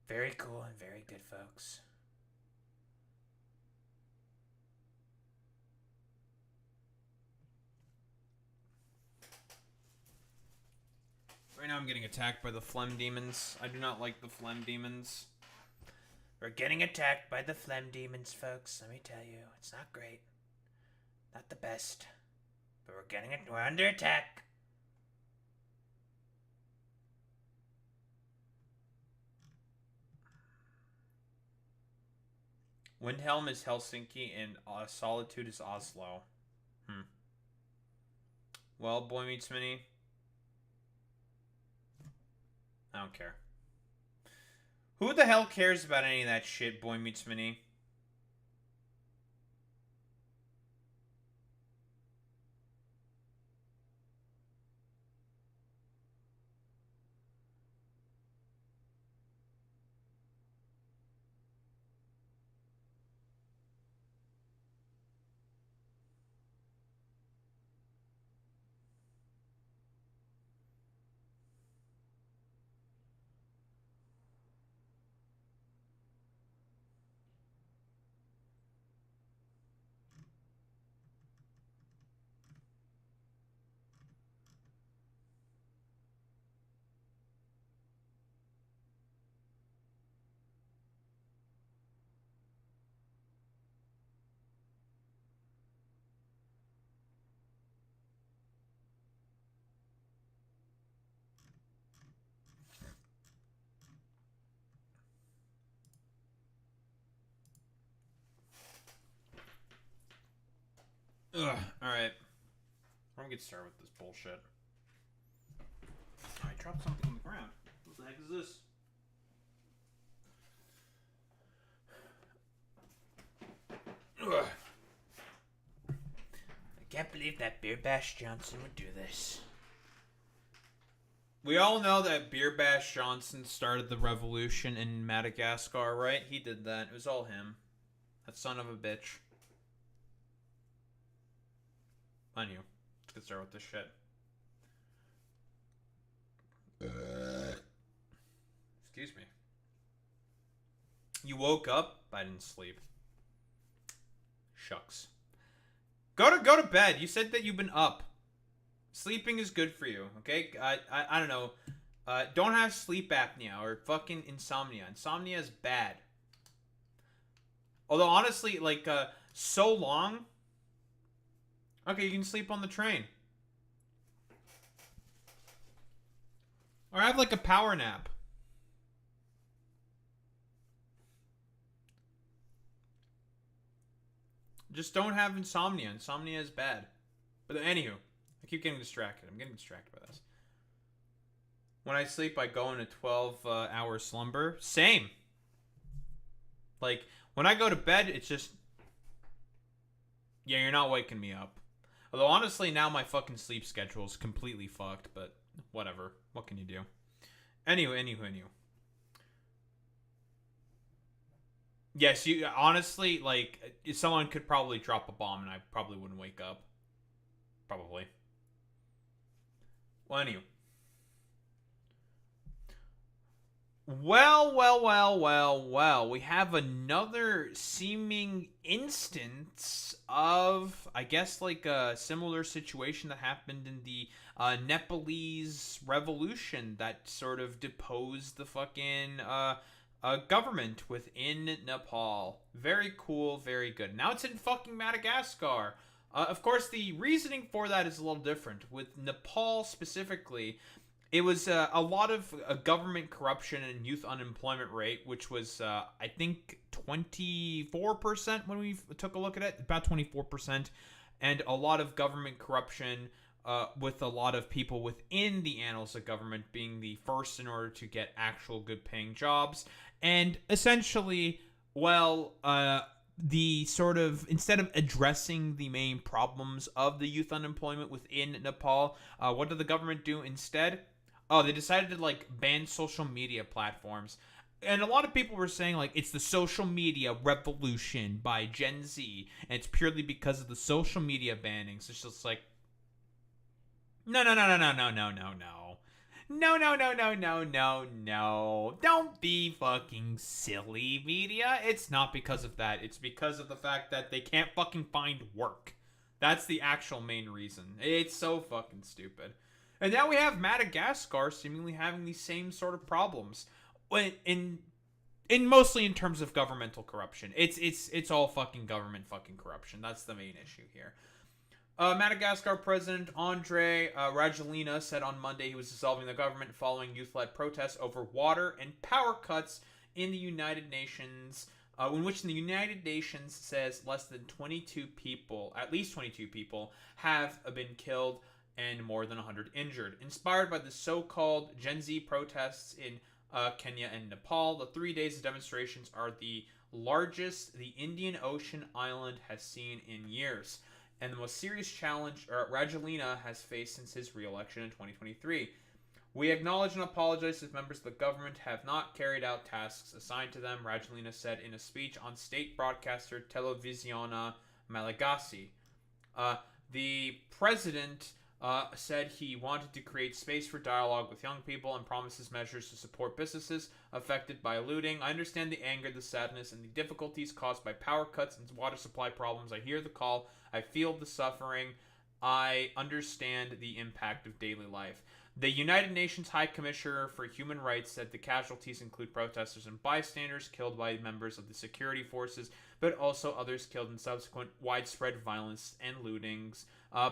Very cool and very good, folks. Right now I'm getting attacked by the phlegm demons. I do not like the phlegm demons. We're getting attacked by the phlegm demons, folks. Let me tell you, it's not great. Not the best. But we're getting it. We're under attack. Windhelm is Helsinki and Solitude is Oslo. Well, Boy Meets Minnie. I don't care. Who the hell cares about any of that shit, Boy Meets Minnie? Ugh. Alright. I'm gonna get started with this bullshit. I dropped something on the ground. What the heck is this? Ugh. I can't believe that Beer Bash Johnson would do this. We all know that Beer Bash Johnson started the revolution in Madagascar, right? He did that. It was all him. That son of a bitch. I knew. Let's get started with this shit. Excuse me. You woke up? I didn't sleep. Shucks. Go to bed. You said that you've been up. Sleeping is good for you, okay? I don't know. Don't have sleep apnea or fucking insomnia. Insomnia is bad. Although honestly, like so long. Okay, you can sleep on the train. Or have like a power nap. Just don't have insomnia. Insomnia is bad. But anywho, I keep getting distracted. I'm getting distracted by this. When I sleep, I go into 12-hour slumber. Same. Like, when I go to bed, it's just... Yeah, you're not waking me up. Although, honestly, now my fucking sleep schedule is completely fucked. But, whatever. What can you do? Anyway. Yes, you honestly, like, someone could probably drop a bomb and I probably wouldn't wake up. Probably. Well, anyway. Well. We have another seeming instance of, I guess, like a similar situation that happened in the Nepalese revolution that sort of deposed the fucking government within Nepal. Very cool, very good. Now it's in fucking Madagascar. Of course, the reasoning for that is a little different. With Nepal specifically, it was a lot of government corruption and youth unemployment rate, which was, I think, 24% when we took a look at it. About 24%. And a lot of government corruption with a lot of people within the annals of government being the first in order to get actual good-paying jobs. And essentially, well, the sort of, instead of addressing the main problems of the youth unemployment within Nepal, what did the government do instead? Oh, they decided to, like, ban social media platforms. And a lot of people were saying, like, it's the social media revolution by Gen Z, and it's purely because of the social media bannings. It's just like, no. Don't be fucking silly, media. It's not because of that. It's because of the fact that they can't fucking find work. That's the actual main reason. It's so fucking stupid. And now we have Madagascar seemingly having these same sort of problems. In mostly in terms of governmental corruption. It's all fucking government fucking corruption. That's the main issue here. Madagascar President Andre Rajoelina said on Monday he was dissolving the government following youth-led protests over water and power cuts in the United Nations, in which the United Nations says at least 22 people have been killed and more than 100 injured. Inspired by the so-called Gen Z protests in Kenya and Nepal, the 3 days of demonstrations are the largest the Indian Ocean island has seen in years, and the most serious challenge Rajoelina has faced since his re-election in 2023. We acknowledge and apologize if members of the government have not carried out tasks assigned to them, Rajoelina said in a speech on state broadcaster Televisiona Malagasy. The president said he wanted to create space for dialogue with young people and promises measures to support businesses affected by looting. I understand the anger, the sadness, and the difficulties caused by power cuts and water supply problems. I hear the call. I feel the suffering. I understand the impact of daily life. The United Nations High Commissioner for Human Rights said the casualties include protesters and bystanders killed by members of the security forces, but also others killed in subsequent widespread violence and lootings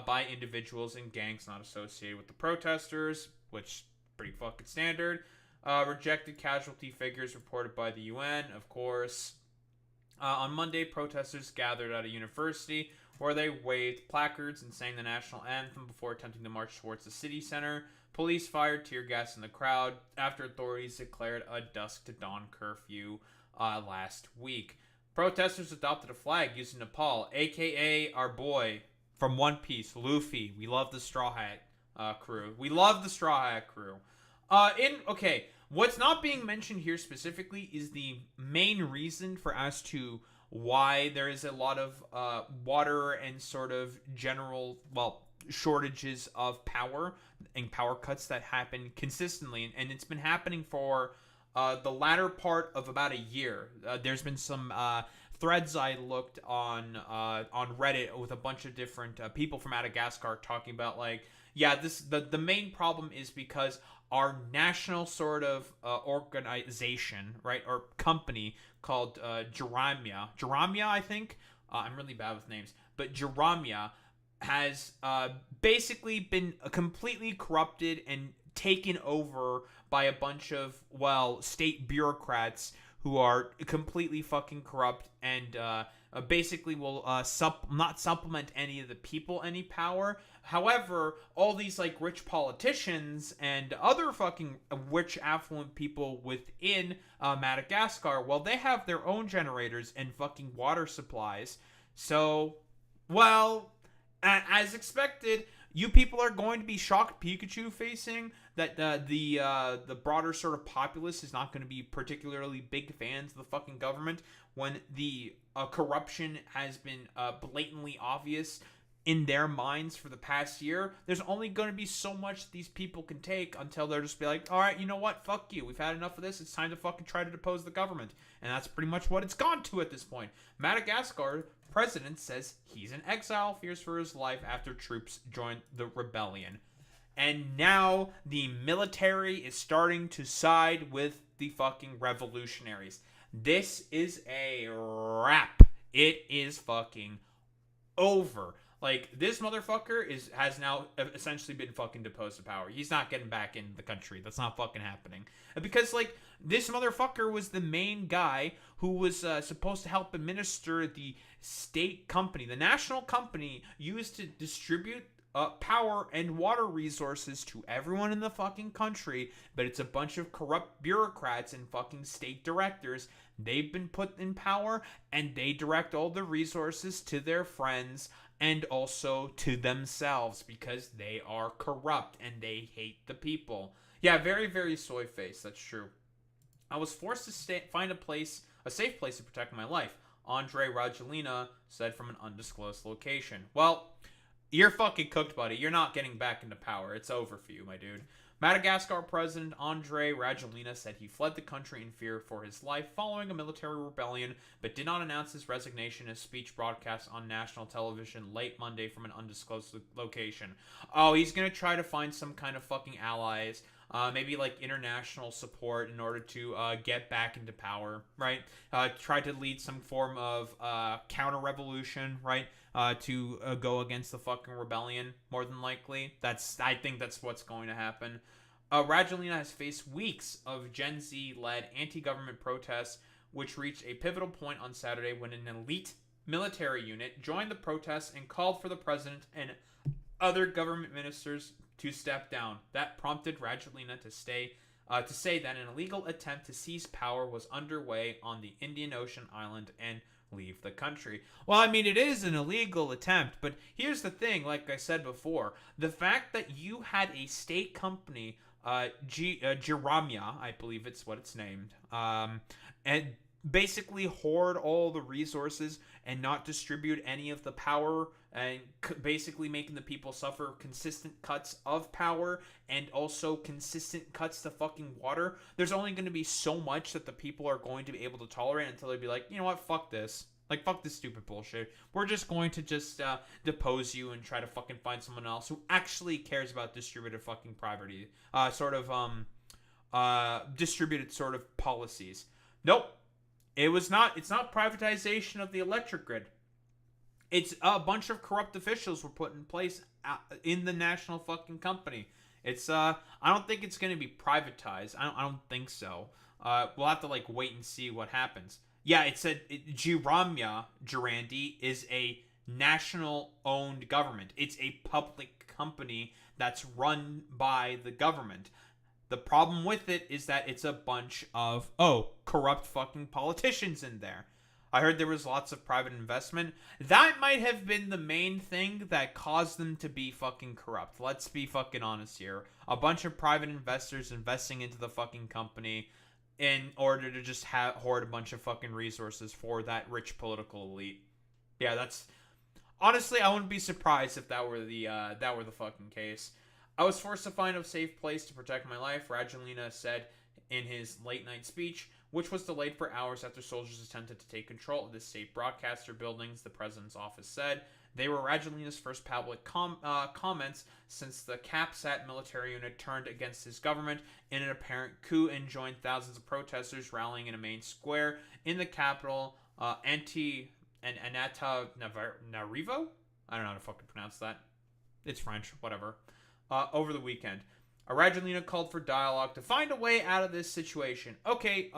by individuals and gangs not associated with the protesters, which is pretty fucking standard. Rejected casualty figures reported by the UN, of course. On Monday, protesters gathered at a university where they waved placards and sang the national anthem before attempting to march towards the city center. Police fired tear gas in the crowd after authorities declared a dusk to dawn curfew last week. Protesters adopted a flag using Nepal, aka our boy from One Piece, Luffy. We love the Straw Hat crew. We love the Straw Hat crew. What's not being mentioned here specifically is the main reason for as to why there is a lot of water and sort of general, shortages of power and power cuts that happen consistently. And it's been happening for the latter part of about a year. There's been some threads I looked on Reddit with a bunch of different people from Madagascar talking about the main problem is because our national sort of organization, right, or company called Jaramia, I think. I'm really bad with names, but Jaramia has basically been completely corrupted and taken over by a bunch of, state bureaucrats who are completely fucking corrupt and basically will not supplement any of the people any power. However, all these rich politicians and other fucking rich affluent people within Madagascar, they have their own generators and fucking water supplies. So, as expected, you people are going to be shocked Pikachu facing that the broader sort of populace is not going to be particularly big fans of the fucking government when the corruption has been blatantly obvious in their minds for the past year. There's only going to be so much these people can take until they're just be like, all right, you know what? Fuck you. We've had enough of this. It's time to fucking try to depose the government. And that's pretty much what it's gone to at this point. Madagascar president says he's in exile, fears for his life after troops joined the rebellion. And now the military is starting to side with the fucking revolutionaries. This is a wrap. It is fucking over. This motherfucker has now essentially been fucking deposed to power. He's not getting back in the country. That's not fucking happening. Because, this motherfucker was the main guy who was supposed to help administer the state company, the national company used to distribute power and water resources to everyone in the fucking country, but it's a bunch of corrupt bureaucrats and fucking state directors. They've been put in power, and they direct all the resources to their friends and also to themselves because they are corrupt and they hate the people. Yeah, very, very soy face. That's true. I was forced to find a safe place to protect my life, Andre Rajoelina said from an undisclosed location. Well, you're fucking cooked, buddy. You're not getting back into power. It's over for you, my dude. Madagascar President Andre Rajoelina said he fled the country in fear for his life following a military rebellion, but did not announce his resignation in a speech broadcast on national television late Monday from an undisclosed location. Oh, he's gonna try to find some kind of fucking allies, maybe international support in order to get back into power, right? Try to lead some form of counter-revolution, right? To go against the fucking rebellion, more than likely. I think that's what's going to happen. Rajoelina has faced weeks of Gen Z-led anti-government protests, which reached a pivotal point on Saturday when an elite military unit joined the protests and called for the president and other government ministers to step down. That prompted Rajoelina to say that an illegal attempt to seize power was underway on the Indian Ocean island and leave the country. Well, I mean, it is an illegal attempt, but here's the thing, like I said before, the fact that you had a state company, Jaramia, I believe it's what it's named, and basically hoard all the resources and not distribute any of the power, and basically making the people suffer consistent cuts of power and also consistent cuts to fucking water. There's only going to be so much that the people are going to be able to tolerate until they be like, you know what, fuck this. Fuck this stupid bullshit. We're just going to depose you and try to fucking find someone else who actually cares about distributed fucking property. Distributed sort of policies. Nope. It's not privatization of the electric grid. It's a bunch of corrupt officials were put in place in the national fucking company. It's I don't think it's going to be privatized. I don't think so. We'll have to wait and see what happens. Yeah, it said Giramya Durandi is a national-owned government. It's a public company that's run by the government. The problem with it is that it's a bunch of, corrupt fucking politicians in there. I heard there was lots of private investment. That might have been the main thing that caused them to be fucking corrupt. Let's be fucking honest here. A bunch of private investors investing into the fucking company in order to just hoard a bunch of fucking resources for that rich political elite. Yeah, that's... Honestly, I wouldn't be surprised if that were the fucking case. I was forced to find a safe place to protect my life, Rajoelina said in his late-night speech, which was delayed for hours after soldiers attempted to take control of the state broadcaster buildings, the president's office said. They were Rajoelina's first public comments since the CAPSAT military unit turned against his government in an apparent coup and joined thousands of protesters rallying in a main square in the capital, Antananarivo? I don't know how to fucking pronounce that. It's French, whatever. Over the weekend. Rajoelina called for dialogue to find a way out of this situation. Okay,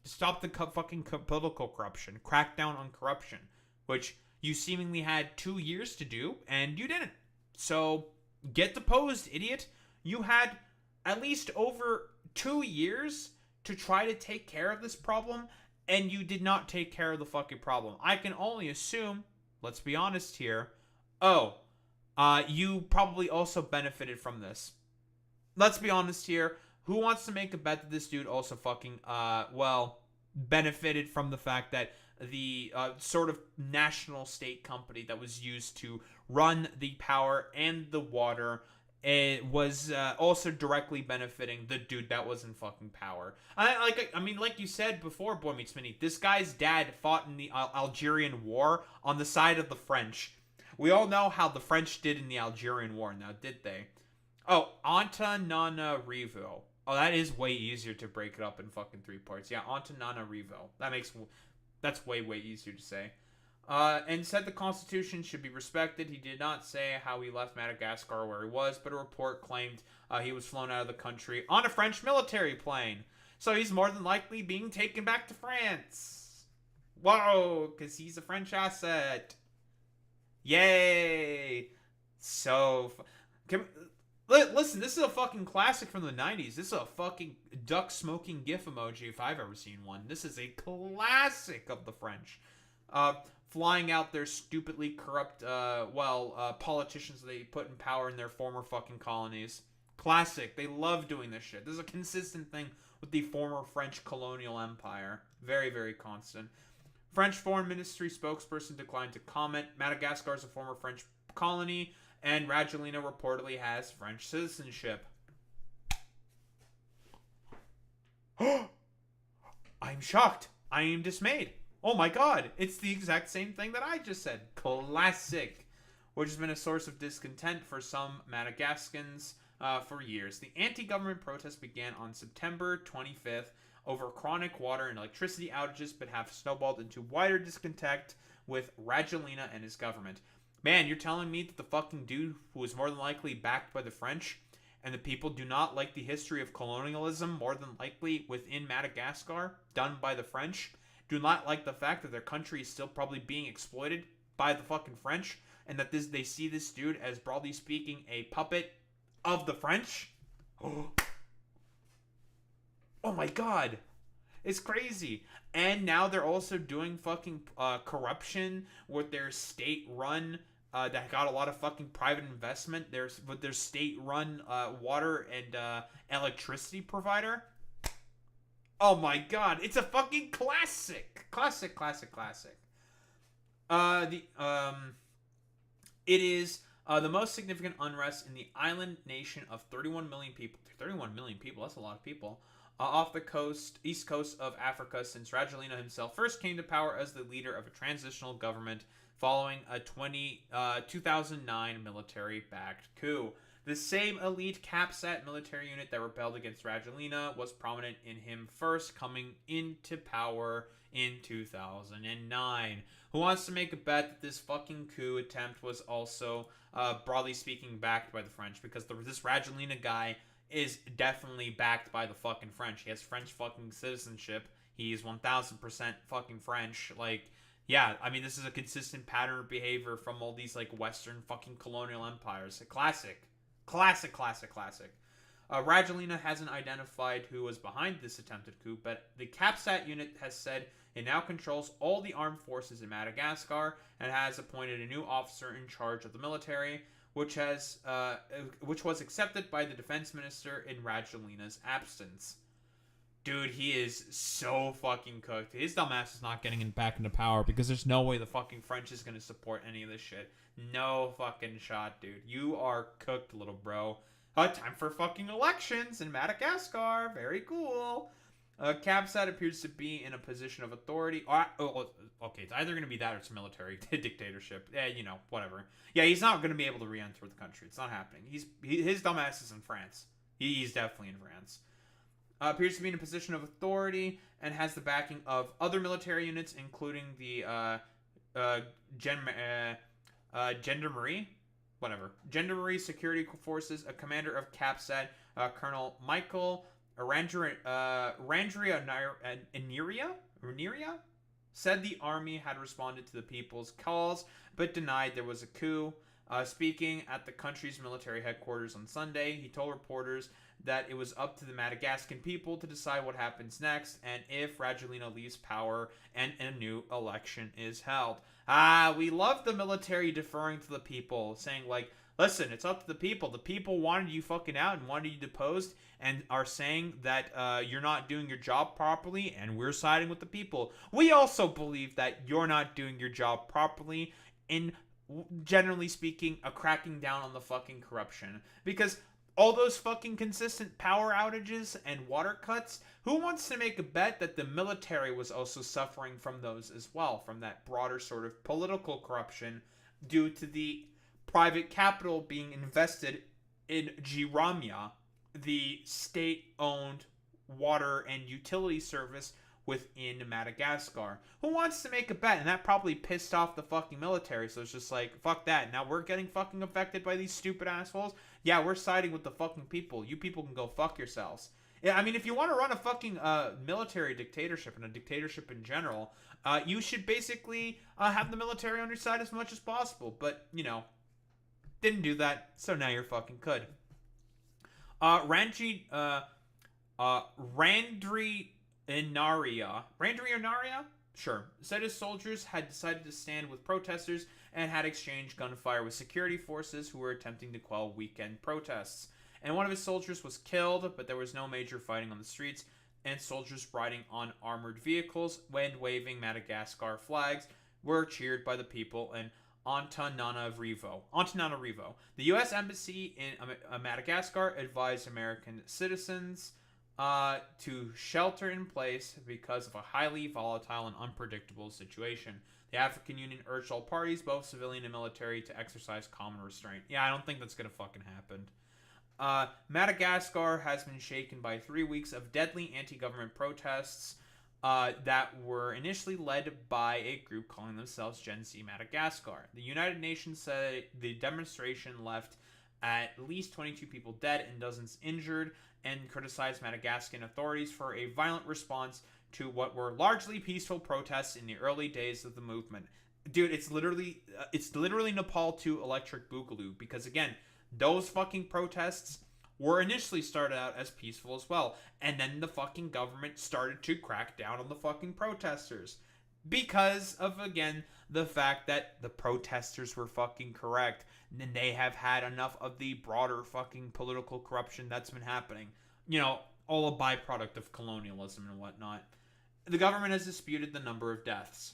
stop the fucking political corruption. Crack down on corruption. Which you seemingly had 2 years to do, and you didn't. So, get deposed, idiot. You had at least over 2 years to try to take care of this problem, and you did not take care of the fucking problem. I can only assume, let's be honest here, you probably also benefited from this. Let's be honest here. Who wants to make a bet that this dude also fucking, benefited from the fact that the sort of national state company that was used to run the power and the water was also directly benefiting the dude that was in fucking power. I mean, like you said before, Boy Meets Mini, this guy's dad fought in the Algerian War on the side of the French. We all know how the French did in the Algerian War now, did they? Oh, Antananarivo. Oh, that is way easier to break it up in fucking 3 parts. Yeah, Antananarivo. That's way easier to say. And said the Constitution should be respected. He did not say how he left Madagascar or where he was, but a report claimed he was flown out of the country on a French military plane. So he's more than likely being taken back to France. Whoa, because he's a French asset. Yay! So... Listen, this is a fucking classic from the 90s. This is a fucking duck smoking gif emoji if I've ever seen one. This is a classic of the French. Flying out their stupidly corrupt, politicians they put in power in their former fucking colonies. Classic. They love doing this shit. This is a consistent thing with the former French colonial empire. Very constant. French Foreign Ministry spokesperson declined to comment. Madagascar is a former French colony, and Rajoelina reportedly has French citizenship. I'm shocked. I am dismayed. Oh my god, it's the exact same thing that I just said. Classic. Which has been a source of discontent for some Madagascans for years. The anti-government protests began on September 25th over chronic water and electricity outages, but have snowballed into wider discontent with Rajoelina and his government. Man, you're telling me that the fucking dude who was more than likely backed by the French and the people do not like the history of colonialism more than likely within Madagascar done by the French, do not like the fact that their country is still probably being exploited by the fucking French, and that they see this dude as, broadly speaking, a puppet of the French? Oh my god. It's crazy. And now they're also doing fucking corruption with their state-run, that got a lot of fucking private investment. There's state-run water and electricity provider. Oh my god, it's a fucking classic. Classic. It is the most significant unrest in the island nation of 31 million people. 31 million people, that's a lot of people. Off the east coast of Africa since Rajoelina himself first came to power as the leader of a transitional government following a 2009 military-backed coup. The same elite CAPSAT military unit that rebelled against Rajoelina was prominent in him first coming into power in 2009. Who wants to make a bet that this fucking coup attempt was also, broadly speaking, backed by the French? Because this Rajoelina guy is definitely backed by the fucking French. He has French fucking citizenship. He's 1000% fucking French. Like, Yeah, I mean, this is a consistent pattern of behavior from all these, like, Western fucking colonial empires. Classic. Classic, classic, classic. Rajalina hasn't identified who was behind this attempted coup, but the Capsat unit has said it now controls all the armed forces in Madagascar and has appointed a new officer in charge of the military, which was accepted by the defense minister in Rajalina's absence. Dude, he is so fucking cooked. His dumbass is not getting back into power because there's no way the fucking French is going to support any of this shit. No fucking shot, dude. You are cooked, little bro. Time for fucking elections in Madagascar. Very cool. Capsat appears to be in a position of authority. Okay, it's either going to be that or it's military dictatorship. Yeah, you know, whatever. Yeah, he's not going to be able to re-enter the country. It's not happening. His dumbass is in France. He's definitely in France. Appears to be in a position of authority and has the backing of other military units, including the Gendarmerie, Gendarmerie Security Forces. A commander of Capsat, Colonel Michael Randria said the army had responded to the people's calls, but denied there was a coup. Speaking at the country's military headquarters on Sunday, he told reporters that it was up to the Madagascan people to decide what happens next and if Rajoelina leaves power and a new election is held. We love the military deferring to the people, saying like, listen, it's up to the people. The people wanted you fucking out and wanted you deposed and are saying that you're not doing your job properly and we're siding with the people. We also believe that you're not doing your job properly in, generally speaking, a cracking down on the fucking corruption. Because all those fucking consistent power outages and water cuts, who wants to make a bet that the military was also suffering from those as well, from that broader sort of political corruption due to the private capital being invested in Giramia, the state-owned water and utility service within Madagascar. Who wants to make a bet? And that probably pissed off the fucking military, so it's just like, fuck that. Now we're getting fucking affected by these stupid assholes? Yeah, we're siding with the fucking people. You people can go fuck yourselves. Yeah, I mean, if you want to run a fucking military dictatorship and a dictatorship in general, you should basically have the military on your side as much as possible. But, you know, didn't do that, so now you're fucking could. Randri Inaria? Sure. Said his soldiers had decided to stand with protesters and had exchanged gunfire with security forces who were attempting to quell weekend protests. And one of his soldiers was killed, but there was no major fighting on the streets, and soldiers riding on armored vehicles and waving Madagascar flags were cheered by the people in Antananarivo. The U.S. Embassy in Madagascar advised American citizens to shelter in place because of a highly volatile and unpredictable situation. The African Union urged all parties, both civilian and military, to exercise common restraint. Yeah, I don't think that's gonna fucking happen. Madagascar has been shaken by 3 weeks of deadly anti-government protests that were initially led by a group calling themselves Gen Z Madagascar. The United Nations said the demonstration left at least 22 people dead and dozens injured, and criticized Madagascan authorities for a violent response to what were largely peaceful protests in the early days of the movement. Dude, it's literally Nepal to Electric Boogaloo, because again, those fucking protests were initially started out as peaceful as well, and then the fucking government started to crack down on the fucking protesters because of, again, the fact that the protesters were fucking correct, and they have had enough of the broader fucking political corruption that's been happening. You know, all a byproduct of colonialism and whatnot. The government has disputed the number of deaths,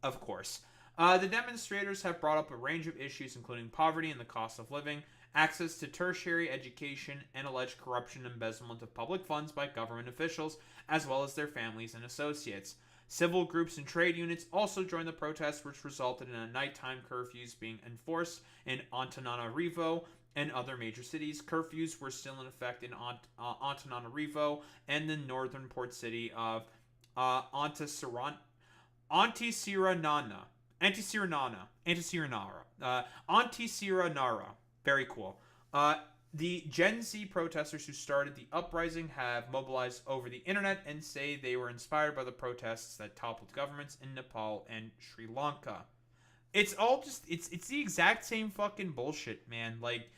of course. The demonstrators have brought up a range of issues, including poverty and the cost of living, access to tertiary education, and alleged corruption and embezzlement of public funds by government officials, as well as their families and associates. Civil groups and trade units also joined the protests, which resulted in a nighttime curfews being enforced in Antananarivo and other major cities. Curfews were still in effect in Antananarivo and the northern port city of Antisiranana. Very cool. The Gen Z protesters who started the uprising have mobilized over the internet and say they were inspired by the protests that toppled governments in Nepal and Sri Lanka. It's all just it's the exact same fucking bullshit, man. Like,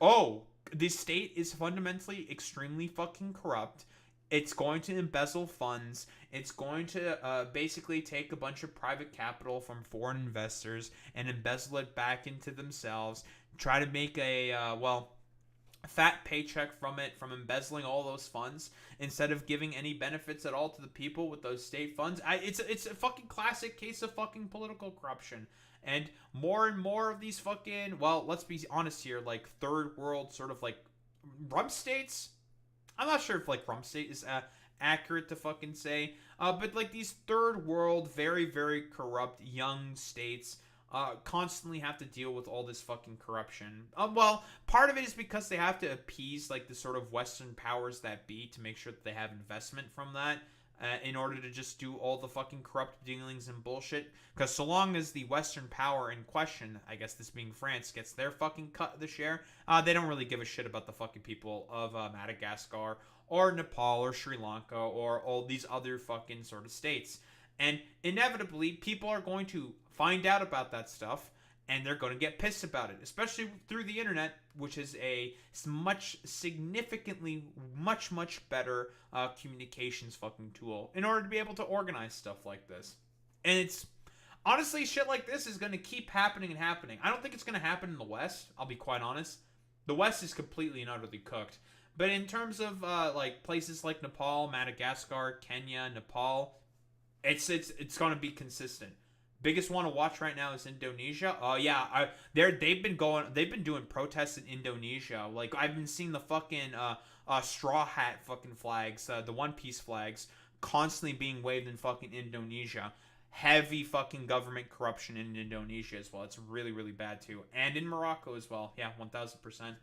oh, the state is fundamentally extremely fucking corrupt. It's going to embezzle funds. It's going to basically take a bunch of private capital from foreign investors and embezzle it back into themselves. Try to make a fat paycheck from it, from embezzling all those funds instead of giving any benefits at all to the people with those state funds. It's a fucking classic case of fucking political corruption. And more of these fucking, well, let's be honest here, like third world sort of like rump states. I'm not sure if like rump state is accurate to fucking say, but like these third world, very, very corrupt young states constantly have to deal with all this fucking corruption. Well, part of it is because they have to appease like the sort of Western powers that be to make sure that they have investment from that in order to just do all the fucking corrupt dealings and bullshit. Because so long as the Western power in question, I guess this being France, gets their fucking cut of the share, they don't really give a shit about the fucking people of Madagascar or Nepal or Sri Lanka or all these other fucking sort of states. And inevitably, people are going to find out about that stuff, and they're going to get pissed about it, especially through the internet, which is a significantly much better communications fucking tool in order to be able to organize stuff like this. And it's honestly, shit like this is going to keep happening and happening. I don't think it's going to happen in the West, I'll be quite honest. The West is completely and utterly cooked. But in terms of like places like Nepal, Madagascar, Kenya, Nepal, it's going to be consistent. Biggest one to watch right now is Indonesia. They've been doing protests in Indonesia. Like, I've been seeing the fucking straw hat fucking flags, the One Piece flags, constantly being waved in fucking Indonesia. Heavy fucking government corruption in Indonesia as well. It's really, really bad too. And in Morocco as well. Yeah, 1000%.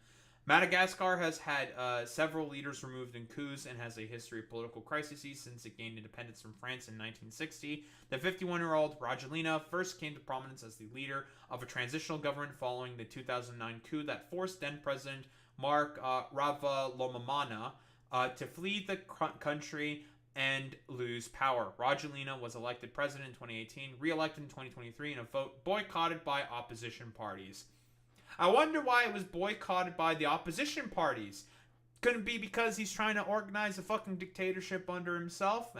Madagascar has had several leaders removed in coups and has a history of political crises since it gained independence from France in 1960. The 51-year-old Rajoelina first came to prominence as the leader of a transitional government following the 2009 coup that forced then-President Marc Ravalomanana to flee the country and lose power. Rajoelina was elected president in 2018, re-elected in 2023 in a vote boycotted by opposition parties. I wonder why it was boycotted by the opposition parties. Couldn't be because he's trying to organize a fucking dictatorship under himself?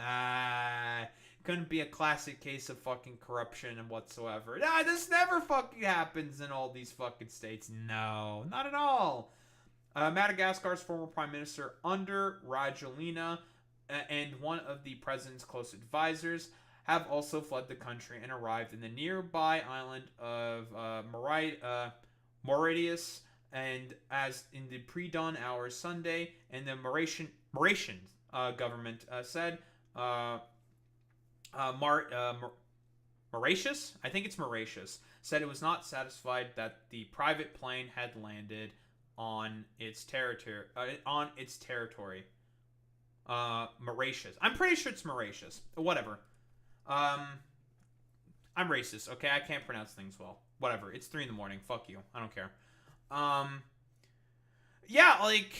Couldn't be a classic case of fucking corruption and whatsoever. This never fucking happens in all these fucking states. No, not at all. Madagascar's former prime minister under Rajoelina and one of the president's close advisors have also fled the country and arrived in the nearby island of Mauritius, and as in the pre-dawn hours Sunday, and the Mauritian government said, Mauritius, I think it's Mauritius, said it was not satisfied that the private plane had landed on its territory. Mauritius. I'm pretty sure it's Mauritius. Whatever. I'm racist. Okay, I can't pronounce things well. Whatever. It's 3 a.m. Fuck you. I don't care. Yeah, like,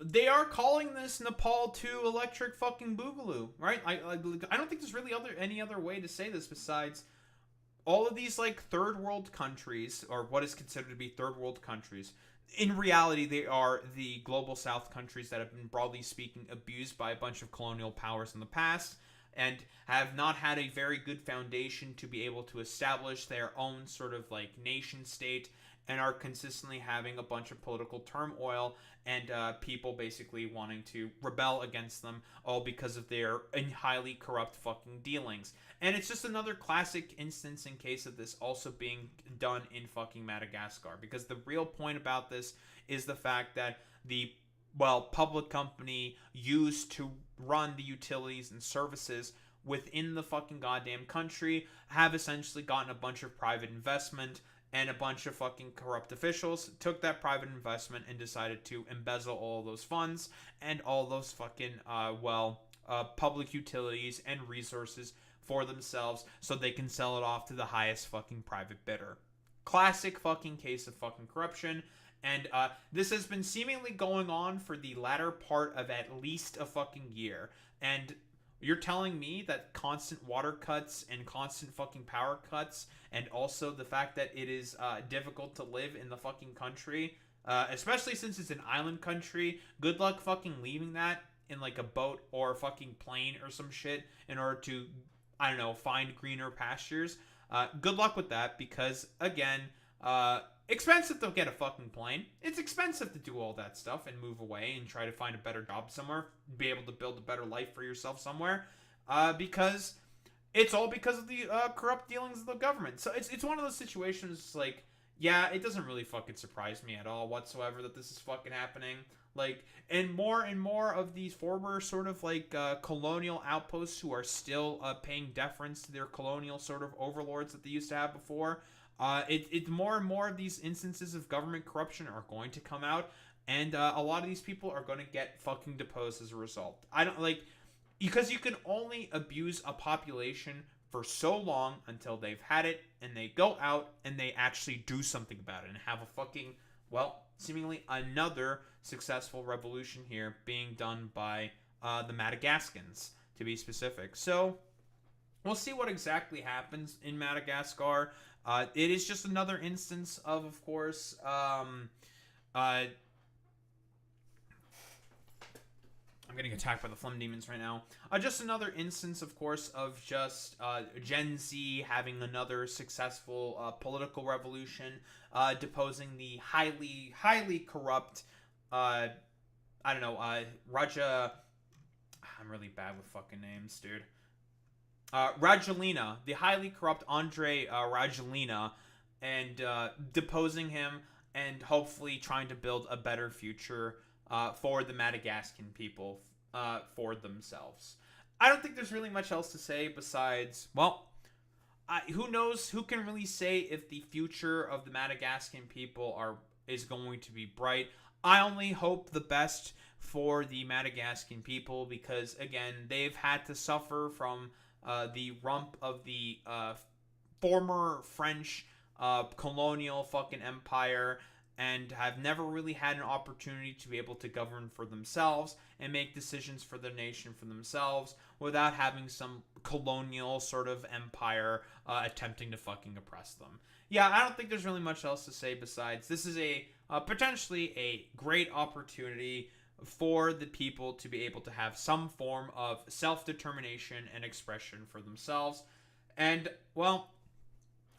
they are calling this Nepal 2 electric fucking boogaloo, right? I don't think there's really any other way to say this besides all of these, like, third world countries, or what is considered to be third world countries. In reality, they are the global south countries that have been, broadly speaking, abused by a bunch of colonial powers in the past, and have not had a very good foundation to be able to establish their own sort of like nation state, and are consistently having a bunch of political turmoil and people basically wanting to rebel against them, all because of their highly corrupt fucking dealings. And it's just another classic instance in case of this also being done in fucking Madagascar, because the real point about this is the fact that the public company used to run the utilities and services within the fucking goddamn country have essentially gotten a bunch of private investment, and a bunch of fucking corrupt officials took that private investment and decided to embezzle all those funds and all those fucking public utilities and resources for themselves so they can sell it off to the highest fucking private bidder. Classic fucking case of fucking corruption. And this has been seemingly going on for the latter part of at least a fucking year. And you're telling me that constant water cuts and constant fucking power cuts, and also the fact that it is difficult to live in the fucking country, especially since it's an island country, good luck fucking leaving that in like a boat or a fucking plane or some shit in order to, I don't know, find greener pastures. Good luck with that, because again, expensive to get a fucking plane. It's expensive to do all that stuff and move away and try to find a better job somewhere, be able to build a better life for yourself somewhere, because it's all because of the corrupt dealings of the government. So it's one of those situations like, yeah, it doesn't really fucking surprise me at all whatsoever that this is fucking happening. Like, and more of these former sort of like colonial outposts who are still paying deference to their colonial sort of overlords that they used to have before. It's more and more of these instances of government corruption are going to come out, and a lot of these people are going to get fucking deposed as a result. I don't like, because you can only abuse a population for so long until they've had it and they go out and they actually do something about it and have a fucking, well, seemingly another successful revolution here being done by the Madagascans, to be specific. So we'll see what exactly happens in Madagascar. It is just another instance of course, I'm getting attacked by the Phlegm Demons right now. Just another instance, of course, of just Gen Z having another successful political revolution, deposing the highly corrupt, Raja... I'm really bad with fucking names, dude. Rajoelina, the highly corrupt Andre Rajoelina, and deposing him and hopefully trying to build a better future for the Madagascan people, for themselves. I don't think there's really much else to say besides, well, who knows? Who can really say if the future of the Madagascan people is going to be bright? I only hope the best for the Madagascan people, because again, they've had to suffer from the rump of the former French colonial fucking empire, and have never really had an opportunity to be able to govern for themselves and make decisions for their nation for themselves without having some colonial sort of empire attempting to fucking oppress them. Yeah, I don't think there's really much else to say besides this is a potentially a great opportunity for the people to be able to have some form of self-determination and expression for themselves. And, well,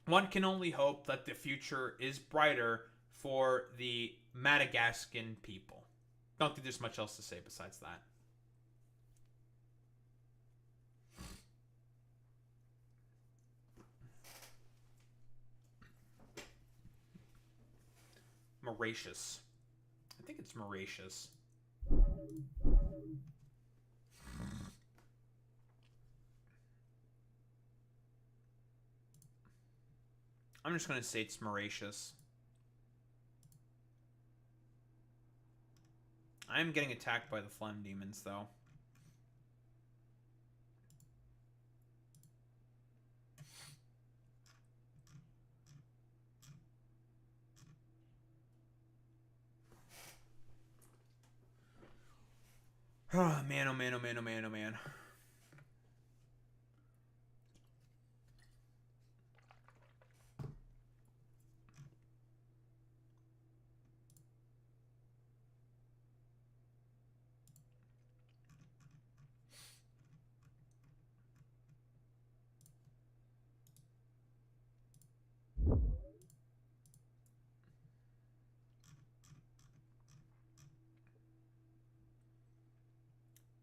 one can only hope that the future is brighter for the Madagascan people. Don't think there's much else to say besides that. Mauritius. I think it's Mauritius. I'm just going to say it's Mauritius. I'm getting attacked by the Phlegm Demons, though. Oh, man, oh, man, oh, man, oh, man, oh, man.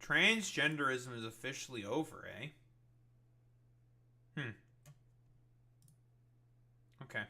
Transgenderism is officially over, eh? Okay.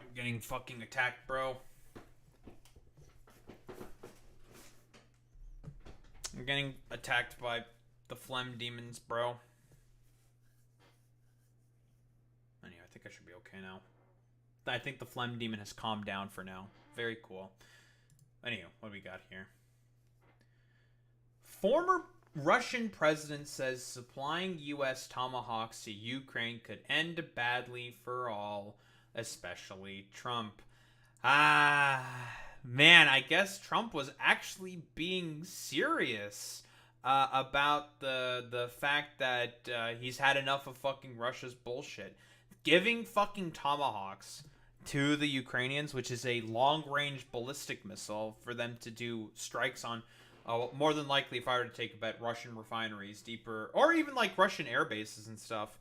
I'm getting fucking attacked, bro. I'm getting attacked by The phlegm demons, bro. Anyway, I think I should be okay now. I think the phlegm demon has calmed down for now. Very cool. Anyway, what do we got here? Former Russian president says supplying U.S. tomahawks to Ukraine could end badly for all, especially Trump. Man, I guess Trump was actually being serious about the fact that he's had enough of fucking Russia's bullshit. Giving fucking tomahawks to the Ukrainians, which is a long-range ballistic missile for them to do strikes on, more than likely, if I were to take a bet, Russian refineries deeper, or even like Russian air bases and stuff,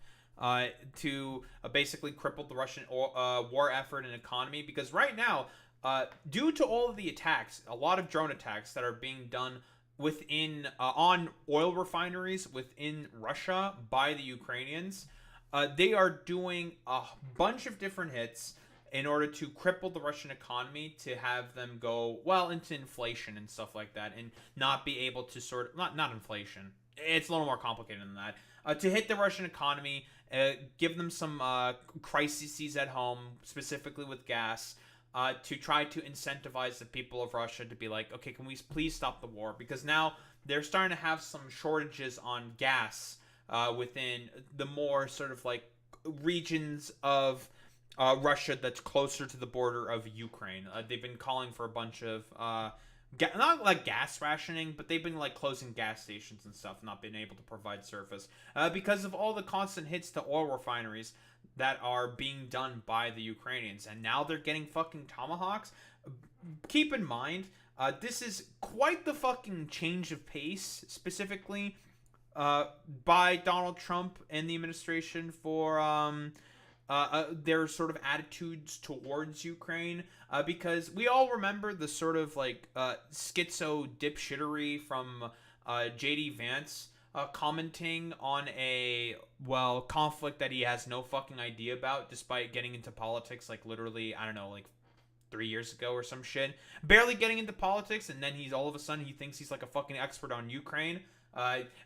to basically cripple the Russian war effort and economy. Because right now, due to all of the attacks, a lot of drone attacks that are being done within on oil refineries within Russia by the Ukrainians, they are doing a bunch of different hits in order to cripple the Russian economy, to have them go, well, into inflation and stuff like that, and not be able to not inflation. It's a little more complicated than that. To hit the Russian economy, give them some crises at home, specifically with gas, to try to incentivize the people of Russia to be like, okay, can we please stop the war? Because now they're starting to have some shortages on gas within the more sort of like regions of Russia that's closer to the border of Ukraine. They've been calling for a bunch of not like gas rationing, but they've been like closing gas stations and stuff, not being able to provide service because of all the constant hits to oil refineries that are being done by the Ukrainians. And now they're getting fucking tomahawks. Keep in mind, this is quite the fucking change of pace, specifically by Donald Trump and the administration for their sort of attitudes towards Ukraine, because we all remember the sort of like schizo dipshittery from J.D. Vance commenting on a conflict that he has no fucking idea about, despite getting into politics like literally, I don't know, like 3 years ago or some shit, barely getting into politics, and then he's all of a sudden he thinks he's like a fucking expert on Ukraine.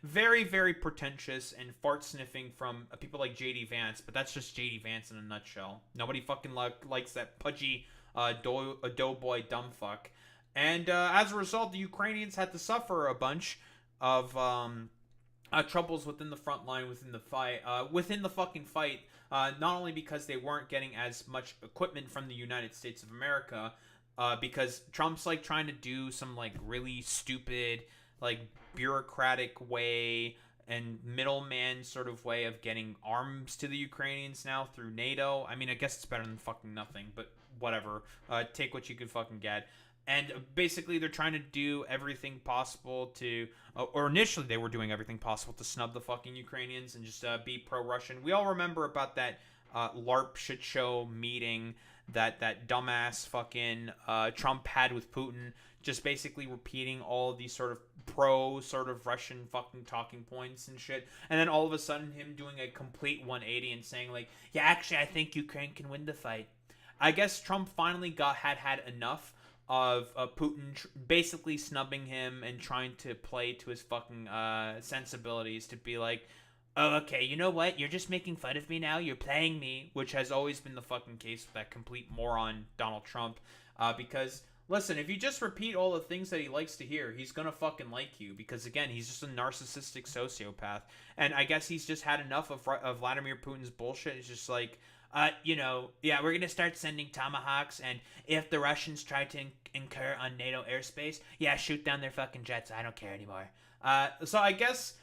Very, very pretentious and fart sniffing from people like J.D. Vance, but that's just J.D. Vance in a nutshell. Nobody fucking likes that pudgy doughboy dumb fuck. And as a result, the Ukrainians had to suffer a bunch of troubles within the front line, within the fight, within the fucking fight. Not only because they weren't getting as much equipment from the United States of America, because Trump's like trying to do some like really stupid, like bureaucratic way and middleman sort of way of getting arms to the Ukrainians now through NATO. I mean, I guess it's better than fucking nothing, but whatever. Take what you can fucking get. And basically, they're trying to do everything possible to, or initially they were doing everything possible to snub the fucking Ukrainians and just be pro-Russian. We all remember about that LARP shit show meeting that dumbass fucking Trump had with Putin, just basically repeating all of these sort of pro sort of Russian fucking talking points and shit. And then all of a sudden him doing a complete 180 and saying like, yeah, actually I think Ukraine can win the fight. I guess Trump finally had enough of Putin basically snubbing him and trying to play to his fucking sensibilities, to be like, oh, okay, you know what? You're just making fun of me now. You're playing me, which has always been the fucking case with that complete moron Donald Trump. Because, listen, if you just repeat all the things that he likes to hear, he's gonna fucking like you. Because, again, he's just a narcissistic sociopath. And I guess he's just had enough of Vladimir Putin's bullshit. It's just like, yeah, we're gonna start sending tomahawks, and if the Russians try to incur on NATO airspace, yeah, shoot down their fucking jets. I don't care anymore. So I guess,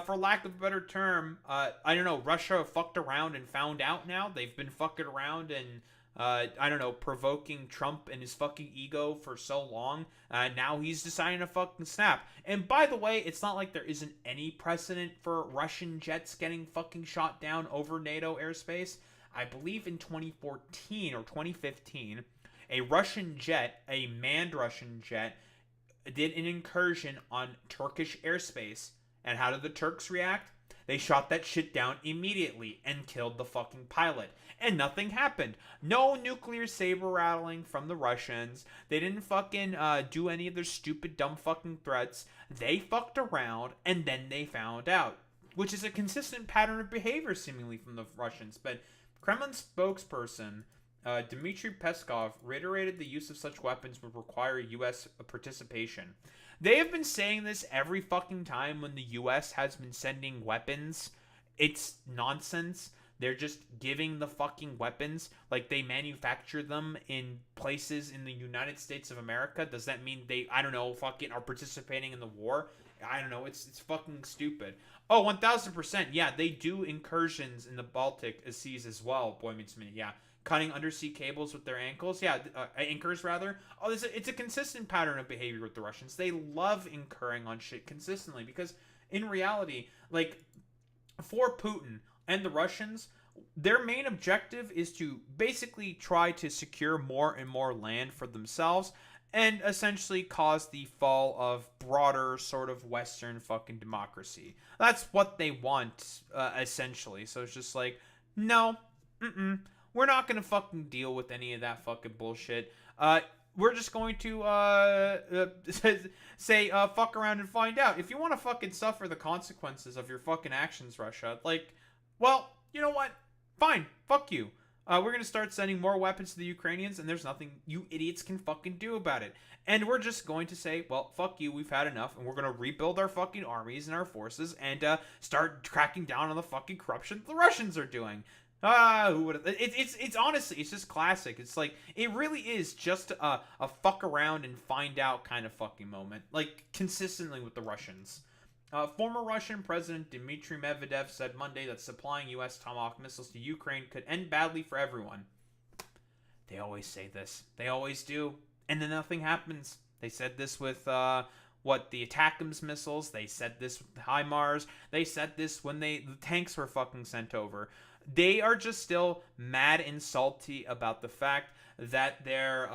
for lack of a better term, I don't know, Russia fucked around and found out now. They've been fucking around and, I don't know, provoking Trump and his fucking ego for so long. Now he's deciding to fucking snap. And by the way, it's not like there isn't any precedent for Russian jets getting fucking shot down over NATO airspace. I believe in 2014 or 2015, a Russian jet, a manned Russian jet, did an incursion on Turkish airspace. And how did the Turks react? They shot that shit down immediately and killed the fucking pilot. And nothing happened. No nuclear saber rattling from the Russians. They didn't fucking do any of their stupid, dumb fucking threats. They fucked around and then they found out. Which is a consistent pattern of behavior, seemingly, from the Russians. But Kremlin spokesperson Dmitry Peskov reiterated the use of such weapons would require U.S. participation. They have been saying this every fucking time when the U.S. has been sending weapons. It's nonsense. They're just giving the fucking weapons. Like, they manufacture them in places in the United States of America. Does that mean they, I don't know, fucking are participating in the war? I don't know. It's fucking stupid. Oh, 1000%. Yeah, they do incursions in the Baltic seas as well. Boy meets me. Yeah. Cutting undersea cables with their ankles. Yeah, anchors, rather. Oh, it's a consistent pattern of behavior with the Russians. They love incurring on shit consistently because, in reality, like, for Putin and the Russians, their main objective is to basically try to secure more and more land for themselves and essentially cause the fall of broader sort of Western fucking democracy. That's what they want, essentially. So it's just like, no, we're not gonna fucking deal with any of that fucking bullshit. We're just going to say fuck around and find out. If you want to fucking suffer the consequences of your fucking actions, Russia, like, well, you know what? Fine, fuck you. We're gonna start sending more weapons to the Ukrainians, and there's nothing you idiots can fucking do about it. And we're just going to say, well, fuck you, we've had enough, and we're gonna rebuild our fucking armies and our forces and start cracking down on the fucking corruption the Russians are doing. Who would? It's honestly, it's just classic. It's like, it really is just a fuck around and find out kind of fucking moment, like consistently with the Russians. Former Russian President Dmitry Medvedev said Monday that supplying U.S. Tomahawk missiles to Ukraine could end badly for everyone. They always say this. They always do. And then nothing happens. They said this with, the ATACMS missiles. They said this with the HIMARS. They said this when the tanks were fucking sent over. They are just still mad and salty about the fact that they're,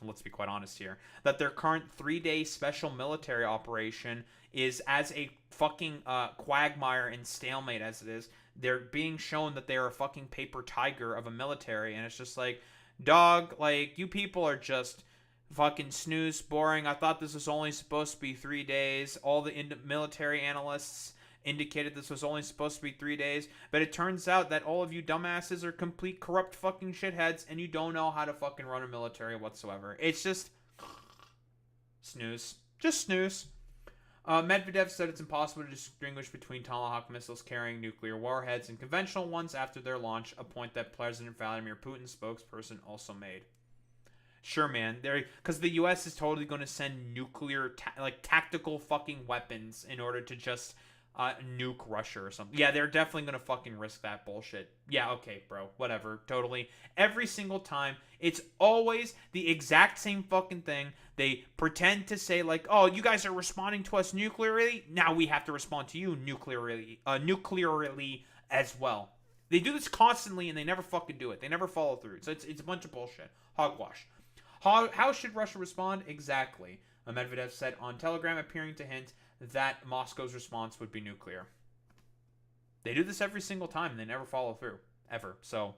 let's be quite honest here, that their current 3-day special military operation is as a fucking quagmire and stalemate as it is. They're being shown that they're a fucking paper tiger of a military, and it's just like, dog, like, you people are just fucking snooze, boring. I thought this was only supposed to be 3 days. All the military analysts indicated this was only supposed to be 3 days, but it turns out that all of you dumbasses are complete corrupt fucking shitheads and you don't know how to fucking run a military whatsoever. It's just snooze. Just snooze. Medvedev said it's impossible to distinguish between Tomahawk missiles carrying nuclear warheads and conventional ones after their launch, a point that President Vladimir Putin's spokesperson also made. Sure, man. Because the U.S. is totally going to send nuclear, tactical fucking weapons in order to just nuke Russia or something. Yeah, they're definitely gonna fucking risk that bullshit. Yeah, okay, bro, whatever, totally. Every single time, it's always the exact same fucking thing. They pretend to say like, oh, you guys are responding to us nuclearly, now we have to respond to you nuclearly as well. They do this constantly and they never fucking do it. They never follow through. So it's a bunch of bullshit. Hogwash. How should Russia respond? Exactly. Medvedev said on Telegram, appearing to hint that Moscow's response would be nuclear. They do this every single time and they never follow through. Ever. So,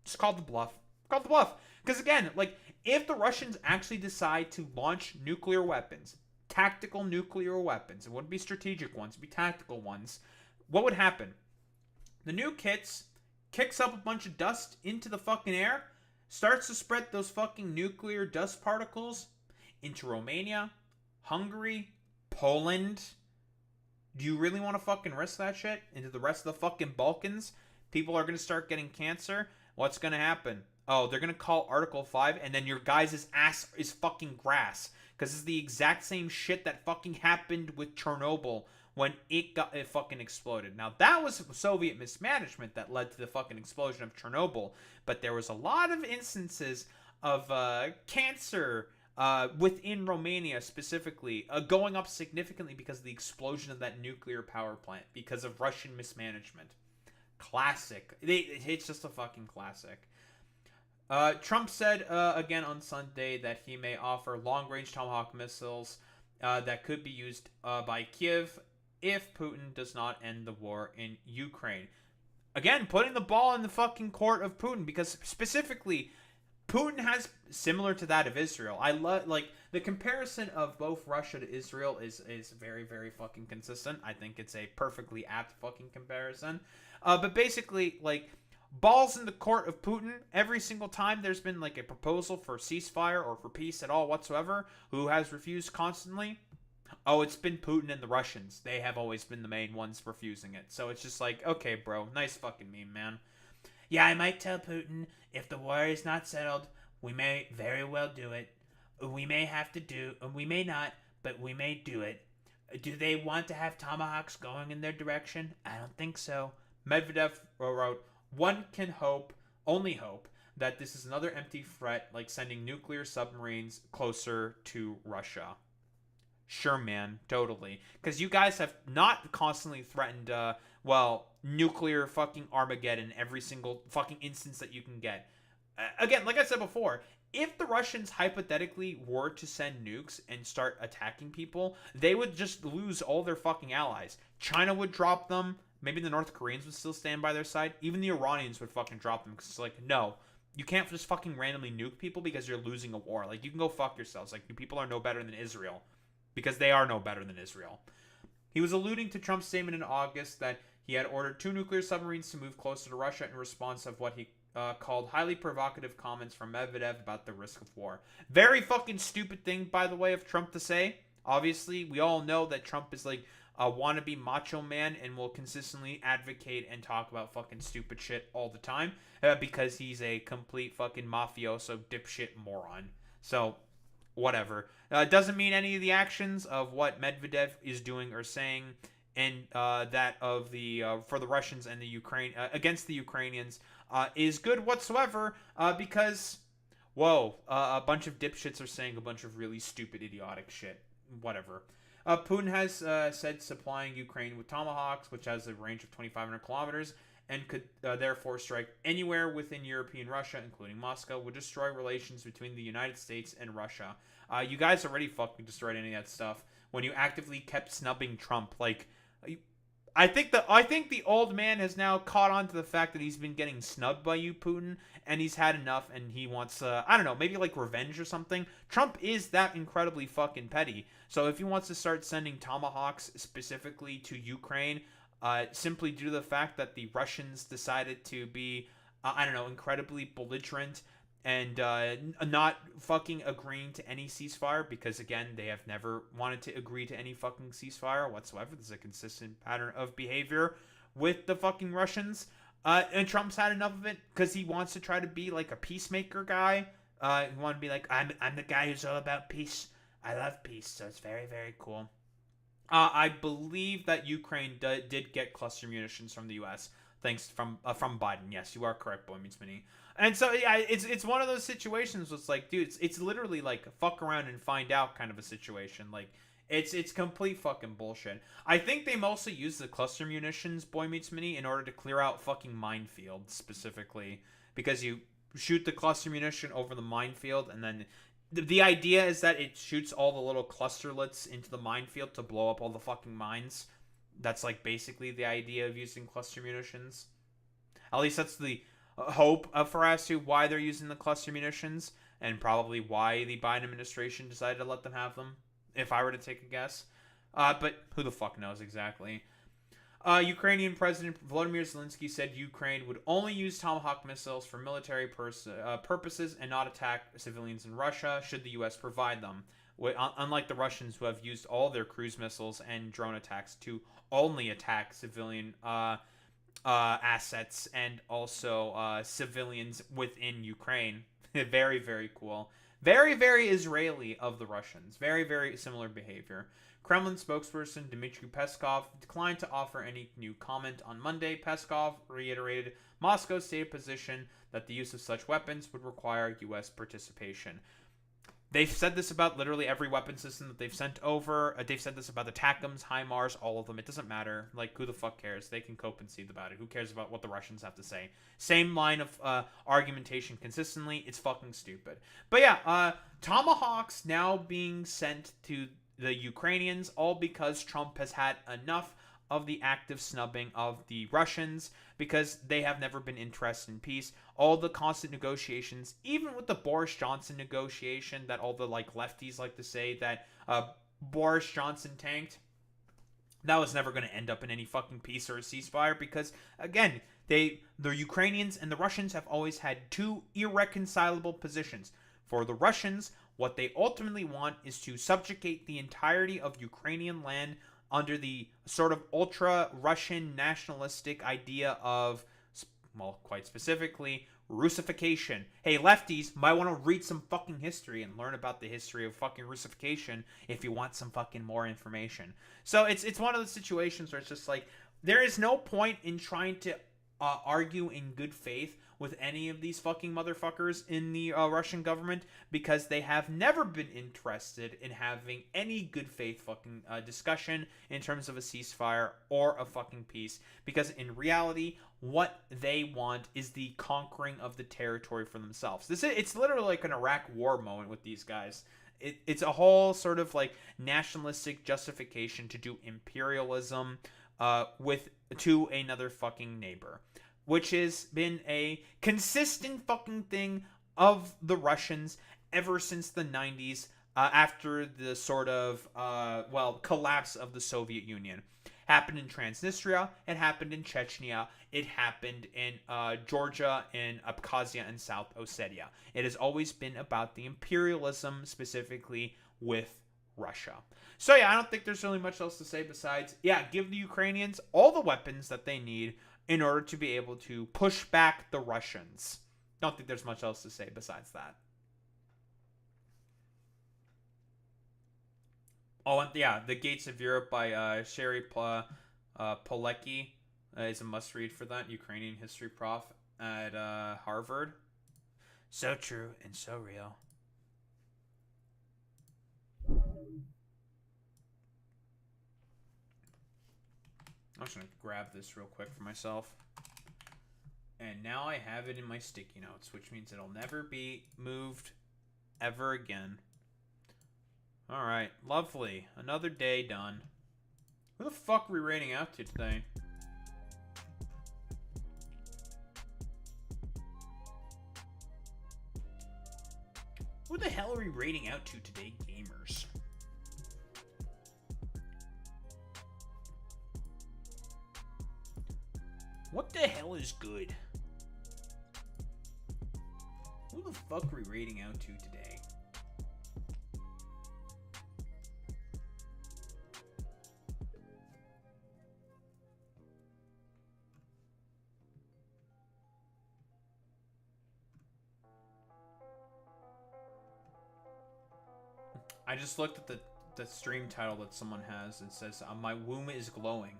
just call the bluff. Call the bluff. Because again, like, if the Russians actually decide to launch nuclear weapons, tactical nuclear weapons, it wouldn't be strategic ones, it'd be tactical ones, what would happen? The nuke kicks up a bunch of dust into the fucking air, starts to spread those fucking nuclear dust particles into Romania, Hungary, Poland. Do you really want to fucking risk that shit into the rest of the fucking Balkans? People are going to start getting cancer. What's going to happen? Oh, they're going to call Article 5 and then your guys' ass is fucking grass. Because it's the exact same shit that fucking happened with Chernobyl when it fucking exploded. Now, that was Soviet mismanagement that led to the fucking explosion of Chernobyl. But there was a lot of instances of cancer within Romania specifically, going up significantly because of the explosion of that nuclear power plant, because of Russian mismanagement. Classic. It's just a fucking classic. Trump said again on Sunday that he may offer long-range Tomahawk missiles that could be used by Kiev if Putin does not end the war in Ukraine. Again, putting the ball in the fucking court of Putin, because specifically, Putin has similar to that of Israel. I love, like, the comparison of both Russia to Israel is very, very fucking consistent. I think it's a perfectly apt fucking comparison. But basically, like, balls in the court of Putin every single time there's been, like, a proposal for ceasefire or for peace at all whatsoever, who has refused constantly. Oh, it's been Putin and the Russians. They have always been the main ones refusing it. So it's just like, okay, bro, nice fucking meme, man. Yeah, I might tell Putin, if the war is not settled, we may very well do it. We may have to do, and we may not, but we may do it. Do they want to have tomahawks going in their direction? I don't think so. Medvedev wrote, one can hope, only hope, that this is another empty threat, like sending nuclear submarines closer to Russia. Sure, man, totally. Because you guys have not constantly threatened, nuclear fucking Armageddon every single fucking instance that you can get. Again, like I said before, if the Russians hypothetically were to send nukes and start attacking people, they would just lose all their fucking allies. China would drop them. Maybe the North Koreans would still stand by their side. Even the Iranians would fucking drop them, because it's like, no, you can't just fucking randomly nuke people because you're losing a war. Like, you can go fuck yourselves. Like, you people are no better than Israel. Because they are no better than Israel. He was alluding to Trump's statement in August that he had ordered 2 nuclear submarines to move closer to Russia in response of what he called highly provocative comments from Medvedev about the risk of war. Very fucking stupid thing, by the way, of Trump to say. Obviously, we all know that Trump is like a wannabe macho man and will consistently advocate and talk about fucking stupid shit all the time because he's a complete fucking mafioso dipshit moron. So, whatever. Doesn't mean any of the actions of what Medvedev is doing or saying, and that of the for the Russians and the Ukraine against the Ukrainians is good whatsoever. Because, a bunch of dipshits are saying a bunch of really stupid, idiotic shit. Whatever. Putin has said supplying Ukraine with Tomahawks, which has a range of 2,500 kilometers, and could therefore strike anywhere within European Russia, including Moscow, would destroy relations between the United States and Russia. You guys already fucking destroyed any of that stuff when you actively kept snubbing Trump. Like, I think the old man has now caught on to the fact that he's been getting snubbed by you, Putin, and he's had enough, and he wants, I don't know, maybe like revenge or something. Trump is that incredibly fucking petty. So if he wants to start sending Tomahawks specifically to Ukraine, simply due to the fact that the Russians decided to be, incredibly belligerent and not fucking agreeing to any ceasefire, because again, they have never wanted to agree to any fucking ceasefire whatsoever. There's a consistent pattern of behavior with the fucking Russians. And Trump's had enough of it because he wants to try to be like a peacemaker guy. He wants to be like, I'm the guy who's all about peace. I love peace, so it's very, very cool. I believe that Ukraine did get cluster munitions from the U.S. Thanks from Biden. Yes, you are correct, Boy Meets Mini. And so yeah, it's one of those situations where it's like, dude, it's literally like fuck around and find out kind of a situation. Like it's complete fucking bullshit. I think they mostly use the cluster munitions, Boy Meets Mini, in order to clear out fucking minefields specifically, because you shoot the cluster munition over the minefield, and then the idea is that it shoots all the little clusterlets into the minefield to blow up all the fucking mines. That's like basically the idea of using cluster munitions. At least that's the hope for as to why they're using the cluster munitions, and probably why the Biden administration decided to let them have them, if I were to take a guess. But who the fuck knows exactly. Ukrainian President Volodymyr Zelensky said Ukraine would only use Tomahawk missiles for military purposes and not attack civilians in Russia should the U.S. provide them. Unlike the Russians, who have used all their cruise missiles and drone attacks to only attack civilian assets and also civilians within Ukraine. Very, very cool. Very, very Israeli of the Russians. Very, very similar behavior. Kremlin spokesperson Dmitry Peskov declined to offer any new comment on Monday. Peskov reiterated Moscow's stated position that the use of such weapons would require U.S. participation. They've said this about literally every weapon system that they've sent over. They've said this about the TACMs, HIMARS, all of them. It doesn't matter. Like, who the fuck cares? They can cope and seethe about it. Who cares about what the Russians have to say? Same line of argumentation consistently. It's fucking stupid. But yeah, Tomahawks now being sent to the Ukrainians, all because Trump has had enough of the active snubbing of the Russians, because they have never been interested in peace. All the constant negotiations, even with the Boris Johnson negotiation that all the like lefties like to say that Boris Johnson tanked, that was never going to end up in any fucking peace or a ceasefire, because again, the Ukrainians and the Russians have always had two irreconcilable positions. For the Russians, what they ultimately want is to subjugate the entirety of Ukrainian land under the sort of ultra-Russian nationalistic idea of, well, quite specifically, Russification. Hey, lefties might want to read some fucking history and learn about the history of fucking Russification if you want some fucking more information. So it's one of those situations where it's just like, there is no point in trying to argue in good faith with any of these fucking motherfuckers in the Russian government, because they have never been interested in having any good faith fucking discussion in terms of a ceasefire or a fucking peace, because in reality, what they want is the conquering of the territory for themselves. It's literally like an Iraq war moment with these guys. It's a whole sort of like nationalistic justification to do imperialism to another fucking neighbor, which has been a consistent fucking thing of the Russians ever since the 90s, after the sort of, collapse of the Soviet Union. Happened in Transnistria, it happened in Chechnya, it happened in Georgia, in Abkhazia, and South Ossetia. It has always been about the imperialism, specifically with Russia. So yeah, I don't think there's really much else to say besides, yeah, give the Ukrainians all the weapons that they need in order to be able to push back the Russians. Don't think there's much else to say besides that. Oh, and yeah, The Gates of Europe by Sherry Polecki is a must-read for that Ukrainian history prof at Harvard. So true and so real. I'm just going to grab this real quick for myself. And now I have it in my sticky notes, which means it'll never be moved ever again. Alright, lovely. Another day done. Who the fuck are we rating out to today? Who the hell are we rating out to today, gamers? What the hell is good? Who the fuck are we rating out to today? I just looked at the stream title that someone has. It says, my womb is glowing.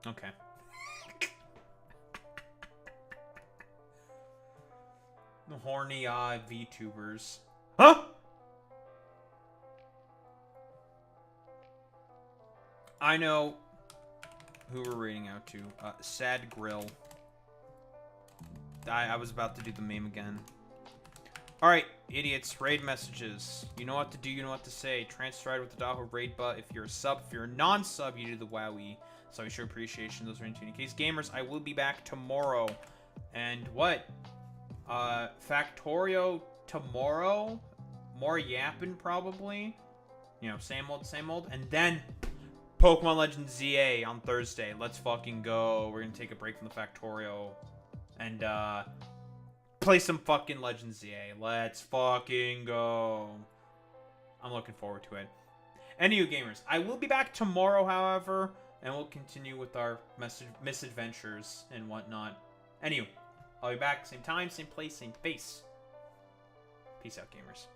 Okay. The horny VTubers. Huh? I know who we're rating out to. Sad Grill. I was about to do the meme again. Alright, idiots, raid messages. You know what to do, you know what to say. Transfer with the Daho raid butt. If you're a sub, if you're a non-sub, you do the WowE. So I show appreciation. Those are in tune. In case gamers, I will be back tomorrow. And what? Factorio tomorrow? More yapping, probably. You know, same old, same old. And then Pokemon Legends ZA on Thursday. Let's fucking go. We're gonna take a break from the Factorio. And, play some fucking Legends ZA. Let's fucking go. I'm looking forward to it. Anywho, gamers, I will be back tomorrow, however, and we'll continue with our misadventures and whatnot. Anywho, I'll be back same time, same place, same pace. Peace out, gamers.